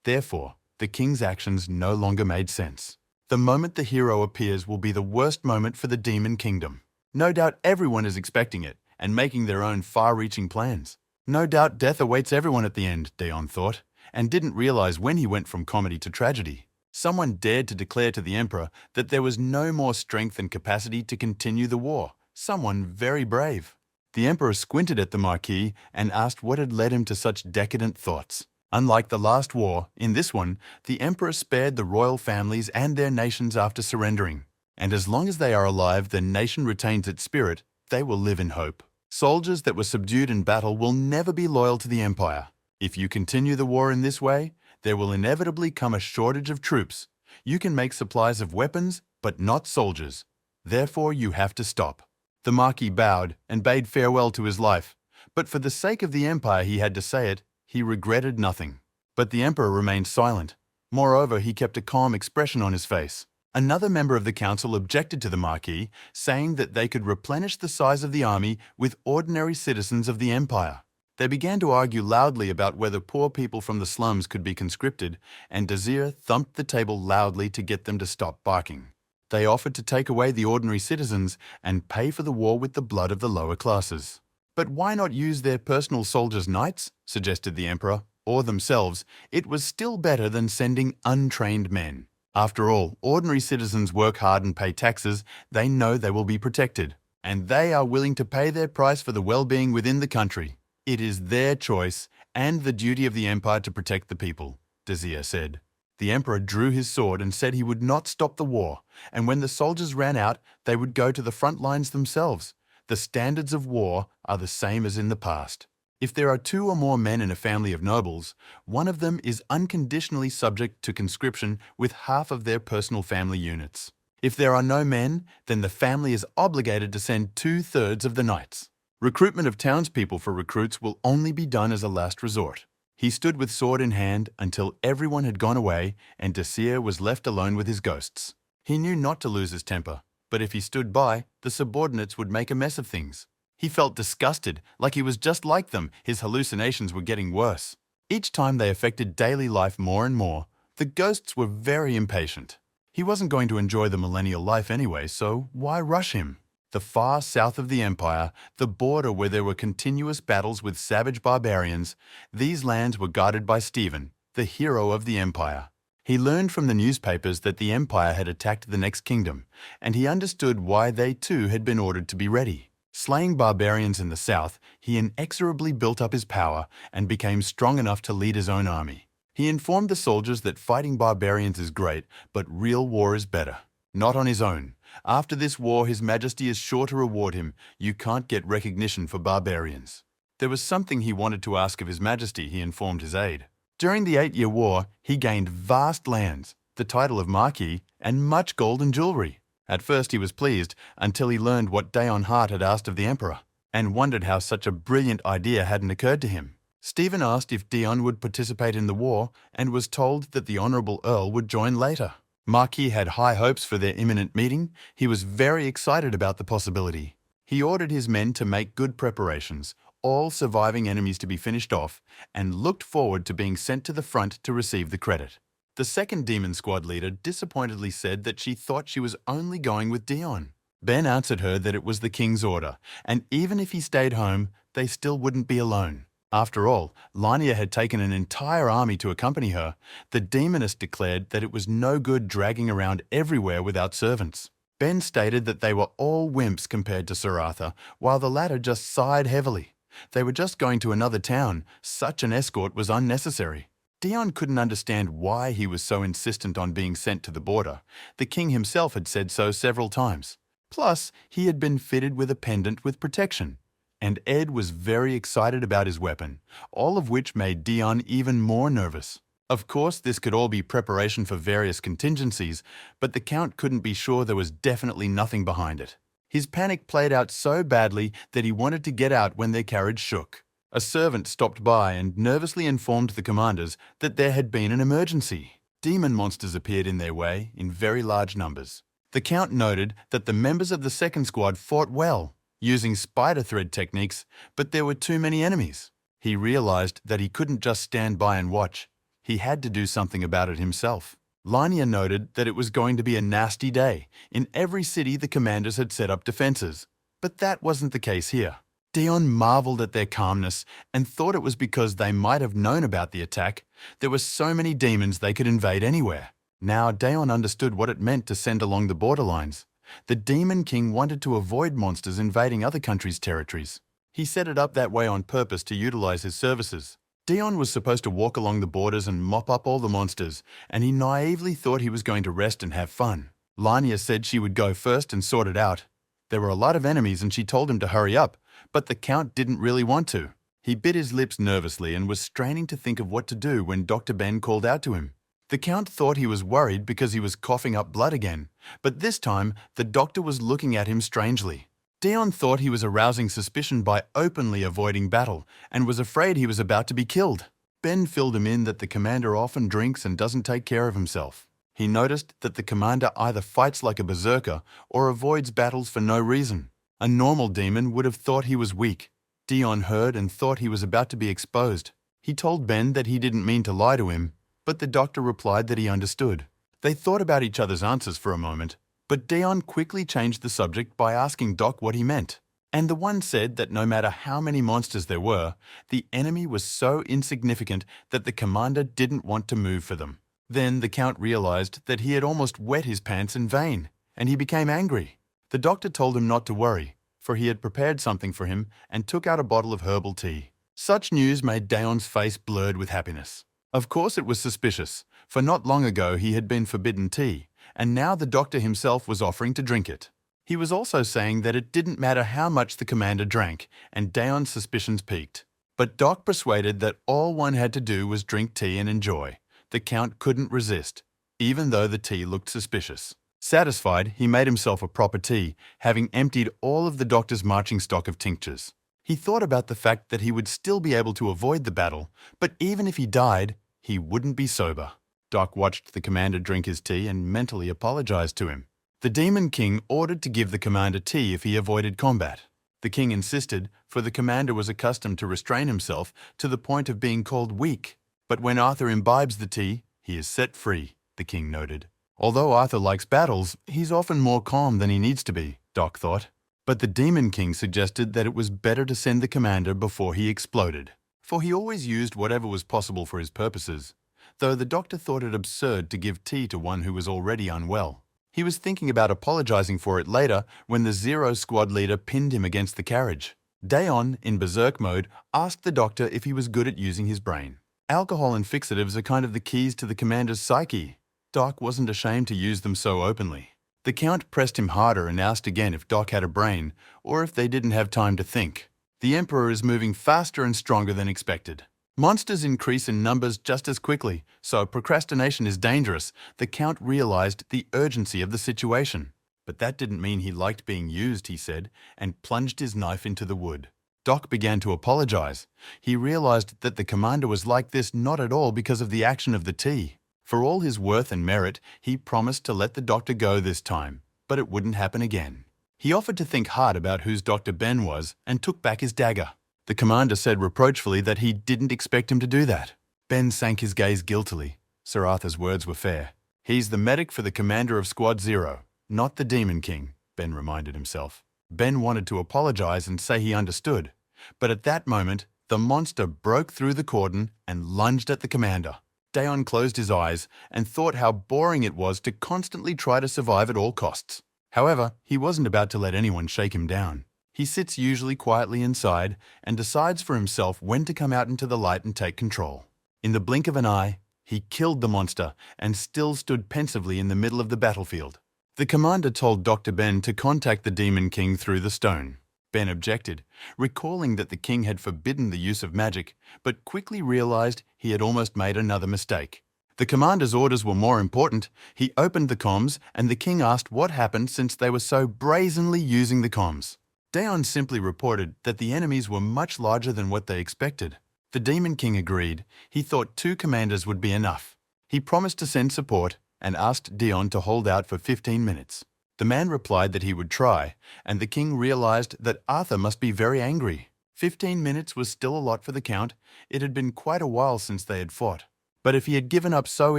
Therefore, the king's actions no longer made sense. The moment the hero appears will be the worst moment for the Demon Kingdom. No doubt everyone is expecting it and making their own far-reaching plans. No doubt death awaits everyone at the end, Dion thought, and didn't realize when he went from comedy to tragedy. Someone dared to declare to the Emperor that there was no more strength and capacity to continue the war. Someone very brave. The Emperor squinted at the Marquis and asked what had led him to such decadent thoughts. Unlike the last war, in this one, the Emperor spared the royal families and their nations after surrendering. And as long as they are alive, the nation retains its spirit, they will live in hope. Soldiers that were subdued in battle will never be loyal to the Empire. If you continue the war in this way, there will inevitably come a shortage of troops. You can make supplies of weapons, but not soldiers. Therefore, you have to stop. The Marquis bowed and bade farewell to his life, but for the sake of the Empire he had to say it. He regretted nothing. But the Emperor remained silent. Moreover, he kept a calm expression on his face. Another member of the council objected to the Marquis, saying that they could replenish the size of the army with ordinary citizens of the Empire. They began to argue loudly about whether poor people from the slums could be conscripted, and Desir thumped the table loudly to get them to stop barking. They offered to take away the ordinary citizens and pay for the war with the blood of the lower classes. But why not use their personal soldiers' knights, suggested the Emperor, or themselves? It was still better than sending untrained men. After all, ordinary citizens work hard and pay taxes. They know they will be protected, and they are willing to pay their price for the well-being within the country. It is their choice and the duty of the Empire to protect the people, Desir said. The Emperor drew his sword and said he would not stop the war, and when the soldiers ran out, they would go to the front lines themselves. The standards of war are the same as in the past. If there are 2 or more men in a family of nobles, one of them is unconditionally subject to conscription with half of their personal family units. If there are no men, then the family is obligated to send 2/3 of the knights. Recruitment of townspeople for recruits will only be done as a last resort. He stood with sword in hand until everyone had gone away and Desir was left alone with his ghosts. He knew not to lose his temper, but if he stood by, the subordinates would make a mess of things. He felt disgusted, like he was just like them. His hallucinations were getting worse. Each time they affected daily life more and more, the ghosts were very impatient. He wasn't going to enjoy the millennial life anyway, so why rush him? The far south of the empire, the border where there were continuous battles with savage barbarians, these lands were guarded by Stephen, the hero of the empire. He learned from the newspapers that the empire had attacked the next kingdom, and he understood why they too had been ordered to be ready. Slaying barbarians in the south, he inexorably built up his power and became strong enough to lead his own army. He informed the soldiers that fighting barbarians is great, but real war is better. Not on his own. After this war, His Majesty is sure to reward him. You can't get recognition for barbarians. There was something he wanted to ask of His Majesty, he informed his aide. During the 8-year war, he gained vast lands, the title of Marquis, and much gold and jewelry. At first he was pleased, until he learned what Daon Hart had asked of the Emperor, and wondered how such a brilliant idea hadn't occurred to him. Stephen asked if Dion would participate in the war, and was told that the Honourable Earl would join later. Marquis had high hopes for their imminent meeting. He was very excited about the possibility. He ordered his men to make good preparations, all surviving enemies to be finished off, and looked forward to being sent to the front to receive the credit. The second Demon Squad leader disappointedly said that she thought she was only going with Dion. Ben answered her that it was the king's order, and even if he stayed home, they still wouldn't be alone. After all, Linia had taken an entire army to accompany her. The demoness declared that it was no good dragging around everywhere without servants. Ben stated that they were all wimps compared to Sir Arthur, while the latter just sighed heavily. They were just going to another town. Such an escort was unnecessary. Dion couldn't understand why he was so insistent on being sent to the border. The king himself had said so several times. Plus, he had been fitted with a pendant with protection. And Ed was very excited about his weapon, all of which made Dion even more nervous. Of course, this could all be preparation for various contingencies, but the Count couldn't be sure there was definitely nothing behind it. His panic played out so badly that he wanted to get out when their carriage shook. A servant stopped by and nervously informed the commanders that there had been an emergency. Demon monsters appeared in their way in very large numbers. The Count noted that the members of the second squad fought well, using spider thread techniques, but there were too many enemies. He realized that he couldn't just stand by and watch. He had to do something about it himself. Linia noted that it was going to be a nasty day. In every city, the commanders had set up defenses. But that wasn't the case here. Dion marveled at their calmness and thought it was because they might have known about the attack. There were so many demons they could invade anywhere. Now Dion understood what it meant to send along the borderlines. The Demon King wanted to avoid monsters invading other countries' territories. He set it up that way on purpose to utilize his services. Dion was supposed to walk along the borders and mop up all the monsters, and he naively thought he was going to rest and have fun. Linia said she would go first and sort it out. There were a lot of enemies and she told him to hurry up, but the Count didn't really want to. He bit his lips nervously and was straining to think of what to do when Dr. Ben called out to him. The Count thought he was worried because he was coughing up blood again, but this time the doctor was looking at him strangely. Dion thought he was arousing suspicion by openly avoiding battle and was afraid he was about to be killed. Ben filled him in that the commander often drinks and doesn't take care of himself. He noticed that the commander either fights like a berserker or avoids battles for no reason. A normal demon would have thought he was weak. Dion heard and thought he was about to be exposed. He told Ben that he didn't mean to lie to him, but the doctor replied that he understood. They thought about each other's answers for a moment, but Dion quickly changed the subject by asking Doc what he meant. And the one said that no matter how many monsters there were, the enemy was so insignificant that the commander didn't want to move for them. Then the Count realized that he had almost wet his pants in vain, and he became angry. The doctor told him not to worry, for he had prepared something for him and took out a bottle of herbal tea. Such news made Dion's face blurred with happiness. Of course it was suspicious, for not long ago he had been forbidden tea, and now the doctor himself was offering to drink it. He was also saying that it didn't matter how much the commander drank, and Dion's suspicions peaked. But Doc persuaded that all one had to do was drink tea and enjoy. The Count couldn't resist, even though the tea looked suspicious. Satisfied, he made himself a proper tea, having emptied all of the doctor's marching stock of tinctures. He thought about the fact that he would still be able to avoid the battle, but even if he died, he wouldn't be sober. Doc watched the commander drink his tea and mentally apologized to him. The Demon King ordered to give the commander tea if he avoided combat. The king insisted, for the commander was accustomed to restrain himself to the point of being called weak. But when Arthur imbibes the tea, he is set free, the king noted. Although Arthur likes battles, he's often more calm than he needs to be, Doc thought. But the Demon King suggested that it was better to send the commander before he exploded, for he always used whatever was possible for his purposes, though the doctor thought it absurd to give tea to one who was already unwell. He was thinking about apologizing for it later when the Zero Squad leader pinned him against the carriage. Dayon, in berserk mode, asked the doctor if he was good at using his brain. Alcohol and fixatives are kind of the keys to the commander's psyche. Doc wasn't ashamed to use them so openly. The Count pressed him harder and asked again if Doc had a brain, or if they didn't have time to think. The Emperor is moving faster and stronger than expected. Monsters increase in numbers just as quickly, so procrastination is dangerous. The Count realized the urgency of the situation. But that didn't mean he liked being used, he said, and plunged his knife into the wood. Doc began to apologize. He realized that the commander was like this not at all because of the action of the tea. For all his worth and merit, he promised to let the doctor go this time, but it wouldn't happen again. He offered to think hard about whose Dr. Ben was and took back his dagger. The commander said reproachfully that he didn't expect him to do that. Ben sank his gaze guiltily. Sir Arthur's words were fair. He's the medic for the commander of Squad Zero, not the Demon King, Ben reminded himself. Ben wanted to apologize and say he understood, but at that moment, the monster broke through the cordon and lunged at the commander. Dayon closed his eyes and thought how boring it was to constantly try to survive at all costs. However, he wasn't about to let anyone shake him down. He sits usually quietly inside and decides for himself when to come out into the light and take control. In the blink of an eye, he killed the monster and still stood pensively in the middle of the battlefield. The commander told Dr. Ben to contact the Demon King through the stone. Ben objected, recalling that the king had forbidden the use of magic, but quickly realized he had almost made another mistake. The commander's orders were more important. He opened the comms, and the king asked what happened since they were so brazenly using the comms. Dayon simply reported that the enemies were much larger than what they expected. The Demon King agreed. He thought 2 commanders would be enough. He promised to send support and asked Dion to hold out for 15 minutes. The man replied that he would try, and the king realized that Arthur must be very angry. 15 minutes was still a lot for the Count. It had been quite a while since they had fought. But if he had given up so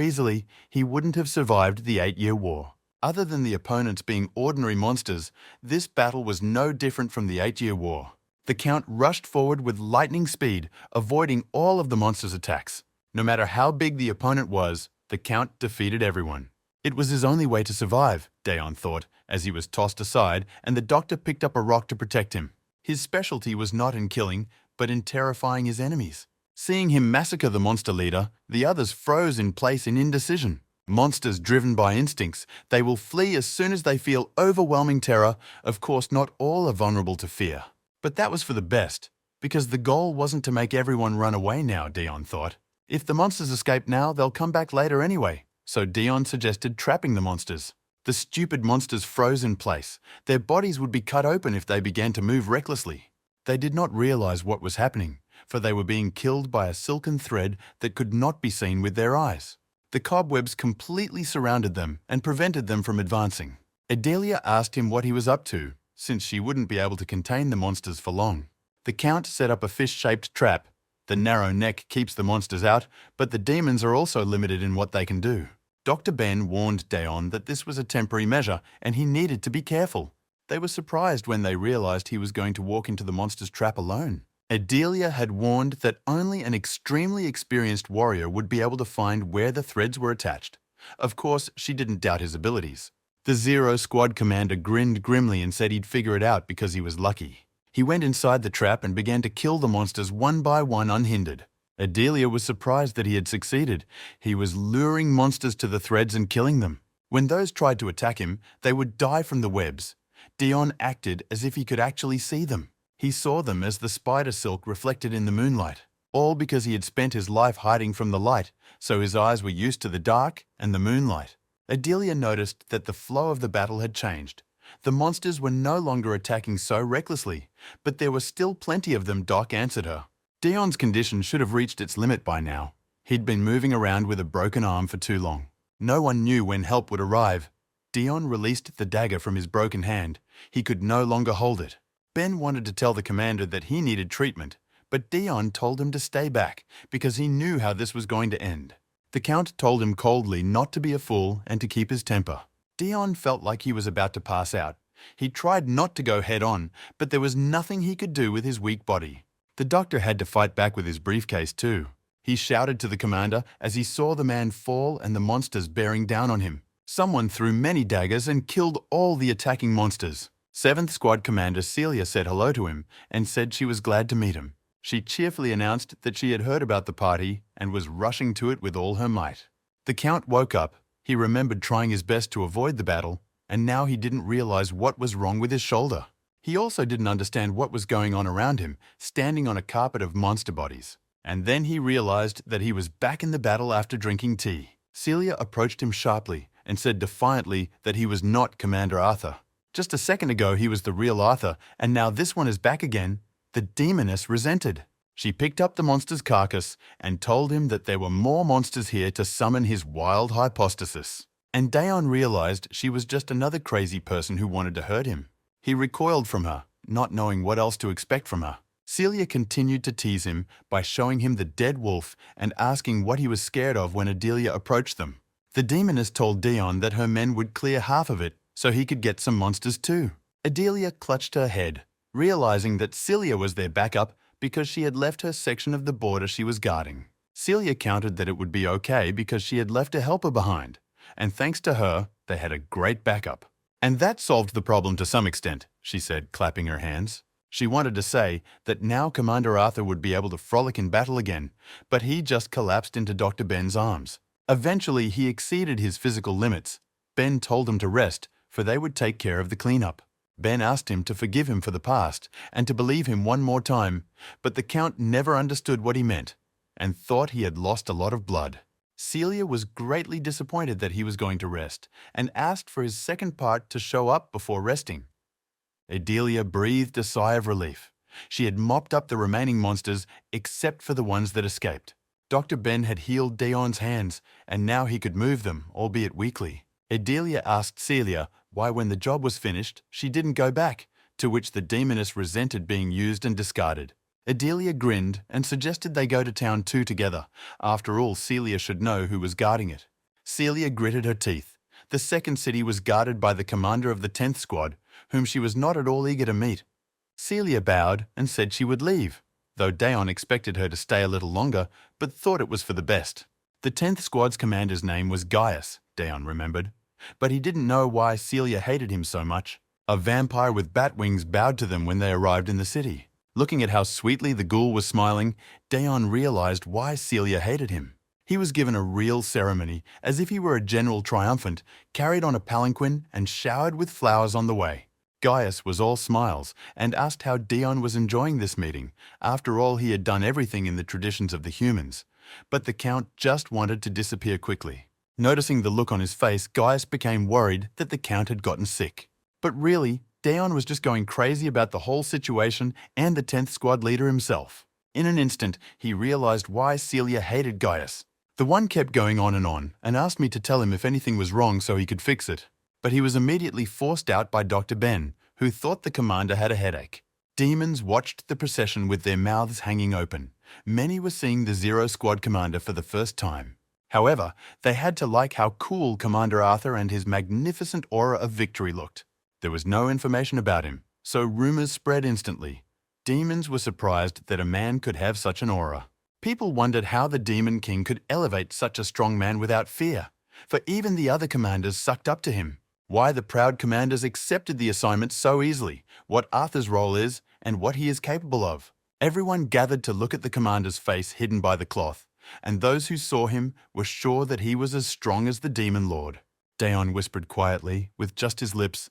easily, he wouldn't have survived the 8-year war. Other than the opponents being ordinary monsters, this battle was no different from the 8-year war. The Count rushed forward with lightning speed, avoiding all of the monsters' attacks. No matter how big the opponent was, the Count defeated everyone. It was his only way to survive, Dayon thought, as he was tossed aside and the doctor picked up a rock to protect him. His specialty was not in killing, but in terrifying his enemies. Seeing him massacre the monster leader, the others froze in place in indecision. Monsters driven by instincts, they will flee as soon as they feel overwhelming terror. Of course, not all are vulnerable to fear. But that was for the best, because the goal wasn't to make everyone run away now, Dion thought. If the monsters escape now, they'll come back later anyway. So Dion suggested trapping the monsters. The stupid monsters froze in place. Their bodies would be cut open if they began to move recklessly. They did not realize what was happening, for they were being killed by a silken thread that could not be seen with their eyes. The cobwebs completely surrounded them and prevented them from advancing. Adelia asked him what he was up to, since she wouldn't be able to contain the monsters for long. The Count set up a fish-shaped trap. The narrow neck keeps the monsters out, but the demons are also limited in what they can do. Dr. Ben warned Dayon that this was a temporary measure and he needed to be careful. They were surprised when they realized he was going to walk into the monster's trap alone. Adelia had warned that only an extremely experienced warrior would be able to find where the threads were attached. Of course, she didn't doubt his abilities. The Zero Squad commander grinned grimly and said he'd figure it out because he was lucky. He went inside the trap and began to kill the monsters one by one unhindered. Adelia was surprised that he had succeeded. He was luring monsters to the threads and killing them. When those tried to attack him, they would die from the webs. Dion acted as if he could actually see them. He saw them as the spider silk reflected in the moonlight, all because he had spent his life hiding from the light, so his eyes were used to the dark and the moonlight. Adelia noticed that the flow of the battle had changed. The monsters were no longer attacking so recklessly, but there were still plenty of them, Doc answered her. Dion's condition should have reached its limit by now. He'd been moving around with a broken arm for too long. No one knew when help would arrive. Dion released the dagger from his broken hand. He could no longer hold it. Ben wanted to tell the commander that he needed treatment, but Dion told him to stay back because he knew how this was going to end. The Count told him coldly not to be a fool and to keep his temper. Dion felt like he was about to pass out. He tried not to go head-on, but there was nothing he could do with his weak body. The doctor had to fight back with his briefcase too. He shouted to the commander as he saw the man fall and the monsters bearing down on him. Someone threw many daggers and killed all the attacking monsters. 7th Squad Commander Celia said hello to him and said she was glad to meet him. She cheerfully announced that she had heard about the party and was rushing to it with all her might. The Count woke up. He remembered trying his best to avoid the battle, and now he didn't realize what was wrong with his shoulder. He also didn't understand what was going on around him, standing on a carpet of monster bodies. And then he realized that he was back in the battle after drinking tea. Celia approached him sharply and said defiantly that he was not Commander Arthur. Just a second ago he was the real Arthur, and now this one is back again. The demoness resented. She picked up the monster's carcass and told him that there were more monsters here to summon his wild hypostasis. And Daon realized she was just another crazy person who wanted to hurt him. He recoiled from her, not knowing what else to expect from her. Celia continued to tease him by showing him the dead wolf and asking what he was scared of when Adelia approached them. The demoness told Dion that her men would clear half of it so he could get some monsters too. Adelia clutched her head, realizing that Celia was their backup because she had left her section of the border she was guarding. Celia countered that it would be okay because she had left a helper behind, and thanks to her, they had a great backup. And that solved the problem to some extent, she said, clapping her hands. She wanted to say that now Commander Arthur would be able to frolic in battle again, but he just collapsed into Dr. Ben's arms. Eventually, he exceeded his physical limits. Ben told him to rest, for they would take care of the cleanup. Ben asked him to forgive him for the past and to believe him one more time, but the Count never understood what he meant and thought he had lost a lot of blood. Celia was greatly disappointed that he was going to rest and asked for his second part to show up before resting. Adelia breathed a sigh of relief. She had mopped up the remaining monsters except for the ones that escaped. Dr. Ben had healed Dion's hands and now he could move them, albeit weakly. Adelia asked Celia why when the job was finished she didn't go back, to which the demoness resented being used and discarded. Adelia grinned and suggested they go to town too together. After all, Celia should know who was guarding it. Celia gritted her teeth. The second city was guarded by the commander of the 10th Squad, whom she was not at all eager to meet. Celia bowed and said she would leave, though Daon expected her to stay a little longer, but thought it was for the best. The 10th Squad's commander's name was Gaius, Daon remembered, but he didn't know why Celia hated him so much. A vampire with bat wings bowed to them when they arrived in the city. Looking at how sweetly the ghoul was smiling, Daon realized why Celia hated him. He was given a real ceremony, as if he were a general triumphant, carried on a palanquin and showered with flowers on the way. Gaius was all smiles and asked how Dion was enjoying this meeting. After all, he had done everything in the traditions of the humans. But the Count just wanted to disappear quickly. Noticing the look on his face, Gaius became worried that the Count had gotten sick. But really, Daon was just going crazy about the whole situation and the 10th Squad leader himself. In an instant, he realized why Celia hated Gaius. The one kept going on and asked me to tell him if anything was wrong so he could fix it. But he was immediately forced out by Dr. Ben, who thought the commander had a headache. Demons watched the procession with their mouths hanging open. Many were seeing the 0 Squad commander for the first time. However, they had to like how cool Commander Arthur and his magnificent aura of victory looked. There was no information about him, so rumors spread instantly. Demons were surprised that a man could have such an aura. People wondered how the Demon King could elevate such a strong man without fear, for even the other commanders sucked up to him. Why the proud commanders accepted the assignment so easily, what Arthur's role is, and what he is capable of. Everyone gathered to look at the commander's face hidden by the cloth, and those who saw him were sure that he was as strong as the Demon Lord. Daon whispered quietly, with just his lips,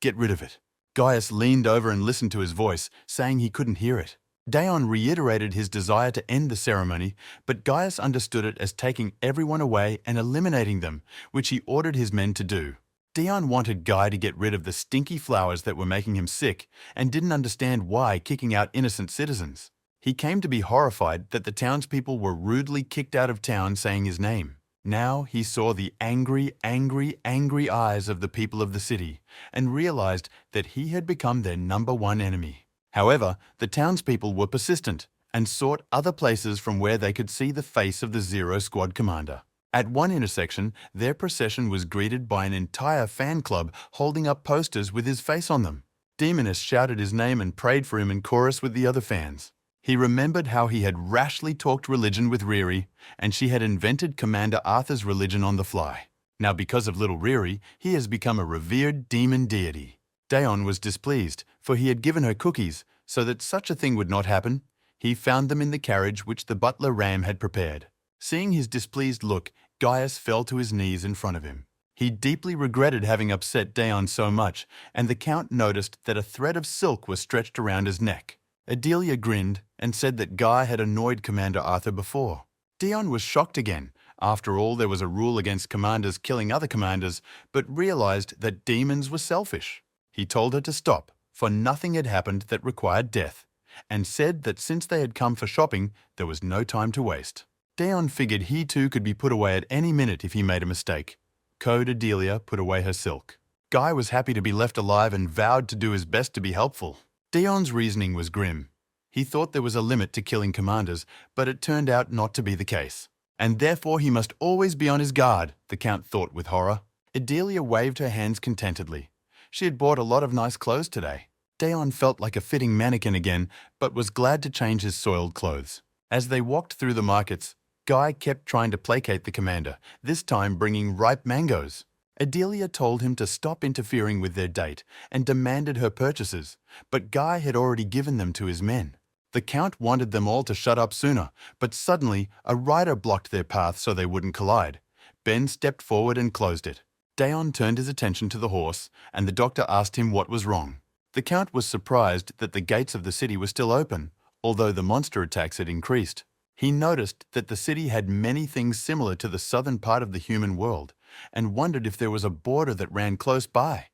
"Get rid of it." Gaius leaned over and listened to his voice, saying he couldn't hear it. Daon reiterated his desire to end the ceremony, but Gaius understood it as taking everyone away and eliminating them, which he ordered his men to do. Dion wanted Guy to get rid of the stinky flowers that were making him sick and didn't understand why kicking out innocent citizens. He came to be horrified that the townspeople were rudely kicked out of town saying his name. Now he saw the angry eyes of the people of the city and realized that he had become their #1 enemy. However, the townspeople were persistent and sought other places from where they could see the face of the Zero Squad commander. At one intersection, their procession was greeted by an entire fan club holding up posters with his face on them. Demoness shouted his name and prayed for him in chorus with the other fans. He remembered how he had rashly talked religion with Riri, and she had invented Commander Arthur's religion on the fly. Now because of little Riri, he has become a revered demon deity. Daon was displeased, for he had given her cookies, so that such a thing would not happen. He found them in the carriage which the butler Ram had prepared. Seeing his displeased look, Gaius fell to his knees in front of him. He deeply regretted having upset Daon so much, and the Count noticed that a thread of silk was stretched around his neck. Adelia grinned and said that Guy had annoyed Commander Arthur before. Dion was shocked again. After all, there was a rule against commanders killing other commanders, but realized that demons were selfish. He told her to stop, for nothing had happened that required death, and said that since they had come for shopping, there was no time to waste. Daon figured he too could be put away at any minute if he made a mistake. Code Adelia put away her silk. Guy was happy to be left alive and vowed to do his best to be helpful. Dion's reasoning was grim. He thought there was a limit to killing commanders, but it turned out not to be the case. And therefore he must always be on his guard, the Count thought with horror. Adelia waved her hands contentedly. She had bought a lot of nice clothes today. Daon felt like a fitting mannequin again, but was glad to change his soiled clothes. As they walked through the markets, Guy kept trying to placate the commander, this time bringing ripe mangoes. Adelia told him to stop interfering with their date and demanded her purchases, but Guy had already given them to his men. The Count wanted them all to shut up sooner, but suddenly a rider blocked their path so they wouldn't collide. Ben stepped forward and closed it. Daon turned his attention to the horse, and the doctor asked him what was wrong. The Count was surprised that the gates of the city were still open, although the monster attacks had increased. He noticed that the city had many things similar to the southern part of the human world, and wondered if there was a border that ran close by.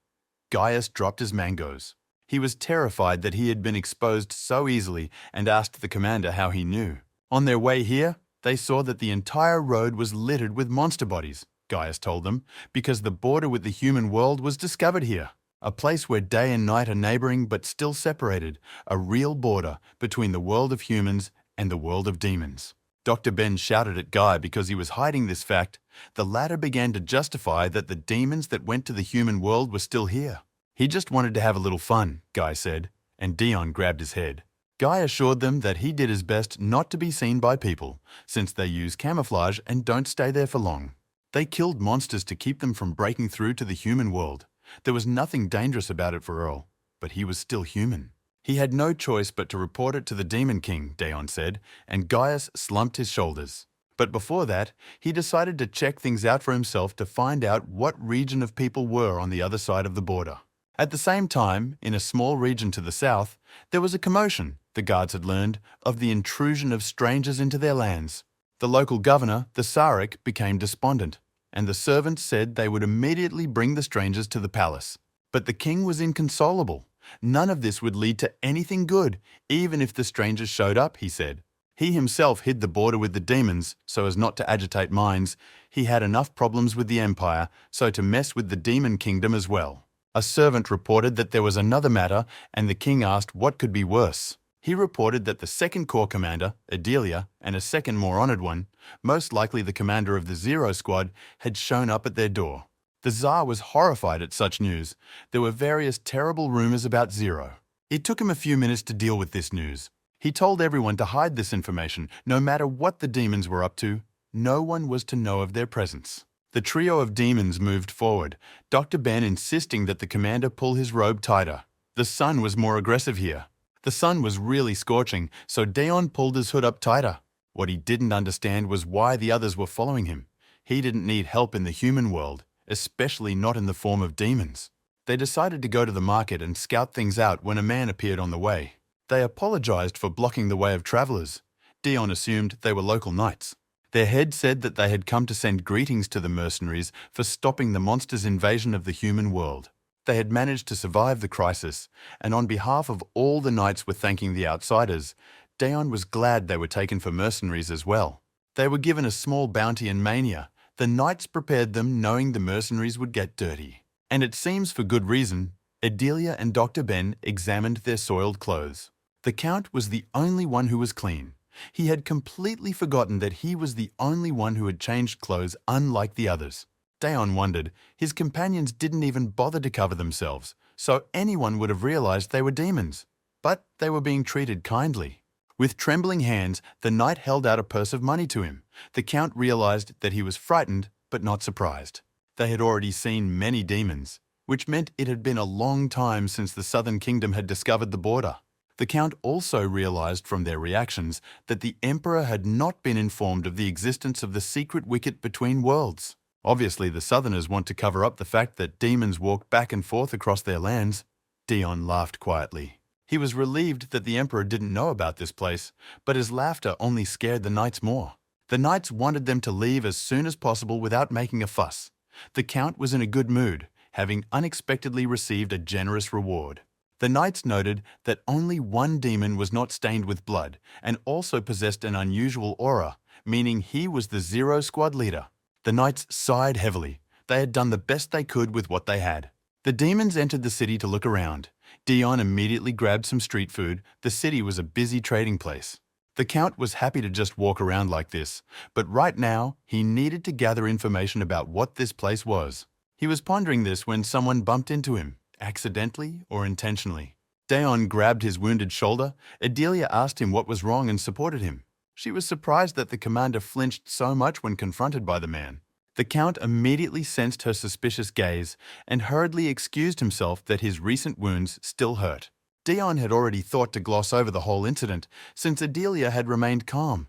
Gaius dropped his mangoes. He was terrified that he had been exposed so easily and asked the commander how he knew. On their way here, they saw that the entire road was littered with monster bodies, Gaius told them, because the border with the human world was discovered here. A place where day and night are neighboring but still separated, a real border between the world of humans and the world of demons. Dr. Ben shouted at Guy because he was hiding this fact. The latter began to justify that the demons that went to the human world were still here. He just wanted to have a little fun, Guy said, and Dion grabbed his head. Guy assured them that he did his best not to be seen by people, since they use camouflage and don't stay there for long. They killed monsters to keep them from breaking through to the human world. There was nothing dangerous about it for Earl, but he was still human. He had no choice but to report it to the Demon King, Daon said, and Gaius slumped his shoulders. But before that, he decided to check things out for himself to find out what region of people were on the other side of the border. At the same time, in a small region to the south, there was a commotion, the guards had learned, of the intrusion of strangers into their lands. The local governor, the Sarek, became despondent, and the servants said they would immediately bring the strangers to the palace. But the king was inconsolable. None of this would lead to anything good, even if the strangers showed up, he said. He himself hid the border with the demons so as not to agitate minds. He had enough problems with the Empire, so to mess with the Demon Kingdom as well. A servant reported that there was another matter, and the king asked what could be worse. He reported that the second corps commander, Adelia, and a second more honored one, most likely the commander of the Zero Squad, had shown up at their door. The Tsar was horrified at such news. There were various terrible rumors about Zero. It took him a few minutes to deal with this news. He told everyone to hide this information, no matter what the demons were up to. No one was to know of their presence. The trio of demons moved forward, Dr. Ben insisting that the commander pull his robe tighter. The sun was more aggressive here. The sun was really scorching, so Daon pulled his hood up tighter. What he didn't understand was why the others were following him. He didn't need help in the human world, especially not in the form of demons. They decided to go to the market and scout things out when a man appeared on the way. They apologized for blocking the way of travelers. Dion assumed they were local knights. Their head said that they had come to send greetings to the mercenaries for stopping the monster's invasion of the human world. They had managed to survive the crisis, and on behalf of all the knights were thanking the outsiders. Dion was glad they were taken for mercenaries as well. They were given a small bounty in Mania. The knights prepared them knowing the mercenaries would get dirty. And it seems for good reason. Adelia and Dr. Ben examined their soiled clothes. The Count was the only one who was clean. He had completely forgotten that he was the only one who had changed clothes unlike the others. Daon wondered. His companions didn't even bother to cover themselves, so anyone would have realized they were demons. But they were being treated kindly. With trembling hands, the knight held out a purse of money to him. The Count realized that he was frightened, but not surprised. They had already seen many demons, which meant it had been a long time since the Southern Kingdom had discovered the border. The Count also realized from their reactions that the Emperor had not been informed of the existence of the secret wicket between worlds. Obviously, the Southerners want to cover up the fact that demons walk back and forth across their lands. Dion laughed quietly. He was relieved that the Emperor didn't know about this place, but his laughter only scared the knights more. The knights wanted them to leave as soon as possible without making a fuss. The Count was in a good mood, having unexpectedly received a generous reward. The knights noted that only one demon was not stained with blood and also possessed an unusual aura, meaning he was the Zero Squad leader. The knights sighed heavily. They had done the best they could with what they had. The demons entered the city to look around. Dion immediately grabbed some street food. The city was a busy trading place. The Count was happy to just walk around like this, but right now he needed to gather information about what this place was. He was pondering this when someone bumped into him, accidentally or intentionally. Daon grabbed his wounded shoulder. Adelia asked him what was wrong and supported him. She was surprised that the commander flinched so much when confronted by the man. The Count immediately sensed her suspicious gaze and hurriedly excused himself that his recent wounds still hurt. Dion had already thought to gloss over the whole incident since Adelia had remained calm.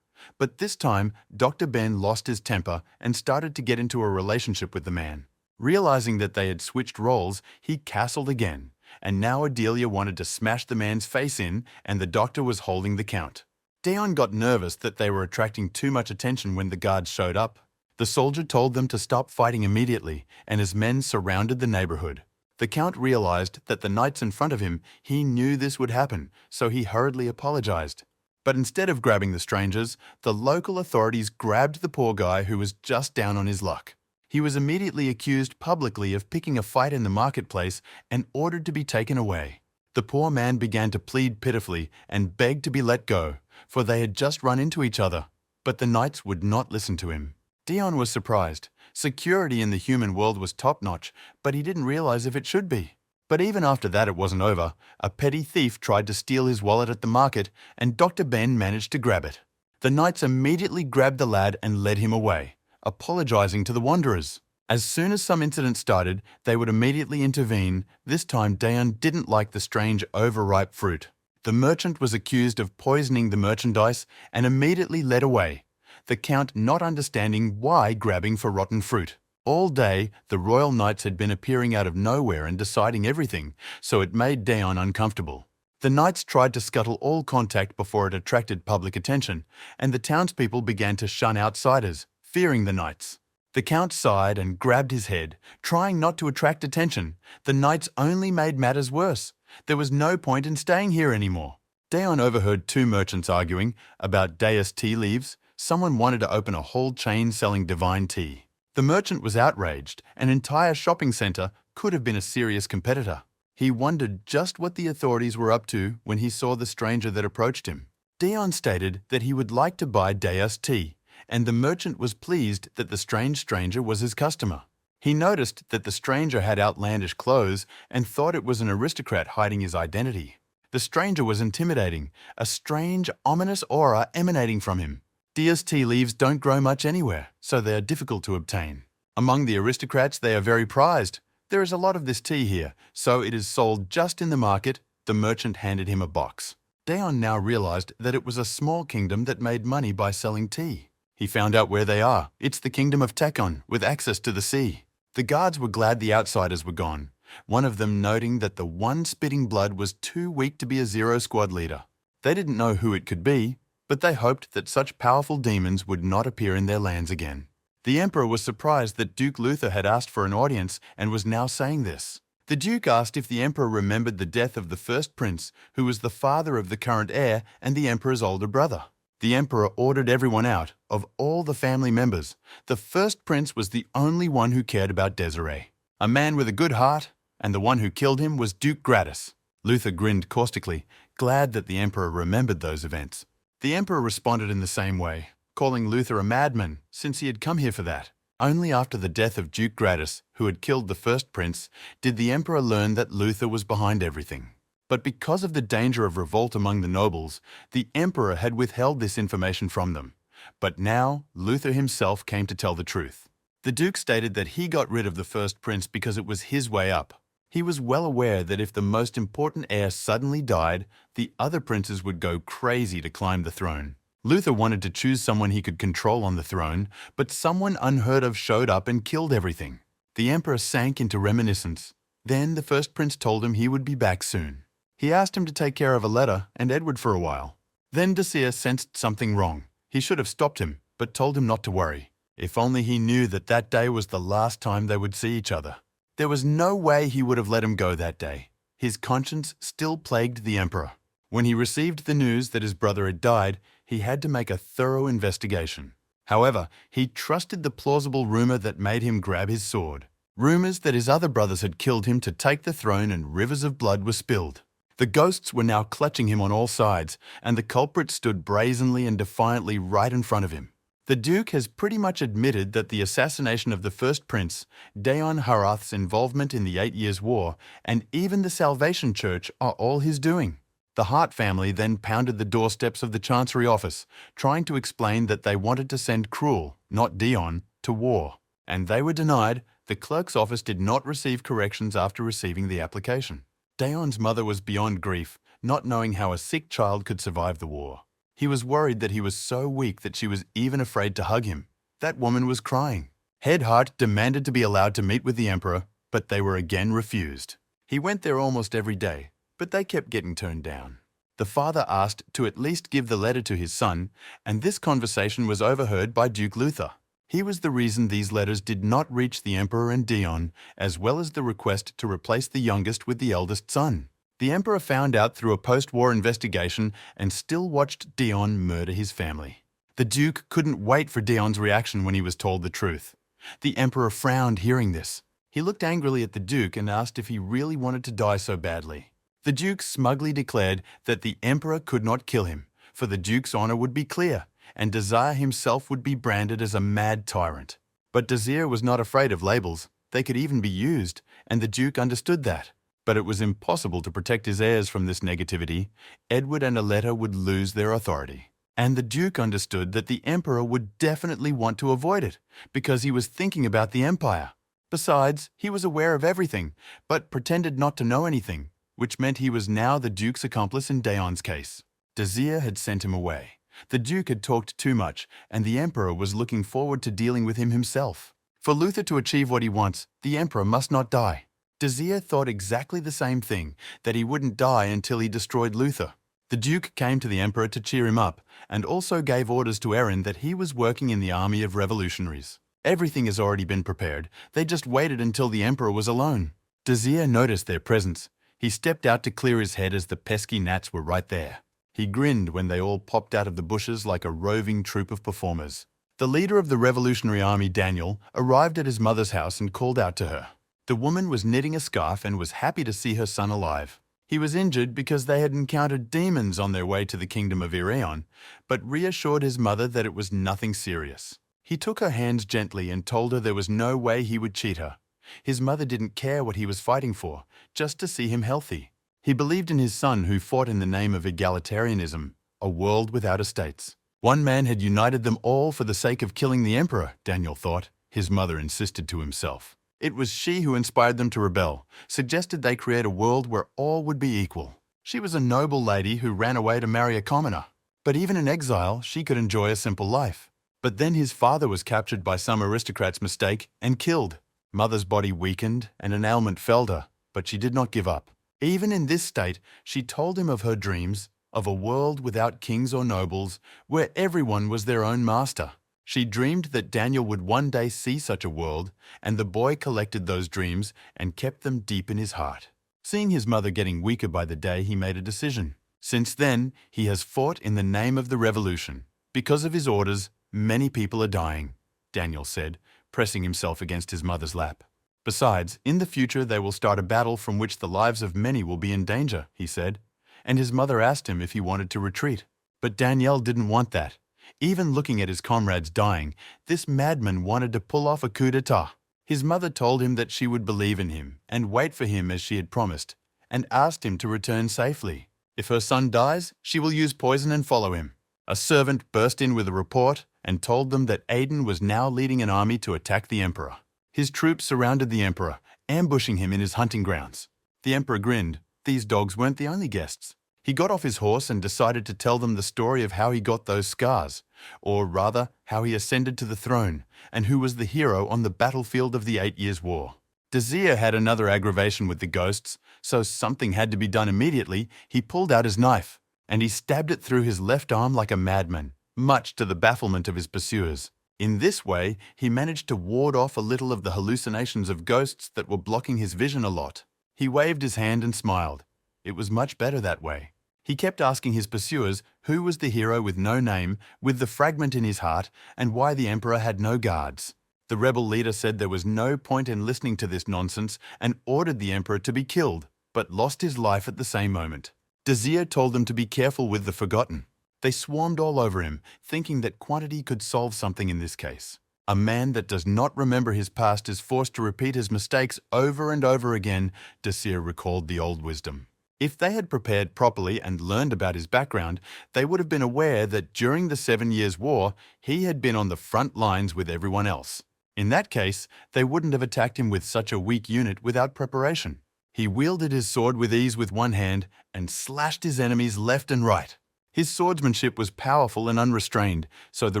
But this time, Dr. Ben lost his temper and started to get into a relationship with the man. Realizing that they had switched roles, he castled again, and now Adelia wanted to smash the man's face in, and the doctor was holding the Count. Dion got nervous that they were attracting too much attention when the guards showed up. The soldier told them to stop fighting immediately, and his men surrounded the neighborhood. The Count realized that the knights in front of him, he knew this would happen, so he hurriedly apologized. But instead of grabbing the strangers, the local authorities grabbed the poor guy who was just down on his luck. He was immediately accused publicly of picking a fight in the marketplace and ordered to be taken away. The poor man began to plead pitifully and begged to be let go, for they had just run into each other. But the knights would not listen to him. Dion was surprised. Security in the human world was top-notch, but he didn't realize if it should be. But even after that it wasn't over. A petty thief tried to steal his wallet at the market, and Dr. Ben managed to grab it. The knights immediately grabbed the lad and led him away, apologizing to the wanderers. As soon as some incident started, they would immediately intervene. This time Daon didn't like the strange overripe fruit. The merchant was accused of poisoning the merchandise and immediately led away. The Count not understanding why grabbing for rotten fruit. All day, the royal knights had been appearing out of nowhere and deciding everything, so it made Daon uncomfortable. The knights tried to scuttle all contact before it attracted public attention, and the townspeople began to shun outsiders, fearing the knights. The Count sighed and grabbed his head, trying not to attract attention. The knights only made matters worse. There was no point in staying here anymore. Daon overheard two merchants arguing about Deus tea leaves. Someone wanted to open a whole chain selling divine tea. The merchant was outraged. An entire shopping center could have been a serious competitor. He wondered just what the authorities were up to when he saw the stranger that approached him. Dion stated that he would like to buy Deus tea, and the merchant was pleased that the strange stranger was his customer. He noticed that the stranger had outlandish clothes and thought it was an aristocrat hiding his identity. The stranger was intimidating, a strange, ominous aura emanating from him. Deus tea leaves don't grow much anywhere, so they are difficult to obtain. Among the aristocrats, they are very prized. There is a lot of this tea here, so it is sold just in the market. The merchant handed him a box. Daon now realized that it was a small kingdom that made money by selling tea. He found out where they are. It's the kingdom of Tekon, with access to the sea. The guards were glad the outsiders were gone. one of them noting that the one spitting blood was too weak to be a Zero Squad leader. They didn't know who it could be, but they hoped that such powerful demons would not appear in their lands again. The Emperor was surprised that Duke Luther had asked for an audience and was now saying this. The Duke asked if the Emperor remembered the death of the first prince, who was the father of the current heir and the Emperor's older brother. The Emperor ordered everyone out. Of all the family members, the first prince was the only one who cared about Desiree, a man with a good heart, and the one who killed him was Duke Gratis. Luther grinned caustically, glad that the Emperor remembered those events. The Emperor responded in the same way, calling Luther a madman, since he had come here for that. Only after the death of Duke Gratis, who had killed the first prince, did the Emperor learn that Luther was behind everything. But because of the danger of revolt among the nobles, the Emperor had withheld this information from them. But now, Luther himself came to tell the truth. The Duke stated that he got rid of the first prince because it was his way up. He was well aware that if the most important heir suddenly died, the other princes would go crazy to climb the throne. Luther wanted to choose someone he could control on the throne, but someone unheard of showed up and killed everything. The Emperor sank into reminiscence. Then the first prince told him he would be back soon. He asked him to take care of Aletta and Edward for a while. Then Desir sensed something wrong. He should have stopped him, but told him not to worry. If only he knew that that day was the last time they would see each other. There was no way he would have let him go that day. His conscience still plagued the Emperor. When he received the news that his brother had died, he had to make a thorough investigation. However, he trusted the plausible rumor that made him grab his sword. Rumors that his other brothers had killed him to take the throne and rivers of blood were spilled. The ghosts were now clutching him on all sides, and the culprit stood brazenly and defiantly right in front of him. The Duke has pretty much admitted that the assassination of the first prince, Daon Harath's involvement in the 8 Years' War, and even the Salvation Church are all his doing. The Hart family then pounded the doorsteps of the Chancery office, trying to explain that they wanted to send Cruel, not Dion, to war. And they were denied. The clerk's office did not receive corrections after receiving the application. Daon's mother was beyond grief, not knowing how a sick child could survive the war. He was worried that he was so weak that she was even afraid to hug him. That woman was crying. Head Hart demanded to be allowed to meet with the Emperor, but they were again refused. He went there almost every day, but they kept getting turned down. The father asked to at least give the letter to his son, and this conversation was overheard by Duke Luther. He was the reason these letters did not reach the Emperor and Dion, as well as the request to replace the youngest with the eldest son. The Emperor found out through a post-war investigation and still watched Dion murder his family. The Duke couldn't wait for Dion's reaction when he was told the truth. The Emperor frowned hearing this. He looked angrily at the Duke and asked if he really wanted to die so badly. The Duke smugly declared that the Emperor could not kill him, for the Duke's honor would be clear, and Desire himself would be branded as a mad tyrant. But Desire was not afraid of labels. They could even be used, and the Duke understood that. But it was impossible to protect his heirs from this negativity. Edward and Aletta would lose their authority. And the Duke understood that the Emperor would definitely want to avoid it, because he was thinking about the Empire. Besides, he was aware of everything, but pretended not to know anything, which meant he was now the Duke's accomplice in Daon's case. Desir had sent him away. The Duke had talked too much, and the Emperor was looking forward to dealing with him himself. For Luther to achieve what he wants, the Emperor must not die. Desir thought exactly the same thing, that he wouldn't die until he destroyed Luther. The Duke came to the Emperor to cheer him up, and also gave orders to Erin that he was working in the army of revolutionaries. Everything has already been prepared. They just waited until the Emperor was alone. Desir noticed their presence. He stepped out to clear his head as the pesky gnats were right there. He grinned when they all popped out of the bushes like a roving troupe of performers. The leader of the revolutionary army, Daniel, arrived at his mother's house and called out to her. The woman was knitting a scarf and was happy to see her son alive. He was injured because they had encountered demons on their way to the kingdom of Iraeon, but reassured his mother that it was nothing serious. He took her hands gently and told her there was no way he would cheat her. His mother didn't care what he was fighting for, just to see him healthy. He believed in his son who fought in the name of egalitarianism, a world without estates. One man had united them all for the sake of killing the Emperor, Daniel thought. His mother insisted to himself. It was she who inspired them to rebel, suggested they create a world where all would be equal. She was a noble lady who ran away to marry a commoner. But even in exile, she could enjoy a simple life. But then his father was captured by some aristocrat's mistake and killed. Mother's body weakened and an ailment felled her. But she did not give up. Even in this state, she told him of her dreams, of a world without kings or nobles, where everyone was their own master. She dreamed that Daniel would one day see such a world, and the boy collected those dreams and kept them deep in his heart. Seeing his mother getting weaker by the day, he made a decision. Since then, he has fought in the name of the revolution. Because of his orders, many people are dying, Daniel said, pressing himself against his mother's lap. Besides, in the future they will start a battle from which the lives of many will be in danger, he said, and his mother asked him if he wanted to retreat. But Daniel didn't want that. Even looking at his comrades dying, this madman wanted to pull off a coup d'etat. His mother told him that she would believe in him and wait for him as she had promised, and asked him to return safely. If her son dies, she will use poison and follow him. A servant burst in with a report and told them that Aiden was now leading an army to attack the emperor. His troops surrounded the emperor, ambushing him in his hunting grounds. The emperor grinned. These dogs weren't the only guests. He got off his horse and decided to tell them the story of how he got those scars, or rather, how he ascended to the throne, and who was the hero on the battlefield of the 8 Years' War. Dazir had another aggravation with the ghosts, so something had to be done immediately. He pulled out his knife, and he stabbed it through his left arm like a madman, much to the bafflement of his pursuers. In this way, he managed to ward off a little of the hallucinations of ghosts that were blocking his vision a lot. He waved his hand and smiled. It was much better that way. He kept asking his pursuers who was the hero with no name, with the fragment in his heart, and why the emperor had no guards. The rebel leader said there was no point in listening to this nonsense and ordered the emperor to be killed, but lost his life at the same moment. Dazir told them to be careful with the forgotten. They swarmed all over him, thinking that quantity could solve something in this case. A man that does not remember his past is forced to repeat his mistakes over and over again, Dazir recalled the old wisdom. If they had prepared properly and learned about his background, they would have been aware that during the 7 Years' War, he had been on the front lines with everyone else. In that case, they wouldn't have attacked him with such a weak unit without preparation. He wielded his sword with ease with one hand and slashed his enemies left and right. His swordsmanship was powerful and unrestrained, so the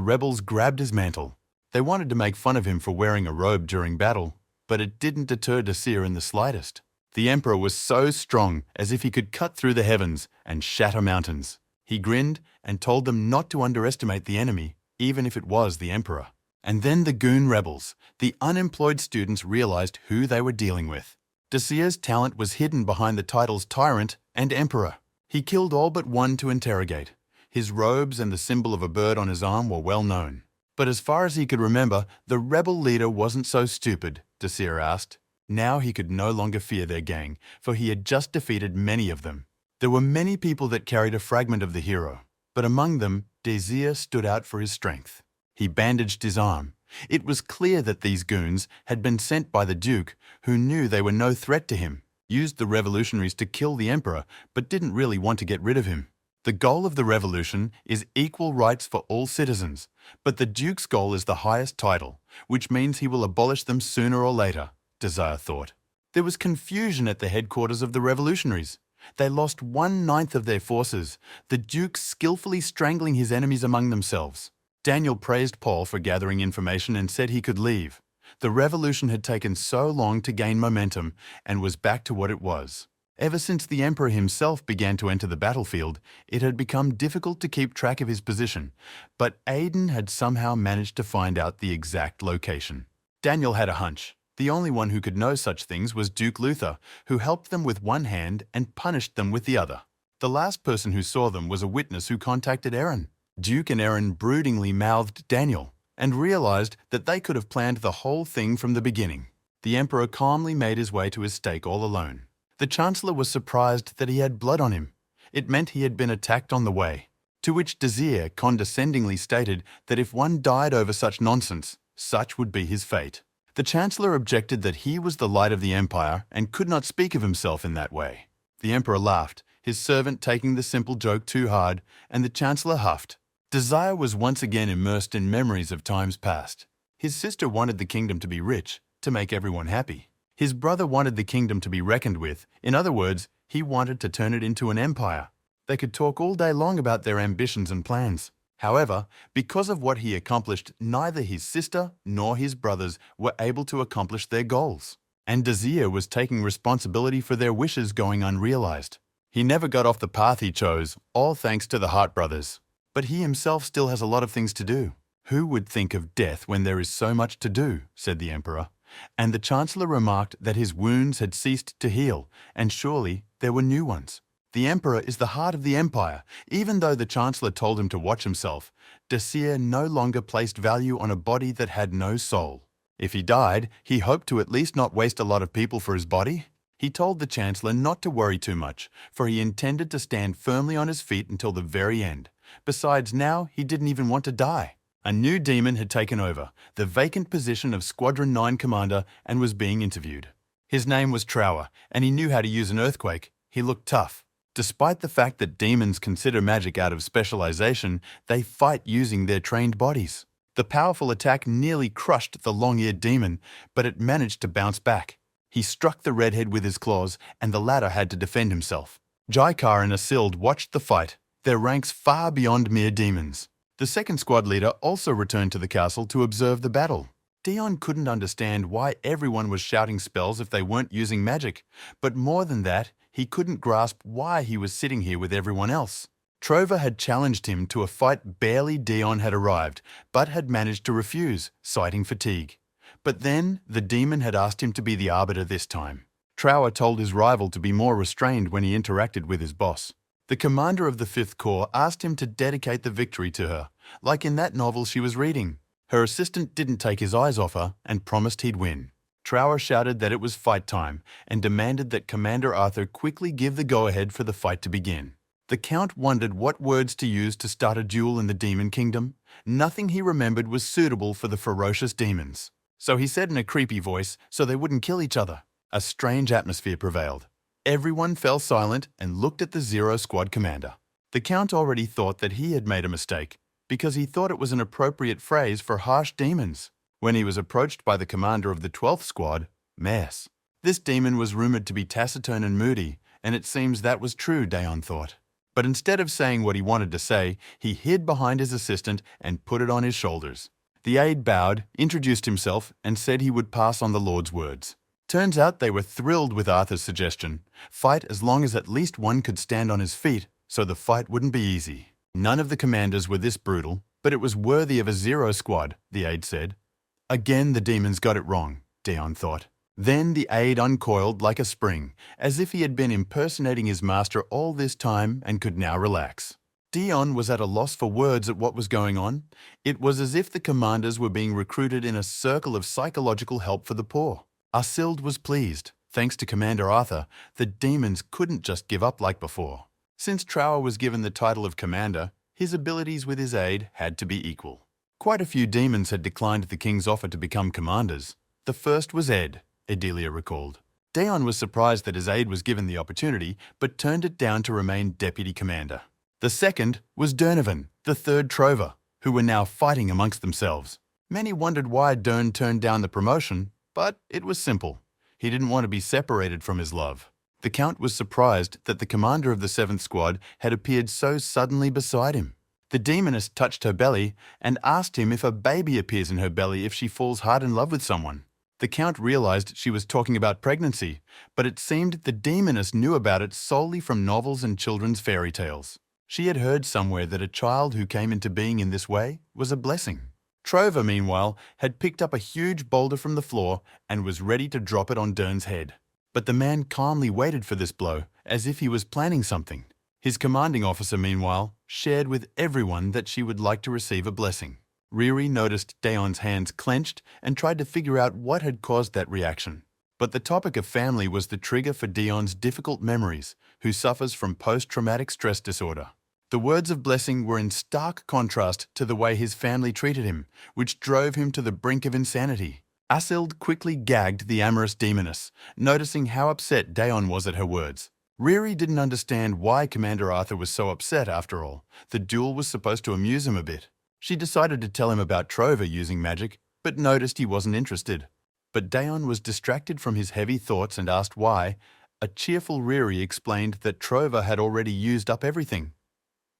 rebels grabbed his mantle. They wanted to make fun of him for wearing a robe during battle, but it didn't deter Dazir in the slightest. The emperor was so strong, as if he could cut through the heavens and shatter mountains. He grinned and told them not to underestimate the enemy, even if it was the emperor. And then the goon rebels, the unemployed students, realized who they were dealing with. Dazir's talent was hidden behind the titles Tyrant and Emperor. He killed all but one to interrogate. His robes and the symbol of a bird on his arm were well known. But as far as he could remember, the rebel leader wasn't so stupid, Dazir asked. Now he could no longer fear their gang, for he had just defeated many of them. There were many people that carried a fragment of the hero, but among them, Dazir stood out for his strength. He bandaged his arm. It was clear that these goons had been sent by the Duke, who knew they were no threat to him, used the revolutionaries to kill the emperor, but didn't really want to get rid of him. The goal of the revolution is equal rights for all citizens, but the Duke's goal is the highest title, which means he will abolish them sooner or later, Dazir thought. There was confusion at the headquarters of the revolutionaries. They lost 1/9 of their forces, the Duke skillfully strangling his enemies among themselves. Daniel praised Paul for gathering information and said he could leave. The revolution had taken so long to gain momentum and was back to what it was. Ever since the emperor himself began to enter the battlefield, it had become difficult to keep track of his position, but Aiden had somehow managed to find out the exact location. Daniel had a hunch. The only one who could know such things was Duke Luther, who helped them with one hand and punished them with the other. The last person who saw them was a witness who contacted Aaron. Duke and Aaron broodingly mouthed Daniel and realized that they could have planned the whole thing from the beginning. The emperor calmly made his way to his stake all alone. The chancellor was surprised that he had blood on him. It meant he had been attacked on the way, to which Dazir condescendingly stated that if one died over such nonsense, such would be his fate. The chancellor objected that he was the light of the empire and could not speak of himself in that way. The emperor laughed, his servant taking the simple joke too hard, and the chancellor huffed. Dazir was once again immersed in memories of times past. His sister wanted the kingdom to be rich, to make everyone happy. His brother wanted the kingdom to be reckoned with. In other words, he wanted to turn it into an empire. They could talk all day long about their ambitions and plans. However, because of what he accomplished, neither his sister nor his brothers were able to accomplish their goals. and Desir was taking responsibility for their wishes going unrealized. He never got off the path he chose, all thanks to the Hart brothers. But he himself still has a lot of things to do. Who would think of death when there is so much to do, said the emperor. And the chancellor remarked that his wounds had ceased to heal, and surely there were new ones. The emperor is the heart of the empire. Even though the chancellor told him to watch himself, Desir no longer placed value on a body that had no soul. If he died, he hoped to at least not waste a lot of people for his body. He told the chancellor not to worry too much, for he intended to stand firmly on his feet until the very end. Besides, now he didn't even want to die. A new demon had taken over, the vacant position of Squadron 9 commander, and was being interviewed. His name was Trower, and he knew how to use an earthquake. He looked tough. Despite the fact that demons consider magic out of specialization, they fight using their trained bodies. The powerful attack nearly crushed the long-eared demon, but it managed to bounce back. He struck the redhead with his claws, and the latter had to defend himself. Jaikar and Asild watched the fight, their ranks far beyond mere demons. The second squad leader also returned to the castle to observe the battle. Dion couldn't understand why everyone was shouting spells if they weren't using magic, but more than that, he couldn't grasp why he was sitting here with everyone else. Trover had challenged him to a fight barely Dion had arrived, but had managed to refuse, citing fatigue. But then, the demon had asked him to be the arbiter this time. Trower told his rival to be more restrained when he interacted with his boss. The commander of the 5th Corps asked him to dedicate the victory to her, like in that novel she was reading. Her assistant didn't take his eyes off her and promised he'd win. Trower shouted that it was fight time and demanded that Commander Arthur quickly give the go-ahead for the fight to begin. The Count wondered what words to use to start a duel in the Demon Kingdom. Nothing he remembered was suitable for the ferocious demons. So he said in a creepy voice so they wouldn't kill each other. A strange atmosphere prevailed. Everyone fell silent and looked at the Zero Squad commander. The Count already thought that he had made a mistake because he thought it was an appropriate phrase for harsh demons. When he was approached by the commander of the 12th Squad, Mess. This demon was rumored to be taciturn and moody, and it seems that was true, Daon thought. But instead of saying what he wanted to say, he hid behind his assistant and put it on his shoulders. The aide bowed, introduced himself, and said he would pass on the Lord's words. Turns out they were thrilled with Arthur's suggestion. Fight as long as at least one could stand on his feet, so the fight wouldn't be easy. None of the commanders were this brutal, but it was worthy of a Zero Squad, the aide said. Again the demons got it wrong, Daon thought. Then the aide uncoiled like a spring, as if he had been impersonating his master all this time and could now relax. Dion was at a loss for words at what was going on. It was as if the commanders were being recruited in a circle of psychological help for the poor. Asild was pleased. Thanks to Commander Arthur, the demons couldn't just give up like before. Since Trower was given the title of commander, his abilities with his aide had to be equal. Quite a few demons had declined the king's offer to become commanders. The first was Ed, Adelia recalled. Daon was surprised that his aide was given the opportunity, but turned it down to remain deputy commander. The second was Durnovan, the third Trover, who were now fighting amongst themselves. Many wondered why Dern turned down the promotion, but it was simple. He didn't want to be separated from his love. The Count was surprised that the commander of the 7th Squad had appeared so suddenly beside him. The demoness touched her belly and asked him if a baby appears in her belly if she falls hard in love with someone. The Count realized she was talking about pregnancy, but it seemed the demoness knew about it solely from novels and children's fairy tales. She had heard somewhere that a child who came into being in this way was a blessing. Trover, meanwhile, had picked up a huge boulder from the floor and was ready to drop it on Dern's head. But the man calmly waited for this blow, as if he was planning something. His commanding officer, meanwhile, shared with everyone that she would like to receive a blessing. Riri noticed Daon's hands clenched and tried to figure out what had caused that reaction. But the topic of family was the trigger for Dion's difficult memories, who suffers from post-traumatic stress disorder. The words of blessing were in stark contrast to the way his family treated him, which drove him to the brink of insanity. Asild quickly gagged the amorous demoness, noticing how upset Daon was at her words. Riri didn't understand why Commander Arthur was so upset after all. The duel was supposed to amuse him a bit. She decided to tell him about Trover using magic, but noticed he wasn't interested. But Daon was distracted from his heavy thoughts and asked why. A cheerful Riri explained that Trover had already used up everything.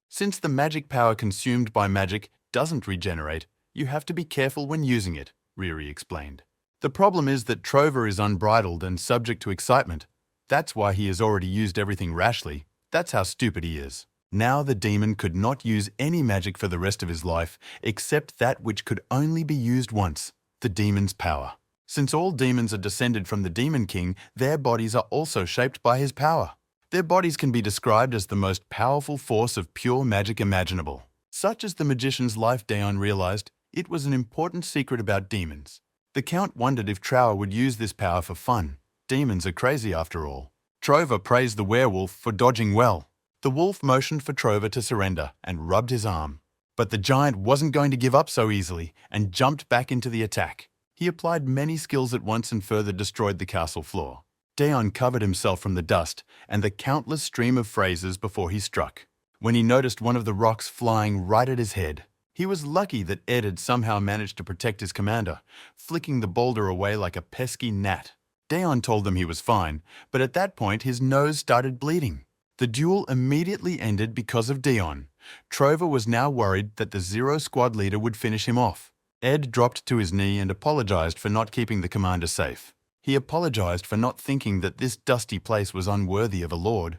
Since the magic power consumed by magic doesn't regenerate, you have to be careful when using it, Riri explained. The problem is that Trover is unbridled and subject to excitement. That's why he has already used everything rashly. That's how stupid he is. Now the demon could not use any magic for the rest of his life except that which could only be used once, the demon's power. Since all demons are descended from the Demon King, their bodies are also shaped by his power. Their bodies can be described as the most powerful force of pure magic imaginable. Such as the magician's life, Daon realized it was an important secret about demons. The Count wondered if Trower would use this power for fun. Demons are crazy after all. Trover praised the werewolf for dodging well. The wolf motioned for Trover to surrender and rubbed his arm. But the giant wasn't going to give up so easily and jumped back into the attack. He applied many skills at once and further destroyed the castle floor. Daon covered himself from the dust and the countless stream of phrases before he struck. When he noticed one of the rocks flying right at his head, he was lucky that Ed had somehow managed to protect his commander, flicking the boulder away like a pesky gnat. Daon told them he was fine, but at that point his nose started bleeding. The duel immediately ended because of Daon. Trover was now worried that the Zero Squad leader would finish him off. Ed dropped to his knee and apologized for not keeping the commander safe. He apologized for not thinking that this dusty place was unworthy of a lord.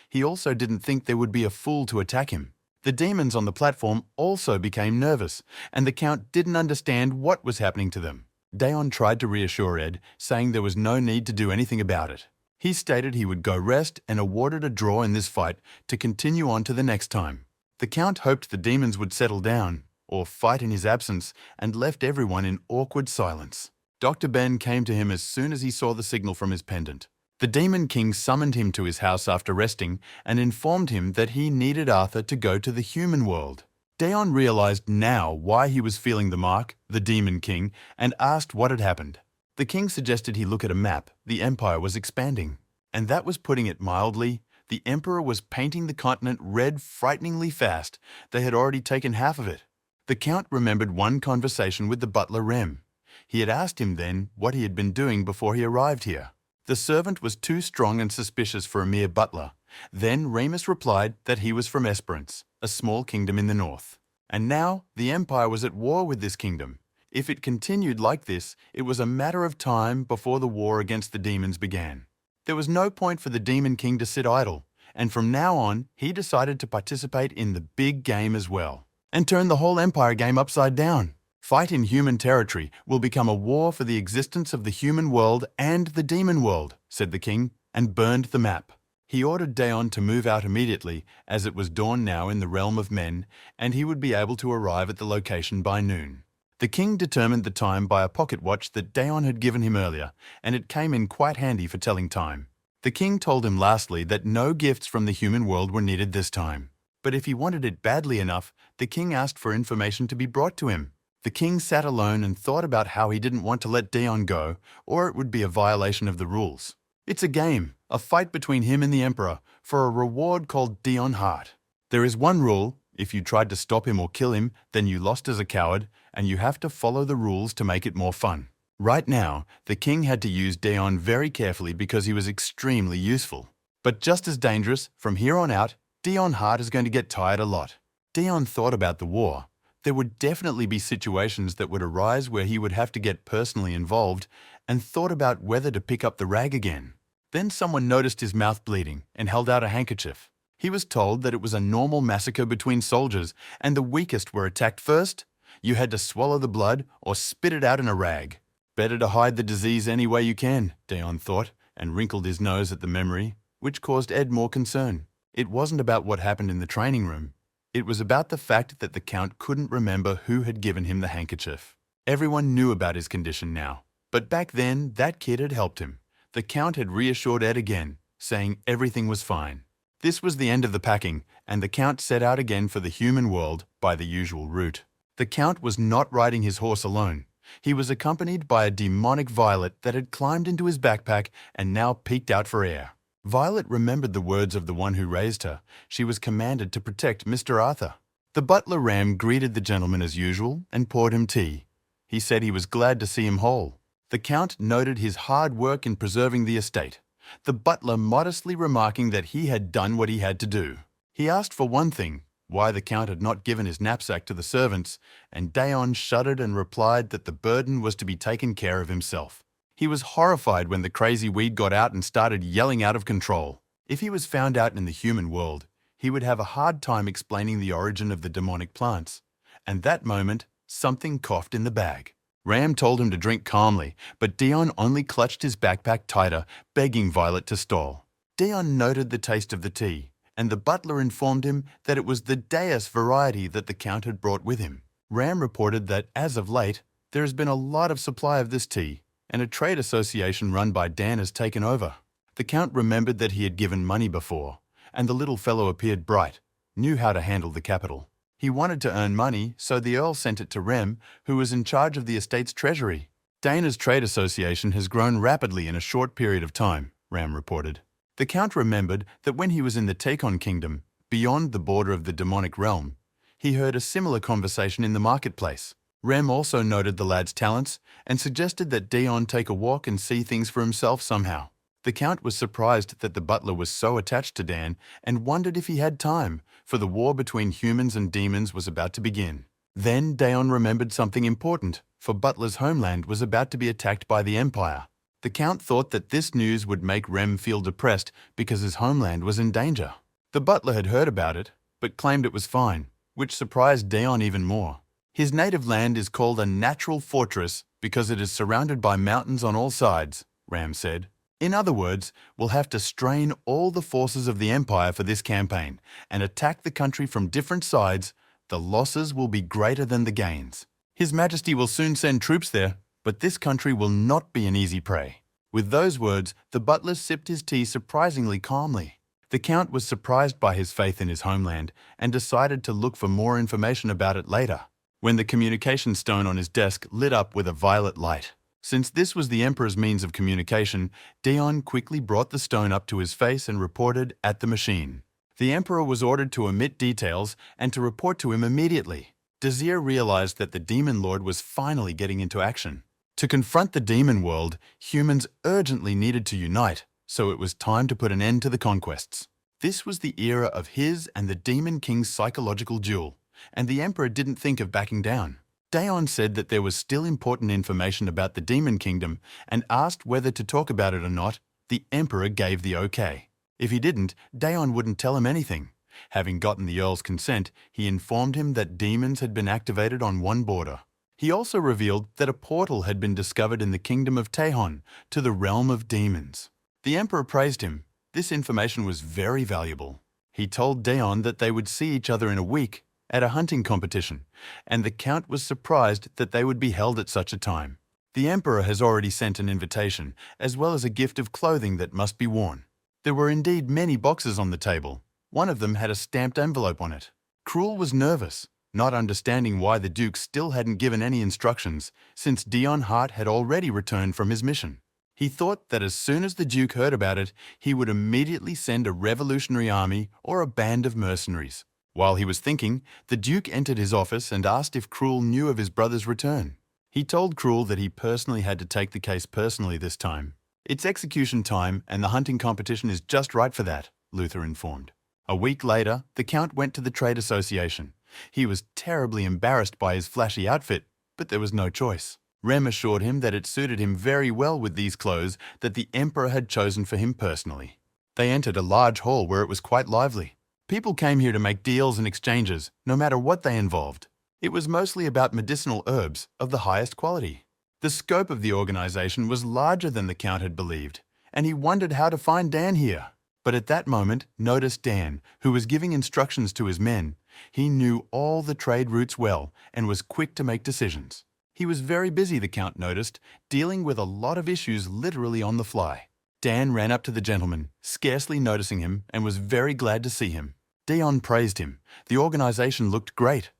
He also didn't think there would be a fool to attack him. The demons on the platform also became nervous, and the Count didn't understand what was happening to them. Daon tried to reassure Ed, saying there was no need to do anything about it. He stated he would go rest and awarded a draw in this fight to continue on to the next time. The Count hoped the demons would settle down, or fight in his absence, and left everyone in awkward silence. Dr. Ben came to him as soon as he saw the signal from his pendant. The Demon King summoned him to his house after resting and informed him that he needed Arthur to go to the human world. Daon realized now why he was feeling the mark, the Demon King, and asked what had happened. The king suggested he look at a map. The empire was expanding. And that was putting it mildly. The emperor was painting the continent red frighteningly fast. They had already taken half of it. The Count remembered one conversation with the butler Rem. He had asked him then what he had been doing before he arrived here. The servant was too strong and suspicious for a mere butler. Then Remus replied that he was from Esperance, a small kingdom in the north. And now the empire was at war with this kingdom. If it continued like this, it was a matter of time before the war against the demons began. There was no point for the Demon King to sit idle, and from now on he decided to participate in the big game as well, and turn the whole empire game upside down. Fight in human territory will become a war for the existence of the human world and the demon world, said the king, and burned the map. He ordered Daon to move out immediately, as it was dawn now in the realm of men, and he would be able to arrive at the location by noon. The king determined the time by a pocket watch that Daon had given him earlier, and it came in quite handy for telling time. The king told him lastly that no gifts from the human world were needed this time. But if he wanted it badly enough, the king asked for information to be brought to him. The king sat alone and thought about how he didn't want to let Daon go, or it would be a violation of the rules. It's a game, a fight between him and the emperor, for a reward called Daon Heart. There is one rule: if you tried to stop him or kill him, then you lost as a coward, and you have to follow the rules to make it more fun. Right now, the king had to use Daon very carefully because he was extremely useful. But just as dangerous, from here on out, Daon Heart is going to get tired a lot. Daon thought about the war. There would definitely be situations that would arise where he would have to get personally involved, and thought about whether to pick up the rag again. Then someone noticed his mouth bleeding and held out a handkerchief. He was told that it was a normal massacre between soldiers, and the weakest were attacked first. You had to swallow the blood or spit it out in a rag. Better to hide the disease any way you can, Daon thought, and wrinkled his nose at the memory, which caused Ed more concern. It wasn't about what happened in the training room. It was about the fact that the Count couldn't remember who had given him the handkerchief. Everyone knew about his condition now, but back then that kid had helped him. The Count had reassured Ed again, saying everything was fine. This was the end of the packing, and the Count set out again for the human world by the usual route. The Count was not riding his horse alone. He was accompanied by a demonic Violet that had climbed into his backpack and now peeked out for air. Violet remembered the words of the one who raised her. She was commanded to protect Mr. Arthur. The butler Ram greeted the gentleman as usual and poured him tea. He said he was glad to see him whole. The Count noted his hard work in preserving the estate, the butler modestly remarking that he had done what he had to do. He asked for one thing: why the Count had not given his knapsack to the servants, and Daon shuddered and replied that the burden was to be taken care of himself. He was horrified when the crazy weed got out and started yelling out of control. If he was found out in the human world, he would have a hard time explaining the origin of the demonic plants. And that moment, something coughed in the bag. Ram told him to drink calmly, but Dion only clutched his backpack tighter, begging Violet to stall. Dion noted the taste of the tea, and the butler informed him that it was the Deus variety that the Count had brought with him. Ram reported that, as of late, there has been a lot of supply of this tea, and a trade association run by Dan has taken over. The Count remembered that he had given money before, and the little fellow appeared bright, knew how to handle the capital. He wanted to earn money, so the Earl sent it to Rem, who was in charge of the estate's treasury. Dana's trade association has grown rapidly in a short period of time, Ram reported. The Count remembered that when he was in the Takon Kingdom, beyond the border of the demonic realm, he heard a similar conversation in the marketplace. Rem also noted the lad's talents and suggested that Dion take a walk and see things for himself somehow. The Count was surprised that the butler was so attached to Dan and wondered if he had time, for the war between humans and demons was about to begin. Then Daon remembered something important, for Butler's homeland was about to be attacked by the Empire. The Count thought that this news would make Rem feel depressed because his homeland was in danger. The butler had heard about it, but claimed it was fine, which surprised Daon even more. His native land is called a natural fortress because it is surrounded by mountains on all sides, Ram said. In other words, we'll have to strain all the forces of the Empire for this campaign and attack the country from different sides. The losses will be greater than the gains. His Majesty will soon send troops there, but this country will not be an easy prey. With those words, the butler sipped his tea surprisingly calmly. The Count was surprised by his faith in his homeland and decided to look for more information about it later, when the communication stone on his desk lit up with a violet light. Since this was the Emperor's means of communication, Dion quickly brought the stone up to his face and reported at the machine. The Emperor was ordered to omit details and to report to him immediately. Desir realized that the Demon Lord was finally getting into action. To confront the demon world, humans urgently needed to unite, so it was time to put an end to the conquests. This was the era of his and the Demon King's psychological duel, and the Emperor didn't think of backing down. Daon said that there was still important information about the Demon Kingdom and asked whether to talk about it or not. The Emperor gave the okay. If he didn't, Daon wouldn't tell him anything. Having gotten the Earl's consent, he informed him that demons had been activated on one border. He also revealed that a portal had been discovered in the kingdom of Tehon to the realm of demons. The Emperor praised him. This information was very valuable. He told Daon that they would see each other in a week at a hunting competition, and the Count was surprised that they would be held at such a time. The Emperor has already sent an invitation, as well as a gift of clothing that must be worn. There were indeed many boxes on the table. One of them had a stamped envelope on it. Cruel was nervous, not understanding why the Duke still hadn't given any instructions, since Dion Hart had already returned from his mission. He thought that as soon as the Duke heard about it, he would immediately send a revolutionary army or a band of mercenaries. While he was thinking, the Duke entered his office and asked if Cruel knew of his brother's return. He told Cruel that he personally had to take the case personally this time. It's execution time, and the hunting competition is just right for that, Luther informed. A week later, the Count went to the Trade Association. He was terribly embarrassed by his flashy outfit, but there was no choice. Rem assured him that it suited him very well with these clothes that the Emperor had chosen for him personally. They entered a large hall where it was quite lively. People came here to make deals and exchanges, no matter what they involved. It was mostly about medicinal herbs of the highest quality. The scope of the organization was larger than the Count had believed, and he wondered how to find Dan here. But at that moment, noticed Dan, who was giving instructions to his men. He knew all the trade routes well and was quick to make decisions. He was very busy, the Count noticed, dealing with a lot of issues literally on the fly. Dan ran up to the gentleman, scarcely noticing him, and was very glad to see him. Dion praised him. The organization looked great.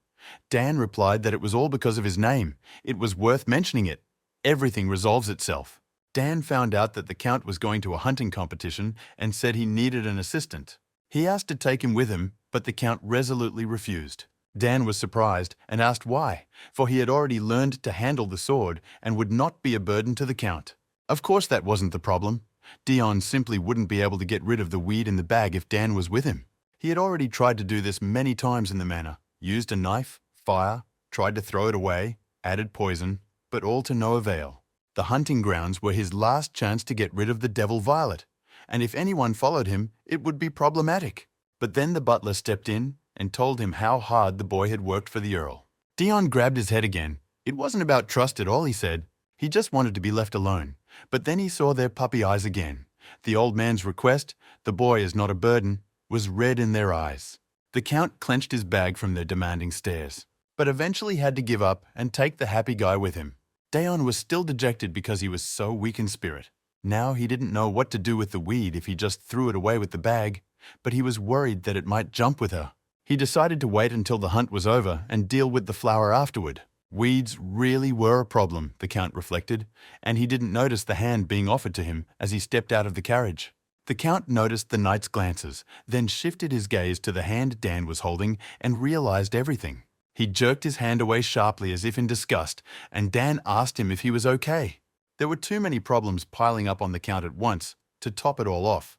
Dan replied that it was all because of his name. It was worth mentioning it. Everything resolves itself. Dan found out that the Count was going to a hunting competition and said he needed an assistant. He asked to take him with him, but the Count resolutely refused. Dan was surprised and asked why, for he had already learned to handle the sword and would not be a burden to the Count. Of course that wasn't the problem. Dion simply wouldn't be able to get rid of the weed in the bag if Dan was with him. He had already tried to do this many times in the manor, used a knife, fire, tried to throw it away, added poison, but all to no avail. The hunting grounds were his last chance to get rid of the devil Violet, and if anyone followed him, it would be problematic. But then the butler stepped in and told him how hard the boy had worked for the Earl. Dion grabbed his head again. It wasn't about trust at all, he said. He just wanted to be left alone. But then he saw their puppy eyes again. The old man's request, "The boy is not a burden," was red in their eyes. The Count clenched his bag from their demanding stares, but eventually had to give up and take the happy guy with him. Daon was still dejected because he was so weak in spirit. Now he didn't know what to do with the weed if he just threw it away with the bag, but he was worried that it might jump with her. He decided to wait until the hunt was over and deal with the flower afterward. Weeds really were a problem, the Count reflected, and he didn't notice the hand being offered to him as he stepped out of the carriage. The Count noticed the knight's glances, then shifted his gaze to the hand Dan was holding and realized everything. He jerked his hand away sharply as if in disgust, and Dan asked him if he was okay. There were too many problems piling up on the Count at once to top it all off.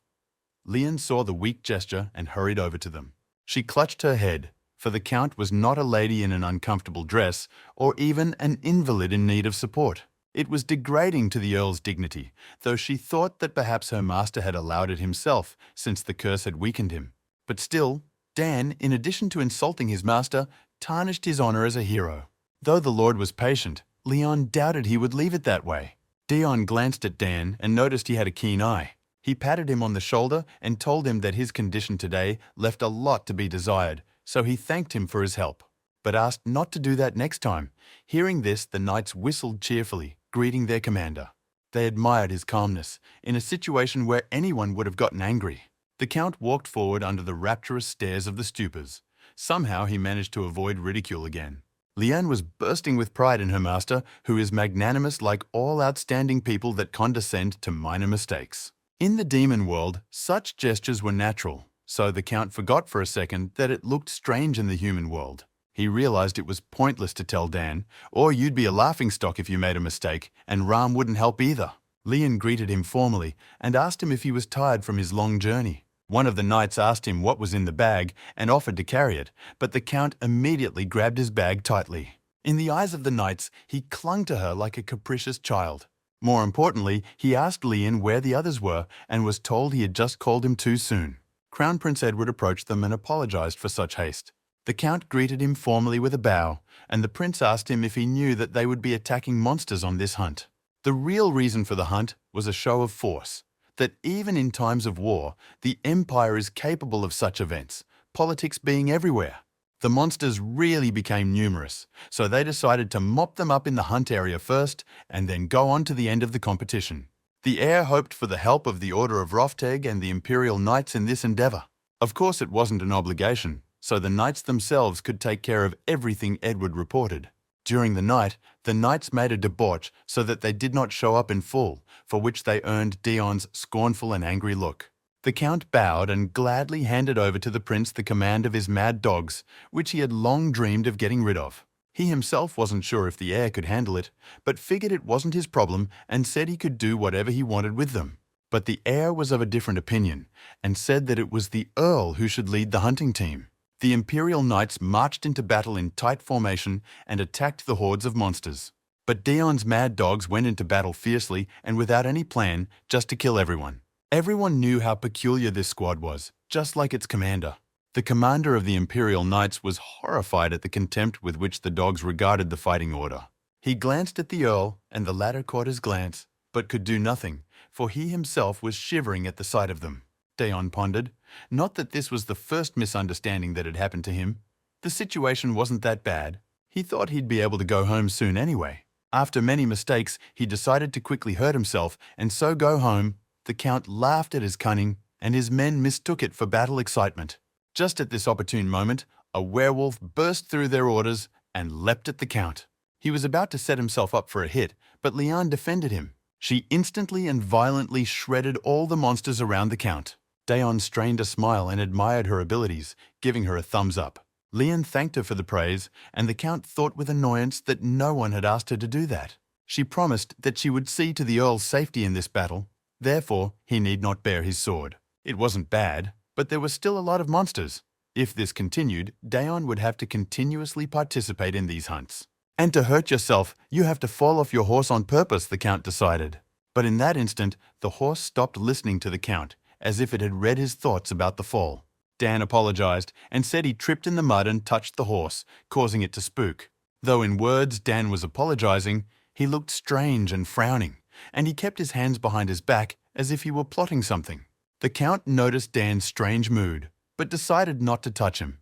Leon saw the weak gesture and hurried over to them. She clutched her head, for the Count was not a lady in an uncomfortable dress or even an invalid in need of support. It was degrading to the Earl's dignity, though she thought that perhaps her master had allowed it himself since the curse had weakened him. But still, Dan, in addition to insulting his master, tarnished his honor as a hero. Though the Lord was patient, Leon doubted he would leave it that way. Dion glanced at Dan and noticed he had a keen eye. He patted him on the shoulder and told him that his condition today left a lot to be desired, so he thanked him for his help, but asked not to do that next time. Hearing this, the knights whistled cheerfully, greeting their commander. They admired his calmness, in a situation where anyone would have gotten angry. The Count walked forward under the rapturous stares of the stupors. Somehow he managed to avoid ridicule again. Leanne was bursting with pride in her master, who is magnanimous like all outstanding people that condescend to minor mistakes. In the demon world, such gestures were natural, so the Count forgot for a second that it looked strange in the human world. He realized it was pointless to tell Dan, or you'd be a laughingstock if you made a mistake, and Ram wouldn't help either. Leon greeted him formally and asked him if he was tired from his long journey. One of the knights asked him what was in the bag and offered to carry it, but the Count immediately grabbed his bag tightly. In the eyes of the knights, he clung to her like a capricious child. More importantly, he asked Leon where the others were and was told he had just called him too soon. Crown Prince Edward approached them and apologized for such haste. The Count greeted him formally with a bow, and the prince asked him if he knew that they would be attacking monsters on this hunt. The real reason for the hunt was a show of force, that even in times of war, the Empire is capable of such events, politics being everywhere. The monsters really became numerous, so they decided to mop them up in the hunt area first and then go on to the end of the competition. The heir hoped for the help of the Order of Rofteg and the Imperial Knights in this endeavor. Of course, it wasn't an obligation, so the knights themselves could take care of everything Edward reported. During the night, the knights made a debauch so that they did not show up in full, for which they earned Dion's scornful and angry look. The Count bowed and gladly handed over to the prince the command of his mad dogs, which he had long dreamed of getting rid of. He himself wasn't sure if the heir could handle it, but figured it wasn't his problem and said he could do whatever he wanted with them. But the heir was of a different opinion and said that it was the Earl who should lead the hunting team. The Imperial Knights marched into battle in tight formation and attacked the hordes of monsters. But Dion's mad dogs went into battle fiercely and without any plan, just to kill everyone. Everyone knew how peculiar this squad was, just like its commander. The commander of the Imperial Knights was horrified at the contempt with which the dogs regarded the fighting order. He glanced at the Earl, and the latter caught his glance, but could do nothing, for he himself was shivering at the sight of them. Dion pondered. Not that this was the first misunderstanding that had happened to him. The situation wasn't that bad. He thought he'd be able to go home soon anyway. After many mistakes, he decided to quickly hurt himself and so go home. The Count laughed at his cunning, and his men mistook it for battle excitement. Just at this opportune moment, a werewolf burst through their orders and leapt at the Count. He was about to set himself up for a hit, but Leanne defended him. She instantly and violently shredded all the monsters around the Count. Daon strained a smile and admired her abilities, giving her a thumbs up. Leon thanked her for the praise, and the Count thought with annoyance that no one had asked her to do that. She promised that she would see to the Earl's safety in this battle. Therefore, he need not bear his sword. It wasn't bad, but there were still a lot of monsters. If this continued, Daeon would have to continuously participate in these hunts. And to hurt yourself, you have to fall off your horse on purpose, the Count decided. But in that instant, the horse stopped listening to the Count, as if it had read his thoughts about the fall. Dan apologized and said he tripped in the mud and touched the horse, causing it to spook. Though in words Dan was apologizing, he looked strange and frowning, and he kept his hands behind his back as if he were plotting something. The Count noticed Dan's strange mood, but decided not to touch him.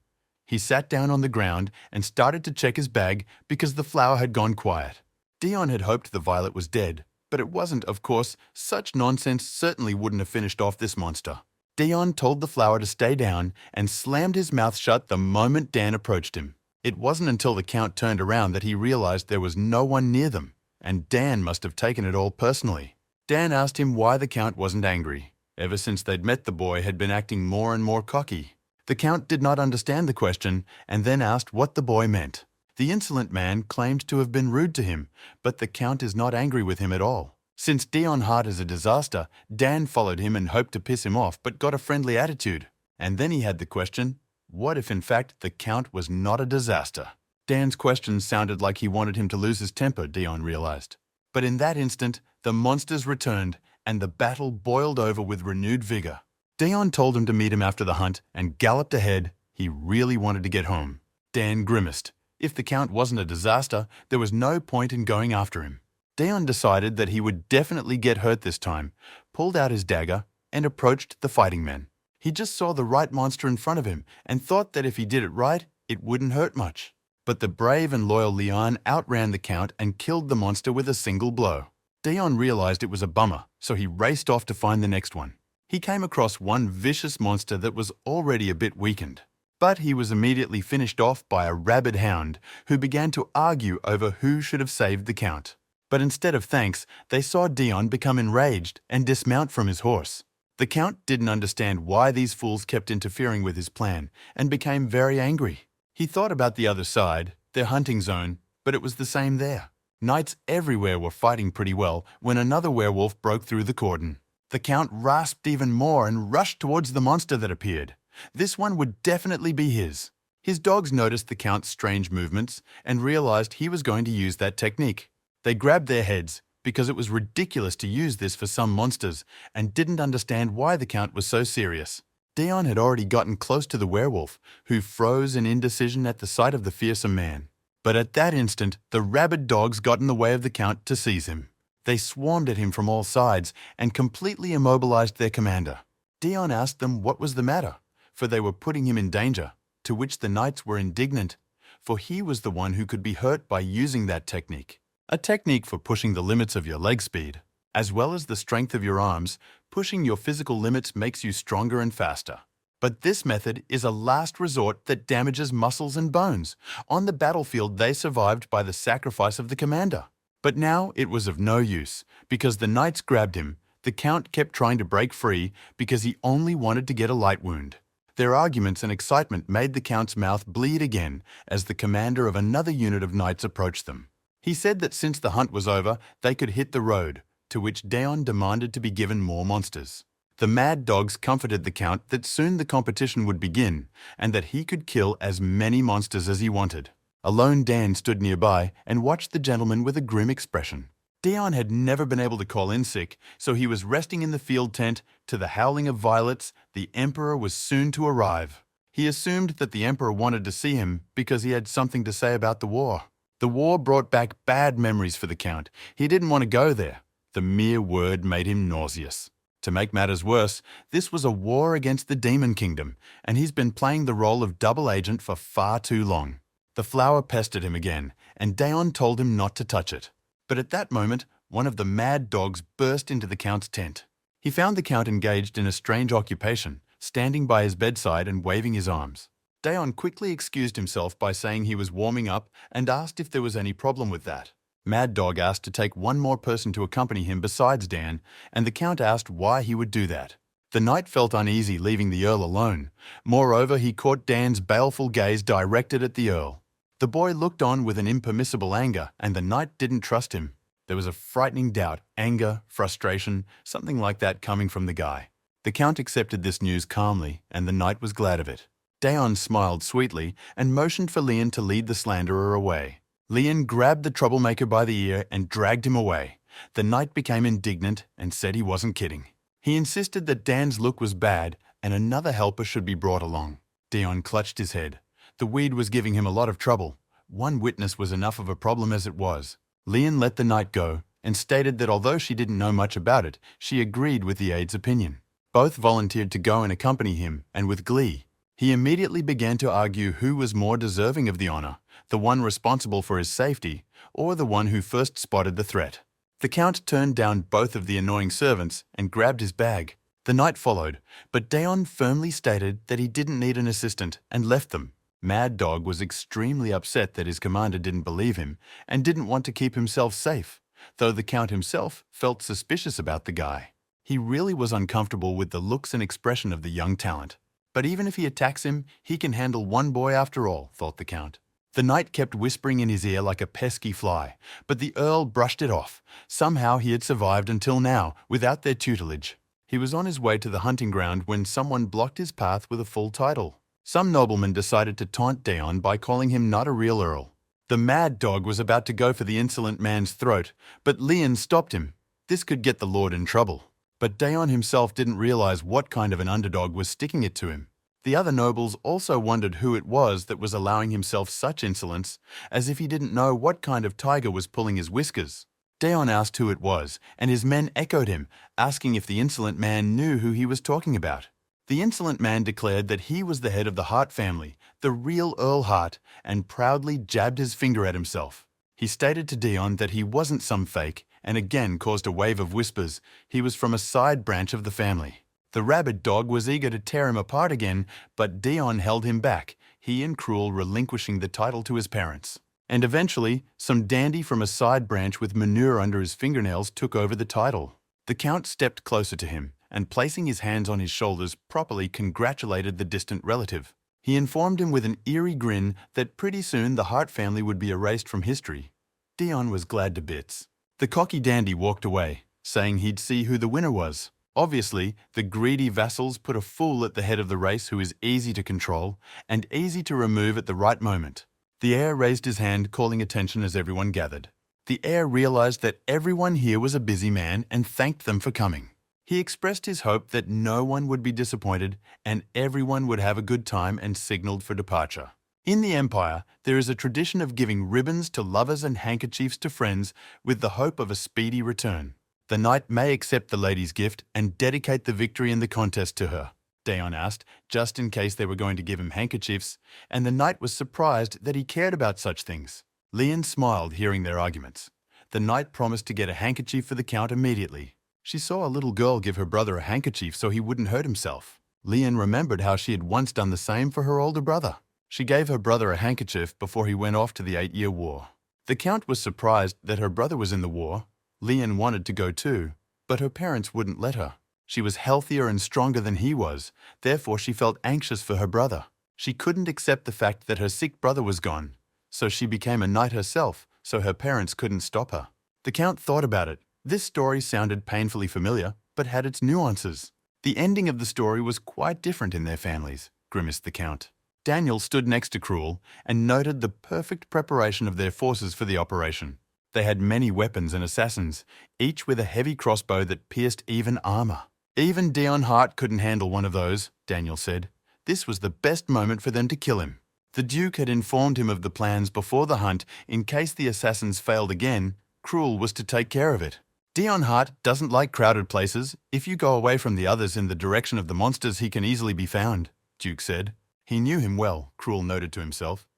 He sat down on the ground and started to check his bag because the flower had gone quiet. Dion had hoped the violet was dead, but it wasn't, of course. Such nonsense certainly wouldn't have finished off this monster. Dion told the flower to stay down and slammed his mouth shut the moment Dan approached him. It wasn't until the Count turned around that he realized there was no one near them, and Dan must have taken it all personally. Dan asked him why the Count wasn't angry. Ever since they'd met, the boy had been acting more and more cocky. The Count did not understand the question and then asked what the boy meant. The insolent man claimed to have been rude to him, but the Count is not angry with him at all. Since Dion Hart is a disaster, Dan followed him and hoped to piss him off but got a friendly attitude. And then he had the question, what if in fact the Count was not a disaster? Dan's question sounded like he wanted him to lose his temper, Dion realized. But in that instant, the monsters returned and the battle boiled over with renewed vigor. Dion told him to meet him after the hunt and galloped ahead. He really wanted to get home. Dan grimaced. If the Count wasn't a disaster, there was no point in going after him. Dion decided that he would definitely get hurt this time, pulled out his dagger, and approached the fighting men. He just saw the right monster in front of him and thought that if he did it right, it wouldn't hurt much. But the brave and loyal Leon outran the Count and killed the monster with a single blow. Dion realized it was a bummer, so he raced off to find the next one. He came across one vicious monster that was already a bit weakened. But he was immediately finished off by a rabid hound who began to argue over who should have saved the Count. But instead of thanks, they saw Dion become enraged and dismount from his horse. The Count didn't understand why these fools kept interfering with his plan and became very angry. He thought about the other side, their hunting zone, but it was the same there. Knights everywhere were fighting pretty well when another werewolf broke through the cordon. The Count rasped even more and rushed towards the monster that appeared. This one would definitely be his. His dogs noticed the Count's strange movements and realized he was going to use that technique. They grabbed their heads because it was ridiculous to use this for some monsters and didn't understand why the Count was so serious. Dion had already gotten close to the werewolf, who froze in indecision at the sight of the fearsome man. But at that instant, the rabid dogs got in the way of the Count to seize him. They swarmed at him from all sides and completely immobilized their commander. Dion asked them what was the matter, for they were putting him in danger, to which the knights were indignant, for he was the one who could be hurt by using that technique. A technique for pushing the limits of your leg speed. As well as the strength of your arms, pushing your physical limits makes you stronger and faster. But this method is a last resort that damages muscles and bones. On the battlefield, they survived by the sacrifice of the commander. But now it was of no use, because the knights grabbed him. The Count kept trying to break free because he only wanted to get a light wound. Their arguments and excitement made the Count's mouth bleed again as the commander of another unit of knights approached them. He said that since the hunt was over, they could hit the road, to which Dion demanded to be given more monsters. The mad dogs comforted the Count that soon the competition would begin and that he could kill as many monsters as he wanted. Alone Dan stood nearby and watched the gentleman with a grim expression. Dion had never been able to call in sick, so he was resting in the field tent. To the howling of violets, the Emperor was soon to arrive. He assumed that the Emperor wanted to see him because he had something to say about the war. The war brought back bad memories for the Count. He didn't want to go there. The mere word made him nauseous. To make matters worse, this was a war against the Demon Kingdom, and he's been playing the role of double agent for far too long. The flower pestered him again, and Dion told him not to touch it. But at that moment, one of the mad dogs burst into the Count's tent. He found the Count engaged in a strange occupation, standing by his bedside and waving his arms. Dion quickly excused himself by saying he was warming up and asked if there was any problem with that. Mad Dog asked to take one more person to accompany him besides Dan, and the Count asked why he would do that. The knight felt uneasy leaving the Earl alone. Moreover, he caught Dan's baleful gaze directed at the Earl. The boy looked on with an impermissible anger, and the knight didn't trust him. There was a frightening doubt, anger, frustration, something like that coming from the guy. The Count accepted this news calmly, and the knight was glad of it. Daon smiled sweetly and motioned for Lian to lead the slanderer away. Lian grabbed the troublemaker by the ear and dragged him away. The knight became indignant and said he wasn't kidding. He insisted that Dan's look was bad and another helper should be brought along. Daon clutched his head. The weed was giving him a lot of trouble. One witness was enough of a problem as it was. Lian let the knight go and stated that although she didn't know much about it, she agreed with the aide's opinion. Both volunteered to go and accompany him, and with glee. He immediately began to argue who was more deserving of the honor, the one responsible for his safety, or the one who first spotted the threat. The Count turned down both of the annoying servants and grabbed his bag. The knight followed, but Daon firmly stated that he didn't need an assistant and left them. Mad Dog was extremely upset that his commander didn't believe him and didn't want to keep himself safe, though the Count himself felt suspicious about the guy. He really was uncomfortable with the looks and expression of the young talent. But even if he attacks him, he can handle one boy after all, thought the Count. The knight kept whispering in his ear like a pesky fly, but the Earl brushed it off. Somehow he had survived until now, without their tutelage. He was on his way to the hunting ground when someone blocked his path with a full title. Some nobleman decided to taunt Daon by calling him not a real Earl. The Mad Dog was about to go for the insolent man's throat, but Lian stopped him. This could get the Lord in trouble. But Daon himself didn't realize what kind of an underdog was sticking it to him. The other nobles also wondered who it was that was allowing himself such insolence, as if he didn't know what kind of tiger was pulling his whiskers. Daon asked who it was, and his men echoed him, asking if the insolent man knew who he was talking about. The insolent man declared that he was the head of the Hart family, the real Earl Hart, and proudly jabbed his finger at himself. He stated to Daon that he wasn't some fake, and again caused a wave of whispers. He was from a side branch of the family. The rabid dog was eager to tear him apart again, but Daon held him back, he and Cruel relinquishing the title to his parents. And eventually, some dandy from a side branch with manure under his fingernails took over the title. The Count stepped closer to him, and placing his hands on his shoulders properly congratulated the distant relative. He informed him with an eerie grin that pretty soon the Hart family would be erased from history. Daon was glad to bits. The cocky dandy walked away, saying he'd see who the winner was. Obviously, the greedy vassals put a fool at the head of the race who is easy to control and easy to remove at the right moment. The heir raised his hand, calling attention as everyone gathered. The heir realized that everyone here was a busy man and thanked them for coming. He expressed his hope that no one would be disappointed and everyone would have a good time and signaled for departure. In the Empire, there is a tradition of giving ribbons to lovers and handkerchiefs to friends with the hope of a speedy return. The knight may accept the lady's gift and dedicate the victory in the contest to her, Daon asked, just in case they were going to give him handkerchiefs, and the knight was surprised that he cared about such things. Lian smiled hearing their arguments. The knight promised to get a handkerchief for the Count immediately. She saw a little girl give her brother a handkerchief so he wouldn't hurt himself. Lian remembered how she had once done the same for her older brother. She gave her brother a handkerchief before he went off to the 8-year war. The Count was surprised that her brother was in the war. Lian wanted to go too, but her parents wouldn't let her. She was healthier and stronger than he was, therefore she felt anxious for her brother. She couldn't accept the fact that her sick brother was gone, so she became a knight herself, so her parents couldn't stop her. The Count thought about it. This story sounded painfully familiar, but had its nuances. The ending of the story was quite different in their families, grimaced the Count. Daniel stood next to Cruel and noted the perfect preparation of their forces for the operation. They had many weapons and assassins, each with a heavy crossbow that pierced even armor. Even Daon Hart couldn't handle one of those, Daniel said. This was the best moment for them to kill him. The Duke had informed him of the plans before the hunt in case the assassins failed again. Cruel was to take care of it. Daon Hart doesn't like crowded places. If you go away from the others in the direction of the monsters, he can easily be found, Duke said. He knew him well, Cruel noted to himself.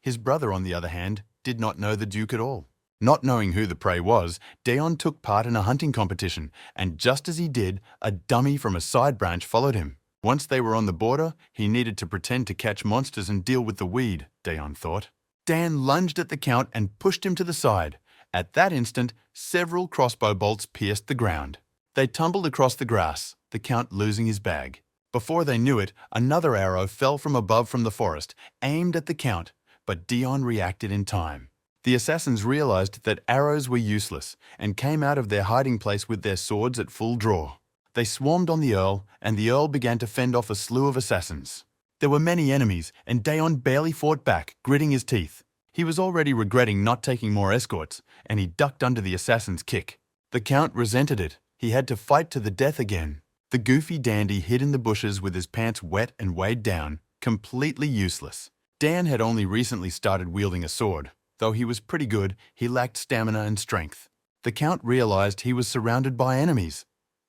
His brother, on the other hand, did not know the Duke at all. Not knowing who the prey was, Daon took part in a hunting competition, and just as he did, a dummy from a side branch followed him. Once they were on the border, he needed to pretend to catch monsters and deal with the weed, Daon thought. Dan lunged at the Count and pushed him to the side. At that instant, several crossbow bolts pierced the ground. They tumbled across the grass, the Count losing his bag. Before they knew it, another arrow fell from above from the forest, aimed at the Count, but Daon reacted in time. The assassins realized that arrows were useless and came out of their hiding place with their swords at full draw. They swarmed on the Earl, and the Earl began to fend off a slew of assassins. There were many enemies, and Daon barely fought back, gritting his teeth. He was already regretting not taking more escorts, and he ducked under the assassin's kick. The Count resented it. He had to fight to the death again. The goofy dandy hid in the bushes with his pants wet and weighed down, completely useless. Dan had only recently started wielding a sword. Though he was pretty good, he lacked stamina and strength. The Count realized he was surrounded by enemies.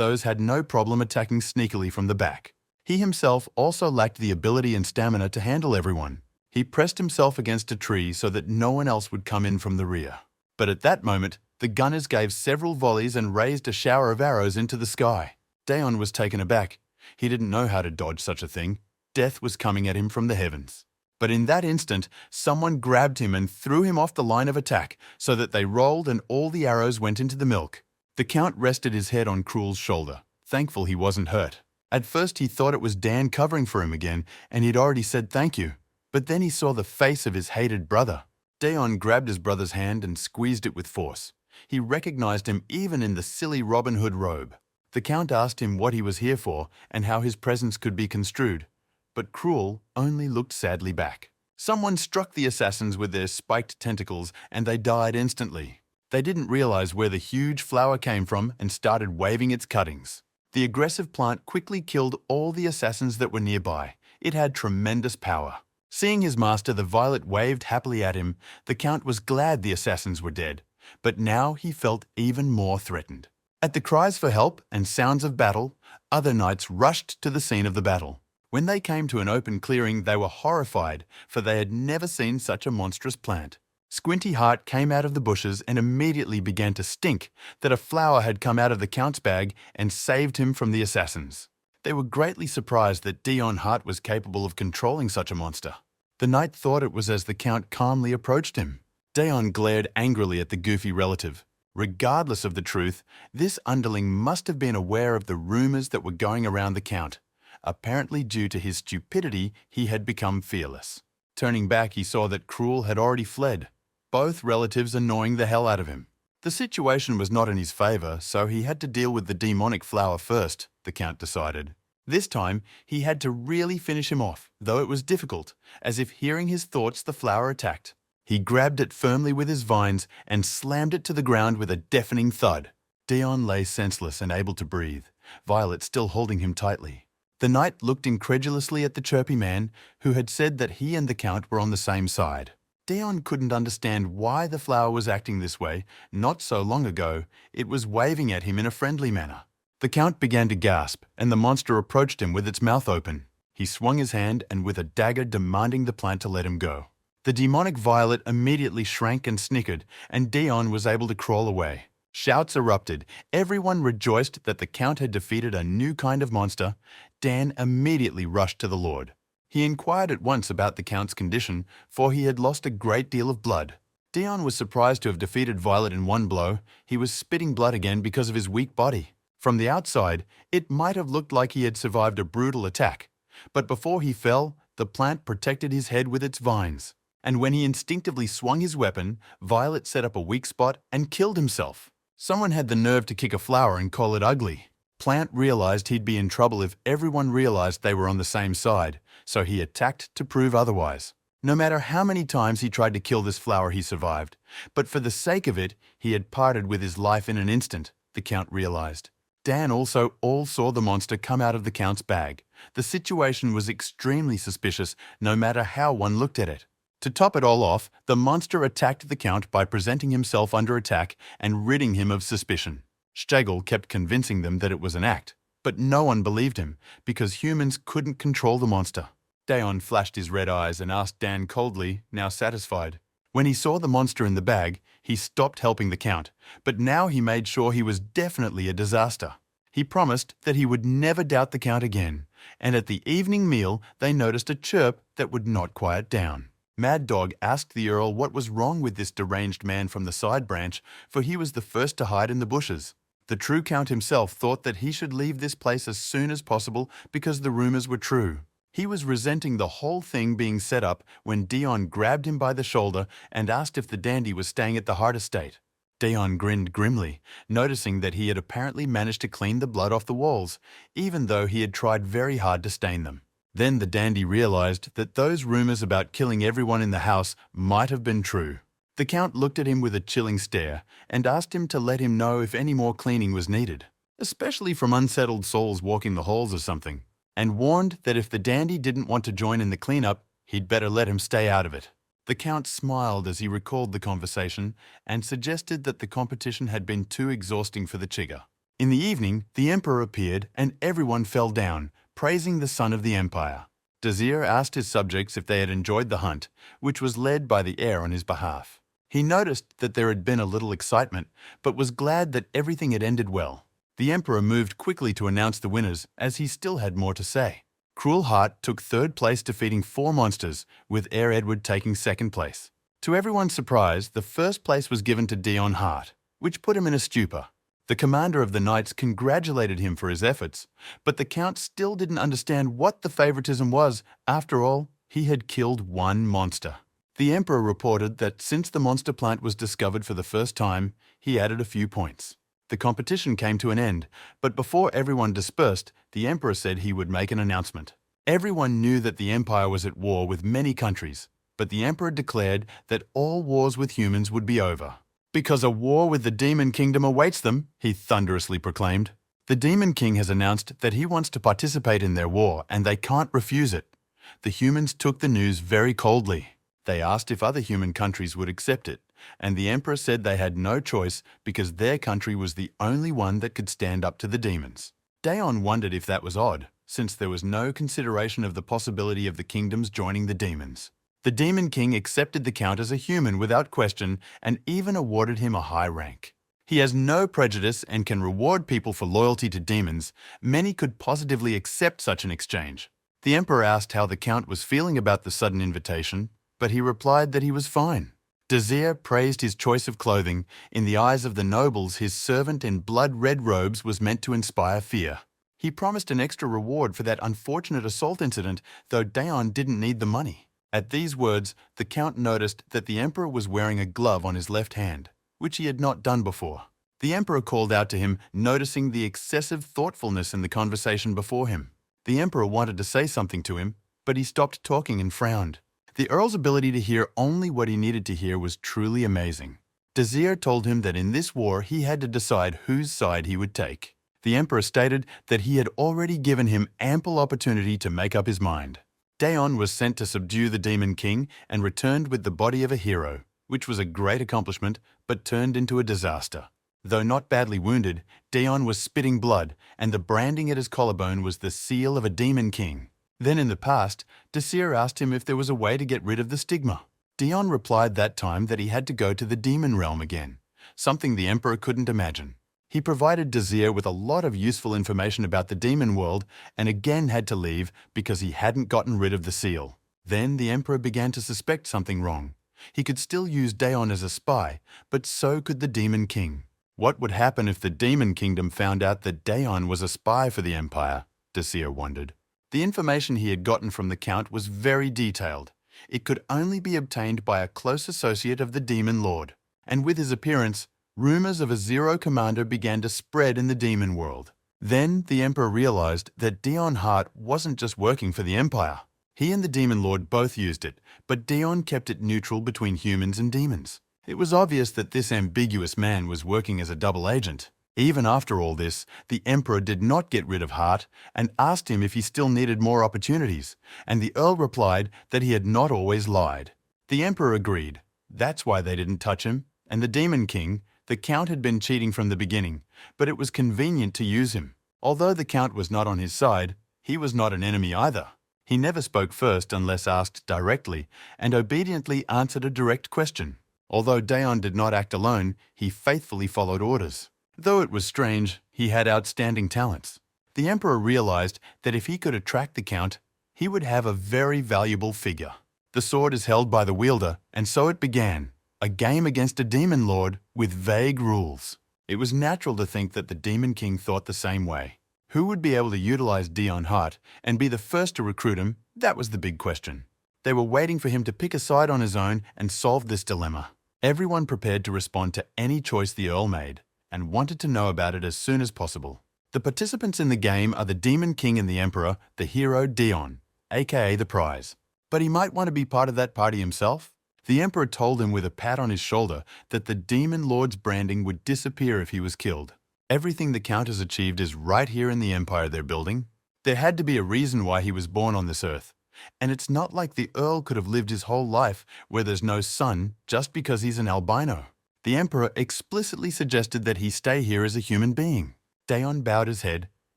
Those had no problem attacking sneakily from the back. He himself also lacked the ability and stamina to handle everyone. He pressed himself against a tree so that no one else would come in from the rear. But at that moment, the gunners gave several volleys and raised a shower of arrows into the sky. Daon was taken aback. He didn't know how to dodge such a thing. Death was coming at him from the heavens. But in that instant, someone grabbed him and threw him off the line of attack so that they rolled and all the arrows went into the milk. The Count rested his head on Cruel's shoulder, thankful he wasn't hurt. At first he thought it was Dan covering for him again, and he'd already said thank you. But then he saw the face of his hated brother. Daon grabbed his brother's hand and squeezed it with force. He recognized him even in the silly Robin Hood robe. The Count asked him what he was here for and how his presence could be construed. But Cruel only looked sadly back. Someone struck the assassins with their spiked tentacles and they died instantly. They didn't realize where the huge flower came from and started waving its cuttings. The aggressive plant quickly killed all the assassins that were nearby. It had tremendous power. Seeing his master, the violet waved happily at him, the Count was glad the assassins were dead. But now he felt even more threatened. At the cries for help and sounds of battle, other knights rushed to the scene of the battle. When they came to an open clearing, they were horrified, for they had never seen such a monstrous plant. Squinty Heart came out of the bushes and immediately began to stink that a flower had come out of the Count's bag and saved him from the assassins. They were greatly surprised that Daon Hart was capable of controlling such a monster. The knight thought it was as the Count calmly approached him. Daon glared angrily at the goofy relative. Regardless of the truth, this underling must have been aware of the rumors that were going around the Count. Apparently due to his stupidity, he had become fearless. Turning back, he saw that Cruel had already fled, both relatives annoying the hell out of him. The situation was not in his favor, so he had to deal with the demonic flower first, the Count decided. This time, he had to really finish him off, though it was difficult, as if hearing his thoughts the flower attacked. He grabbed it firmly with his vines and slammed it to the ground with a deafening thud. Daon lay senseless and able to breathe, Violet still holding him tightly. The knight looked incredulously at the chirpy man, who had said that he and the Count were on the same side. Daon couldn't understand why the flower was acting this way. Not so long ago, it was waving at him in a friendly manner. The Count began to gasp, and the monster approached him with its mouth open. He swung his hand and with a dagger demanding the plant to let him go. The demonic Violet immediately shrank and snickered, and Daon was able to crawl away. Shouts erupted. Everyone rejoiced that the Count had defeated a new kind of monster. Dan immediately rushed to the Lord. He inquired at once about the Count's condition, for he had lost a great deal of blood. Daon was surprised to have defeated Violet in one blow. He was spitting blood again because of his weak body. From the outside, it might have looked like he had survived a brutal attack. But before he fell, the plant protected his head with its vines. And when he instinctively swung his weapon, Violet set up a weak spot and killed himself. Someone had the nerve to kick a flower and call it ugly. Plant realized he'd be in trouble if everyone realized they were on the same side, so he attacked to prove otherwise. No matter how many times he tried to kill this flower, he survived. But for the sake of it, he had parted with his life in an instant, the Count realized. Dan also all saw the monster come out of the Count's bag. The situation was extremely suspicious, no matter how one looked at it. To top it all off, the monster attacked the Count by presenting himself under attack and ridding him of suspicion. Stegel kept convincing them that it was an act, but no one believed him, because humans couldn't control the monster. Daon flashed his red eyes and asked Dan coldly, now satisfied. When he saw the monster in the bag, he stopped helping the Count, but now he made sure he was definitely a disaster. He promised that he would never doubt the Count again, and at the evening meal they noticed a chirp that would not quiet down. Mad Dog asked the Earl what was wrong with this deranged man from the side branch, for he was the first to hide in the bushes. The true Count himself thought that he should leave this place as soon as possible because the rumors were true. He was resenting the whole thing being set up when Daon grabbed him by the shoulder and asked if the dandy was staying at the Hart estate. Dion grinned grimly, noticing that he had apparently managed to clean the blood off the walls, even though he had tried very hard to stain them. Then the dandy realized that those rumors about killing everyone in the house might have been true. The Count looked at him with a chilling stare and asked him to let him know if any more cleaning was needed, especially from unsettled souls walking the halls or something, and warned that if the dandy didn't want to join in the cleanup, he'd better let him stay out of it. The Count smiled as he recalled the conversation and suggested that the competition had been too exhausting for the Chiga. In the evening, the Emperor appeared and everyone fell down, praising the son of the Empire. Desir asked his subjects if they had enjoyed the hunt, which was led by the heir on his behalf. He noticed that there had been a little excitement, but was glad that everything had ended well. The Emperor moved quickly to announce the winners, as he still had more to say. Cruel Heart took third place, defeating 4 monsters, with Heir Edward taking second place. To everyone's surprise, the first place was given to Dion Hart, which put him in a stupor. The commander of the knights congratulated him for his efforts, but the Count still didn't understand what the favoritism was. After all, he had killed 1 monster. The Emperor reported that since the monster plant was discovered for the first time, he added a few points. The competition came to an end, but before everyone dispersed, the Emperor said he would make an announcement. Everyone knew that the Empire was at war with many countries, but the Emperor declared that all wars with humans would be over. Because a war with the Demon Kingdom awaits them, he thunderously proclaimed. The Demon King has announced that he wants to participate in their war, and they can't refuse it. The humans took the news very coldly. They asked if other human countries would accept it, and the Emperor said they had no choice because their country was the only one that could stand up to the demons. Daeon wondered if that was odd, since there was no consideration of the possibility of the kingdoms joining the demons. The Demon King accepted the Count as a human without question and even awarded him a high rank. He has no prejudice and can reward people for loyalty to demons. Many could positively accept such an exchange. The Emperor asked how the Count was feeling about the sudden invitation, but he replied that he was fine. Desir praised his choice of clothing. In the eyes of the nobles, his servant in blood-red robes was meant to inspire fear. He promised an extra reward for that unfortunate assault incident, though Daeon didn't need the money. At these words, the Count noticed that the Emperor was wearing a glove on his left hand, which he had not done before. The Emperor called out to him, noticing the excessive thoughtfulness in the conversation before him. The Emperor wanted to say something to him, but he stopped talking and frowned. The Earl's ability to hear only what he needed to hear was truly amazing. Desir told him that in this war he had to decide whose side he would take. The Emperor stated that he had already given him ample opportunity to make up his mind. Daeon was sent to subdue the Demon King and returned with the body of a hero, which was a great accomplishment but turned into a disaster. Though not badly wounded, Daeon was spitting blood, and the branding at his collarbone was the seal of a Demon King. Then in the past, Desir asked him if there was a way to get rid of the stigma. Daeon replied that time that he had to go to the demon realm again, something the Emperor couldn't imagine. He provided Desir with a lot of useful information about the demon world and again had to leave because he hadn't gotten rid of the seal. Then the Emperor began to suspect something wrong. He could still use Daeon as a spy, but so could the Demon King. What would happen if the Demon Kingdom found out that Daeon was a spy for the Empire? Desir wondered. The information he had gotten from the Count was very detailed. It could only be obtained by a close associate of the Demon Lord. And with his appearance, rumors of a Zero Commander began to spread in the demon world. Then the Emperor realized that Dion Hart wasn't just working for the Empire. He and the Demon Lord both used it, but Dion kept it neutral between humans and demons. It was obvious that this ambiguous man was working as a double agent. Even after all this, the Emperor did not get rid of Hart and asked him if he still needed more opportunities, and the Earl replied that he had not always lied. The Emperor agreed. That's why they didn't touch him, and the Demon King, the Count, had been cheating from the beginning, but it was convenient to use him. Although the Count was not on his side, he was not an enemy either. He never spoke first unless asked directly, and obediently answered a direct question. Although Daeon did not act alone, he faithfully followed orders. Though it was strange, he had outstanding talents. The Emperor realized that if he could attract the Count, he would have a very valuable figure. The sword is held by the wielder, and so it began. A game against a demon lord with vague rules. It was natural to think that the Demon King thought the same way. Who would be able to utilize Dion Hart and be the first to recruit him? That was the big question. They were waiting for him to pick a side on his own and solve this dilemma. Everyone prepared to respond to any choice the Earl made and wanted to know about it as soon as possible. The participants in the game are the Demon King and the Emperor, the hero Dion, aka the prize. But he might want to be part of that party himself? The Emperor told him with a pat on his shoulder that the Demon Lord's branding would disappear if he was killed. Everything the Count has achieved is right here in the empire they're building. There had to be a reason why he was born on this earth. And it's not like the Earl could have lived his whole life where there's no sun just because he's an albino. The Emperor explicitly suggested that he stay here as a human being. Daeon bowed his head.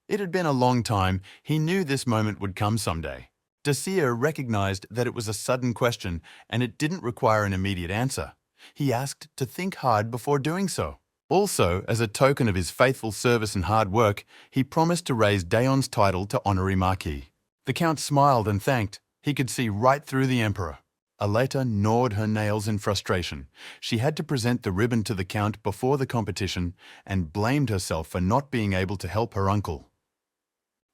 It had been a long time. He knew this moment would come someday. Daseer recognized that it was a sudden question and it didn't require an immediate answer. He asked to think hard before doing so. Also, as a token of his faithful service and hard work, he promised to raise Daeon's title to honorary Marquis. The Count smiled and thanked. He could see right through the Emperor. Aleta gnawed her nails in frustration. She had to present the ribbon to the Count before the competition and blamed herself for not being able to help her uncle.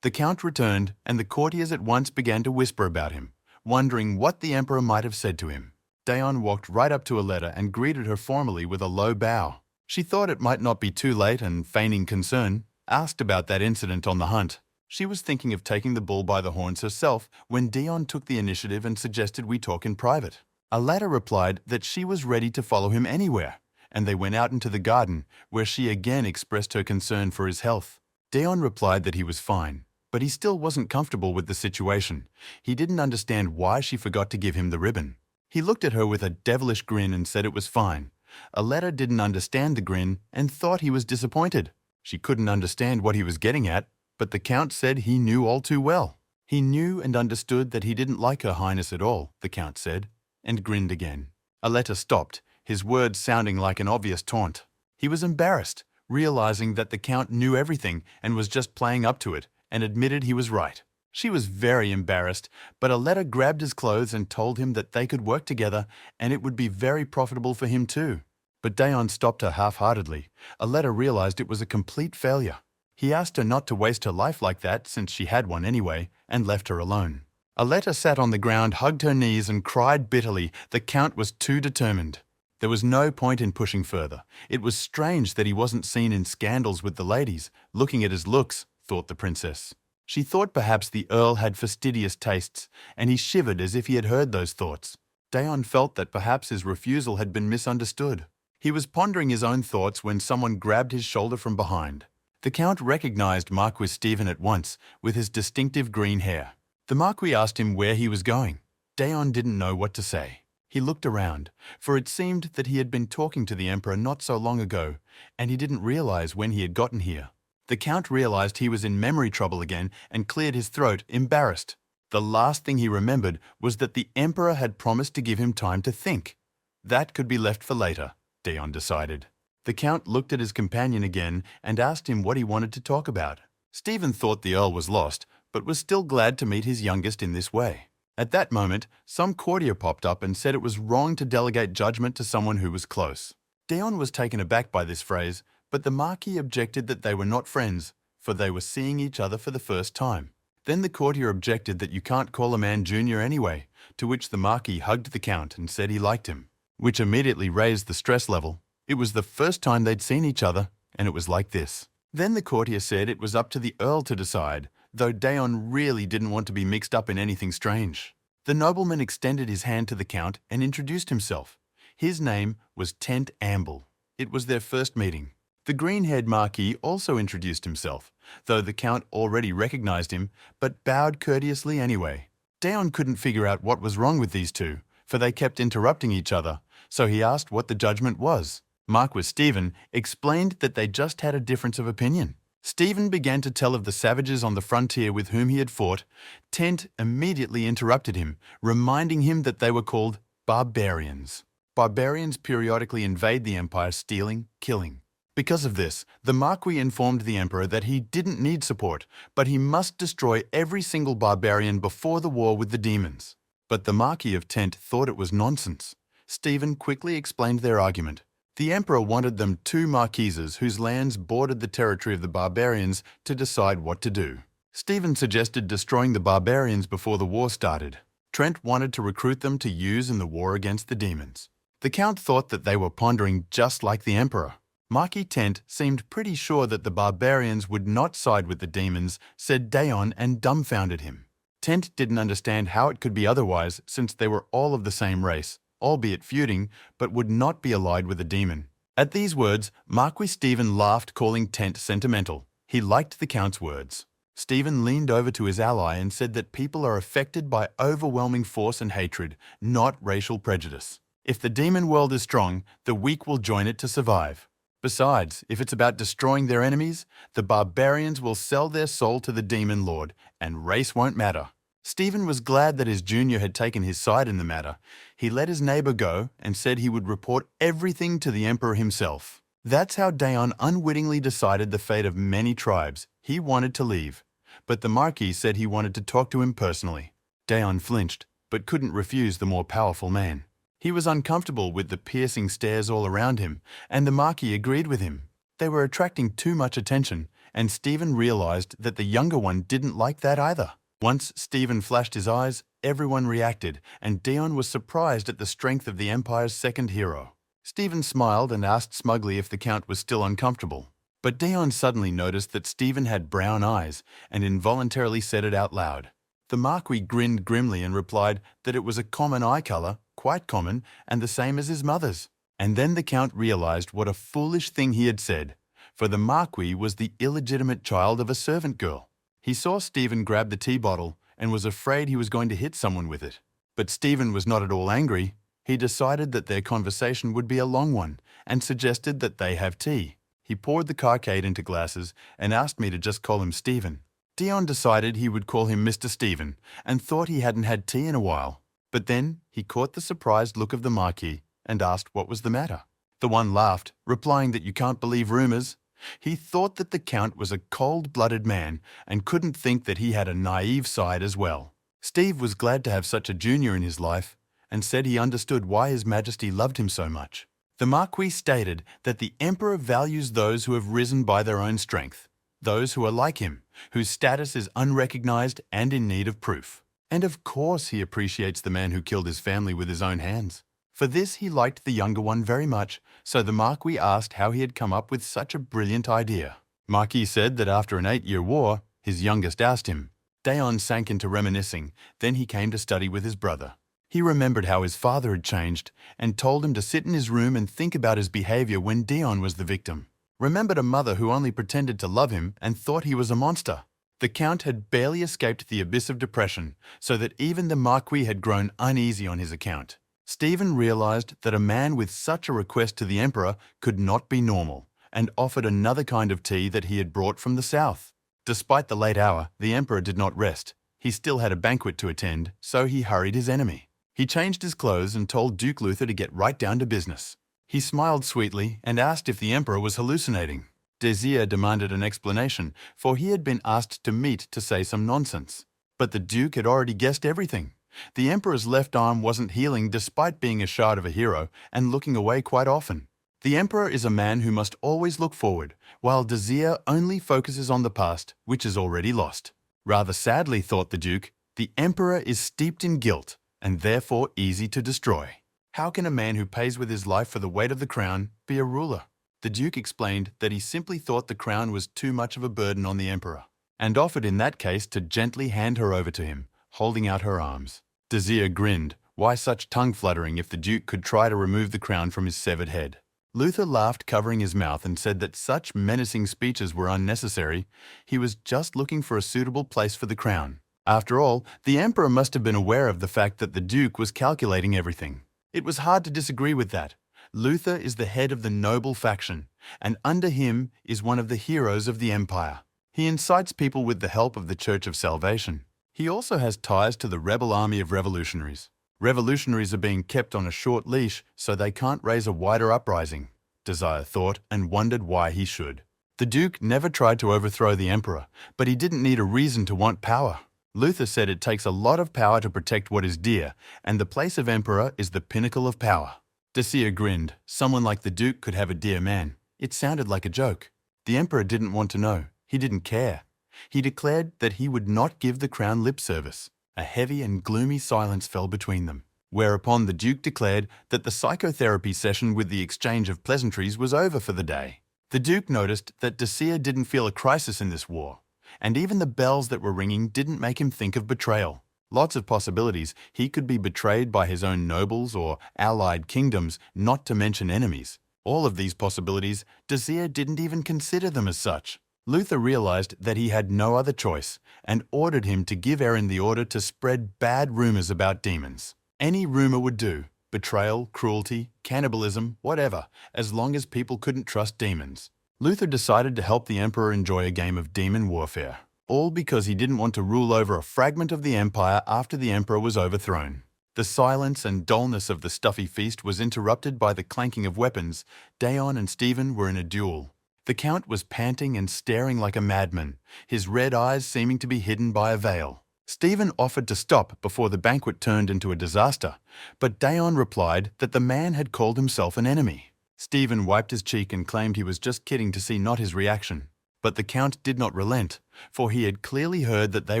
The Count returned, and the courtiers at once began to whisper about him, wondering what the Emperor might have said to him. Daeon walked right up to Aleta and greeted her formally with a low bow. She thought it might not be too late and, feigning concern, asked about that incident on the hunt. She was thinking of taking the bull by the horns herself when Dion took the initiative and suggested we talk in private. Aleta replied that she was ready to follow him anywhere, and they went out into the garden, where she again expressed her concern for his health. Dion replied that he was fine, but he still wasn't comfortable with the situation. He didn't understand why she forgot to give him the ribbon. He looked at her with a devilish grin and said it was fine. Aleta didn't understand the grin and thought he was disappointed. She couldn't understand what he was getting at, but the Count said he knew all too well. He knew and understood that he didn't like Her Highness at all, the Count said, and grinned again. Aleta stopped, his words sounding like an obvious taunt. He was embarrassed, realizing that the Count knew everything and was just playing up to it, and admitted he was right. She was very embarrassed, but Aleta grabbed his clothes and told him that they could work together and it would be very profitable for him too. But Daeon stopped her half-heartedly. Aleta realized it was a complete failure. He asked her not to waste her life like that, since she had one anyway, and left her alone. Aleta sat on the ground, hugged her knees, and cried bitterly. The Count was too determined. There was no point in pushing further. It was strange that he wasn't seen in scandals with the ladies. Looking at his looks, thought the princess. She thought perhaps the Earl had fastidious tastes, and he shivered as if he had heard those thoughts. Daeon felt that perhaps his refusal had been misunderstood. He was pondering his own thoughts when someone grabbed his shoulder from behind. The Count recognized Marquis Stephen at once, with his distinctive green hair. The Marquis asked him where he was going. Daeon didn't know what to say. He looked around, for it seemed that he had been talking to the Emperor not so long ago, and he didn't realize when he had gotten here. The Count realized he was in memory trouble again and cleared his throat, embarrassed. The last thing he remembered was that the Emperor had promised to give him time to think. That could be left for later, Daeon decided. The Count looked at his companion again and asked him what he wanted to talk about. Stephen thought the Earl was lost, but was still glad to meet his youngest in this way. At that moment, some courtier popped up and said it was wrong to delegate judgment to someone who was close. Daeon was taken aback by this phrase, but the Marquis objected that they were not friends, for they were seeing each other for the first time. Then the courtier objected that you can't call a man junior anyway, to which the Marquis hugged the Count and said he liked him, which immediately raised the stress level. It was the first time they'd seen each other, and it was like this. Then the courtier said it was up to the Earl to decide, though Daeon really didn't want to be mixed up in anything strange. The nobleman extended his hand to the Count and introduced himself. His name was Tent Amble. It was their first meeting. The green-haired Marquis also introduced himself, though the Count already recognized him, but bowed courteously anyway. Daeon couldn't figure out what was wrong with these two, for they kept interrupting each other, so he asked what the judgment was. Marquis Stephen explained that they just had a difference of opinion. Stephen began to tell of the savages on the frontier with whom he had fought. Tent immediately interrupted him, reminding him that they were called barbarians. Barbarians periodically invade the empire, stealing, killing. Because of this, the Marquis informed the Emperor that he didn't need support, but he must destroy every single barbarian before the war with the demons. But the Marquis of Tent thought it was nonsense. Stephen quickly explained their argument. The Emperor wanted them two marquises whose lands bordered the territory of the barbarians to decide what to do. Stephen suggested destroying the barbarians before the war started. Trent wanted to recruit them to use in the war against the demons. The Count thought that they were pondering just like the Emperor. Marquis Tent seemed pretty sure that the barbarians would not side with the demons, said Daon, and dumbfounded him. Tent didn't understand how it could be otherwise since they were all of the same race, albeit feuding, but would not be allied with a demon. At these words, Marquis Stephen laughed, calling Tent sentimental. He liked the Count's words. Stephen leaned over to his ally and said that people are affected by overwhelming force and hatred, not racial prejudice. If the demon world is strong, the weak will join it to survive. Besides, if it's about destroying their enemies, the barbarians will sell their soul to the demon lord, and race won't matter. Stephen was glad that his junior had taken his side in the matter. He let his neighbor go and said he would report everything to the emperor himself. That's how Daon unwittingly decided the fate of many tribes. He wanted to leave, but the Marquis said he wanted to talk to him personally. Daon flinched, but couldn't refuse the more powerful man. He was uncomfortable with the piercing stares all around him, and the Marquis agreed with him. They were attracting too much attention, and Stephen realized that the younger one didn't like that either. Once Stephen flashed his eyes, everyone reacted, and Daon was surprised at the strength of the Empire's second hero. Stephen smiled and asked smugly if the Count was still uncomfortable. But Daon suddenly noticed that Stephen had brown eyes and involuntarily said it out loud. The Marquis grinned grimly and replied that it was a common eye color, quite common, and the same as his mother's. And then the Count realized what a foolish thing he had said, for the Marquis was the illegitimate child of a servant girl. He saw Stephen grab the tea bottle and was afraid he was going to hit someone with it. But Stephen was not at all angry. He decided that their conversation would be a long one and suggested that they have tea. He poured the carcade into glasses and asked me to just call him Stephen. Daon decided he would call him Mr. Stephen and thought he hadn't had tea in a while. But then he caught the surprised look of the Marquis and asked what was the matter. The one laughed, replying that you can't believe rumors. He thought that the Count was a cold-blooded man and couldn't think that he had a naive side as well. Steve was glad to have such a junior in his life and said he understood why His Majesty loved him so much. The Marquis stated that the Emperor values those who have risen by their own strength, those who are like him, whose status is unrecognized and in need of proof. And of course he appreciates the man who killed his family with his own hands. For this he liked the younger one very much, so the Marquis asked how he had come up with such a brilliant idea. Marquis said that after an 8-year war, his youngest asked him. Daon sank into reminiscing, then he came to study with his brother. He remembered how his father had changed and told him to sit in his room and think about his behavior when Daon was the victim. Remembered a mother who only pretended to love him and thought he was a monster. The Count had barely escaped the abyss of depression, so that even the Marquis had grown uneasy on his account. Stephen realized that a man with such a request to the Emperor could not be normal, and offered another kind of tea that he had brought from the south. Despite the late hour, the Emperor did not rest. He still had a banquet to attend, so he hurried his enemy. He changed his clothes and told Duke Luther to get right down to business. He smiled sweetly and asked if the Emperor was hallucinating. Desire demanded an explanation, for he had been asked to meet to say some nonsense. But the Duke had already guessed everything. The Emperor's left arm wasn't healing despite being a shard of a hero and looking away quite often. The Emperor is a man who must always look forward, while Desire only focuses on the past, which is already lost. Rather sadly, thought the Duke, the Emperor is steeped in guilt and therefore easy to destroy. How can a man who pays with his life for the weight of the crown be a ruler? The Duke explained that he simply thought the crown was too much of a burden on the Emperor, and offered in that case to gently hand her over to him, holding out her arms. Desire grinned. Why such tongue-fluttering if the Duke could try to remove the crown from his severed head? Luther laughed, covering his mouth, and said that such menacing speeches were unnecessary. He was just looking for a suitable place for the crown. After all, the Emperor must have been aware of the fact that the Duke was calculating everything. It was hard to disagree with that. Luther is the head of the noble faction, and under him is one of the heroes of the Empire. He incites people with the help of the Church of Salvation. He also has ties to the rebel army of revolutionaries. Revolutionaries are being kept on a short leash so they can't raise a wider uprising, Desire thought, and wondered why he should. The Duke never tried to overthrow the Emperor, but he didn't need a reason to want power. Luther said it takes a lot of power to protect what is dear, and the place of Emperor is the pinnacle of power. Desire grinned. Someone like the Duke could have a dear man. It sounded like a joke. The Emperor didn't want to know. He didn't care. He declared that he would not give the crown lip service. A heavy and gloomy silence fell between them. whereupon the Duke declared that the psychotherapy session with the exchange of pleasantries was over for the day. The Duke noticed that Dacia didn't feel a crisis in this war, and even the bells that were ringing didn't make him think of betrayal. Lots of possibilities. He could be betrayed by his own nobles or allied kingdoms, not to mention enemies. All of these possibilities, Dacia didn't even consider them as such. Luther realized that he had no other choice and ordered him to give Aaron the order to spread bad rumors about demons. Any rumor would do. Betrayal, cruelty, cannibalism, whatever, as long as people couldn't trust demons. Luther decided to help the emperor enjoy a game of demon warfare, all because he didn't want to rule over a fragment of the empire after the emperor was overthrown. The silence and dullness of the stuffy feast was interrupted by the clanking of weapons. Daon and Stephen were in a duel. The count was panting and staring like a madman, his red eyes seeming to be hidden by a veil. Stephen offered to stop before the banquet turned into a disaster, but Daon replied that the man had called himself an enemy. Stephen wiped his cheek and claimed he was just kidding to see not his reaction. But the count did not relent, for he had clearly heard that they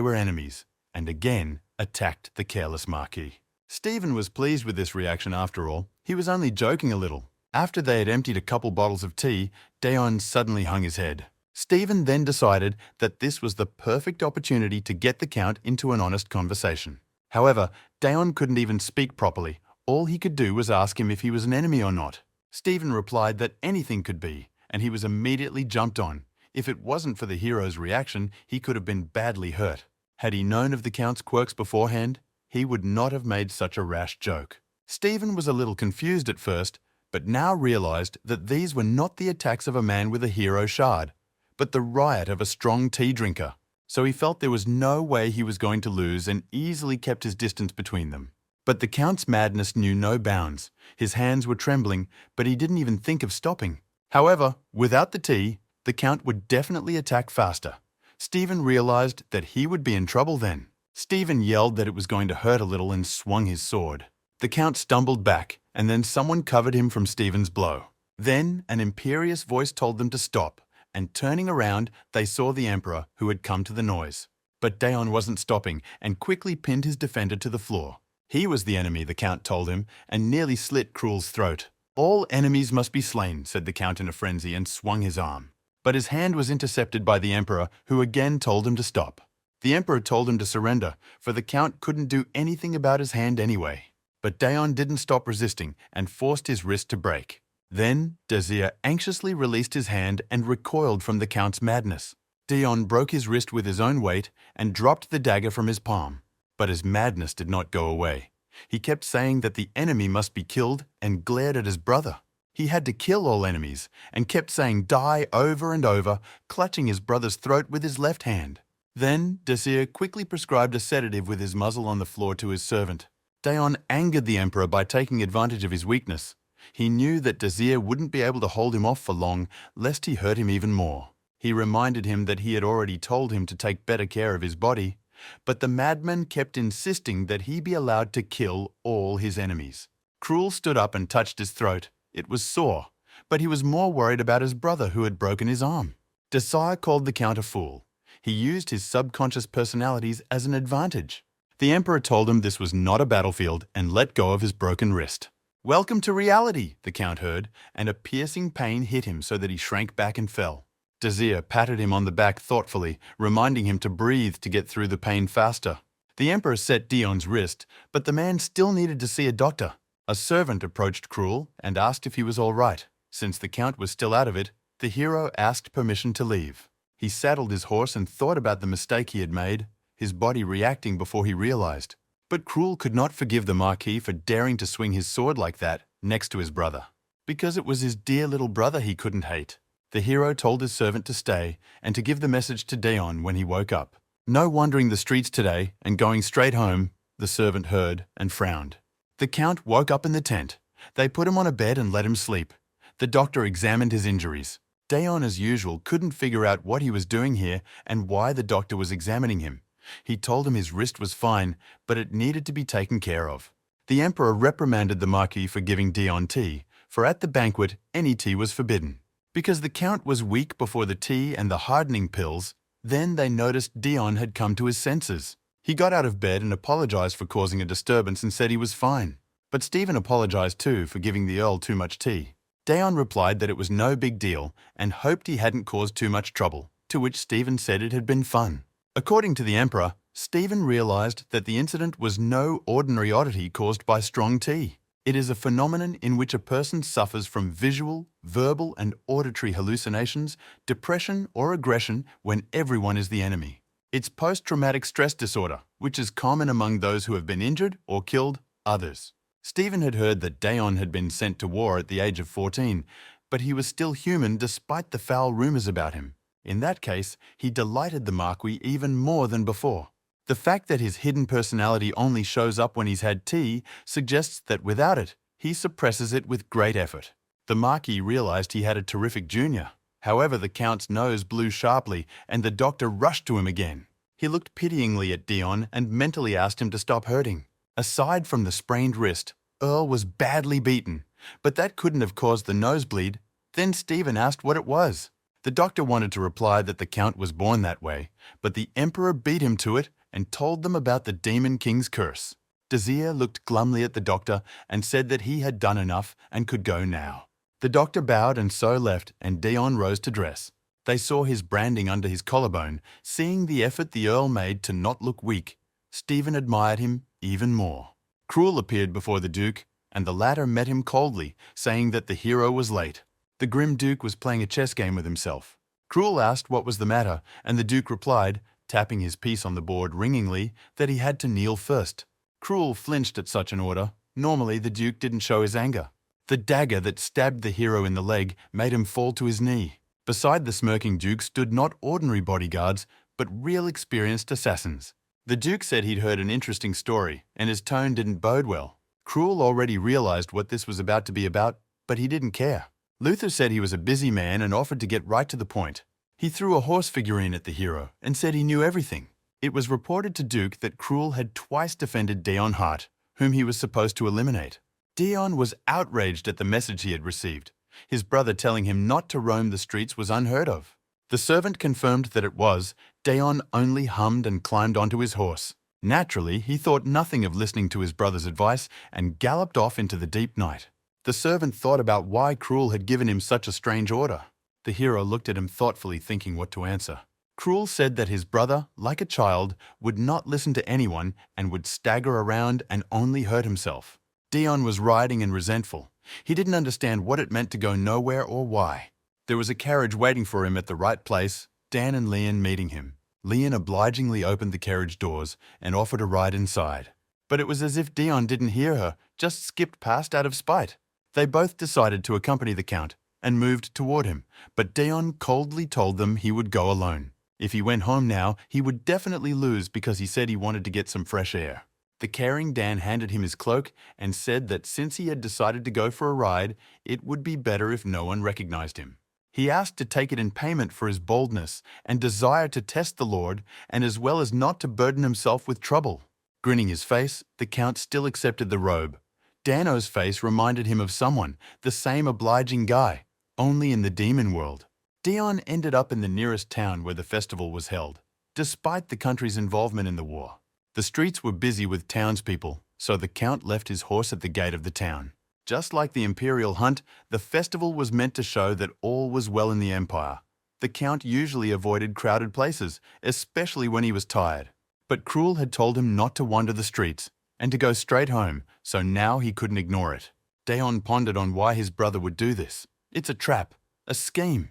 were enemies, and again attacked the careless Marquis. Stephen was pleased with this reaction after all. He was only joking a little. After they had emptied a couple bottles of tea, Daon suddenly hung his head. Stephen then decided that this was the perfect opportunity to get the count into an honest conversation. However, Daon couldn't even speak properly. All he could do was ask him if he was an enemy or not. Stephen replied that anything could be, and he was immediately jumped on. If it wasn't for the hero's reaction, he could have been badly hurt. Had he known of the count's quirks beforehand, he would not have made such a rash joke. Stephen was a little confused at first, but now realized that these were not the attacks of a man with a hero shard, but the riot of a strong tea drinker. So he felt there was no way he was going to lose and easily kept his distance between them. But the count's madness knew no bounds. His hands were trembling, but he didn't even think of stopping. However, without the tea, the count would definitely attack faster. Stephen realized that he would be in trouble then. Stephen yelled that it was going to hurt a little and swung his sword. The count stumbled back, and then someone covered him from Stephen's blow. Then an imperious voice told them to stop, and turning around, they saw the emperor who had come to the noise. But Daon wasn't stopping and quickly pinned his defender to the floor. He was the enemy, the count told him, and nearly slit Cruel's throat. All enemies must be slain, said the count in a frenzy and swung his arm. But his hand was intercepted by the emperor, who again told him to stop. The emperor told him to surrender, for the count couldn't do anything about his hand anyway. But Daon didn't stop resisting and forced his wrist to break. Then Dacia anxiously released his hand and recoiled from the count's madness. Daon broke his wrist with his own weight and dropped the dagger from his palm. But his madness did not go away. He kept saying that the enemy must be killed and glared at his brother. He had to kill all enemies and kept saying die over and over, clutching his brother's throat with his left hand. Then Dacia quickly prescribed a sedative with his muzzle on the floor to his servant. Daon angered the emperor by taking advantage of his weakness. He knew that Dacia wouldn't be able to hold him off for long, lest he hurt him even more. He reminded him that he had already told him to take better care of his body, but the madman kept insisting that he be allowed to kill all his enemies. Cruel stood up and touched his throat. It was sore, but he was more worried about his brother who had broken his arm. Dacia called the count a fool. He used his subconscious personalities as an advantage. The emperor told him this was not a battlefield and let go of his broken wrist. "Welcome to reality," the count heard, and a piercing pain hit him so that he shrank back and fell. Dacia patted him on the back thoughtfully, reminding him to breathe to get through the pain faster. The emperor set Daon's wrist, but the man still needed to see a doctor. A servant approached Cruel and asked if he was all right. Since the count was still out of it, the hero asked permission to leave. He saddled his horse and thought about the mistake he had made, his body reacting before he realized. But Cruel could not forgive the Marquis for daring to swing his sword like that next to his brother, because it was his dear little brother he couldn't hate. The hero told his servant to stay and to give the message to Daon when he woke up. No wandering the streets today and going straight home, the servant heard and frowned. The count woke up in the tent. They put him on a bed and let him sleep. The doctor examined his injuries. Daon, as usual, couldn't figure out what he was doing here and why the doctor was examining him. He told him his wrist was fine, but it needed to be taken care of. The emperor reprimanded the Marquis for giving Daon tea, for at the banquet any tea was forbidden. Because the count was weak before the tea and the hardening pills, then they noticed Daon had come to his senses. He got out of bed and apologized for causing a disturbance and said he was fine. But Stephen apologized too for giving the Earl too much tea. Daon replied that it was no big deal and hoped he hadn't caused too much trouble, to which Stephen said it had been fun. According to the Emperor, Stephen realized that the incident was no ordinary oddity caused by strong tea. It is a phenomenon in which a person suffers from visual, verbal, and auditory hallucinations, depression, or aggression when everyone is the enemy. It's post-traumatic stress disorder, which is common among those who have been injured or killed others. Stephen had heard that Daon had been sent to war at the age of 14, but he was still human despite the foul rumors about him. In that case, he delighted the Marquis even more than before. The fact that his hidden personality only shows up when he's had tea suggests that without it, he suppresses it with great effort. The Marquis realized he had a terrific junior. However, the Count's nose blew sharply and the doctor rushed to him again. He looked pityingly at Daon and mentally asked him to stop hurting. Aside from the sprained wrist, Earl was badly beaten, but that couldn't have caused the nosebleed. Then Stephen asked what it was. The doctor wanted to reply that the Count was born that way, but the Emperor beat him to it and told them about the Demon King's curse. Desir looked glumly at the doctor and said that he had done enough and could go now. The doctor bowed and so left, and Daon rose to dress. They saw his branding under his collarbone. Seeing the effort the Earl made to not look weak, Stephen admired him even more. Cruel appeared before the Duke, and the latter met him coldly, saying that the hero was late. The grim Duke was playing a chess game with himself. Cruel asked what was the matter, and the Duke replied, tapping his piece on the board ringingly, that he had to kneel first. Cruel flinched at such an order. Normally, the Duke didn't show his anger. The dagger that stabbed the hero in the leg made him fall to his knee. Beside the smirking Duke stood not ordinary bodyguards, but real experienced assassins. The Duke said he'd heard an interesting story, and his tone didn't bode well. Cruel already realized what this was about to be about, but he didn't care. Luther said he was a busy man and offered to get right to the point. He threw a horse figurine at the hero and said he knew everything. It was reported to Duke that Cruel had twice defended Daon Hart, whom he was supposed to eliminate. Daon was outraged at the message he had received. His brother telling him not to roam the streets was unheard of. The servant confirmed that it was. Daon only hummed and climbed onto his horse. Naturally, he thought nothing of listening to his brother's advice and galloped off into the deep night. The servant thought about why Cruel had given him such a strange order. The hero looked at him thoughtfully, thinking what to answer. Cruel said that his brother, like a child, would not listen to anyone and would stagger around and only hurt himself. Daon was riding and resentful. He didn't understand what it meant to go nowhere or why. There was a carriage waiting for him at the right place, Dan and Leon meeting him. Leon obligingly opened the carriage doors and offered a ride inside. But it was as if Daon didn't hear her, just skipped past out of spite. They both decided to accompany the Count and moved toward him, but Daon coldly told them he would go alone. If he went home now, he would definitely lose because he said he wanted to get some fresh air. The caring Dan handed him his cloak and said that since he had decided to go for a ride, it would be better if no one recognized him. He asked to take it in payment for his boldness and desire to test the Lord, and as well as not to burden himself with trouble. Grinning his face, the Count still accepted the robe. Dano's face reminded him of someone, the same obliging guy, only in the demon world. Daon ended up in the nearest town where the festival was held, despite the country's involvement in the war. The streets were busy with townspeople, so the Count left his horse at the gate of the town. Just like the imperial hunt, the festival was meant to show that all was well in the empire. The Count usually avoided crowded places, especially when he was tired. But Cruel had told him not to wander the streets and to go straight home, so now he couldn't ignore it. Daon pondered on why his brother would do this. It's a trap, a scheme.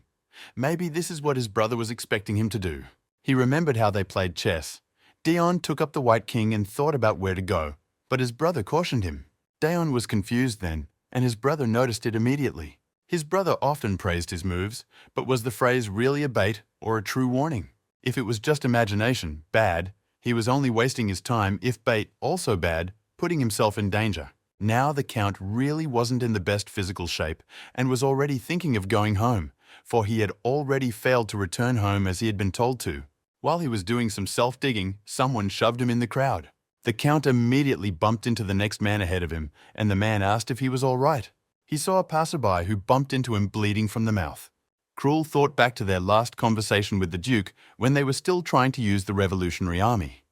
Maybe this is what his brother was expecting him to do. He remembered how they played chess. Daon took up the White King and thought about where to go, but his brother cautioned him. Daon was confused then, and his brother noticed it immediately. His brother often praised his moves, but was the phrase really a bait or a true warning? If it was just imagination, bad, he was only wasting his time. If bait, also bad, putting himself in danger. Now the Count really wasn't in the best physical shape and was already thinking of going home, for he had already failed to return home as he had been told to. While he was doing some self-digging, someone shoved him in the crowd. The Count immediately bumped into the next man ahead of him, and the man asked if he was all right. He saw a passerby who bumped into him bleeding from the mouth. Cruel thought back to their last conversation with the Duke when they were still trying to use the Revolutionary Army.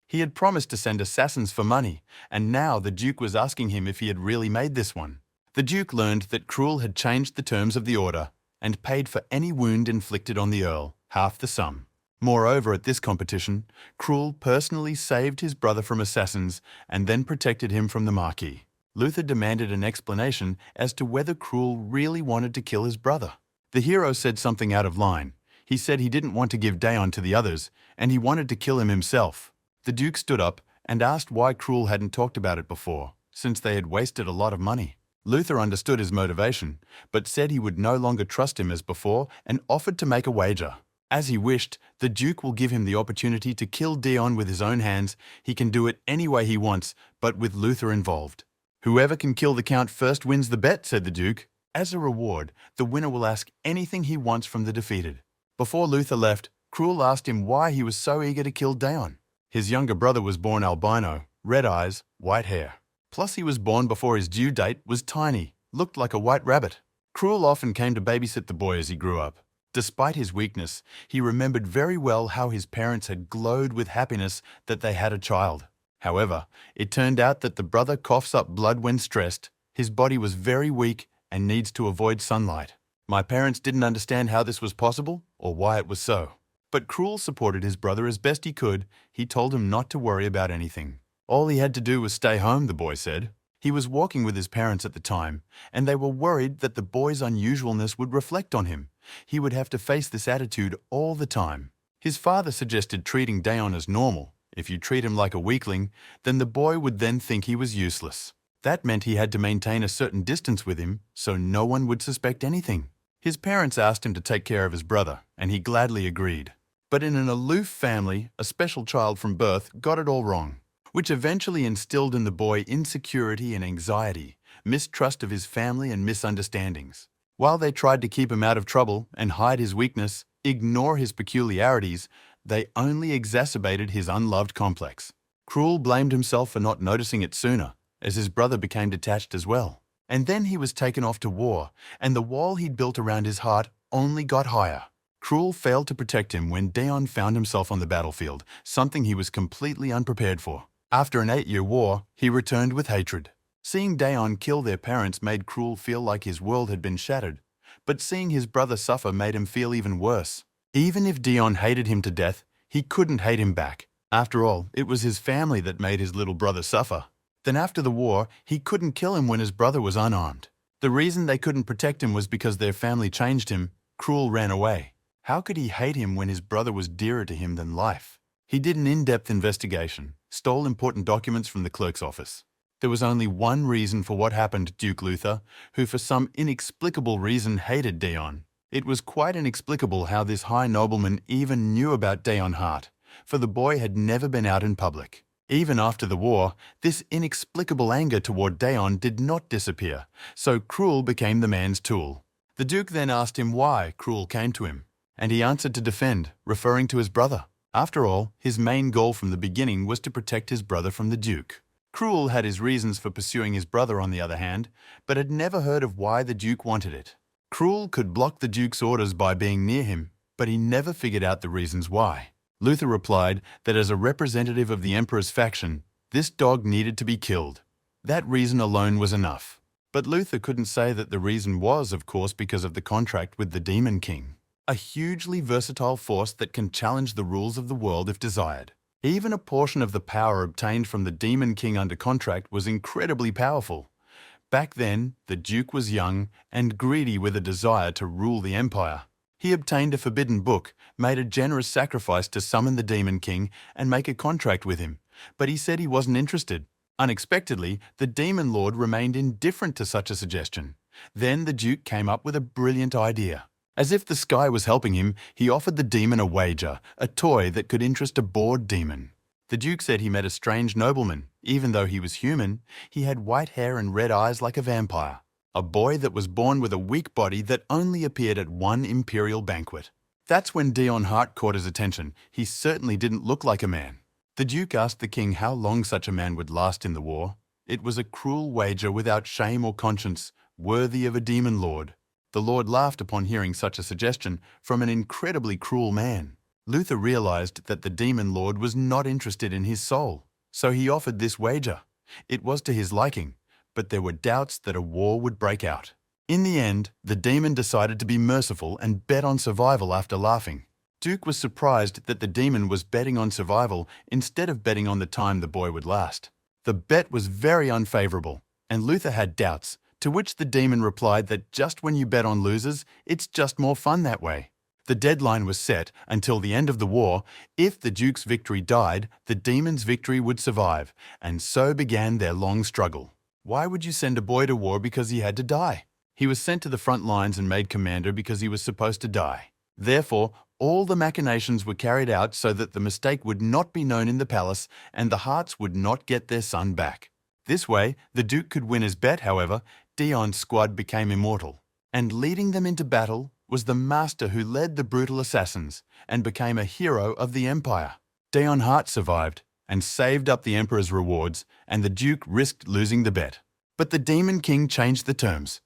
He had promised to send assassins for money, and now the Duke was asking him if he had really made this one. The Duke learned that Cruel had changed the terms of the order and paid for any wound inflicted on the Earl, half the sum. Moreover, at this competition, Cruel personally saved his brother from assassins and then protected him from the Marquis. Luther demanded an explanation as to whether Cruel really wanted to kill his brother. The hero said something out of line. He said he didn't want to give Daon to the others, and he wanted to kill him himself. The Duke stood up and asked why Cruel hadn't talked about it before, since they had wasted a lot of money. Luther understood his motivation, but said he would no longer trust him as before and offered to make a wager. As he wished, the Duke will give him the opportunity to kill Daon with his own hands. He can do it any way he wants, but with Luther involved. Whoever can kill the Count first wins the bet, said the Duke. As a reward, the winner will ask anything he wants from the defeated. Before Luther left, Cruel asked him why he was so eager to kill Daon. His younger brother was born albino, red eyes, white hair. Plus he was born before his due date, was tiny, looked like a white rabbit. Cruel often came to babysit the boy as he grew up. Despite his weakness, he remembered very well how his parents had glowed with happiness that they had a child. However, it turned out that the brother coughs up blood when stressed, his body was very weak and needs to avoid sunlight. My parents didn't understand how this was possible or why it was so. But Cruel supported his brother as best he could. He told him not to worry about anything. All he had to do was stay home, the boy said. He was walking with his parents at the time, and they were worried that the boy's unusualness would reflect on him. He would have to face this attitude all the time. His father suggested treating Daon as normal. If you treat him like a weakling, then the boy would then think he was useless. That meant he had to maintain a certain distance with him, so no one would suspect anything. His parents asked him to take care of his brother, and he gladly agreed. But in an aloof family, a special child from birth got it all wrong, which eventually instilled in the boy insecurity and anxiety, mistrust of his family and misunderstandings. While they tried to keep him out of trouble and hide his weakness, ignore his peculiarities, they only exacerbated his unloved complex. Cruel blamed himself for not noticing it sooner, as his brother became detached as well. And then he was taken off to war, and the wall he'd built around his heart only got higher. Cruel failed to protect him when Daon found himself on the battlefield, something he was completely unprepared for. After an 8-year war, he returned with hatred. Seeing Daon kill their parents made Cruel feel like his world had been shattered, but seeing his brother suffer made him feel even worse. Even if Daon hated him to death, he couldn't hate him back. After all, it was his family that made his little brother suffer. Then after the war, he couldn't kill him when his brother was unarmed. The reason they couldn't protect him was because their family changed him. Cruel ran away. How could he hate him when his brother was dearer to him than life? He did an in-depth investigation, stole important documents from the clerk's office. There was only one reason for what happened, Duke Luther, who for some inexplicable reason hated Daon. It was quite inexplicable how this high nobleman even knew about Daon Hart, for the boy had never been out in public. Even after the war, this inexplicable anger toward Daon did not disappear, so Cruel became the man's tool. The Duke then asked him why Cruel came to him, and he answered to defend, referring to his brother. After all, his main goal from the beginning was to protect his brother from the Duke. Cruel had his reasons for pursuing his brother on the other hand, but had never heard of why the Duke wanted it. Cruel could block the Duke's orders by being near him, but he never figured out the reasons why. Luther replied that as a representative of the Emperor's faction, this dog needed to be killed. That reason alone was enough. But Luther couldn't say that the reason was, of course, because of the contract with the Demon King. A hugely versatile force that can challenge the rules of the world if desired. Even a portion of the power obtained from the Demon King under contract was incredibly powerful. Back then, the Duke was young and greedy with a desire to rule the empire. He obtained a forbidden book, made a generous sacrifice to summon the Demon King and make a contract with him, but he said he wasn't interested. Unexpectedly, the Demon Lord remained indifferent to such a suggestion. Then the Duke came up with a brilliant idea. As if the sky was helping him, he offered the demon a wager, a toy that could interest a bored demon. The Duke said he met a strange nobleman. Even though he was human, he had white hair and red eyes like a vampire. A boy that was born with a weak body that only appeared at one imperial banquet. That's when Daon Hart caught his attention. He certainly didn't look like a man. The Duke asked the king how long such a man would last in the war. It was a cruel wager without shame or conscience, worthy of a demon lord. The Lord laughed upon hearing such a suggestion from an incredibly cruel man. Luther realized that the demon lord was not interested in his soul, so he offered this wager. It was to his liking, but there were doubts that a war would break out. In the end, the demon decided to be merciful and bet on survival after laughing. Duke was surprised that the demon was betting on survival instead of betting on the time the boy would last. The bet was very unfavorable, and Luther had doubts, to which the demon replied that just when you bet on losers, it's just more fun that way. The deadline was set until the end of the war. If the Duke's victory died, the demon's victory would survive, and so began their long struggle. Why would you send a boy to war because he had to die? He was sent to the front lines and made commander because he was supposed to die. Therefore, all the machinations were carried out so that the mistake would not be known in the palace and the Hearts would not get their son back. This way, the Duke could win his bet, however. Dion's squad became immortal, and leading them into battle was the master who led the brutal assassins and became a hero of the Empire. Dion Hart survived and saved up the Emperor's rewards, and the Duke risked losing the bet. But the Demon King changed the terms.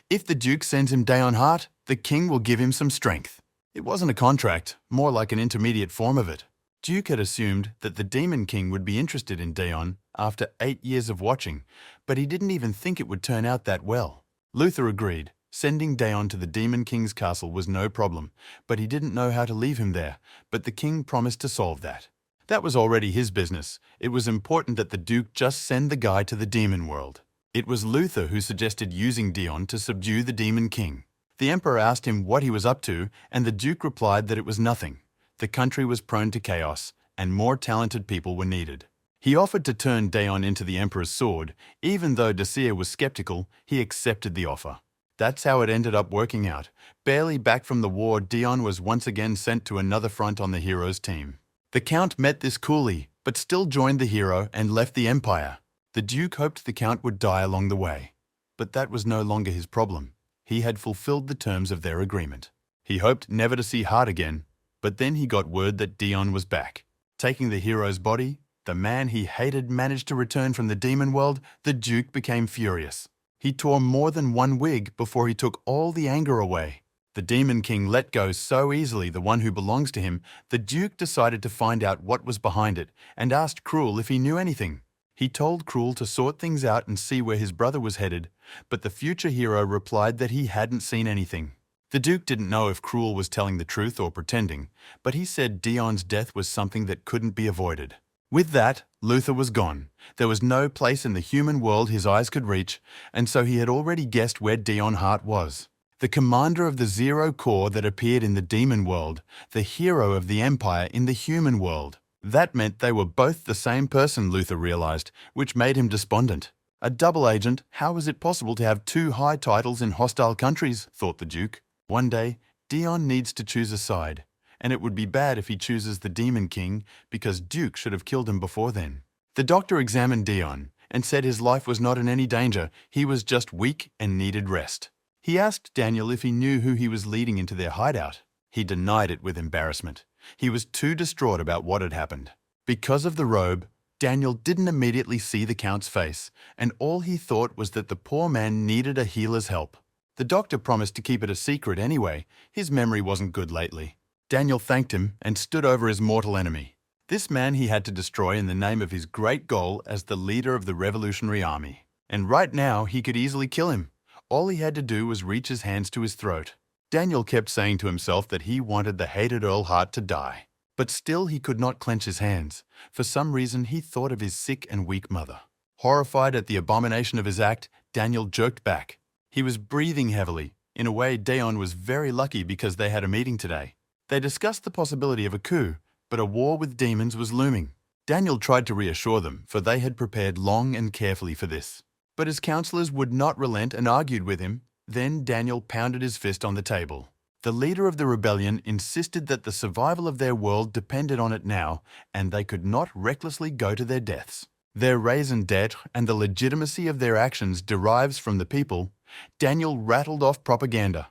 If the Duke sends him Dion Hart, the King will give him some strength. It wasn't a contract, more like an intermediate form of it. Duke had assumed that the Demon King would be interested in Dion after 8 years of watching, but he didn't even think it would turn out that well. Luther agreed. Sending Dion to the Demon King's castle was no problem, but he didn't know how to leave him there, but the king promised to solve that. That was already his business. It was important that the Duke just send the guy to the demon world. It was Luther who suggested using Dion to subdue the Demon King. The Emperor asked him what he was up to, and the Duke replied that it was nothing. The country was prone to chaos, and more talented people were needed. He offered to turn Dion into the Emperor's sword. Even though Dacia was skeptical, he accepted the offer. That's how it ended up working out. Barely back from the war, Dion was once again sent to another front on the hero's team. The Count met this coolly, but still joined the hero and left the Empire. The Duke hoped the Count would die along the way. But that was no longer his problem. He had fulfilled the terms of their agreement. He hoped never to see Hart again, but then he got word that Dion was back. Taking the hero's body, the man he hated managed to return from the demon world. The Duke became furious. He tore more than one wig before he took all the anger away. The Demon King let go so easily the one who belongs to him, the Duke decided to find out what was behind it and asked Cruel if he knew anything. He told Cruel to sort things out and see where his brother was headed, but the future hero replied that he hadn't seen anything. The Duke didn't know if Cruel was telling the truth or pretending, but he said Dion's death was something that couldn't be avoided. With that, Luther was gone. There was no place in the human world his eyes could reach, and so he had already guessed where Dion Hart was. The commander of the Zero Corps that appeared in the demon world, the hero of the Empire in the human world. That meant they were both the same person, Luther realized, which made him despondent. A double agent, how was it possible to have two high titles in hostile countries, thought the Duke. One day, Dion needs to choose a side. And it would be bad if he chooses the Demon King, because Duke should have killed him before then. The doctor examined Dion and said his life was not in any danger. He was just weak and needed rest. He asked Daniel if he knew who he was leading into their hideout. He denied it with embarrassment. He was too distraught about what had happened. Because of the robe, Daniel didn't immediately see the Count's face, and all he thought was that the poor man needed a healer's help. The doctor promised to keep it a secret anyway. His memory wasn't good lately. Daniel thanked him and stood over his mortal enemy. This man he had to destroy in the name of his great goal as the leader of the Revolutionary Army. And right now, he could easily kill him. All he had to do was reach his hands to his throat. Daniel kept saying to himself that he wanted the hated Earl Hart to die. But still he could not clench his hands. For some reason, he thought of his sick and weak mother. Horrified at the abomination of his act, Daniel jerked back. He was breathing heavily. In a way, Dion was very lucky because they had a meeting today. They discussed the possibility of a coup, but a war with demons was looming. Daniel tried to reassure them, for they had prepared long and carefully for this. But his counselors would not relent and argued with him. Then Daniel pounded his fist on the table. The leader of the rebellion insisted that the survival of their world depended on it now, and they could not recklessly go to their deaths. Their raison d'etre and the legitimacy of their actions derives from the people. Daniel rattled off propaganda.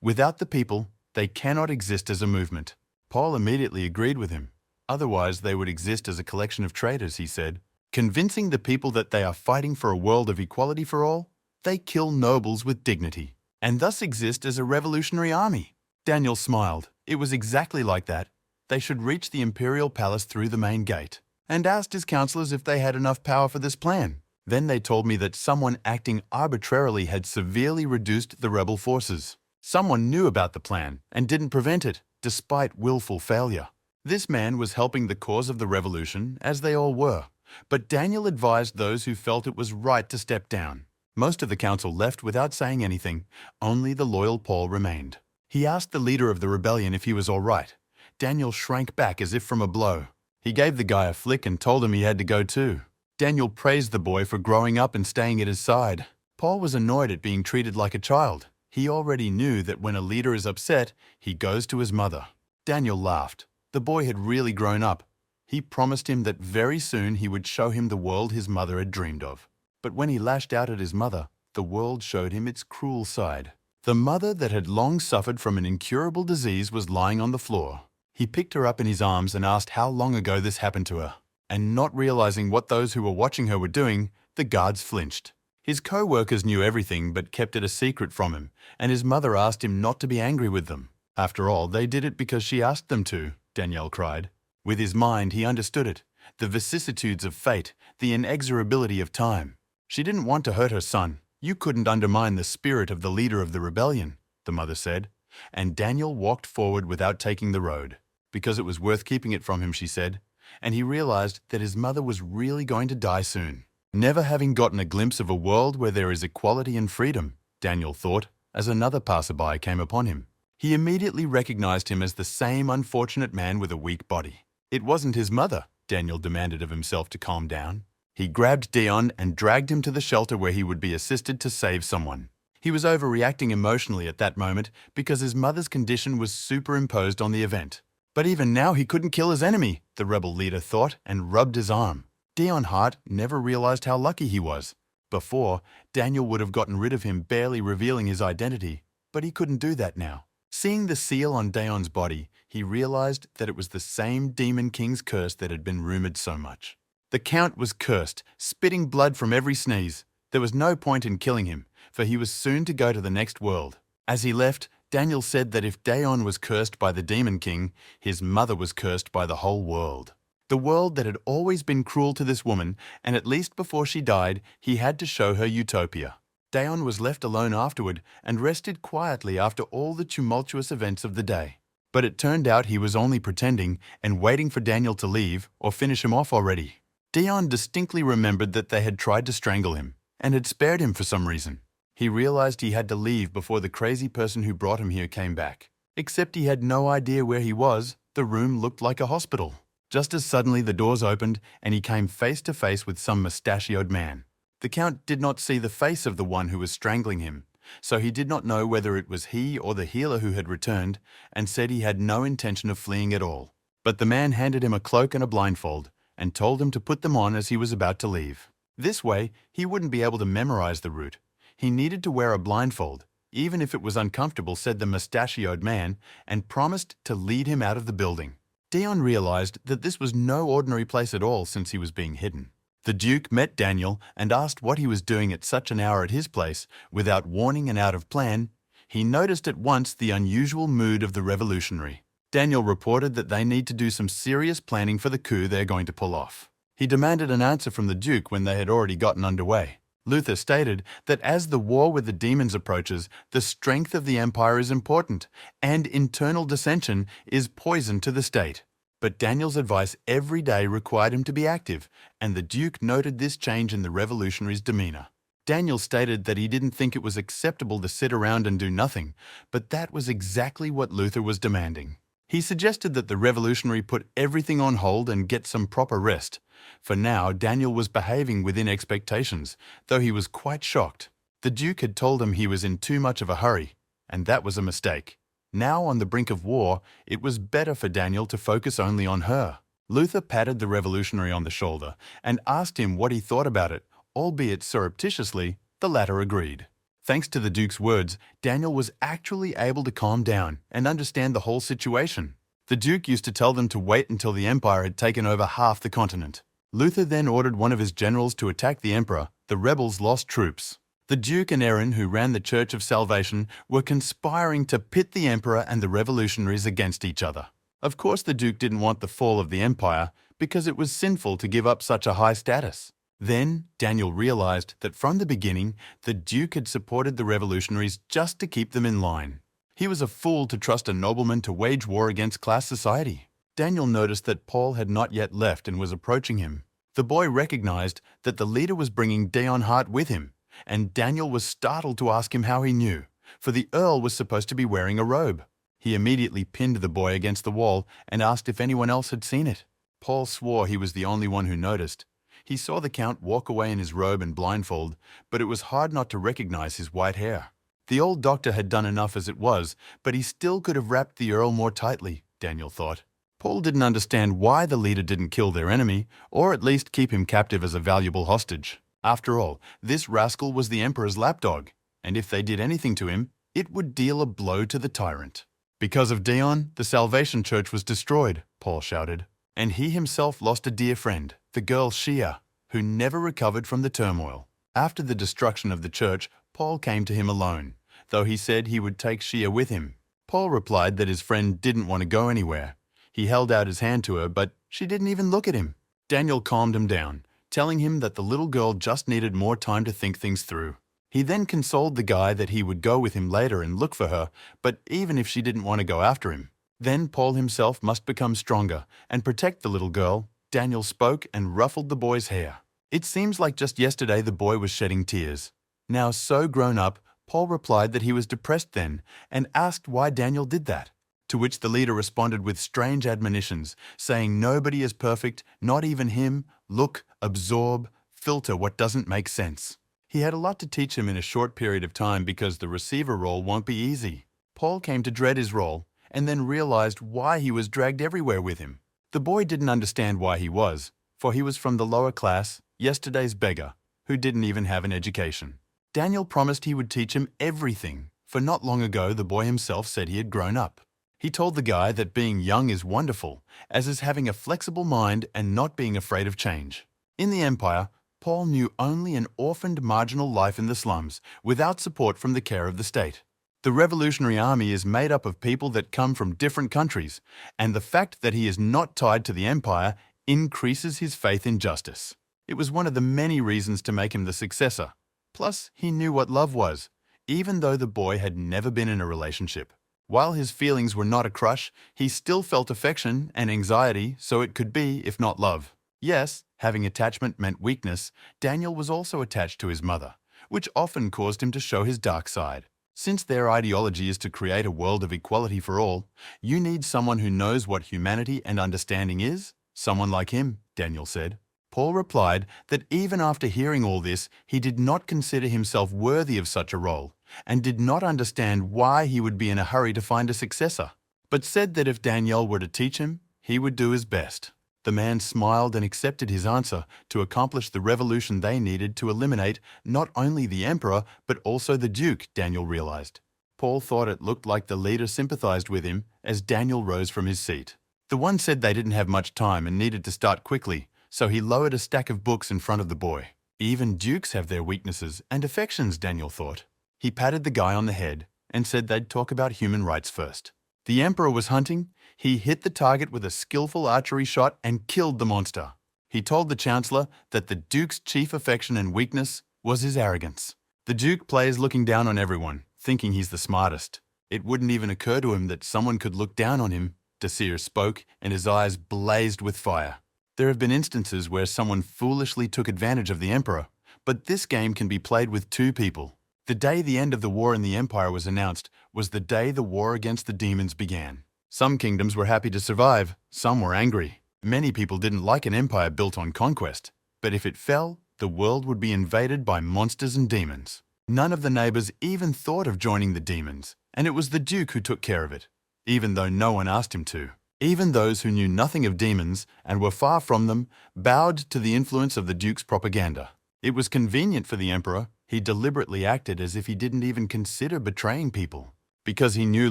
Without the people, they cannot exist as a movement. Paul immediately agreed with him. Otherwise, they would exist as a collection of traitors, he said. Convincing the people that they are fighting for a world of equality for all, they kill nobles with dignity, and thus exist as a revolutionary army. Daniel smiled. It was exactly like that. they should reach the imperial palace through the main gate, and asked his counselors if they had enough power for this plan. Then they told me that someone acting arbitrarily had severely reduced the rebel forces. Someone knew about the plan and didn't prevent it, despite willful failure. This man was helping the cause of the revolution, as they all were, but Daniel advised those who felt it was right to step down. Most of the council left without saying anything. Only the loyal Paul remained. He asked the leader of the rebellion if he was all right. Daniel shrank back as if from a blow. He gave the guy a flick and told him he had to go too. Daniel praised the boy for growing up and staying at his side. Paul was annoyed at being treated like a child. He already knew that when a leader is upset, he goes to his mother. Daniel laughed. The boy had really grown up. He promised him that very soon he would show him the world his mother had dreamed of. But when he lashed out at his mother, the world showed him its cruel side. The mother that had long suffered from an incurable disease was lying on the floor. He picked her up in his arms and asked how long ago this happened to her. And not realizing what those who were watching her were doing, the guards flinched. His co-workers knew everything but kept it a secret from him, and his mother asked him not to be angry with them. After all, they did it because she asked them to, Daniel cried. With his mind, he understood it. The vicissitudes of fate, the inexorability of time. She didn't want to hurt her son. You couldn't undermine the spirit of the leader of the rebellion, the mother said. And Daniel walked forward without taking the road. Because it was worth keeping it from him, she said. And he realized that his mother was really going to die soon. Never having gotten a glimpse of a world where there is equality and freedom, Daniel thought, as another passerby came upon him. He immediately recognized him as the same unfortunate man with a weak body. It wasn't his mother, Daniel demanded of himself to calm down. He grabbed Dion and dragged him to the shelter where he would be assisted to save someone. He was overreacting emotionally at that moment because his mother's condition was superimposed on the event. But even now he couldn't kill his enemy, the rebel leader thought, and rubbed his arm. Dion Hart never realized how lucky he was. Before, Daniel would have gotten rid of him barely revealing his identity, but he couldn't do that now. Seeing the seal on Dion's body, he realized that it was the same Demon King's curse that had been rumored so much. The Count was cursed, spitting blood from every sneeze. There was no point in killing him, for he was soon to go to the next world. As he left, Daniel said that if Dion was cursed by the Demon King, his mother was cursed by the whole world. The world that had always been cruel to this woman, and at least before she died, he had to show her utopia. Dion was left alone afterward and rested quietly after all the tumultuous events of the day. But it turned out he was only pretending and waiting for Daniel to leave or finish him off already. Dion distinctly remembered that they had tried to strangle him and had spared him for some reason. He realized he had to leave before the crazy person who brought him here came back. Except he had no idea where he was. The room looked like a hospital. Just as suddenly the doors opened and he came face to face with some mustachioed man. The Count did not see the face of the one who was strangling him, so he did not know whether it was he or the healer who had returned, and said he had no intention of fleeing at all. But the man handed him a cloak and a blindfold and told him to put them on as he was about to leave. This way, he wouldn't be able to memorize the route. He needed to wear a blindfold, even if it was uncomfortable, said the mustachioed man, and promised to lead him out of the building. Dion realized that this was no ordinary place at all since he was being hidden. The Duke met Daniel and asked what he was doing at such an hour at his place, without warning and out of plan. He noticed at once the unusual mood of the revolutionary. Daniel reported that they need to do some serious planning for the coup they're going to pull off. He demanded an answer from the Duke when they had already gotten underway. Luther stated that as the war with the demons approaches, the strength of the empire is important, and internal dissension is poison to the state. But Daniel's advice every day required him to be active, and the Duke noted this change in the revolutionary's demeanor. Daniel stated that he didn't think it was acceptable to sit around and do nothing, but that was exactly what Luther was demanding. He suggested that the revolutionary put everything on hold and get some proper rest. For now, Daniel was behaving within expectations, though he was quite shocked. The Duke had told him he was in too much of a hurry, and that was a mistake. Now on the brink of war, it was better for Daniel to focus only on her. Luther patted the revolutionary on the shoulder and asked him what he thought about it, albeit surreptitiously. The latter agreed. Thanks to the Duke's words, Daniel was actually able to calm down and understand the whole situation. The Duke used to tell them to wait until the Empire had taken over half the continent. Luther then ordered one of his generals to attack the Emperor. The rebels lost troops. The Duke and Aaron, who ran the Church of Salvation, were conspiring to pit the Emperor and the revolutionaries against each other. Of course, the Duke didn't want the fall of the empire because it was sinful to give up such a high status. Then Daniel realized that from the beginning, the Duke had supported the revolutionaries just to keep them in line. He was a fool to trust a nobleman to wage war against class society. Daniel noticed that Paul had not yet left and was approaching him. The boy recognized that the leader was bringing Dion Hart with him, and Daniel was startled to ask him how he knew, for the Earl was supposed to be wearing a robe. He immediately pinned the boy against the wall and asked if anyone else had seen it. Paul swore he was the only one who noticed. He saw the Count walk away in his robe and blindfold, but it was hard not to recognize his white hair. The old doctor had done enough as it was, but he still could have wrapped the Earl more tightly, Daniel thought. Paul didn't understand why the leader didn't kill their enemy, or at least keep him captive as a valuable hostage. After all, this rascal was the Emperor's lapdog, and if they did anything to him, it would deal a blow to the tyrant. Because of Dion, the Salvation Church was destroyed, Paul shouted, and he himself lost a dear friend, the girl Shia, who never recovered from the turmoil. After the destruction of the church, Paul came to him alone, though he said he would take Shia with him. Paul replied that his friend didn't want to go anywhere. He held out his hand to her, but she didn't even look at him. Daniel calmed him down, telling him that the little girl just needed more time to think things through. He then consoled the guy that he would go with him later and look for her, but even if she didn't want to go after him. Then Paul himself must become stronger and protect the little girl. Daniel spoke and ruffled the boy's hair. It seems like just yesterday the boy was shedding tears. Now so grown up, Paul replied that he was depressed then and asked why Daniel did that. To which the leader responded with strange admonitions, saying nobody is perfect, not even him. Look, absorb, filter what doesn't make sense. He had a lot to teach him in a short period of time because the receiver role won't be easy. Paul came to dread his role and then realized why he was dragged everywhere with him. The boy didn't understand why he was, for he was from the lower class, yesterday's beggar, who didn't even have an education. Daniel promised he would teach him everything, for not long ago the boy himself said he had grown up. He told the guy that being young is wonderful, as is having a flexible mind and not being afraid of change. In the Empire, Paul knew only an orphaned marginal life in the slums, without support from the care of the state. The Revolutionary Army is made up of people that come from different countries, and the fact that he is not tied to the Empire increases his faith in justice. It was one of the many reasons to make him the successor. Plus, he knew what love was, even though the boy had never been in a relationship. While his feelings were not a crush, he still felt affection and anxiety, so it could be, if not love. Yes, having attachment meant weakness. Daniel was also attached to his mother, which often caused him to show his dark side. Since their ideology is to create a world of equality for all, you need someone who knows what humanity and understanding is. Someone like him, Daniel said. Paul replied that even after hearing all this, he did not consider himself worthy of such a role, and did not understand why he would be in a hurry to find a successor, but said that if Daniel were to teach him, he would do his best. The man smiled and accepted his answer to accomplish the revolution they needed to eliminate not only the emperor, but also the duke, Daniel realized. Paul thought it looked like the leader sympathized with him as Daniel rose from his seat. The one said they didn't have much time and needed to start quickly, so he lowered a stack of books in front of the boy. Even dukes have their weaknesses and affections, Daniel thought. He patted the guy on the head and said they'd talk about human rights first. The emperor was hunting. He hit the target with a skillful archery shot and killed the monster. He told the chancellor that the duke's chief affection and weakness was his arrogance. The duke plays looking down on everyone, thinking he's the smartest. It wouldn't even occur to him that someone could look down on him. Desir spoke, and his eyes blazed with fire. There have been instances where someone foolishly took advantage of the emperor, but this game can be played with two people. The day the end of the war in the empire was announced was the day the war against the demons began. Some kingdoms were happy to survive, some were angry. Many people didn't like an empire built on conquest, but if it fell, the world would be invaded by monsters and demons. None of the neighbors even thought of joining the demons, and it was the duke who took care of it, even though no one asked him to. Even those who knew nothing of demons and were far from them bowed to the influence of the duke's propaganda. It was convenient for the emperor. He deliberately acted as if he didn't even consider betraying people, because he knew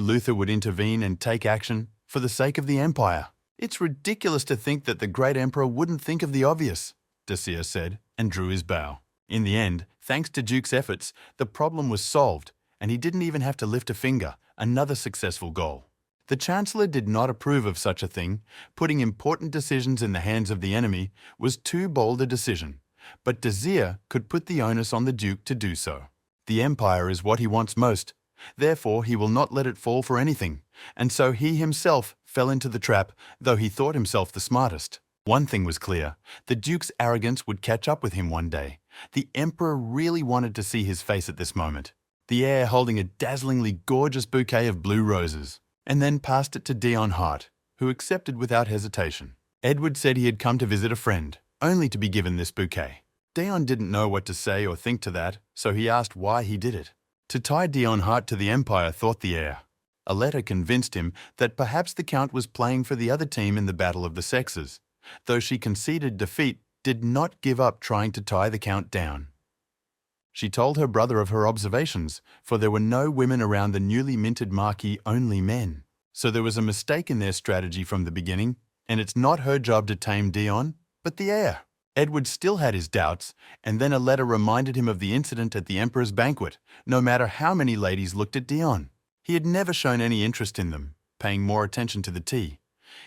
Luther would intervene and take action for the sake of the empire. It's ridiculous to think that the great emperor wouldn't think of the obvious, Desir said, and drew his bow. In the end, thanks to Duke's efforts, the problem was solved, and he didn't even have to lift a finger, another successful goal. The Chancellor did not approve of such a thing. Putting important decisions in the hands of the enemy was too bold a decision, but Desir could put the onus on the Duke to do so. The empire is what he wants most. Therefore, he will not let it fall for anything, and so he himself fell into the trap, though he thought himself the smartest. One thing was clear: the Duke's arrogance would catch up with him one day. The Emperor really wanted to see his face at this moment, the heir holding a dazzlingly gorgeous bouquet of blue roses, and then passed it to Dion Hart, who accepted without hesitation. Edward said he had come to visit a friend, only to be given this bouquet. Dion didn't know what to say or think to that, so he asked why he did it. To tie Dion Hart to the Empire, thought the heir. A letter convinced him that perhaps the Count was playing for the other team in the Battle of the Sexes. Though she conceded defeat, did not give up trying to tie the Count down. She told her brother of her observations, for there were no women around the newly minted marquis, only men. So there was a mistake in their strategy from the beginning, and it's not her job to tame Dion, but the heir. Edward still had his doubts, and then a letter reminded him of the incident at the Emperor's banquet, no matter how many ladies looked at Dion. He had never shown any interest in them, paying more attention to the tea.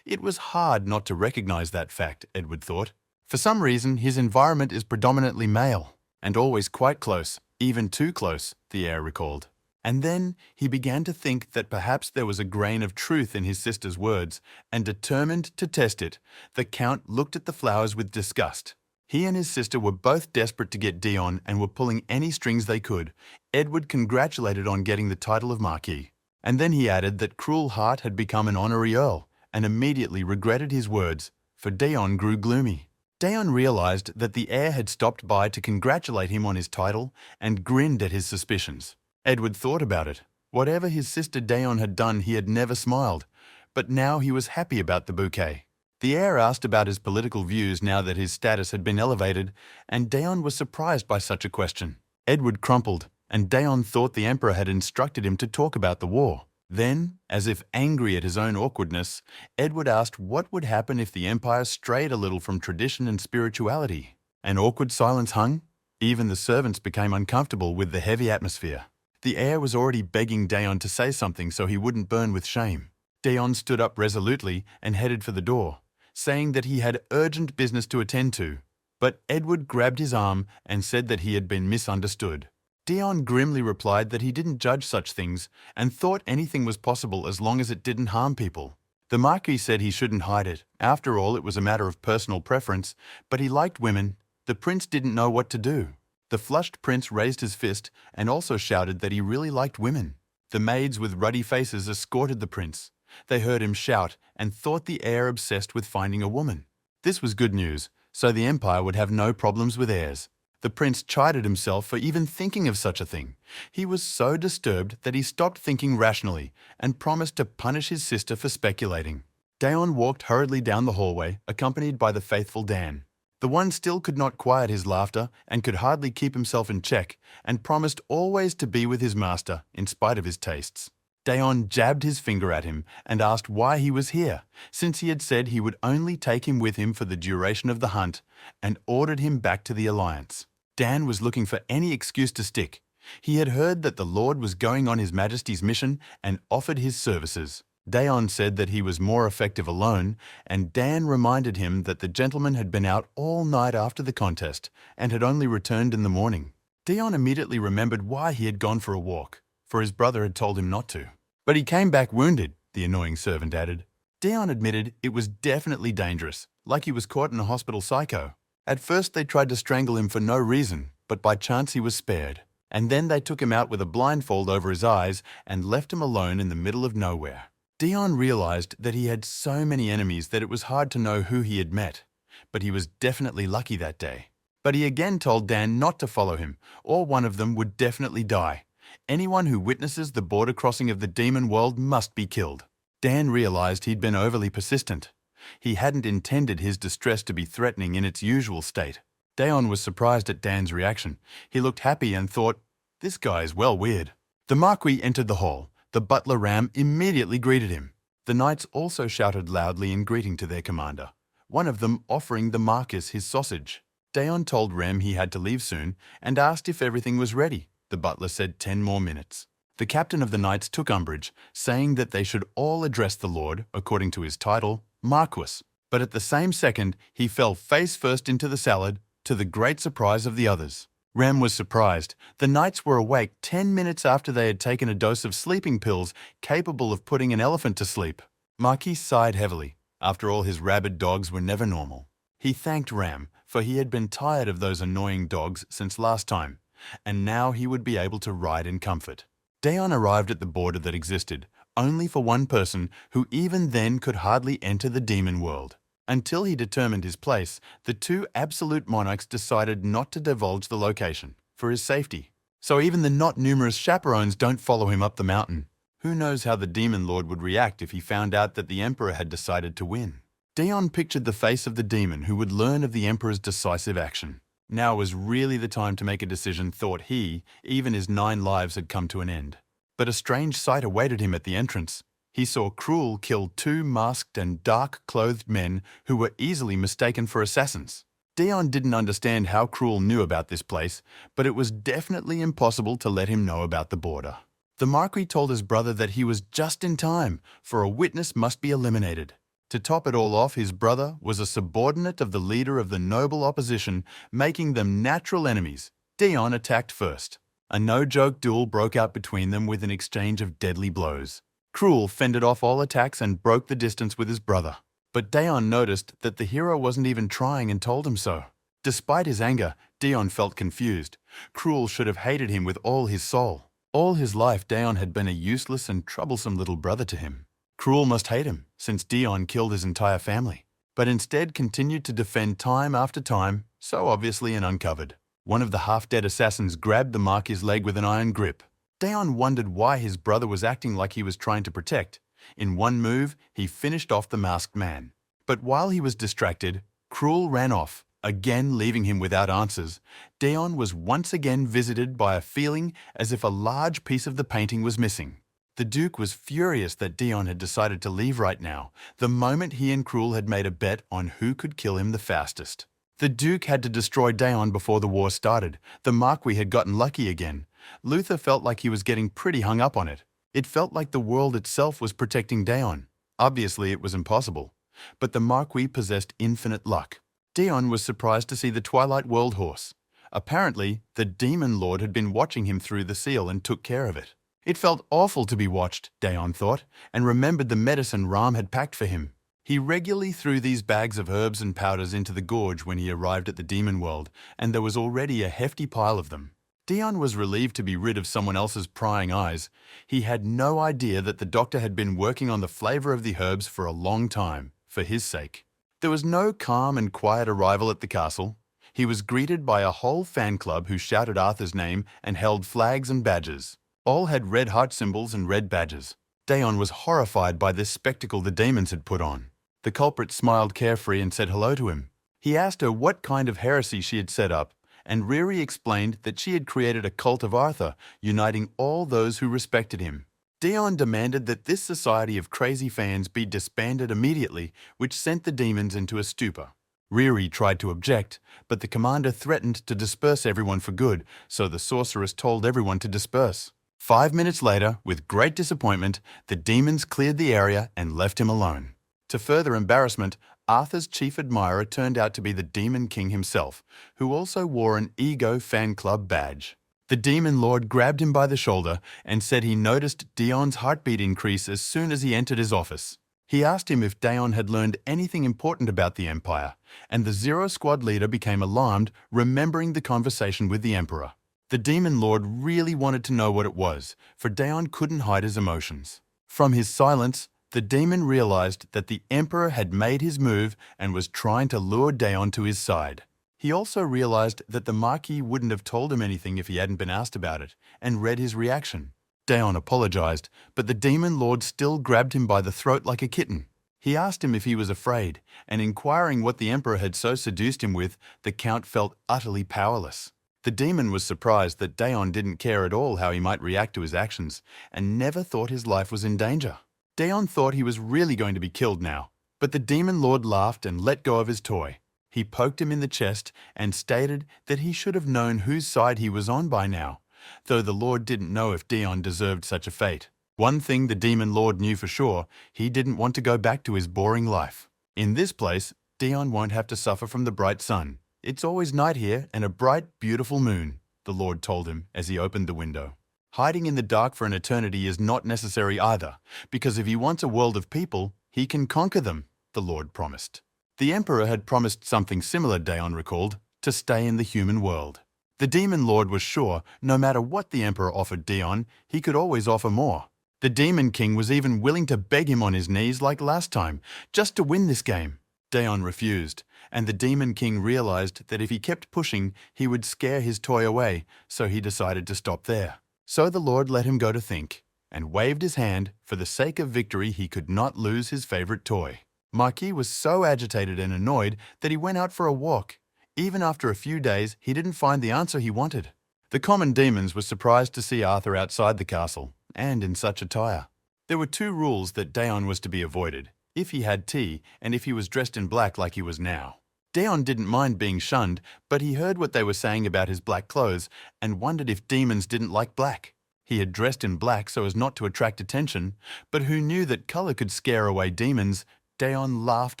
It was hard not to recognize that fact, Edward thought. For some reason, his environment is predominantly male, and always quite close, even too close, the heir recalled. And then he began to think that perhaps there was a grain of truth in his sister's words, and determined to test it, the Count looked at the flowers with disgust. He and his sister were both desperate to get Dion and were pulling any strings they could. Edward congratulated on getting the title of Marquis. And then he added that Cruel Heart had become an honorary earl, and immediately regretted his words, for Dion grew gloomy. Dion realized that the heir had stopped by to congratulate him on his title and grinned at his suspicions. Edward thought about it. Whatever his sister Dion had done, he had never smiled, but now he was happy about the bouquet. The heir asked about his political views now that his status had been elevated, and Dion was surprised by such a question. Edward crumpled, and Dion thought the Emperor had instructed him to talk about the war. Then, as if angry at his own awkwardness, Edward asked what would happen if the Empire strayed a little from tradition and spirituality. An awkward silence hung. Even the servants became uncomfortable with the heavy atmosphere. The heir was already begging Dion to say something so he wouldn't burn with shame. Dion stood up resolutely and headed for the door, saying that he had urgent business to attend to. But Edward grabbed his arm and said that he had been misunderstood. Dion grimly replied that he didn't judge such things and thought anything was possible as long as it didn't harm people. The Marquis said he shouldn't hide it. After all, it was a matter of personal preference, but he liked women. The prince didn't know what to do. The flushed prince raised his fist and also shouted that he really liked women. The maids with ruddy faces escorted the prince. They heard him shout and thought the heir obsessed with finding a woman. This was good news, so the Empire would have no problems with heirs. The prince chided himself for even thinking of such a thing. He was so disturbed that he stopped thinking rationally and promised to punish his sister for speculating. Dion walked hurriedly down the hallway, accompanied by the faithful Dan. The one still could not quiet his laughter and could hardly keep himself in check, and promised always to be with his master, in spite of his tastes. Dion jabbed his finger at him and asked why he was here, since he had said he would only take him with him for the duration of the hunt, and ordered him back to the Alliance. Dan was looking for any excuse to stick. He had heard that the Lord was going on His Majesty's mission and offered his services. Dion said that he was more effective alone, and Dan reminded him that the gentleman had been out all night after the contest and had only returned in the morning. Dion immediately remembered why he had gone for a walk, for his brother had told him not to. But he came back wounded, the annoying servant added. Dion admitted it was definitely dangerous, like he was caught in a hospital psycho. At first they tried to strangle him for no reason, but by chance he was spared. And then they took him out with a blindfold over his eyes and left him alone in the middle of nowhere. Dion realized that he had so many enemies that it was hard to know who he had met, but he was definitely lucky that day. But he again told Dan not to follow him, or one of them would definitely die. Anyone who witnesses the border crossing of the demon world must be killed. Dan realized he'd been overly persistent. He hadn't intended his distress to be threatening in its usual state. Dion was surprised at Dan's reaction. He looked happy and thought, this guy is well weird. The Marquis entered the hall. The butler Ram immediately greeted him. The knights also shouted loudly in greeting to their commander, one of them offering the Marquis his sausage. Dion told Rem he had to leave soon and asked if everything was ready. The butler said 10 more minutes. The captain of the knights took umbrage, saying that they should all address the lord, according to his title, Marquis. But at the same second, he fell face first into the salad, to the great surprise of the others. Ram was surprised. The knights were awake 10 minutes after they had taken a dose of sleeping pills capable of putting an elephant to sleep. Marquis sighed heavily. After all, his rabid dogs were never normal. He thanked Ram, for he had been tired of those annoying dogs since last time, and now he would be able to ride in comfort. Daon arrived at the border that existed, only for one person who even then could hardly enter the demon world. Until he determined his place, the two absolute monarchs decided not to divulge the location, for his safety. So even the not numerous chaperones don't follow him up the mountain. Who knows how the demon lord would react if he found out that the emperor had decided to win? Daon pictured the face of the demon who would learn of the emperor's decisive action. Now was really the time to make a decision, thought he. Even his 9 lives had come to an end. But a strange sight awaited him at the entrance. He saw Cruel kill 2 masked and dark-clothed men who were easily mistaken for assassins. Daon didn't understand how Cruel knew about this place, but it was definitely impossible to let him know about the border. The Marquis told his brother that he was just in time, for a witness must be eliminated. To top it all off, his brother was a subordinate of the leader of the noble opposition, making them natural enemies. Daon attacked first. A no-joke duel broke out between them with an exchange of deadly blows. Cruel fended off all attacks and broke the distance with his brother. But Daon noticed that the hero wasn't even trying and told him so. Despite his anger, Daon felt confused. Cruel should have hated him with all his soul. All his life, Daon had been a useless and troublesome little brother to him. Cruel must hate him, since Daon killed his entire family, but instead continued to defend time after time, so obviously and uncovered. One of the half-dead assassins grabbed the Marquis' leg with an iron grip. Daon wondered why his brother was acting like he was trying to protect. In one move, he finished off the masked man. But while he was distracted, Cruel ran off, again leaving him without answers. Daon was once again visited by a feeling as if a large piece of the painting was missing. The Duke was furious that Daon had decided to leave right now, the moment he and Cruel had made a bet on who could kill him the fastest. The Duke had to destroy Daon before the war started. The Marquis had gotten lucky again. Luther felt like he was getting pretty hung up on it. It felt like the world itself was protecting Daon. Obviously, it was impossible. But the Marquis possessed infinite luck. Daon was surprised to see the Twilight World horse. Apparently, the Demon Lord had been watching him through the seal and took care of it. It felt awful to be watched, Daon thought, and remembered the medicine Ram had packed for him. He regularly threw these bags of herbs and powders into the gorge when he arrived at the demon world, and there was already a hefty pile of them. Daon was relieved to be rid of someone else's prying eyes. He had no idea that the doctor had been working on the flavor of the herbs for a long time, for his sake. There was no calm and quiet arrival at the castle. He was greeted by a whole fan club who shouted Arthur's name and held flags and badges. All had red heart symbols and red badges. Daon was horrified by this spectacle the demons had put on. The culprit smiled carefree and said hello to him. He asked her what kind of heresy she had set up, and Riri explained that she had created a cult of Arthur, uniting all those who respected him. Daon demanded that this society of crazy fans be disbanded immediately, which sent the demons into a stupor. Riri tried to object, but the commander threatened to disperse everyone for good, so the sorceress told everyone to disperse. 5 minutes later, with great disappointment, the demons cleared the area and left him alone. To further embarrassment, Arthur's chief admirer turned out to be the Demon King himself, who also wore an Ego fan club badge. The Demon Lord grabbed him by the shoulder and said he noticed Daon's heartbeat increase as soon as he entered his office. He asked him if Daon had learned anything important about the Empire, and the Zero Squad leader became alarmed, remembering the conversation with the Emperor. The Demon Lord really wanted to know what it was, for Daon couldn't hide his emotions. From his silence, the demon realized that the Emperor had made his move and was trying to lure Daon to his side. He also realized that the Marquis wouldn't have told him anything if he hadn't been asked about it, and read his reaction. Daon apologized, but the Demon Lord still grabbed him by the throat like a kitten. He asked him if he was afraid, and inquiring what the Emperor had so seduced him with, the Count felt utterly powerless. The demon was surprised that Daon didn't care at all how he might react to his actions, and never thought his life was in danger. Daon thought he was really going to be killed now, but the Demon Lord laughed and let go of his toy. He poked him in the chest and stated that he should have known whose side he was on by now, though the Lord didn't know if Dion deserved such a fate. One thing the Demon Lord knew for sure, he didn't want to go back to his boring life. In this place, Dion won't have to suffer from the bright sun. It's always night here and a bright, beautiful moon, the Lord told him as he opened the window. Hiding in the dark for an eternity is not necessary either, because if he wants a world of people, he can conquer them, the Lord promised. The Emperor had promised something similar, Dion recalled, to stay in the human world. The Demon Lord was sure, no matter what the Emperor offered Dion, he could always offer more. The Demon King was even willing to beg him on his knees like last time, just to win this game. Dion refused, and the Demon King realized that if he kept pushing, he would scare his toy away, so he decided to stop there. So the Lord let him go to think, and waved his hand. For the sake of victory, he could not lose his favorite toy. Marquis was so agitated and annoyed that he went out for a walk. Even after a few days, he didn't find the answer he wanted. The common demons were surprised to see Arthur outside the castle, and in such attire. There were 2 rules that Dion was to be avoided, if he had tea and if he was dressed in black like he was now. Dion didn't mind being shunned, but he heard what they were saying about his black clothes and wondered if demons didn't like black. He had dressed in black so as not to attract attention, but who knew that color could scare away demons? Dion laughed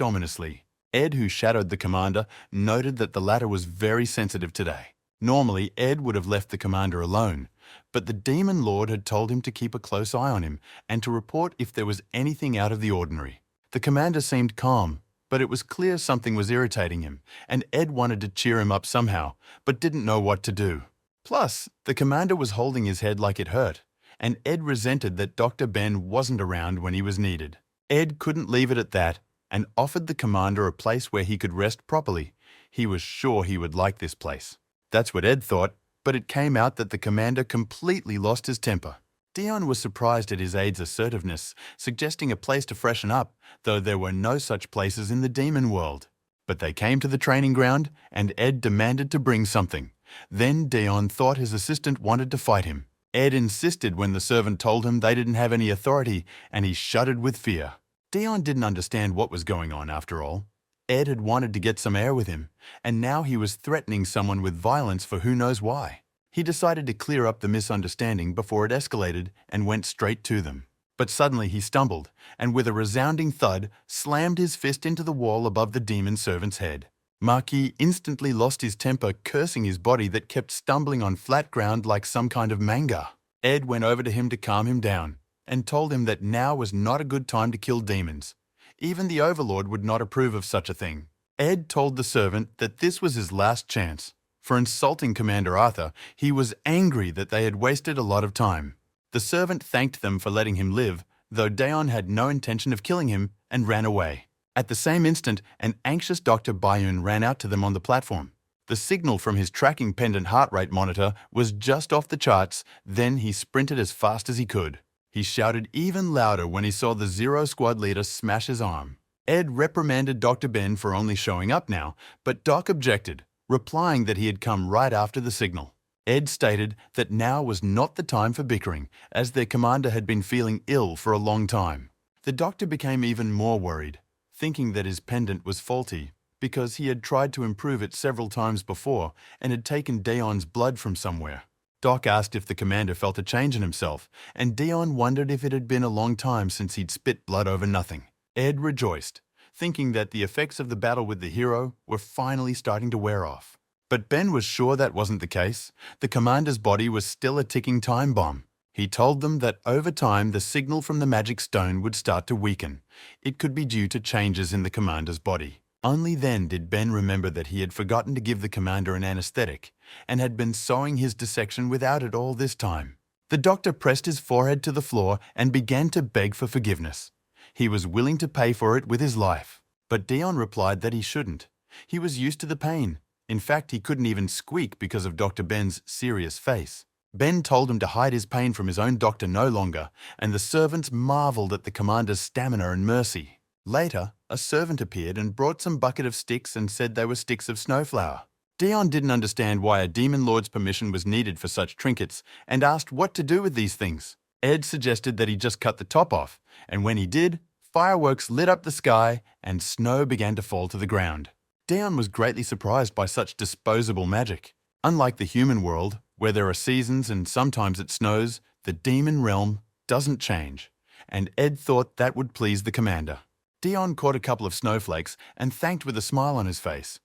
ominously. Ed, who shadowed the commander, noted that the latter was very sensitive today. Normally, Ed would have left the commander alone, but the Demon Lord had told him to keep a close eye on him and to report if there was anything out of the ordinary. The commander seemed calm, but it was clear something was irritating him, and Ed wanted to cheer him up somehow, but didn't know what to do. Plus, the commander was holding his head like it hurt, and Ed resented that Dr. Ben wasn't around when he was needed. Ed couldn't leave it at that and offered the commander a place where he could rest properly. He was sure he would like this place. That's what Ed thought, but it came out that the commander completely lost his temper. Dion was surprised at his aide's assertiveness, suggesting a place to freshen up, though there were no such places in the demon world. But they came to the training ground, and Ed demanded to bring something. Then Dion thought his assistant wanted to fight him. Ed insisted when the servant told him they didn't have any authority, and he shuddered with fear. Dion didn't understand what was going on after all. Ed had wanted to get some air with him, and now he was threatening someone with violence for who knows why. He decided to clear up the misunderstanding before it escalated and went straight to them. But suddenly he stumbled, and with a resounding thud, slammed his fist into the wall above the demon servant's head. Marquis instantly lost his temper, cursing his body that kept stumbling on flat ground like some kind of manga. Ed went over to him to calm him down, and told him that now was not a good time to kill demons. Even the Overlord would not approve of such a thing. Ed told the servant that this was his last chance. For insulting Commander Arthur, he was angry that they had wasted a lot of time. The servant thanked them for letting him live, though Dion had no intention of killing him, and ran away. At the same instant, an anxious Dr. Bayun ran out to them on the platform. The signal from his tracking pendant heart rate monitor was just off the charts. Then he sprinted as fast as he could. He shouted even louder when he saw the Zero Squad leader smash his arm. Ed reprimanded Dr. Ben for only showing up now, but Doc objected, replying that he had come right after the signal. Ed stated that now was not the time for bickering, as their commander had been feeling ill for a long time. The doctor became even more worried, thinking that his pendant was faulty, because he had tried to improve it several times before and had taken Dion's blood from somewhere. Doc asked if the commander felt a change in himself, and Dion wondered if it had been a long time since he'd spit blood over nothing. Ed rejoiced, thinking that the effects of the battle with the hero were finally starting to wear off. But Ben was sure that wasn't the case. The commander's body was still a ticking time bomb. He told them that over time the signal from the magic stone would start to weaken. It could be due to changes in the commander's body. Only then did Ben remember that he had forgotten to give the commander an anesthetic and had been sewing his dissection without it all this time. The doctor pressed his forehead to the floor and began to beg for forgiveness. He was willing to pay for it with his life. But Dion replied that he shouldn't. He was used to the pain. In fact, he couldn't even squeak because of Dr. Ben's serious face. Ben told him to hide his pain from his own doctor no longer, and the servants marveled at the commander's stamina and mercy. Later, a servant appeared and brought some bucket of sticks and said they were sticks of snowflower. Dion didn't understand why a demon lord's permission was needed for such trinkets and asked what to do with these things. Ed suggested that he just cut the top off, and when he did, fireworks lit up the sky and snow began to fall to the ground. Dion was greatly surprised by such disposable magic. Unlike the human world, Where there are seasons and sometimes it snows, the demon realm doesn't change. And Ed thought that would please the commander. Dion caught a couple of snowflakes and thanked with a smile on his face.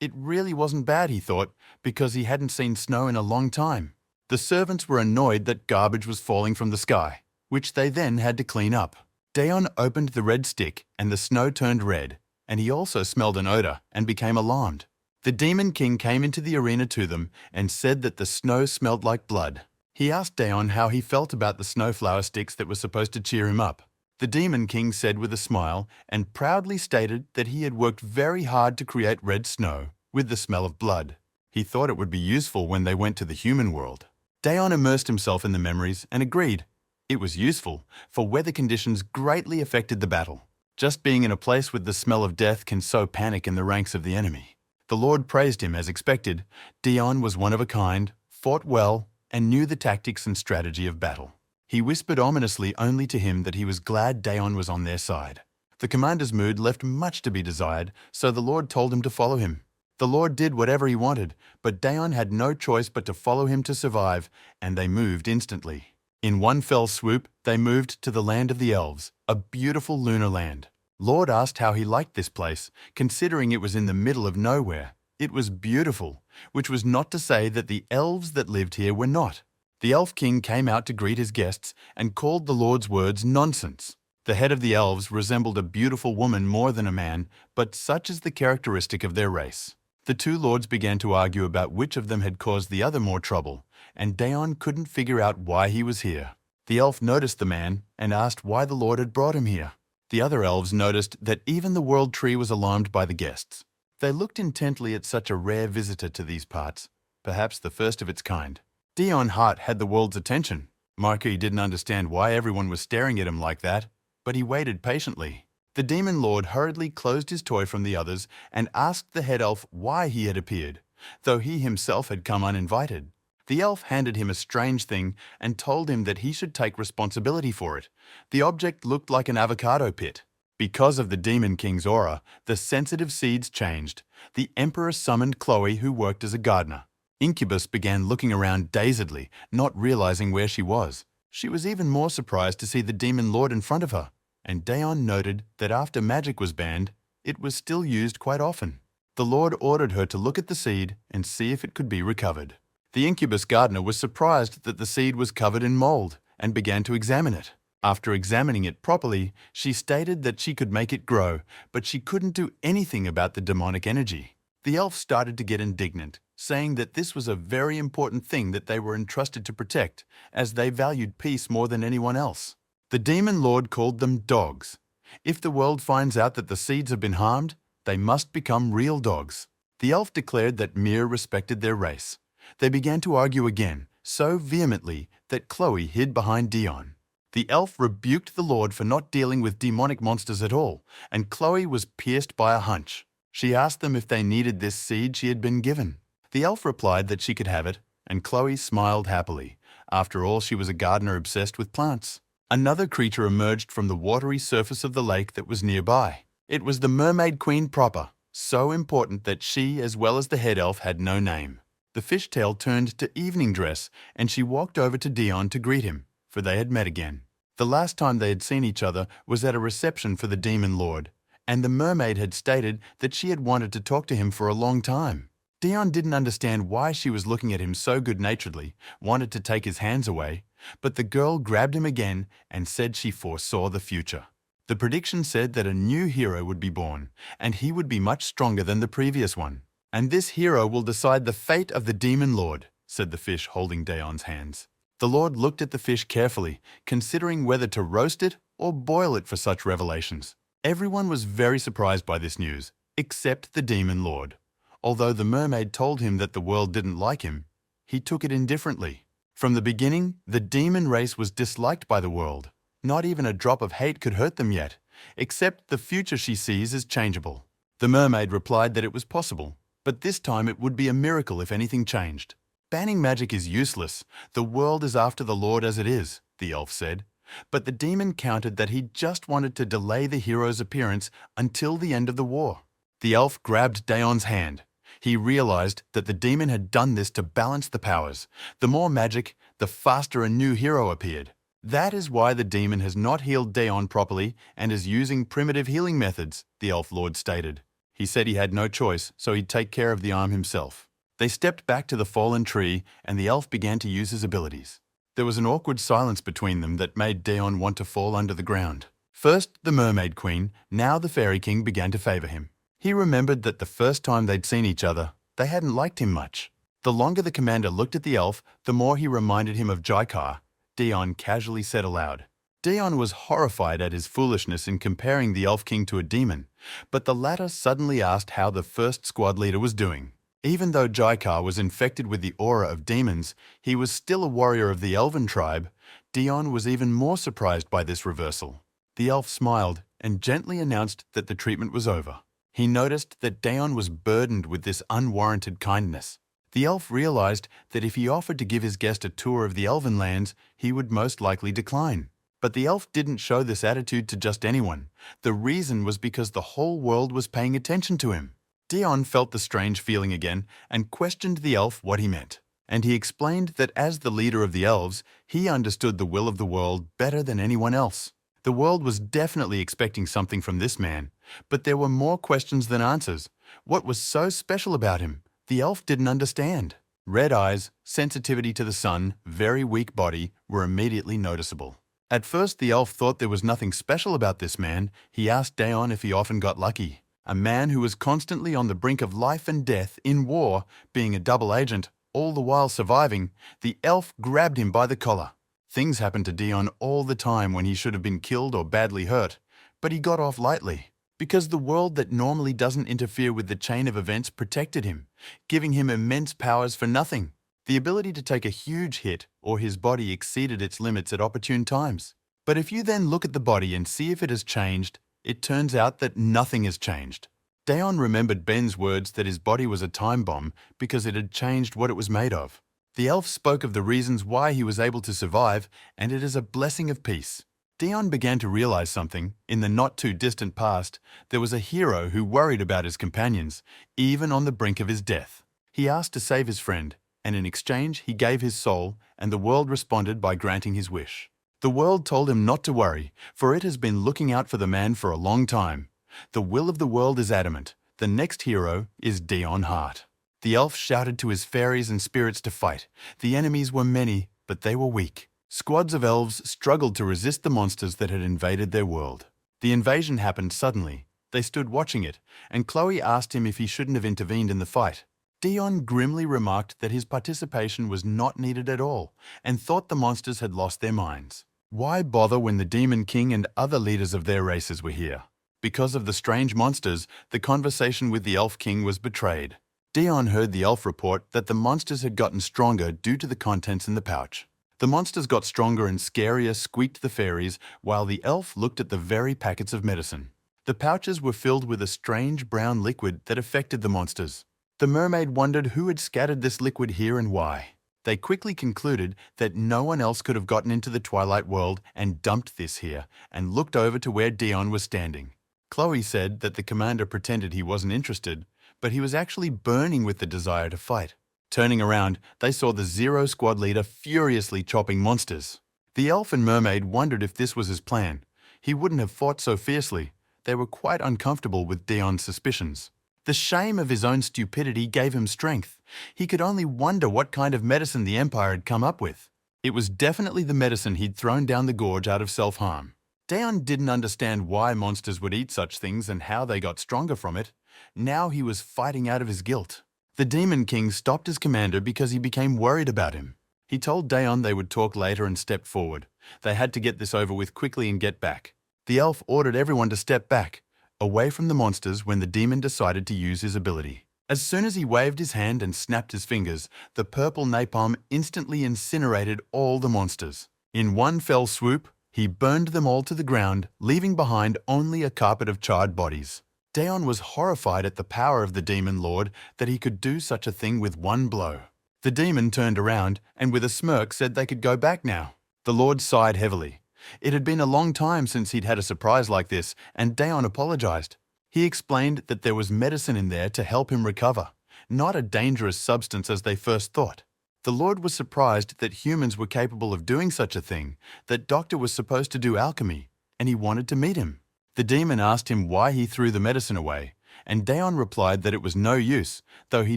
It really wasn't bad, he thought, because he hadn't seen snow in a long time. The servants were annoyed that garbage was falling from the sky, which they then had to clean up. Dion opened the red stick and the snow turned red, and he also smelled an odor and became alarmed. The Demon King came into the arena to them and said that the snow smelled like blood. He asked Dion how he felt about the snowflower sticks that were supposed to cheer him up. The Demon King said with a smile and proudly stated that he had worked very hard to create red snow with the smell of blood. He thought it would be useful when they went to the human world. Dion immersed himself in the memories and agreed. It was useful, for weather conditions greatly affected the battle. Just being in a place with the smell of death can sow panic in the ranks of the enemy. The Lord praised him as expected. Dion was one of a kind, fought well, and knew the tactics and strategy of battle. He whispered ominously only to him that he was glad Dion was on their side. The commander's mood left much to be desired, so the Lord told him to follow him. The Lord did whatever he wanted, but Dion had no choice but to follow him to survive, and they moved instantly. In one fell swoop, they moved to the land of the elves, a beautiful lunar land. Lord asked how he liked this place, considering it was in the middle of nowhere. It was beautiful, which was not to say that the elves that lived here were not. The Elf King came out to greet his guests and called the Lord's words nonsense. The head of the elves resembled a beautiful woman more than a man, but such is the characteristic of their race. The two lords began to argue about which of them had caused the other more trouble, and Dion couldn't figure out why he was here. The elf noticed the man and asked why the Lord had brought him here. The other elves noticed that even the world tree was alarmed by the guests. They looked intently at such a rare visitor to these parts, perhaps the first of its kind. Dion Hart had the world's attention. Marquis didn't understand why everyone was staring at him like that, but he waited patiently. The Demon Lord hurriedly closed his toy from the others and asked the head elf why he had appeared, though he himself had come uninvited. The elf handed him a strange thing and told him that he should take responsibility for it. The object looked like an avocado pit. Because of the Demon King's aura, the sensitive seeds changed. The Emperor summoned Chloe, who worked as a gardener. Incubus began looking around dazedly, not realizing where she was. She was even more surprised to see the Demon Lord in front of her, and Dion noted that after magic was banned, it was still used quite often. The Lord ordered her to look at the seed and see if it could be recovered. The Incubus gardener was surprised that the seed was covered in mold and began to examine it. After examining it properly, she stated that she could make it grow, but she couldn't do anything about the demonic energy. The elf started to get indignant, saying that this was a very important thing that they were entrusted to protect, as they valued peace more than anyone else. The Demon Lord called them dogs. If the world finds out that the seeds have been harmed, they must become real dogs. The elf declared that Mir respected their race. They began to argue again, so vehemently that Chloe hid behind Dion. The elf rebuked the Lord for not dealing with demonic monsters at all, and Chloe was pierced by a hunch. She asked them if they needed this seed she had been given. The elf replied that she could have it, and Chloe smiled happily. After all, she was a gardener obsessed with plants. Another creature emerged from the watery surface of the lake that was nearby. It was the Mermaid Queen proper, so important that she, as well as the head elf, had no name. The fishtail turned to evening dress, and she walked over to Dion to greet him, for they had met again. The last time they had seen each other was at a reception for the Demon Lord, and the mermaid had stated that she had wanted to talk to him for a long time. Dion didn't understand why she was looking at him so good-naturedly, wanted to take his hands away, but the girl grabbed him again and said she foresaw the future. The prediction said that a new hero would be born, and he would be much stronger than the previous one. And this hero will decide the fate of the Demon Lord, said the fish, holding Dion's hands. The Lord looked at the fish carefully, considering whether to roast it or boil it for such revelations. Everyone was very surprised by this news, except the Demon Lord. Although the mermaid told him that the world didn't like him, he took it indifferently. From the beginning, the demon race was disliked by the world. Not even a drop of hate could hurt them yet, except the future she sees is changeable. The mermaid replied that it was possible, but this time it would be a miracle if anything changed. Banning magic is useless. The world is after the Lord as it is, the elf said. But the demon countered that he just wanted to delay the hero's appearance until the end of the war. The elf grabbed Dion's hand. He realized that the demon had done this to balance the powers. The more magic, the faster a new hero appeared. That is why the demon has not healed Daeon properly and is using primitive healing methods, the Elf Lord stated. He said he had no choice, so he'd take care of the arm himself. They stepped back to the fallen tree, and the elf began to use his abilities. There was an awkward silence between them that made Daeon want to fall under the ground. First the Mermaid Queen, now the Fairy King began to favor him. He remembered that the first time they'd seen each other, they hadn't liked him much. The longer the commander looked at the elf, the more he reminded him of Jaikar, Daeon casually said aloud. Daeon was horrified at his foolishness in comparing the Elf King to a demon, but the latter suddenly asked how the first squad leader was doing. Even though Jaikar was infected with the aura of demons, he was still a warrior of the Elven tribe. Daeon was even more surprised by this reversal. The elf smiled and gently announced that the treatment was over. He noticed that Daeon was burdened with this unwarranted kindness. The elf realized that if he offered to give his guest a tour of the Elven lands, he would most likely decline. But the elf didn't show this attitude to just anyone. The reason was because the whole world was paying attention to him. Daeon felt the strange feeling again and questioned the elf what he meant. And he explained that as the leader of the elves, he understood the will of the world better than anyone else. The world was definitely expecting something from this man, but there were more questions than answers. What was so special about him? The elf didn't understand. Red eyes, sensitivity to the sun, very weak body were immediately noticeable. At first, the elf thought there was nothing special about this man. He asked Daeon if he often got lucky. A man who was constantly on the brink of life and death in war, being a double agent, all the while surviving, the elf grabbed him by the collar. Things happened to Daeon all the time when he should have been killed or badly hurt, but he got off lightly. Because the world that normally doesn't interfere with the chain of events protected him, giving him immense powers for nothing. The ability to take a huge hit or his body exceeded its limits at opportune times. But if you then look at the body and see if it has changed, it turns out that nothing has changed. Daeon remembered Ben's words that his body was a time bomb because it had changed what it was made of. The elf spoke of the reasons why he was able to survive, and it is a blessing of peace. Daeon began to realize something. In the not-too-distant past, there was a hero who worried about his companions, even on the brink of his death. He asked to save his friend, and in exchange he gave his soul, and the world responded by granting his wish. The world told him not to worry, for it has been looking out for the man for a long time. The will of the world is adamant. The next hero is Daeon Hart. The elf shouted to his fairies and spirits to fight. The enemies were many, but they were weak. Squads of elves struggled to resist the monsters that had invaded their world. The invasion happened suddenly. They stood watching it, and Chloe asked him if he shouldn't have intervened in the fight. Daeon grimly remarked that his participation was not needed at all, and thought the monsters had lost their minds. Why bother when the Demon King and other leaders of their races were here? Because of the strange monsters, the conversation with the Elf King was betrayed. Daeon heard the elf report that the monsters had gotten stronger due to the contents in the pouch. The monsters got stronger and scarier, squeaked the fairies, while the elf looked at the very packets of medicine. The pouches were filled with a strange brown liquid that affected the monsters. The mermaid wondered who had scattered this liquid here and why. They quickly concluded that no one else could have gotten into the Twilight world and dumped this here, and looked over to where Daeon was standing. Chloe said that the commander pretended he wasn't interested, but he was actually burning with the desire to fight. Turning around, they saw the Zero Squad leader furiously chopping monsters. The elf and mermaid wondered if this was his plan. He wouldn't have fought so fiercely. They were quite uncomfortable with Daeon's suspicions. The shame of his own stupidity gave him strength. He could only wonder what kind of medicine the Empire had come up with. It was definitely the medicine he'd thrown down the gorge out of self-harm. Daeon didn't understand why monsters would eat such things and how they got stronger from it. Now he was fighting out of his guilt. The Demon King stopped his commander because he became worried about him. He told Daeon they would talk later and stepped forward. They had to get this over with quickly and get back. The elf ordered everyone to step back, away from the monsters when the demon decided to use his ability. As soon as he waved his hand and snapped his fingers, the purple napalm instantly incinerated all the monsters. In one fell swoop, he burned them all to the ground, leaving behind only a carpet of charred bodies. Daeon was horrified at the power of the Demon Lord that he could do such a thing with one blow. The demon turned around and with a smirk said they could go back now. The Lord sighed heavily. It had been a long time since he'd had a surprise like this, and Daeon apologized. He explained that there was medicine in there to help him recover. not a dangerous substance as they first thought. The Lord was surprised that humans were capable of doing such a thing, that Doctor was supposed to do alchemy, and he wanted to meet him. The demon asked him why he threw the medicine away, and Daon replied that it was no use, though he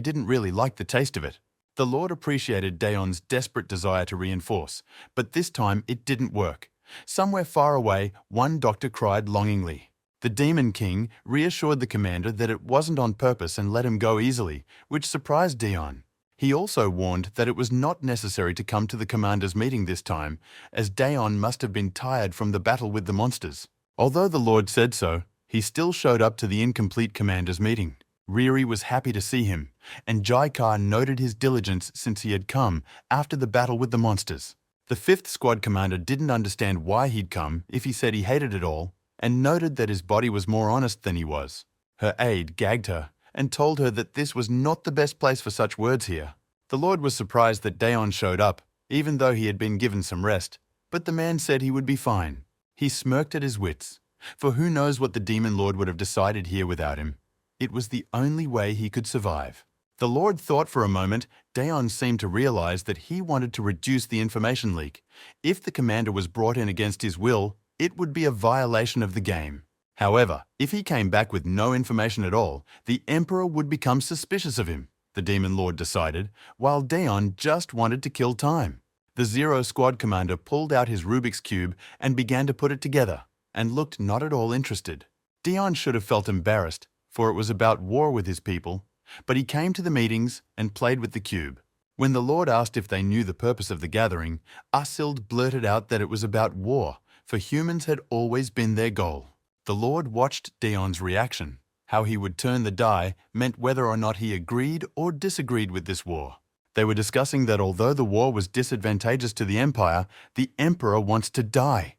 didn't really like the taste of it. The Lord appreciated Daon's desperate desire to reinforce, but this time it didn't work. Somewhere far away, one doctor cried longingly. The Demon King reassured the commander that it wasn't on purpose and let him go easily, which surprised Daon. He also warned that it was not necessary to come to the commander's meeting this time, as Daon must have been tired from the battle with the monsters. Although the Lord said so, he still showed up to the incomplete commander's meeting. Riri was happy to see him, and Jaikar noted his diligence since he had come after the battle with the monsters. The 5th Squad commander didn't understand why he'd come if he said he hated it all, and noted that his body was more honest than he was. Her aide gagged her and told her that this was not the best place for such words here. The Lord was surprised that Daon showed up, even though he had been given some rest, but the man said he would be fine. He smirked at his wits, for who knows what the Demon Lord would have decided here without him. It was the only way he could survive. The Lord thought for a moment. Daon seemed to realize that he wanted to reduce the information leak. If the commander was brought in against his will, it would be a violation of the game. However, if he came back with no information at all, the Emperor would become suspicious of him, the Demon Lord decided, while Daon just wanted to kill time. The 0 Squad commander pulled out his Rubik's Cube and began to put it together, and looked not at all interested. Daon should have felt embarrassed, for it was about war with his people, but he came to the meetings and played with the cube. When the Lord asked if they knew the purpose of the gathering, Asild blurted out that it was about war, for humans had always been their goal. The Lord watched Daon's reaction. How he would turn the die meant whether or not he agreed or disagreed with this war. They were discussing that although the war was disadvantageous to the Empire, the Emperor wants to die.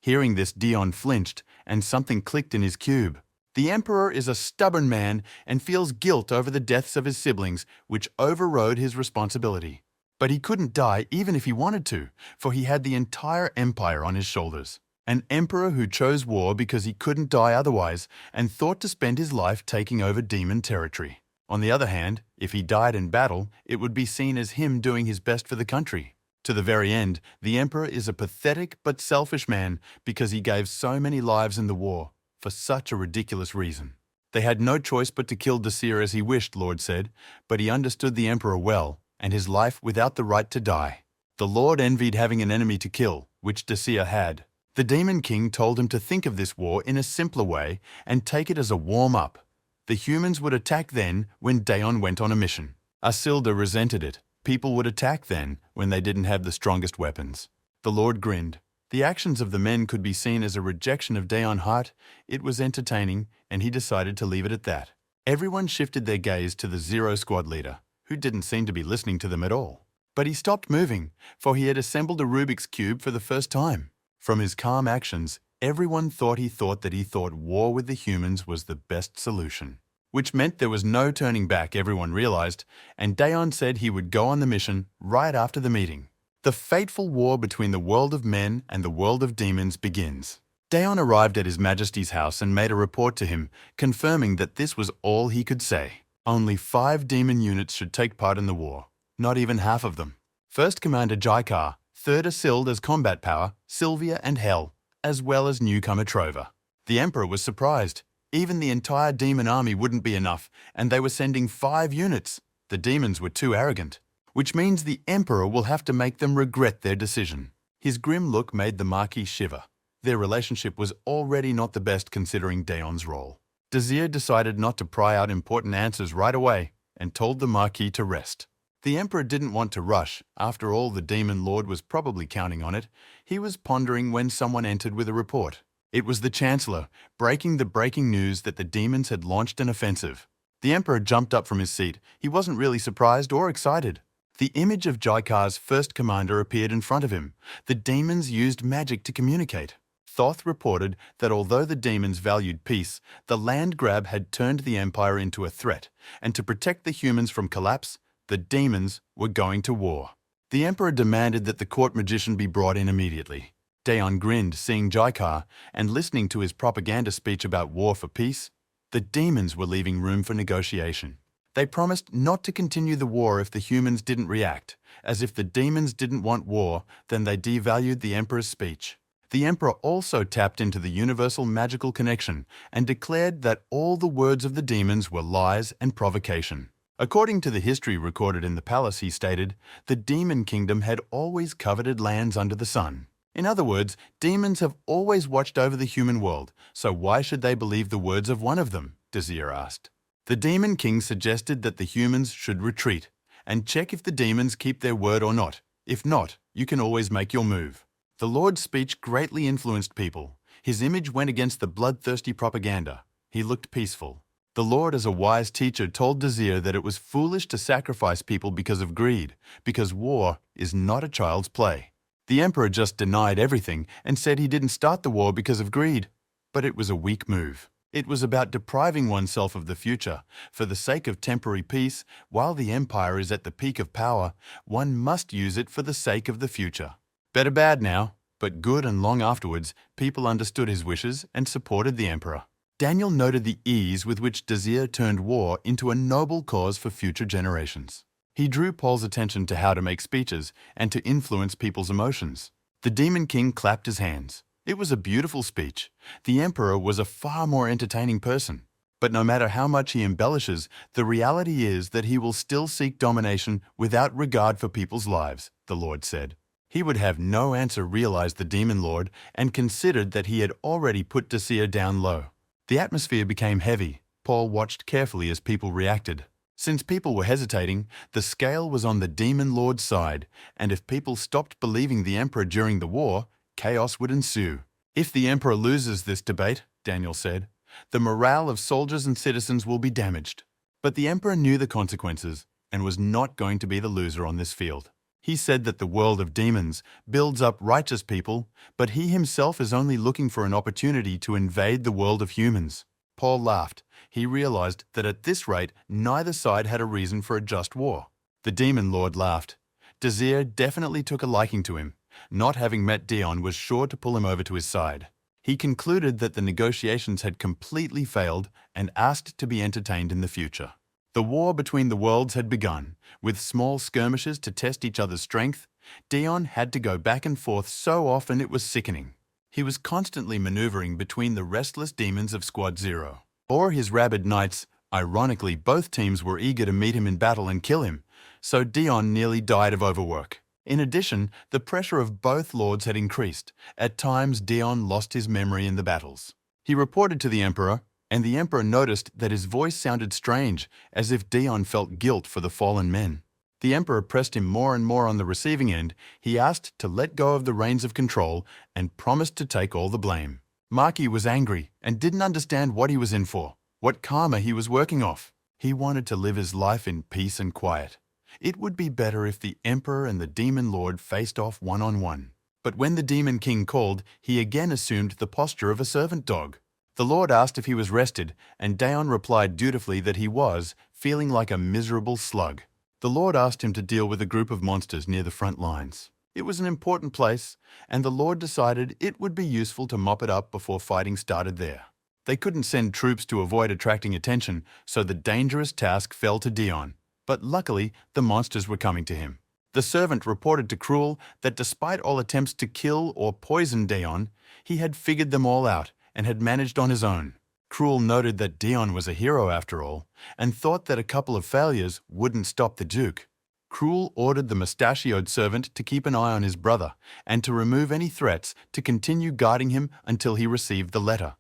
Hearing this, Daon flinched, and something clicked in his cube. The Emperor is a stubborn man and feels guilt over the deaths of his siblings, which overrode his responsibility. But he couldn't die even if he wanted to, for he had the entire empire on his shoulders. An emperor who chose war because he couldn't die otherwise and thought to spend his life taking over demon territory. On the other hand, if he died in battle, it would be seen as him doing his best for the country. To the very end, the emperor is a pathetic but selfish man because he gave so many lives in the war, for such a ridiculous reason. They had no choice but to kill Desir as he wished, Lord said, but he understood the Emperor well, and his life without the right to die. The Lord envied having an enemy to kill, which Desir had. The Demon King told him to think of this war in a simpler way and take it as a warm-up. The humans would attack then when Daon went on a mission. Asilda resented it. People would attack then when they didn't have the strongest weapons. The Lord grinned. The actions of the men could be seen as a rejection of Daon Hart. It was entertaining, and he decided to leave it at that. Everyone shifted their gaze to the 0 Squad leader, who didn't seem to be listening to them at all. But he stopped moving, for he had assembled a Rubik's Cube for the first time. From his calm actions, everyone thought that he thought war with the humans was the best solution. Which meant there was no turning back, everyone realized, and Daon said he would go on the mission right after the meeting. The fateful war between the world of men and the world of demons begins. Daon arrived at His Majesty's house and made a report to him, confirming that this was all he could say. Only 5 demon units should take part in the war, not even half of them. 1st Commander Jaikar, 3rd Asild as combat power, Sylvia and Hel, as well as newcomer Trova. The Emperor was surprised. Even the entire demon army wouldn't be enough, and they were sending 5 units. The demons were too arrogant. Which means the Emperor will have to make them regret their decision. His grim look made the Marquis shiver. Their relationship was already not the best considering Daon's role. Desir decided not to pry out important answers right away and told the Marquis to rest. The Emperor didn't want to rush. After all, the Demon Lord was probably counting on it. He was pondering when someone entered with a report. It was the Chancellor, breaking the breaking news that the demons had launched an offensive. The Emperor jumped up from his seat. He wasn't really surprised or excited. The image of Jaikar's 1st commander appeared in front of him. The demons used magic to communicate. Thoth reported that although the demons valued peace, the land grab had turned the Empire into a threat, and to protect the humans from collapse, the demons were going to war. The Emperor demanded that the court magician be brought in immediately. Daon grinned, seeing Jaikar, and listening to his propaganda speech about war for peace. The demons were leaving room for negotiation. They promised not to continue the war if the humans didn't react, as if the demons didn't want war, then they devalued the emperor's speech. The emperor also tapped into the universal magical connection and declared that all the words of the demons were lies and provocation. According to the history recorded in the palace, he stated, the demon kingdom had always coveted lands under the sun. In other words, demons have always watched over the human world, so why should they believe the words of one of them? Desir asked. The demon king suggested that the humans should retreat and check if the demons keep their word or not. If not, you can always make your move. The Lord's speech greatly influenced people. His image went against the bloodthirsty propaganda. He looked peaceful. The Lord, as a wise teacher, told Desir that it was foolish to sacrifice people because of greed, because war is not a child's play. The emperor just denied everything and said he didn't start the war because of greed. But it was a weak move. It was about depriving oneself of the future. For the sake of temporary peace, while the empire is at the peak of power, one must use it for the sake of the future. Better bad now, but good, and long afterwards, people understood his wishes and supported the emperor. Daniel noted the ease with which Desir turned war into a noble cause for future generations. He drew Paul's attention to how to make speeches and to influence people's emotions. The demon king clapped his hands. It was a beautiful speech. The emperor was a far more entertaining person. But no matter how much he embellishes, the reality is that he will still seek domination without regard for people's lives, the Lord said. He would have no answer, realized the demon lord, and considered that he had already put Desir down low. The atmosphere became heavy. Paul watched carefully as people reacted. Since people were hesitating, the scale was on the demon lord's side, and if people stopped believing the emperor during the war, chaos would ensue. If the emperor loses this debate, Daniel said, the morale of soldiers and citizens will be damaged. But the emperor knew the consequences and was not going to be the loser on this field. He said that the world of demons builds up righteous people, but he himself is only looking for an opportunity to invade the world of humans. Paul laughed. He realized that at this rate, neither side had a reason for a just war. The demon lord laughed. Desir definitely took a liking to him. Not having met Dion was sure to pull him over to his side. He concluded that the negotiations had completely failed and asked to be entertained in the future. The war between the worlds had begun. With small skirmishes to test each other's strength, Dion had to go back and forth so often it was sickening. He was constantly maneuvering between the restless demons of Squad Zero or his rabid knights. Ironically, both teams were eager to meet him in battle and kill him, so Dion nearly died of overwork. In addition, the pressure of both lords had increased. At times, Dion lost his memory in the battles. He reported to the emperor, and the emperor noticed that his voice sounded strange, as if Dion felt guilt for the fallen men. The emperor pressed him more and more on the receiving end. He asked to let go of the reins of control and promised to take all the blame. Maki was angry and didn't understand what he was in for, what karma he was working off. He wanted to live his life in peace and quiet. It would be better if the emperor and the demon lord faced off one-on-one. But when the demon king called, he again assumed the posture of a servant dog. The Lord asked if he was rested, and Dion replied dutifully that he was, feeling like a miserable slug. The Lord asked him to deal with a group of monsters near the front lines. It was an important place, and the Lord decided it would be useful to mop it up before fighting started there. They couldn't send troops to avoid attracting attention, so the dangerous task fell to Dion. But luckily, the monsters were coming to him. The servant reported to Cruel that despite all attempts to kill or poison Dion, he had figured them all out and had managed on his own. Cruel noted that Dion was a hero after all, and thought that a couple of failures wouldn't stop the Duke. Cruel ordered the mustachioed servant to keep an eye on his brother and to remove any threats to continue guarding him until he received the letter.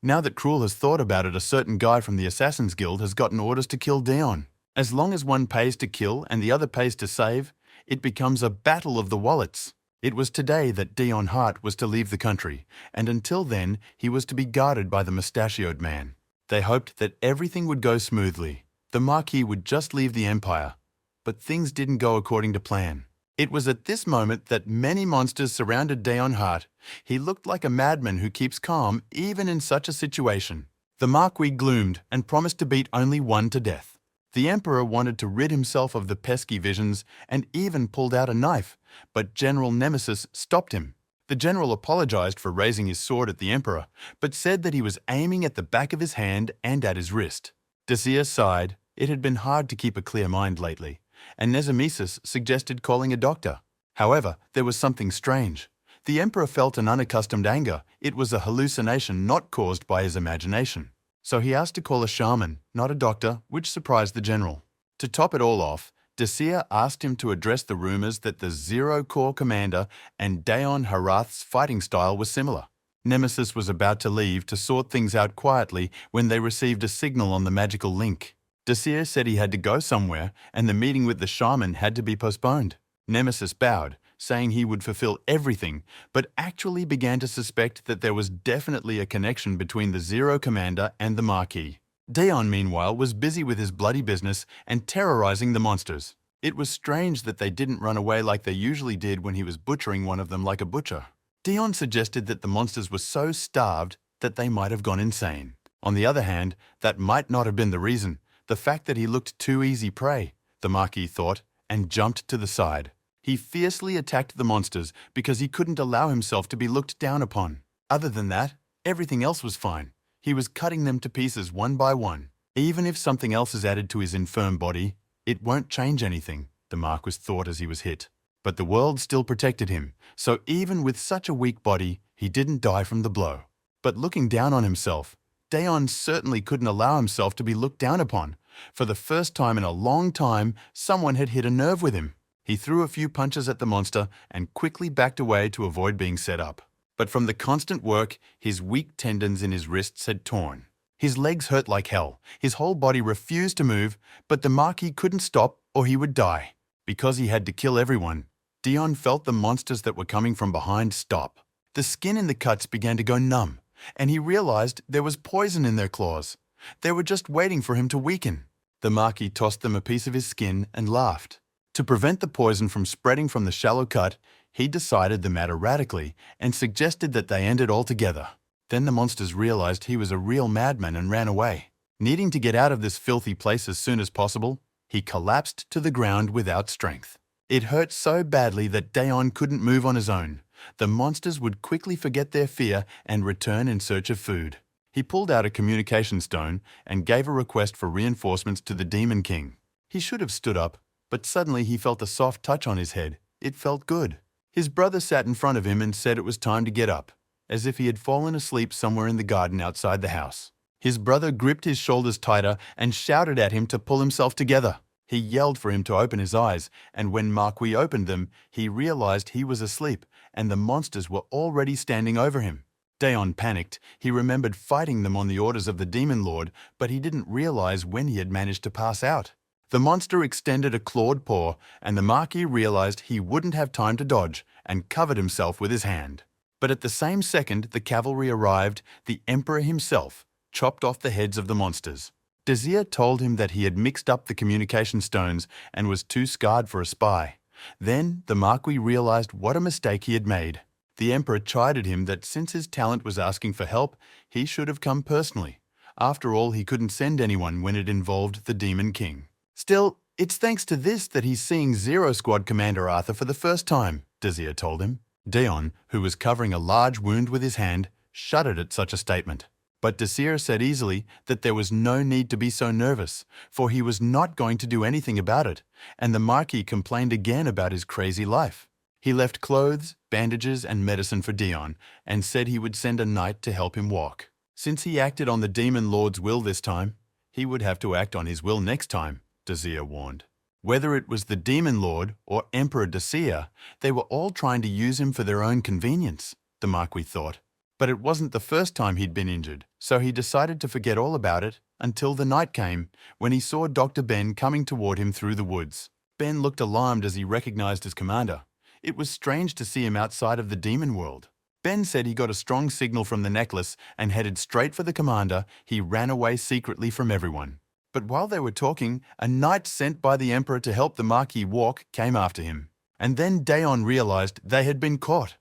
Now that Cruel has thought about it, a certain guy from the Assassin's Guild has gotten orders to kill Dion. As long as one pays to kill and the other pays to save, it becomes a battle of the wallets. It was today that Dion Hart was to leave the country, and until then he was to be guarded by the mustachioed man. They hoped that everything would go smoothly. The Marquis would just leave the Empire. But things didn't go according to plan. It was at this moment that many monsters surrounded Dion Hart. He looked like a madman who keeps calm even in such a situation. The Marquis gloomed and promised to beat only one to death. The Emperor wanted to rid himself of the pesky visions and even pulled out a knife, but General Nemesis stopped him. The general apologized for raising his sword at the Emperor, but said that he was aiming at the back of his hand and at his wrist. Desir sighed. It had been hard to keep a clear mind lately, and Nemesis suggested calling a doctor. However, there was something strange. The emperor felt an unaccustomed anger. It was a hallucination not caused by his imagination. So he asked to call a shaman, not a doctor, which surprised the general. To top it all off, Dacia asked him to address the rumors that the Zero Corps commander and Daon Harath's fighting style was similar. Nemesis was about to leave to sort things out quietly when they received a signal on the magical link. Dacia said he had to go somewhere and the meeting with the shaman had to be postponed. Nemesis bowed, saying he would fulfill everything, but actually began to suspect that there was definitely a connection between the Zero commander and the Marquis. Daon, meanwhile, was busy with his bloody business and terrorizing the monsters. It was strange that they didn't run away like they usually did when he was butchering one of them like a butcher. Daon suggested that the monsters were so starved that they might have gone insane. On the other hand, that might not have been the reason. The fact that he looked too easy prey, the Marquis thought, and jumped to the side. He fiercely attacked the monsters because he couldn't allow himself to be looked down upon. Other than that, everything else was fine. He was cutting them to pieces one by one. Even if something else is added to his infirm body, it won't change anything, the Marquis thought as he was hit. But the world still protected him, so even with such a weak body, he didn't die from the blow. But looking down on himself, Daon certainly couldn't allow himself to be looked down upon. For the first time in a long time, someone had hit a nerve with him. He threw a few punches at the monster and quickly backed away to avoid being set up. But from the constant work, his weak tendons in his wrists had torn. His legs hurt like hell. His whole body refused to move, but the Marquis couldn't stop or he would die. Because he had to kill everyone, Daon felt the monsters that were coming from behind stop. The skin in the cuts began to go numb, and he realized there was poison in their claws. They were just waiting for him to weaken. The Marquis tossed them a piece of his skin and laughed. To prevent the poison from spreading from the shallow cut, he decided the matter radically and suggested that they end it altogether. Then the monsters realized he was a real madman and ran away. Needing to get out of this filthy place as soon as possible, he collapsed to the ground without strength. It hurt so badly that Daon couldn't move on his own. The monsters would quickly forget their fear and return in search of food. He pulled out a communication stone and gave a request for reinforcements to the Demon King. He should have stood up, but suddenly he felt a soft touch on his head. It felt good. His brother sat in front of him and said it was time to get up, as if he had fallen asleep somewhere in the garden outside the house. His brother gripped his shoulders tighter and shouted at him to pull himself together. He yelled for him to open his eyes, and when Marquis opened them, he realized he was asleep, and the monsters were already standing over him. Daon panicked. He remembered fighting them on the orders of the Demon Lord, but he didn't realize when he had managed to pass out. The monster extended a clawed paw, and the Marquis realized he wouldn't have time to dodge, and covered himself with his hand. But at the same second the cavalry arrived, the Emperor himself chopped off the heads of the monsters. Dacia told him that he had mixed up the communication stones and was too scarred for a spy. Then the Marquis realized what a mistake he had made. The Emperor chided him that since his talent was asking for help, he should have come personally. After all, he couldn't send anyone when it involved the Demon King. Still, it's thanks to this that he's seeing Zero Squad Commander Arthur for the first time, Dacia told him. Daon, who was covering a large wound with his hand, shuddered at such a statement. But Dacia said easily that there was no need to be so nervous, for he was not going to do anything about it, and the Marquis complained again about his crazy life. He left clothes, bandages, and medicine for Daon, and said he would send a knight to help him walk. Since he acted on the Demon Lord's will this time, he would have to act on his will next time, Dacia warned. Whether it was the Demon Lord or Emperor Dacia, they were all trying to use him for their own convenience, the Marquis thought. But it wasn't the first time he'd been injured, so he decided to forget all about it until the night came, when he saw Dr. Ben coming toward him through the woods. Ben looked alarmed as he recognized his commander. It was strange to see him outside of the demon world. Ben said he got a strong signal from the necklace and headed straight for the commander. He ran away secretly from everyone. But while they were talking, a knight sent by the Emperor to help the Marquis walk came after him. And then Daon realized they had been caught.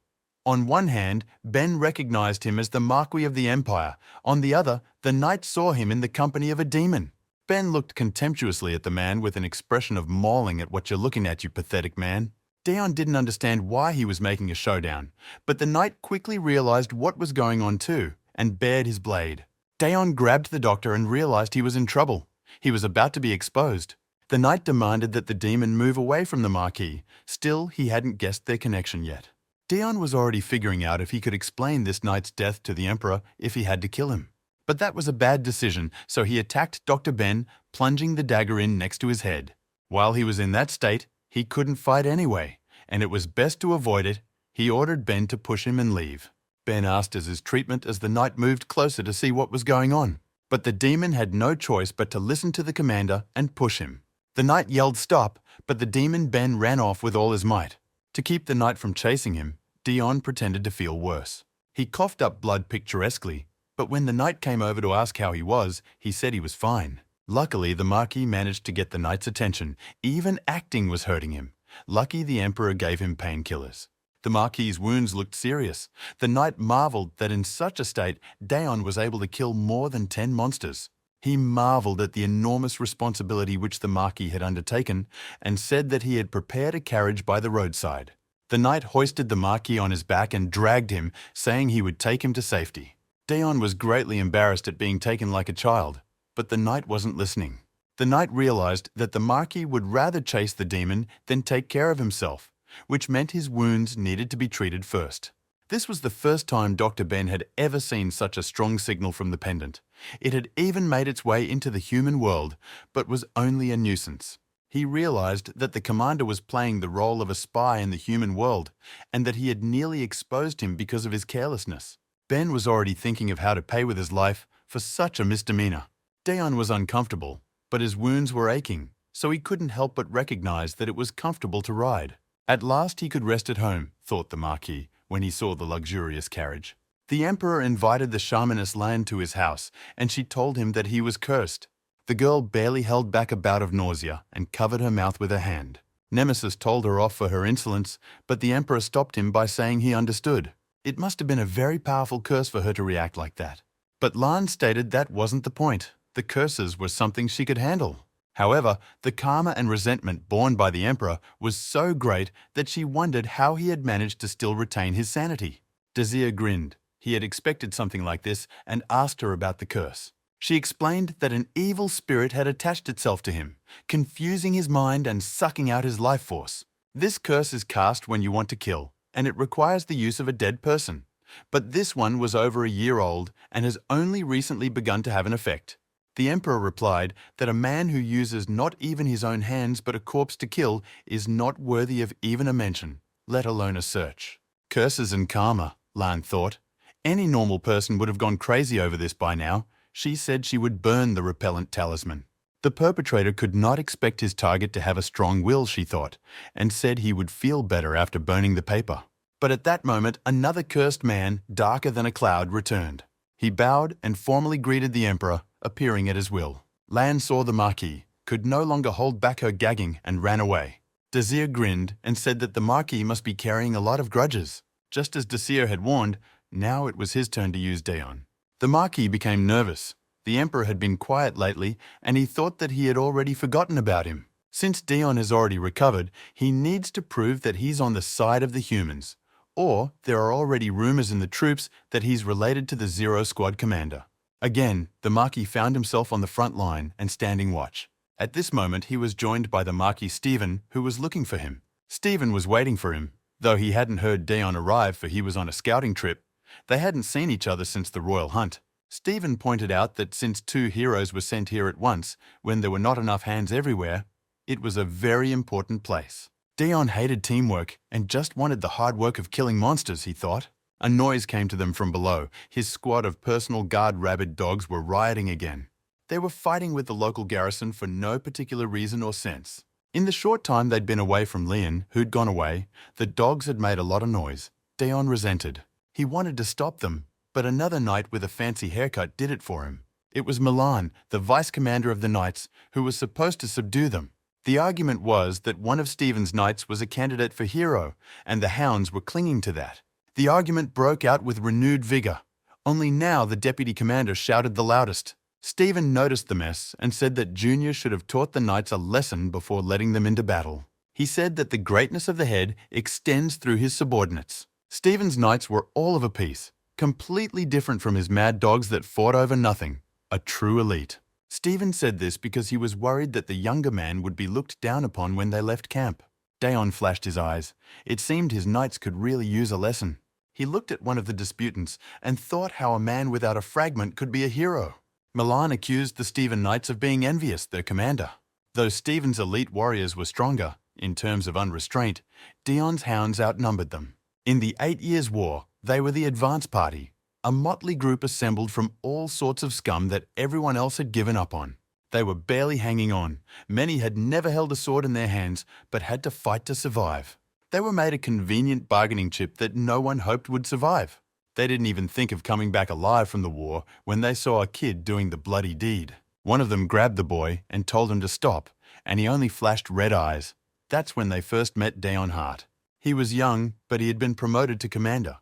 On one hand, Ben recognized him as the Marquis of the Empire. On the other, the knight saw him in the company of a demon. Ben looked contemptuously at the man with an expression of mauling at what you're looking at, you pathetic man. Daon didn't understand why he was making a showdown, but the knight quickly realized what was going on too, and bared his blade. Daon grabbed the doctor and realized he was in trouble. He was about to be exposed. The knight demanded that the demon move away from the Marquis. Still, he hadn't guessed their connection yet. Dion was already figuring out if he could explain this knight's death to the Emperor if he had to kill him. But that was a bad decision, so he attacked Dr. Ben, plunging the dagger in next to his head. While he was in that state, he couldn't fight anyway, and it was best to avoid it. He ordered Ben to push him and leave. Ben asked as his treatment as the knight moved closer to see what was going on. But the demon had no choice but to listen to the commander and push him. The knight yelled stop, but the demon Ben ran off with all his might. To keep the knight from chasing him, Dion pretended to feel worse. He coughed up blood picturesquely, but when the knight came over to ask how he was, he said he was fine. Luckily, the Marquis managed to get the knight's attention. Even acting was hurting him. Lucky the Emperor gave him painkillers. The Marquis's wounds looked serious. The knight marveled that in such a state, Dion was able to kill more than 10 monsters. He marveled at the enormous responsibility which the Marquis had undertaken and said that he had prepared a carriage by the roadside. The knight hoisted the Marquis on his back and dragged him, saying he would take him to safety. Dion was greatly embarrassed at being taken like a child, but the knight wasn't listening. The knight realized that the Marquis would rather chase the demon than take care of himself, which meant his wounds needed to be treated first. This was the first time Dr. Ben had ever seen such a strong signal from the pendant. It had even made its way into the human world, but was only a nuisance. He realized that the commander was playing the role of a spy in the human world, and that he had nearly exposed him because of his carelessness. Ben was already thinking of how to pay with his life for such a misdemeanor. Dion was uncomfortable, but his wounds were aching, so he couldn't help but recognize that it was comfortable to ride. At last he could rest at home, thought the Marquis, when he saw the luxurious carriage. The Emperor invited the shamaness Lan to his house, and she told him that he was cursed. The girl barely held back a bout of nausea and covered her mouth with her hand. Nemesis told her off for her insolence, but the Emperor stopped him by saying he understood. It must have been a very powerful curse for her to react like that. But Lan stated that wasn't the point. The curses were something she could handle. However, the karma and resentment borne by the Emperor was so great that she wondered how he had managed to still retain his sanity. Desir grinned. He had expected something like this and asked her about the curse. She explained that an evil spirit had attached itself to him, confusing his mind and sucking out his life force. This curse is cast when you want to kill, and it requires the use of a dead person. But this one was over a year old and has only recently begun to have an effect. The Emperor replied that a man who uses not even his own hands but a corpse to kill is not worthy of even a mention, let alone a search. Curses and karma, Lan thought. Any normal person would have gone crazy over this by now. She said she would burn the repellent talisman. The perpetrator could not expect his target to have a strong will, she thought, and said he would feel better after burning the paper. But at that moment, another cursed man, darker than a cloud, returned. He bowed and formally greeted the Emperor, appearing at his will. Lan saw the Marquis, could no longer hold back her gagging, and ran away. Desir grinned and said that the Marquis must be carrying a lot of grudges. Just as Desir had warned, now it was his turn to use Dion. The Marquis became nervous. The Emperor had been quiet lately, and he thought that he had already forgotten about him. Since Dion has already recovered, he needs to prove that he's on the side of the humans. Or there are already rumors in the troops that he's related to the Zero Squad commander. Again, the Marquis found himself on the front line and standing watch. At this moment, he was joined by the Marquis Stephen, who was looking for him. Stephen was waiting for him, though he hadn't heard Dion arrive for he was on a scouting trip. They hadn't seen each other since the royal hunt. Stephen pointed out that since 2 heroes were sent here at once, when there were not enough hands everywhere, it was a very important place. Dion hated teamwork and just wanted the hard work of killing monsters, he thought. A noise came to them from below. His squad of personal guard rabid dogs were rioting again. They were fighting with the local garrison for no particular reason or sense. In the short time they'd been away from Leon, who'd gone away, the dogs had made a lot of noise. Dion resented. He wanted to stop them, but another knight with a fancy haircut did it for him. It was Milan, the vice-commander of the knights, who was supposed to subdue them. The argument was that one of Stephen's knights was a candidate for hero, and the hounds were clinging to that. The argument broke out with renewed vigor. Only now the deputy commander shouted the loudest. Stephen noticed the mess and said that Junior should have taught the knights a lesson before letting them into battle. He said that the greatness of the head extends through his subordinates. Stephen's knights were all of a piece, completely different from his mad dogs that fought over nothing. A true elite. Stephen said this because he was worried that the younger man would be looked down upon when they left camp. Daon flashed his eyes. It seemed his knights could really use a lesson. He looked at one of the disputants and thought how a man without a fragment could be a hero. Milan accused the Stephen Knights of being envious, their commander. Though Stephen's elite warriors were stronger, in terms of unrestraint, Dion's hounds outnumbered them. In the 8 Years' War, they were the advance party, a motley group assembled from all sorts of scum that everyone else had given up on. They were barely hanging on. Many had never held a sword in their hands, but had to fight to survive. They were made a convenient bargaining chip that no one hoped would survive. They didn't even think of coming back alive from the war when they saw a kid doing the bloody deed. One of them grabbed the boy and told him to stop, and he only flashed red eyes. That's when they first met Daon Hart. He was young, but he had been promoted to commander.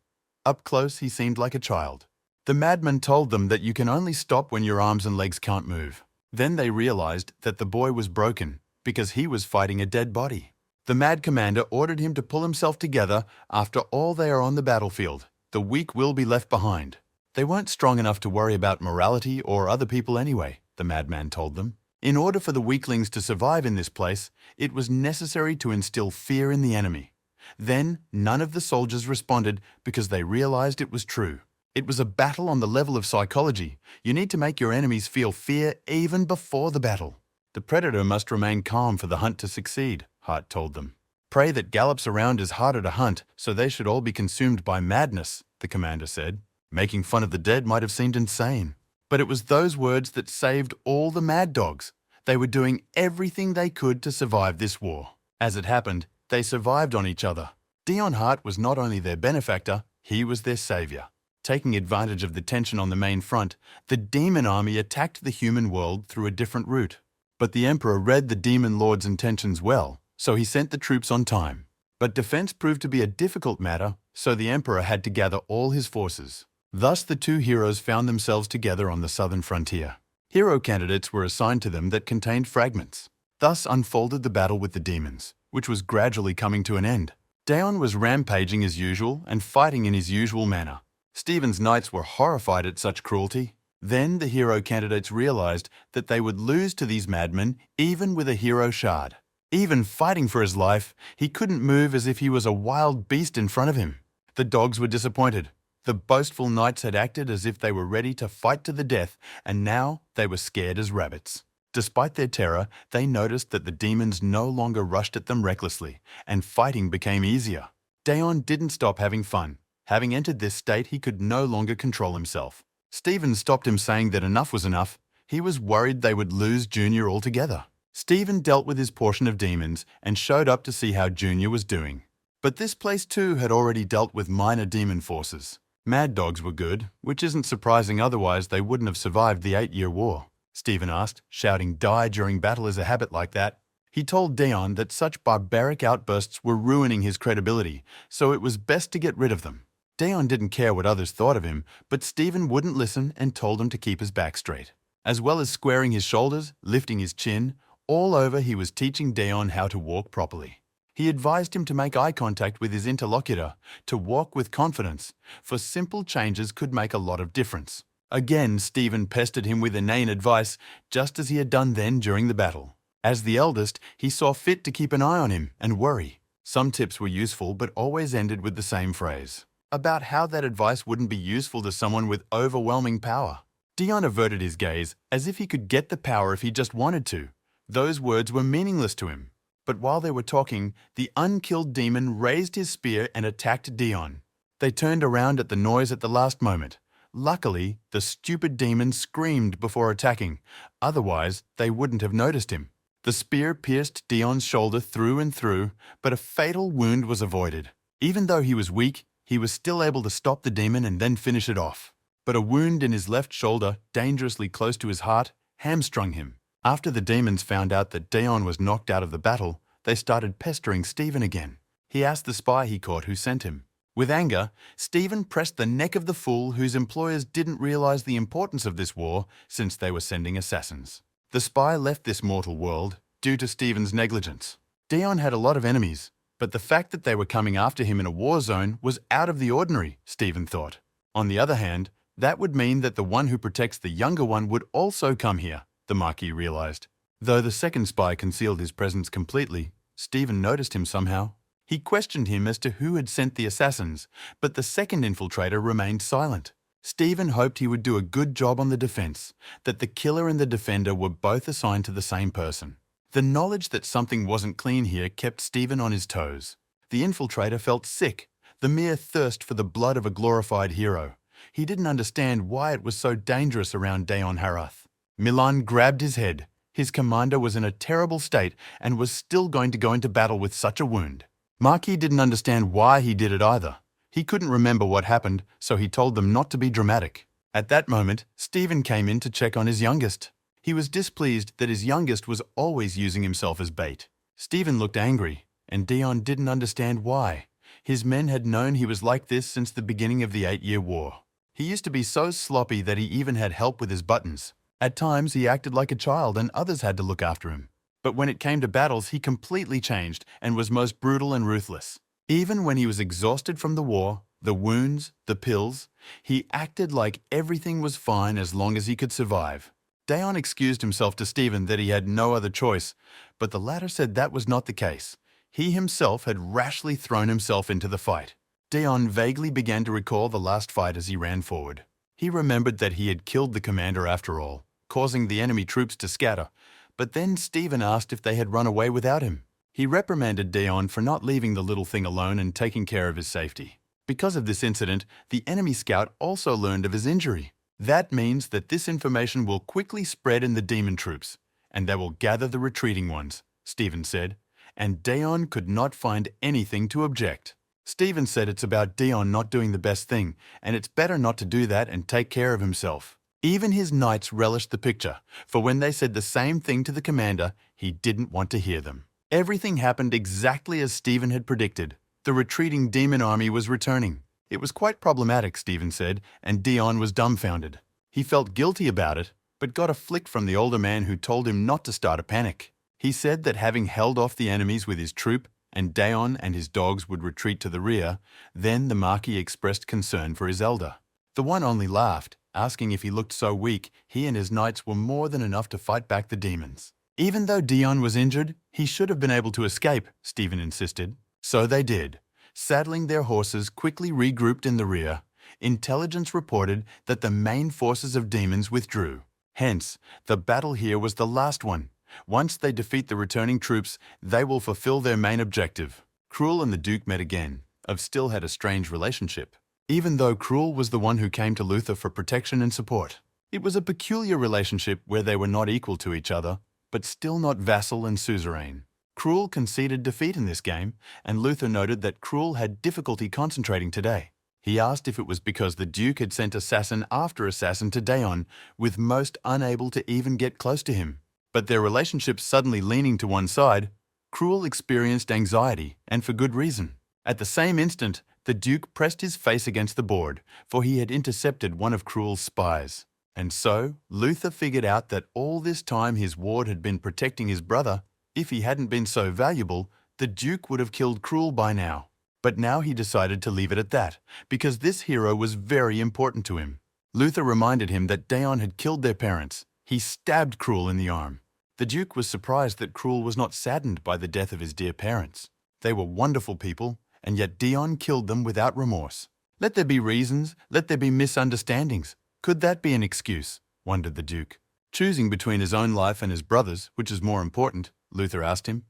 Up close, he seemed like a child. The madman told them that you can only stop when your arms and legs can't move. Then they realized that the boy was broken because he was fighting a dead body. The mad commander ordered him to pull himself together. After all, they are on the battlefield. The weak will be left behind. They weren't strong enough to worry about morality or other people anyway, the madman told them. In order for the weaklings to survive in this place, it was necessary to instill fear in the enemy. Then, none of the soldiers responded because they realized it was true. It was a battle on the level of psychology. You need to make your enemies feel fear even before the battle. The predator must remain calm for the hunt to succeed, Hart told them. Prey that gallops around is harder to hunt, so they should all be consumed by madness, the commander said. Making fun of the dead might have seemed insane. But it was those words that saved all the mad dogs. They were doing everything they could to survive this war. As it happened, they survived on each other. Daon Hart was not only their benefactor, he was their savior. Taking advantage of the tension on the main front, the demon army attacked the human world through a different route. But the emperor read the demon lord's intentions well, so he sent the troops on time. But defense proved to be a difficult matter, so the emperor had to gather all his forces. Thus the two heroes found themselves together on the southern frontier. Hero candidates were assigned to them that contained fragments. Thus unfolded the battle with the demons, which was gradually coming to an end. Daon was rampaging as usual and fighting in his usual manner. Stephen's knights were horrified at such cruelty. Then the hero candidates realized that they would lose to these madmen even with a hero shard. Even fighting for his life, he couldn't move as if he was a wild beast in front of him. The dogs were disappointed. The boastful knights had acted as if they were ready to fight to the death, and now they were scared as rabbits. Despite their terror, they noticed that the demons no longer rushed at them recklessly, and fighting became easier. Daon didn't stop having fun. Having entered this state, he could no longer control himself. Stephen stopped him saying that enough was enough. He was worried they would lose Junior altogether. Stephen dealt with his portion of demons and showed up to see how Junior was doing. But this place too had already dealt with minor demon forces. Mad dogs were good, which isn't surprising, otherwise they wouldn't have survived the 8-Year War. Stephen asked, shouting die during battle is a habit like that. He told Daon that such barbaric outbursts were ruining his credibility, so it was best to get rid of them. Daon didn't care what others thought of him, but Stephen wouldn't listen and told him to keep his back straight. As well as squaring his shoulders, lifting his chin, all over he was teaching Daon how to walk properly. He advised him to make eye contact with his interlocutor, to walk with confidence, for simple changes could make a lot of difference. Again, Stephen pestered him with inane advice, just as he had done then during the battle. As the eldest, he saw fit to keep an eye on him and worry. Some tips were useful, but always ended with the same phrase, about how that advice wouldn't be useful to someone with overwhelming power. Daon averted his gaze, as if he could get the power if he just wanted to. Those words were meaningless to him. But while they were talking, the unkilled demon raised his spear and attacked Daon. They turned around at the noise at the last moment. Luckily, the stupid demon screamed before attacking, otherwise they wouldn't have noticed him. The spear pierced Daon's shoulder through and through, but a fatal wound was avoided. Even though he was weak, he was still able to stop the demon and then finish it off. But a wound in his left shoulder, dangerously close to his heart, hamstrung him. After the demons found out that Daon was knocked out of the battle, they started pestering Stephen again. He asked the spy he caught who sent him. With anger, Stephen pressed the neck of the fool whose employers didn't realize the importance of this war since they were sending assassins. The spy left this mortal world due to Stephen's negligence. Daon had a lot of enemies, but the fact that they were coming after him in a war zone was out of the ordinary, Stephen thought. On the other hand, that would mean that the one who protects the younger one would also come here. the Marquis realized. Though the second spy concealed his presence completely, Stephen noticed him somehow. He questioned him as to who had sent the assassins, but the second infiltrator remained silent. Stephen hoped he would do a good job on the defense, that the killer and the defender were both assigned to the same person. The knowledge that something wasn't clean here kept Stephen on his toes. The infiltrator felt sick, the mere thirst for the blood of a glorified hero. He didn't understand why it was so dangerous around Dayon Harath. Milan grabbed his head. His commander was in a terrible state and was still going to go into battle with such a wound. Marquis didn't understand why he did it either. He couldn't remember what happened, so he told them not to be dramatic. At that moment, Stephen came in to check on his youngest. He was displeased that his youngest was always using himself as bait. Stephen looked angry, and Dayon didn't understand why. His men had known he was like this since the beginning of the 8-Year War. He used to be so sloppy that he even had help with his buttons. At times, he acted like a child and others had to look after him. But when it came to battles, he completely changed and was most brutal and ruthless. Even when he was exhausted from the war, the wounds, the pills, he acted like everything was fine as long as he could survive. Dayon excused himself to Stephen that he had no other choice, but the latter said that was not the case. He himself had rashly thrown himself into the fight. Dayon vaguely began to recall the last fight as he ran forward. He remembered that he had killed the commander after all, causing the enemy troops to scatter, but then Stephen asked if they had run away without him. He reprimanded Dayon for not leaving the little thing alone and taking care of his safety. Because of this incident, the enemy scout also learned of his injury. That means that this information will quickly spread in the demon troops, and they will gather the retreating ones, Stephen said, and Dayon could not find anything to object. Stephen said it's about Dayon not doing the best thing, and it's better not to do that and take care of himself. Even his knights relished the picture, for when they said the same thing to the commander, he didn't want to hear them. Everything happened exactly as Stephen had predicted. The retreating demon army was returning. It was quite problematic, Stephen said, and Dayon was dumbfounded. He felt guilty about it, but got a flick from the older man who told him not to start a panic. He said that having held off the enemies with his troop, and Dayon and his dogs would retreat to the rear, then the Marquis expressed concern for his elder. The one only laughed, asking if he looked so weak, he and his knights were more than enough to fight back the demons. Even though Dayon was injured, he should have been able to escape, Stephen insisted. So they did. Saddling their horses, quickly regrouped in the rear. Intelligence reported that the main forces of demons withdrew. Hence, the battle here was the last one. Once they defeat the returning troops, they will fulfill their main objective. Cruel and the Duke met again. Of still had a strange relationship. Even though Cruel was the one who came to Luther for protection and support. It was a peculiar relationship where they were not equal to each other, but still not vassal and suzerain. Cruel conceded defeat in this game, and Luther noted that Cruel had difficulty concentrating today. He asked if it was because the Duke had sent assassin after assassin to Dayon, with most unable to even get close to him. But their relationship suddenly leaning to one side, Cruel experienced anxiety, and for good reason. At the same instant, the Duke pressed his face against the board, for he had intercepted one of Cruel's spies. And so, Luther figured out that all this time his ward had been protecting his brother. If he hadn't been so valuable, the Duke would have killed Cruel by now. But now he decided to leave it at that, because this hero was very important to him. Luther reminded him that Dayon had killed their parents. He stabbed Cruel in the arm. The Duke was surprised that Cruel was not saddened by the death of his dear parents. They were wonderful people, and yet Dayon killed them without remorse. Let there be reasons, let there be misunderstandings. Could that be an excuse? Wondered the Duke. Choosing between his own life and his brother's, which is more important, Luther asked him.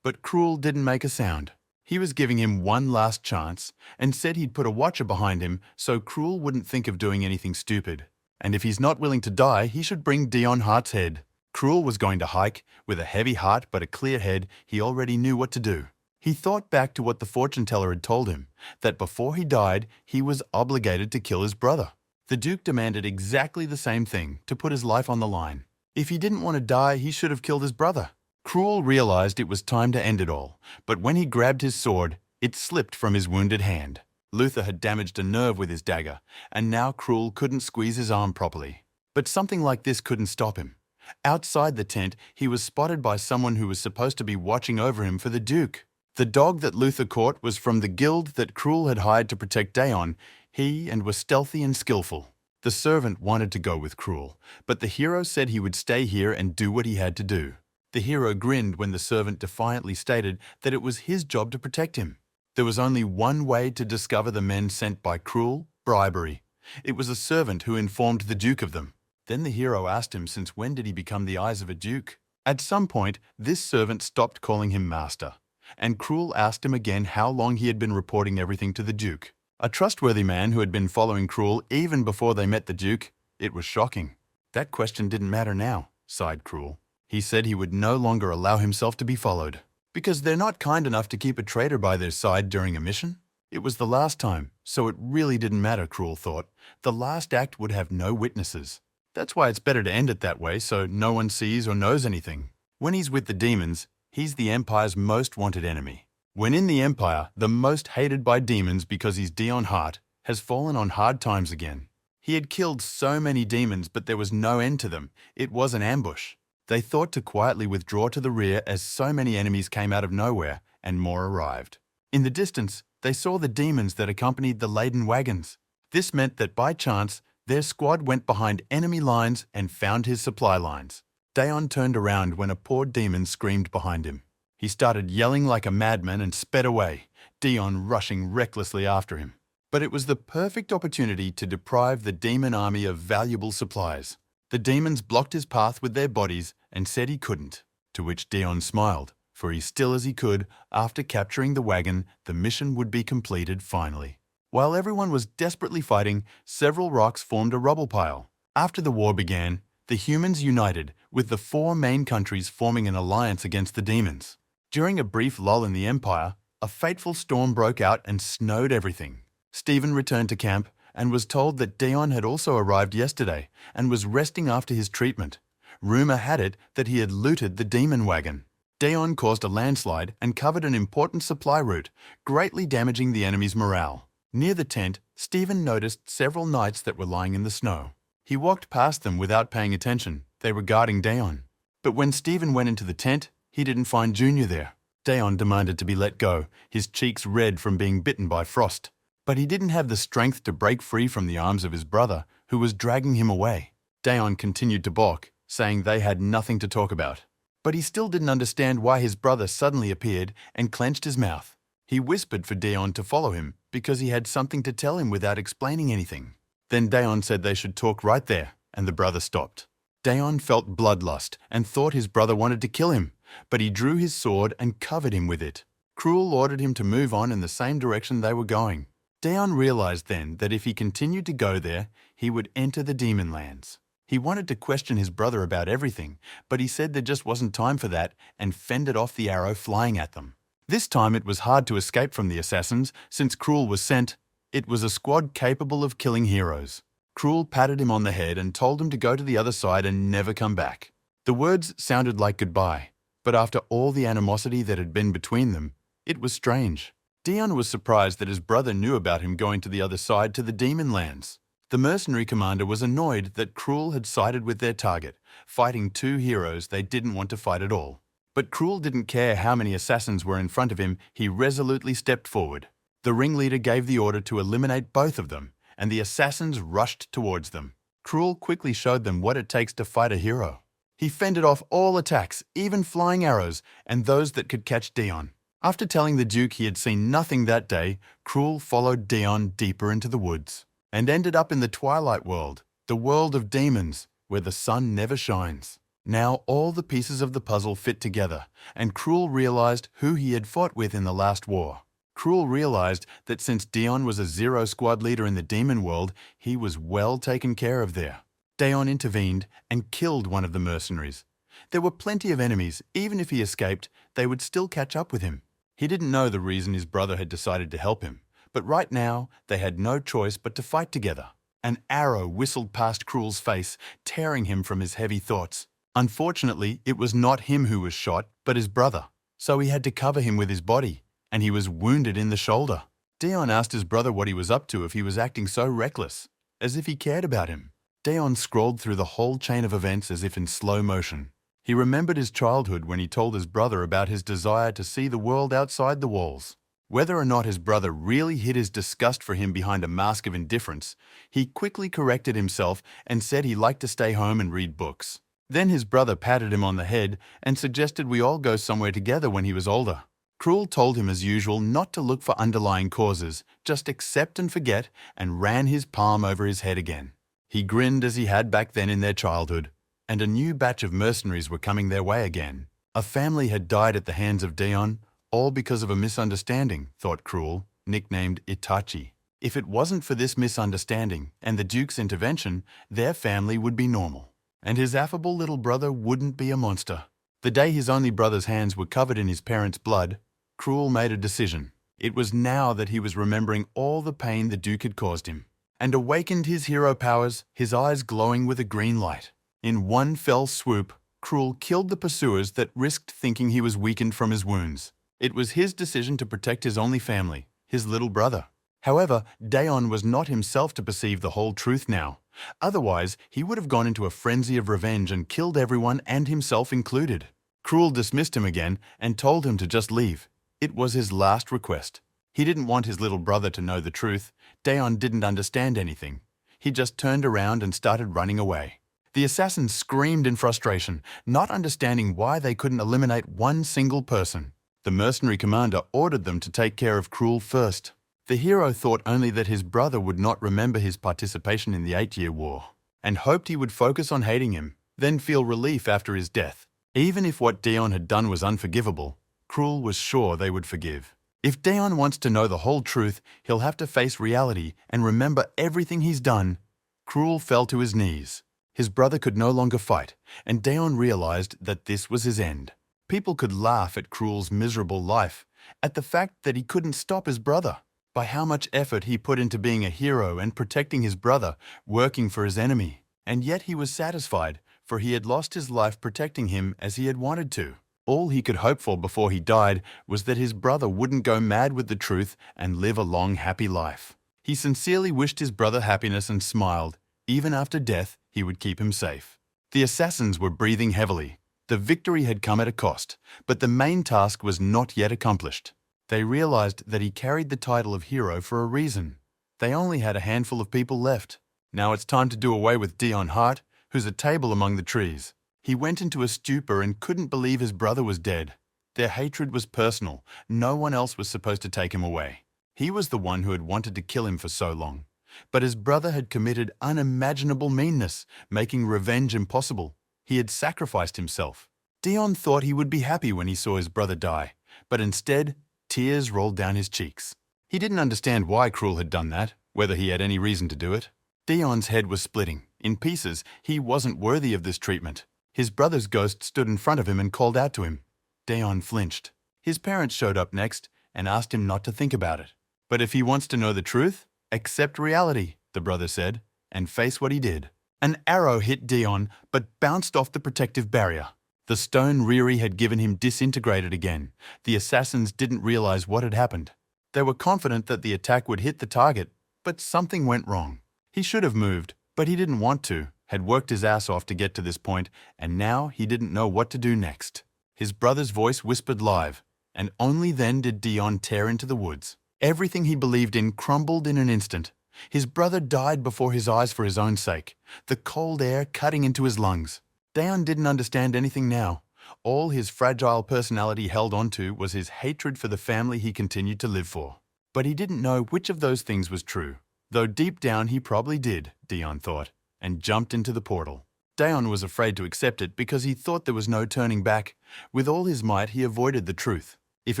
But Cruel didn't make a sound. He was giving him one last chance, and said he'd put a watcher behind him so Cruel wouldn't think of doing anything stupid. And if he's not willing to die, he should bring Dayon Hart's head. Cruel was going to hike. With a heavy heart but a clear head, he already knew what to do. He thought back to what the fortune teller had told him, that before he died, he was obligated to kill his brother. The Duke demanded exactly the same thing, to put his life on the line. If he didn't want to die, he should have killed his brother. Cruel realized it was time to end it all, but when he grabbed his sword, it slipped from his wounded hand. Luther had damaged a nerve with his dagger, and now Cruel couldn't squeeze his arm properly. But something like this couldn't stop him. Outside the tent, he was spotted by someone who was supposed to be watching over him for the Duke. The dog that Luther caught was from the guild that Cruel had hired to protect Dayon. He was stealthy and skillful. The servant wanted to go with Cruel, but the hero said he would stay here and do what he had to do. The hero grinned when the servant defiantly stated that it was his job to protect him. There was only one way to discover the men sent by Cruel: bribery. It was a servant who informed the Duke of them. Then the hero asked him since when did he become the eyes of a duke. At some point, this servant stopped calling him master, and Cruel asked him again how long he had been reporting everything to the Duke. A trustworthy man who had been following Cruel even before they met the Duke. It was shocking. That question didn't matter now, sighed Cruel. He said he would no longer allow himself to be followed. Because they're not kind enough to keep a traitor by their side during a mission? It was the last time, so it really didn't matter, Cruel thought. The last act would have no witnesses. That's why it's better to end it that way, so no one sees or knows anything. When he's with the demons, he's the Empire's most wanted enemy. When in the Empire, the most hated by demons because he's Dion Hart, has fallen on hard times again. He had killed so many demons, but there was no end to them. It was an ambush. They thought to quietly withdraw to the rear as so many enemies came out of nowhere, and more arrived. In the distance, they saw the demons that accompanied the laden wagons. This meant that by chance, their squad went behind enemy lines and found his supply lines. Daeon turned around when a poor demon screamed behind him. He started yelling like a madman and sped away, Dion rushing recklessly after him. But it was the perfect opportunity to deprive the demon army of valuable supplies. The demons blocked his path with their bodies and said he couldn't, to which Dion smiled, for he still as he could, after capturing the wagon, the mission would be completed finally. While everyone was desperately fighting, several rocks formed a rubble pile. After the war began, the humans united, with the 4 main countries forming an alliance against the demons. During a brief lull in the Empire, a fateful storm broke out and snowed everything. Stephen returned to camp and was told that Dion had also arrived yesterday and was resting after his treatment. Rumor had it that he had looted the demon wagon. Dion caused a landslide and covered an important supply route, greatly damaging the enemy's morale. Near the tent, Stephen noticed several knights that were lying in the snow. He walked past them without paying attention. They were guarding Dion. But when Stephen went into the tent, he didn't find Junior there. Dion demanded to be let go, his cheeks red from being bitten by frost. But he didn't have the strength to break free from the arms of his brother, who was dragging him away. Dion continued to balk, saying they had nothing to talk about. But he still didn't understand why his brother suddenly appeared and clenched his mouth. He whispered for Dion to follow him because he had something to tell him without explaining anything. Then Dion said they should talk right there, and the brother stopped. Dion felt bloodlust and thought his brother wanted to kill him, but he drew his sword and covered him with it. Cruel ordered him to move on in the same direction they were going. Dion realized then that if he continued to go there, he would enter the demon lands. He wanted to question his brother about everything, but he said there just wasn't time for that and fended off the arrow flying at them. This time it was hard to escape from the assassins since Cruel was sent. It was a squad capable of killing heroes. Cruel patted him on the head and told him to go to the other side and never come back. The words sounded like goodbye, but after all the animosity that had been between them, it was strange. Dion was surprised that his brother knew about him going to the other side to the demon lands. The mercenary commander was annoyed that Cruel had sided with their target, fighting 2 heroes they didn't want to fight at all. But Cruel didn't care how many assassins were in front of him, he resolutely stepped forward. The ringleader gave the order to eliminate both of them, and the assassins rushed towards them. Cruel quickly showed them what it takes to fight a hero. He fended off all attacks, even flying arrows, and those that could catch Dion. After telling the Duke he had seen nothing that day, Cruel followed Dion deeper into the woods, and ended up in the Twilight World, the world of demons, where the sun never shines. Now all the pieces of the puzzle fit together, and Cruel realized who he had fought with in the last war. Cruel realized that since Dion was a Zero Squad leader in the demon world, he was well taken care of there. Dion intervened and killed one of the mercenaries. There were plenty of enemies. Even if he escaped, they would still catch up with him. He didn't know the reason his brother had decided to help him, but right now they had no choice but to fight together. An arrow whistled past Cruel's face, tearing him from his heavy thoughts. Unfortunately, it was not him who was shot, but his brother, so he had to cover him with his body, and he was wounded in the shoulder. Dion asked his brother what he was up to if he was acting so reckless, as if he cared about him. Dion scrolled through the whole chain of events as if in slow motion. He remembered his childhood when he told his brother about his desire to see the world outside the walls. Whether or not his brother really hid his disgust for him behind a mask of indifference, he quickly corrected himself and said he liked to stay home and read books. Then his brother patted him on the head and suggested we all go somewhere together when he was older. Cruel told him as usual not to look for underlying causes, just accept and forget, and ran his palm over his head again. He grinned as he had back then in their childhood, and a new batch of mercenaries were coming their way again. A family had died at the hands of Dion, all because of a misunderstanding, thought Cruel, nicknamed Itachi. If it wasn't for this misunderstanding and the Duke's intervention, their family would be normal, and his affable little brother wouldn't be a monster. The day his only brother's hands were covered in his parents' blood, Cruel made a decision. It was now that he was remembering all the pain the Duke had caused him, and awakened his hero powers, his eyes glowing with a green light. In one fell swoop, Cruel killed the pursuers that risked thinking he was weakened from his wounds. It was his decision to protect his only family, his little brother. However, Daeon was not himself to perceive the whole truth now. Otherwise, he would have gone into a frenzy of revenge and killed everyone and himself included. Cruel dismissed him again and told him to just leave. It was his last request. He didn't want his little brother to know the truth. Daeon didn't understand anything. He just turned around and started running away. The assassins screamed in frustration, not understanding why they couldn't eliminate one single person. The mercenary commander ordered them to take care of Cruel first. The hero thought only that his brother would not remember his participation in the 8-Year War, and hoped he would focus on hating him, then feel relief after his death. Even if what Daeon had done was unforgivable, Cruel was sure they would forgive. If Daeon wants to know the whole truth, he'll have to face reality and remember everything he's done. Cruel fell to his knees. His brother could no longer fight, and Daeon realized that this was his end. People could laugh at Cruel's miserable life, at the fact that he couldn't stop his brother, by how much effort he put into being a hero and protecting his brother, working for his enemy. And yet he was satisfied, for he had lost his life protecting him as he had wanted to. All he could hope for before he died was that his brother wouldn't go mad with the truth and live a long, happy life. He sincerely wished his brother happiness and smiled. Even after death, he would keep him safe. The assassins were breathing heavily. The victory had come at a cost, but the main task was not yet accomplished. They realized that he carried the title of hero for a reason. They only had a handful of people left. Now it's time to do away with Dion Hart, who's a table among the trees. He went into a stupor and couldn't believe his brother was dead. Their hatred was personal. No one else was supposed to take him away. He was the one who had wanted to kill him for so long. But his brother had committed unimaginable meanness, making revenge impossible. He had sacrificed himself. Dion thought he would be happy when he saw his brother die, but instead, tears rolled down his cheeks. He didn't understand why Cruel had done that, whether he had any reason to do it. Dion's head was splitting. In pieces, he wasn't worthy of this treatment. His brother's ghost stood in front of him and called out to him. Dion flinched. His parents showed up next and asked him not to think about it. But if he wants to know the truth, accept reality, the brother said, and face what he did. An arrow hit Dion, but bounced off the protective barrier. The stone Riri had given him disintegrated again. The assassins didn't realize what had happened. They were confident that the attack would hit the target, but something went wrong. He should have moved, but he didn't want to, had worked his ass off to get to this point, and now he didn't know what to do next. His brother's voice whispered live, and only then did Dion tear into the woods. Everything he believed in crumbled in an instant. His brother died before his eyes for his own sake, the cold air cutting into his lungs. Daeon didn't understand anything now. All his fragile personality held onto was his hatred for the family he continued to live for. But he didn't know which of those things was true, though deep down he probably did, Dion thought, and jumped into the portal. Daeon was afraid to accept it because he thought there was no turning back. With all his might, he avoided the truth. If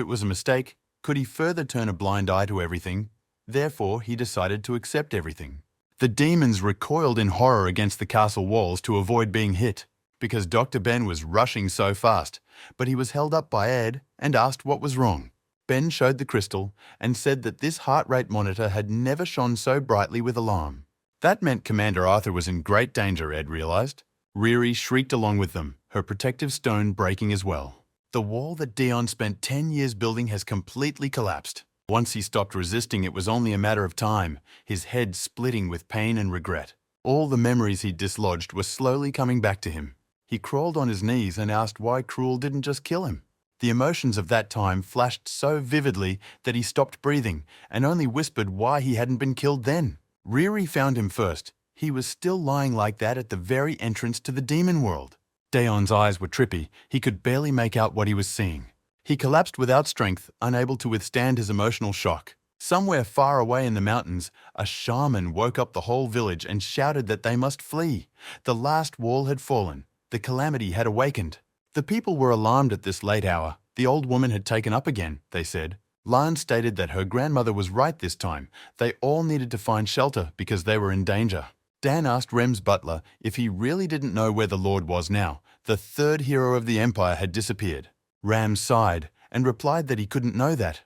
it was a mistake, could he further turn a blind eye to everything? Therefore, he decided to accept everything. The demons recoiled in horror against the castle walls to avoid being hit, because Dr. Ben was rushing so fast, but he was held up by Ed and asked what was wrong. Ben showed the crystal and said that this heart rate monitor had never shone so brightly with alarm. That meant Commander Arthur was in great danger, Ed realized. Riri shrieked along with them, her protective stone breaking as well. The wall that Dion spent 10 years building has completely collapsed. Once he stopped resisting, it was only a matter of time, his head splitting with pain and regret. All the memories he'd dislodged were slowly coming back to him. He crawled on his knees and asked why Cruel didn't just kill him. The emotions of that time flashed so vividly that he stopped breathing and only whispered why he hadn't been killed then. Riri found him first. He was still lying like that at the very entrance to the demon world. Daeon's eyes were trippy. He could barely make out what he was seeing. He collapsed without strength, unable to withstand his emotional shock. Somewhere far away in the mountains, a shaman woke up the whole village and shouted that they must flee. The last wall had fallen. The calamity had awakened. The people were alarmed at this late hour. The old woman had taken up again, they said. Lan stated that her grandmother was right this time. They all needed to find shelter because they were in danger. Dan asked Rem's butler if he really didn't know where the Lord was now. The third hero of the Empire had disappeared. Ram sighed and replied that he couldn't know that.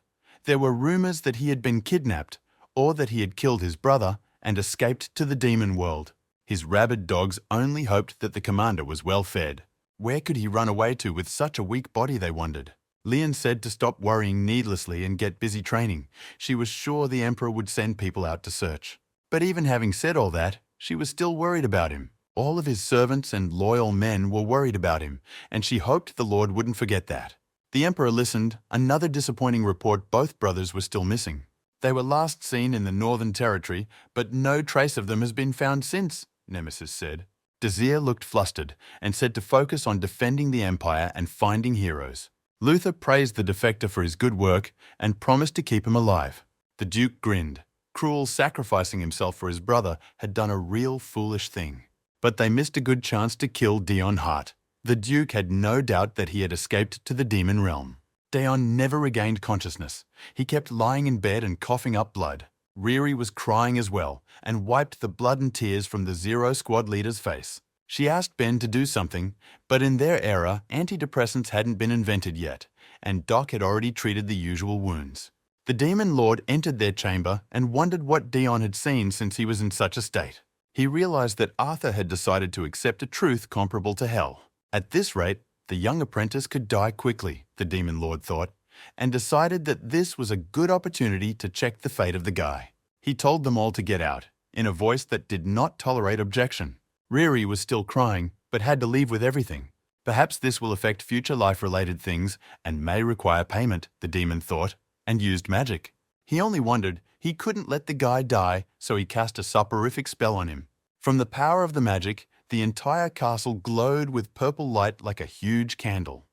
There were rumors that he had been kidnapped, or that he had killed his brother and escaped to the demon world. His rabid dogs only hoped that the commander was well fed. Where could he run away to with such a weak body, they wondered. Lian said to stop worrying needlessly and get busy training. She was sure the Emperor would send people out to search. But even having said all that, she was still worried about him. All of his servants and loyal men were worried about him, and she hoped the Lord wouldn't forget that. The Emperor listened. Another disappointing report: both brothers were still missing. They were last seen in the Northern Territory, but no trace of them has been found since, Nemesis said. Desir looked flustered and said to focus on defending the Empire and finding heroes. Luther praised the defector for his good work and promised to keep him alive. The Duke grinned. Cruel sacrificing himself for his brother had done a real foolish thing. But they missed a good chance to kill Daeon Hart. The Duke had no doubt that he had escaped to the demon realm. Daeon never regained consciousness. He kept lying in bed and coughing up blood. Riri was crying as well and wiped the blood and tears from the Zero Squad leader's face. She asked Ben to do something, but in their era, antidepressants hadn't been invented yet, and Doc had already treated the usual wounds. The Demon Lord entered their chamber and wondered what Daeon had seen since he was in such a state. He realized that Arthur had decided to accept a truth comparable to hell. At this rate, the young apprentice could die quickly, the Demon Lord thought, and decided that this was a good opportunity to check the fate of the guy. He told them all to get out, in a voice that did not tolerate objection. Riri was still crying, but had to leave with everything. Perhaps this will affect future life-related things and may require payment, the demon thought, and used magic. He only wondered he couldn't let the guy die, so he cast a soporific spell on him. From the power of the magic, the entire castle glowed with purple light like a huge candle.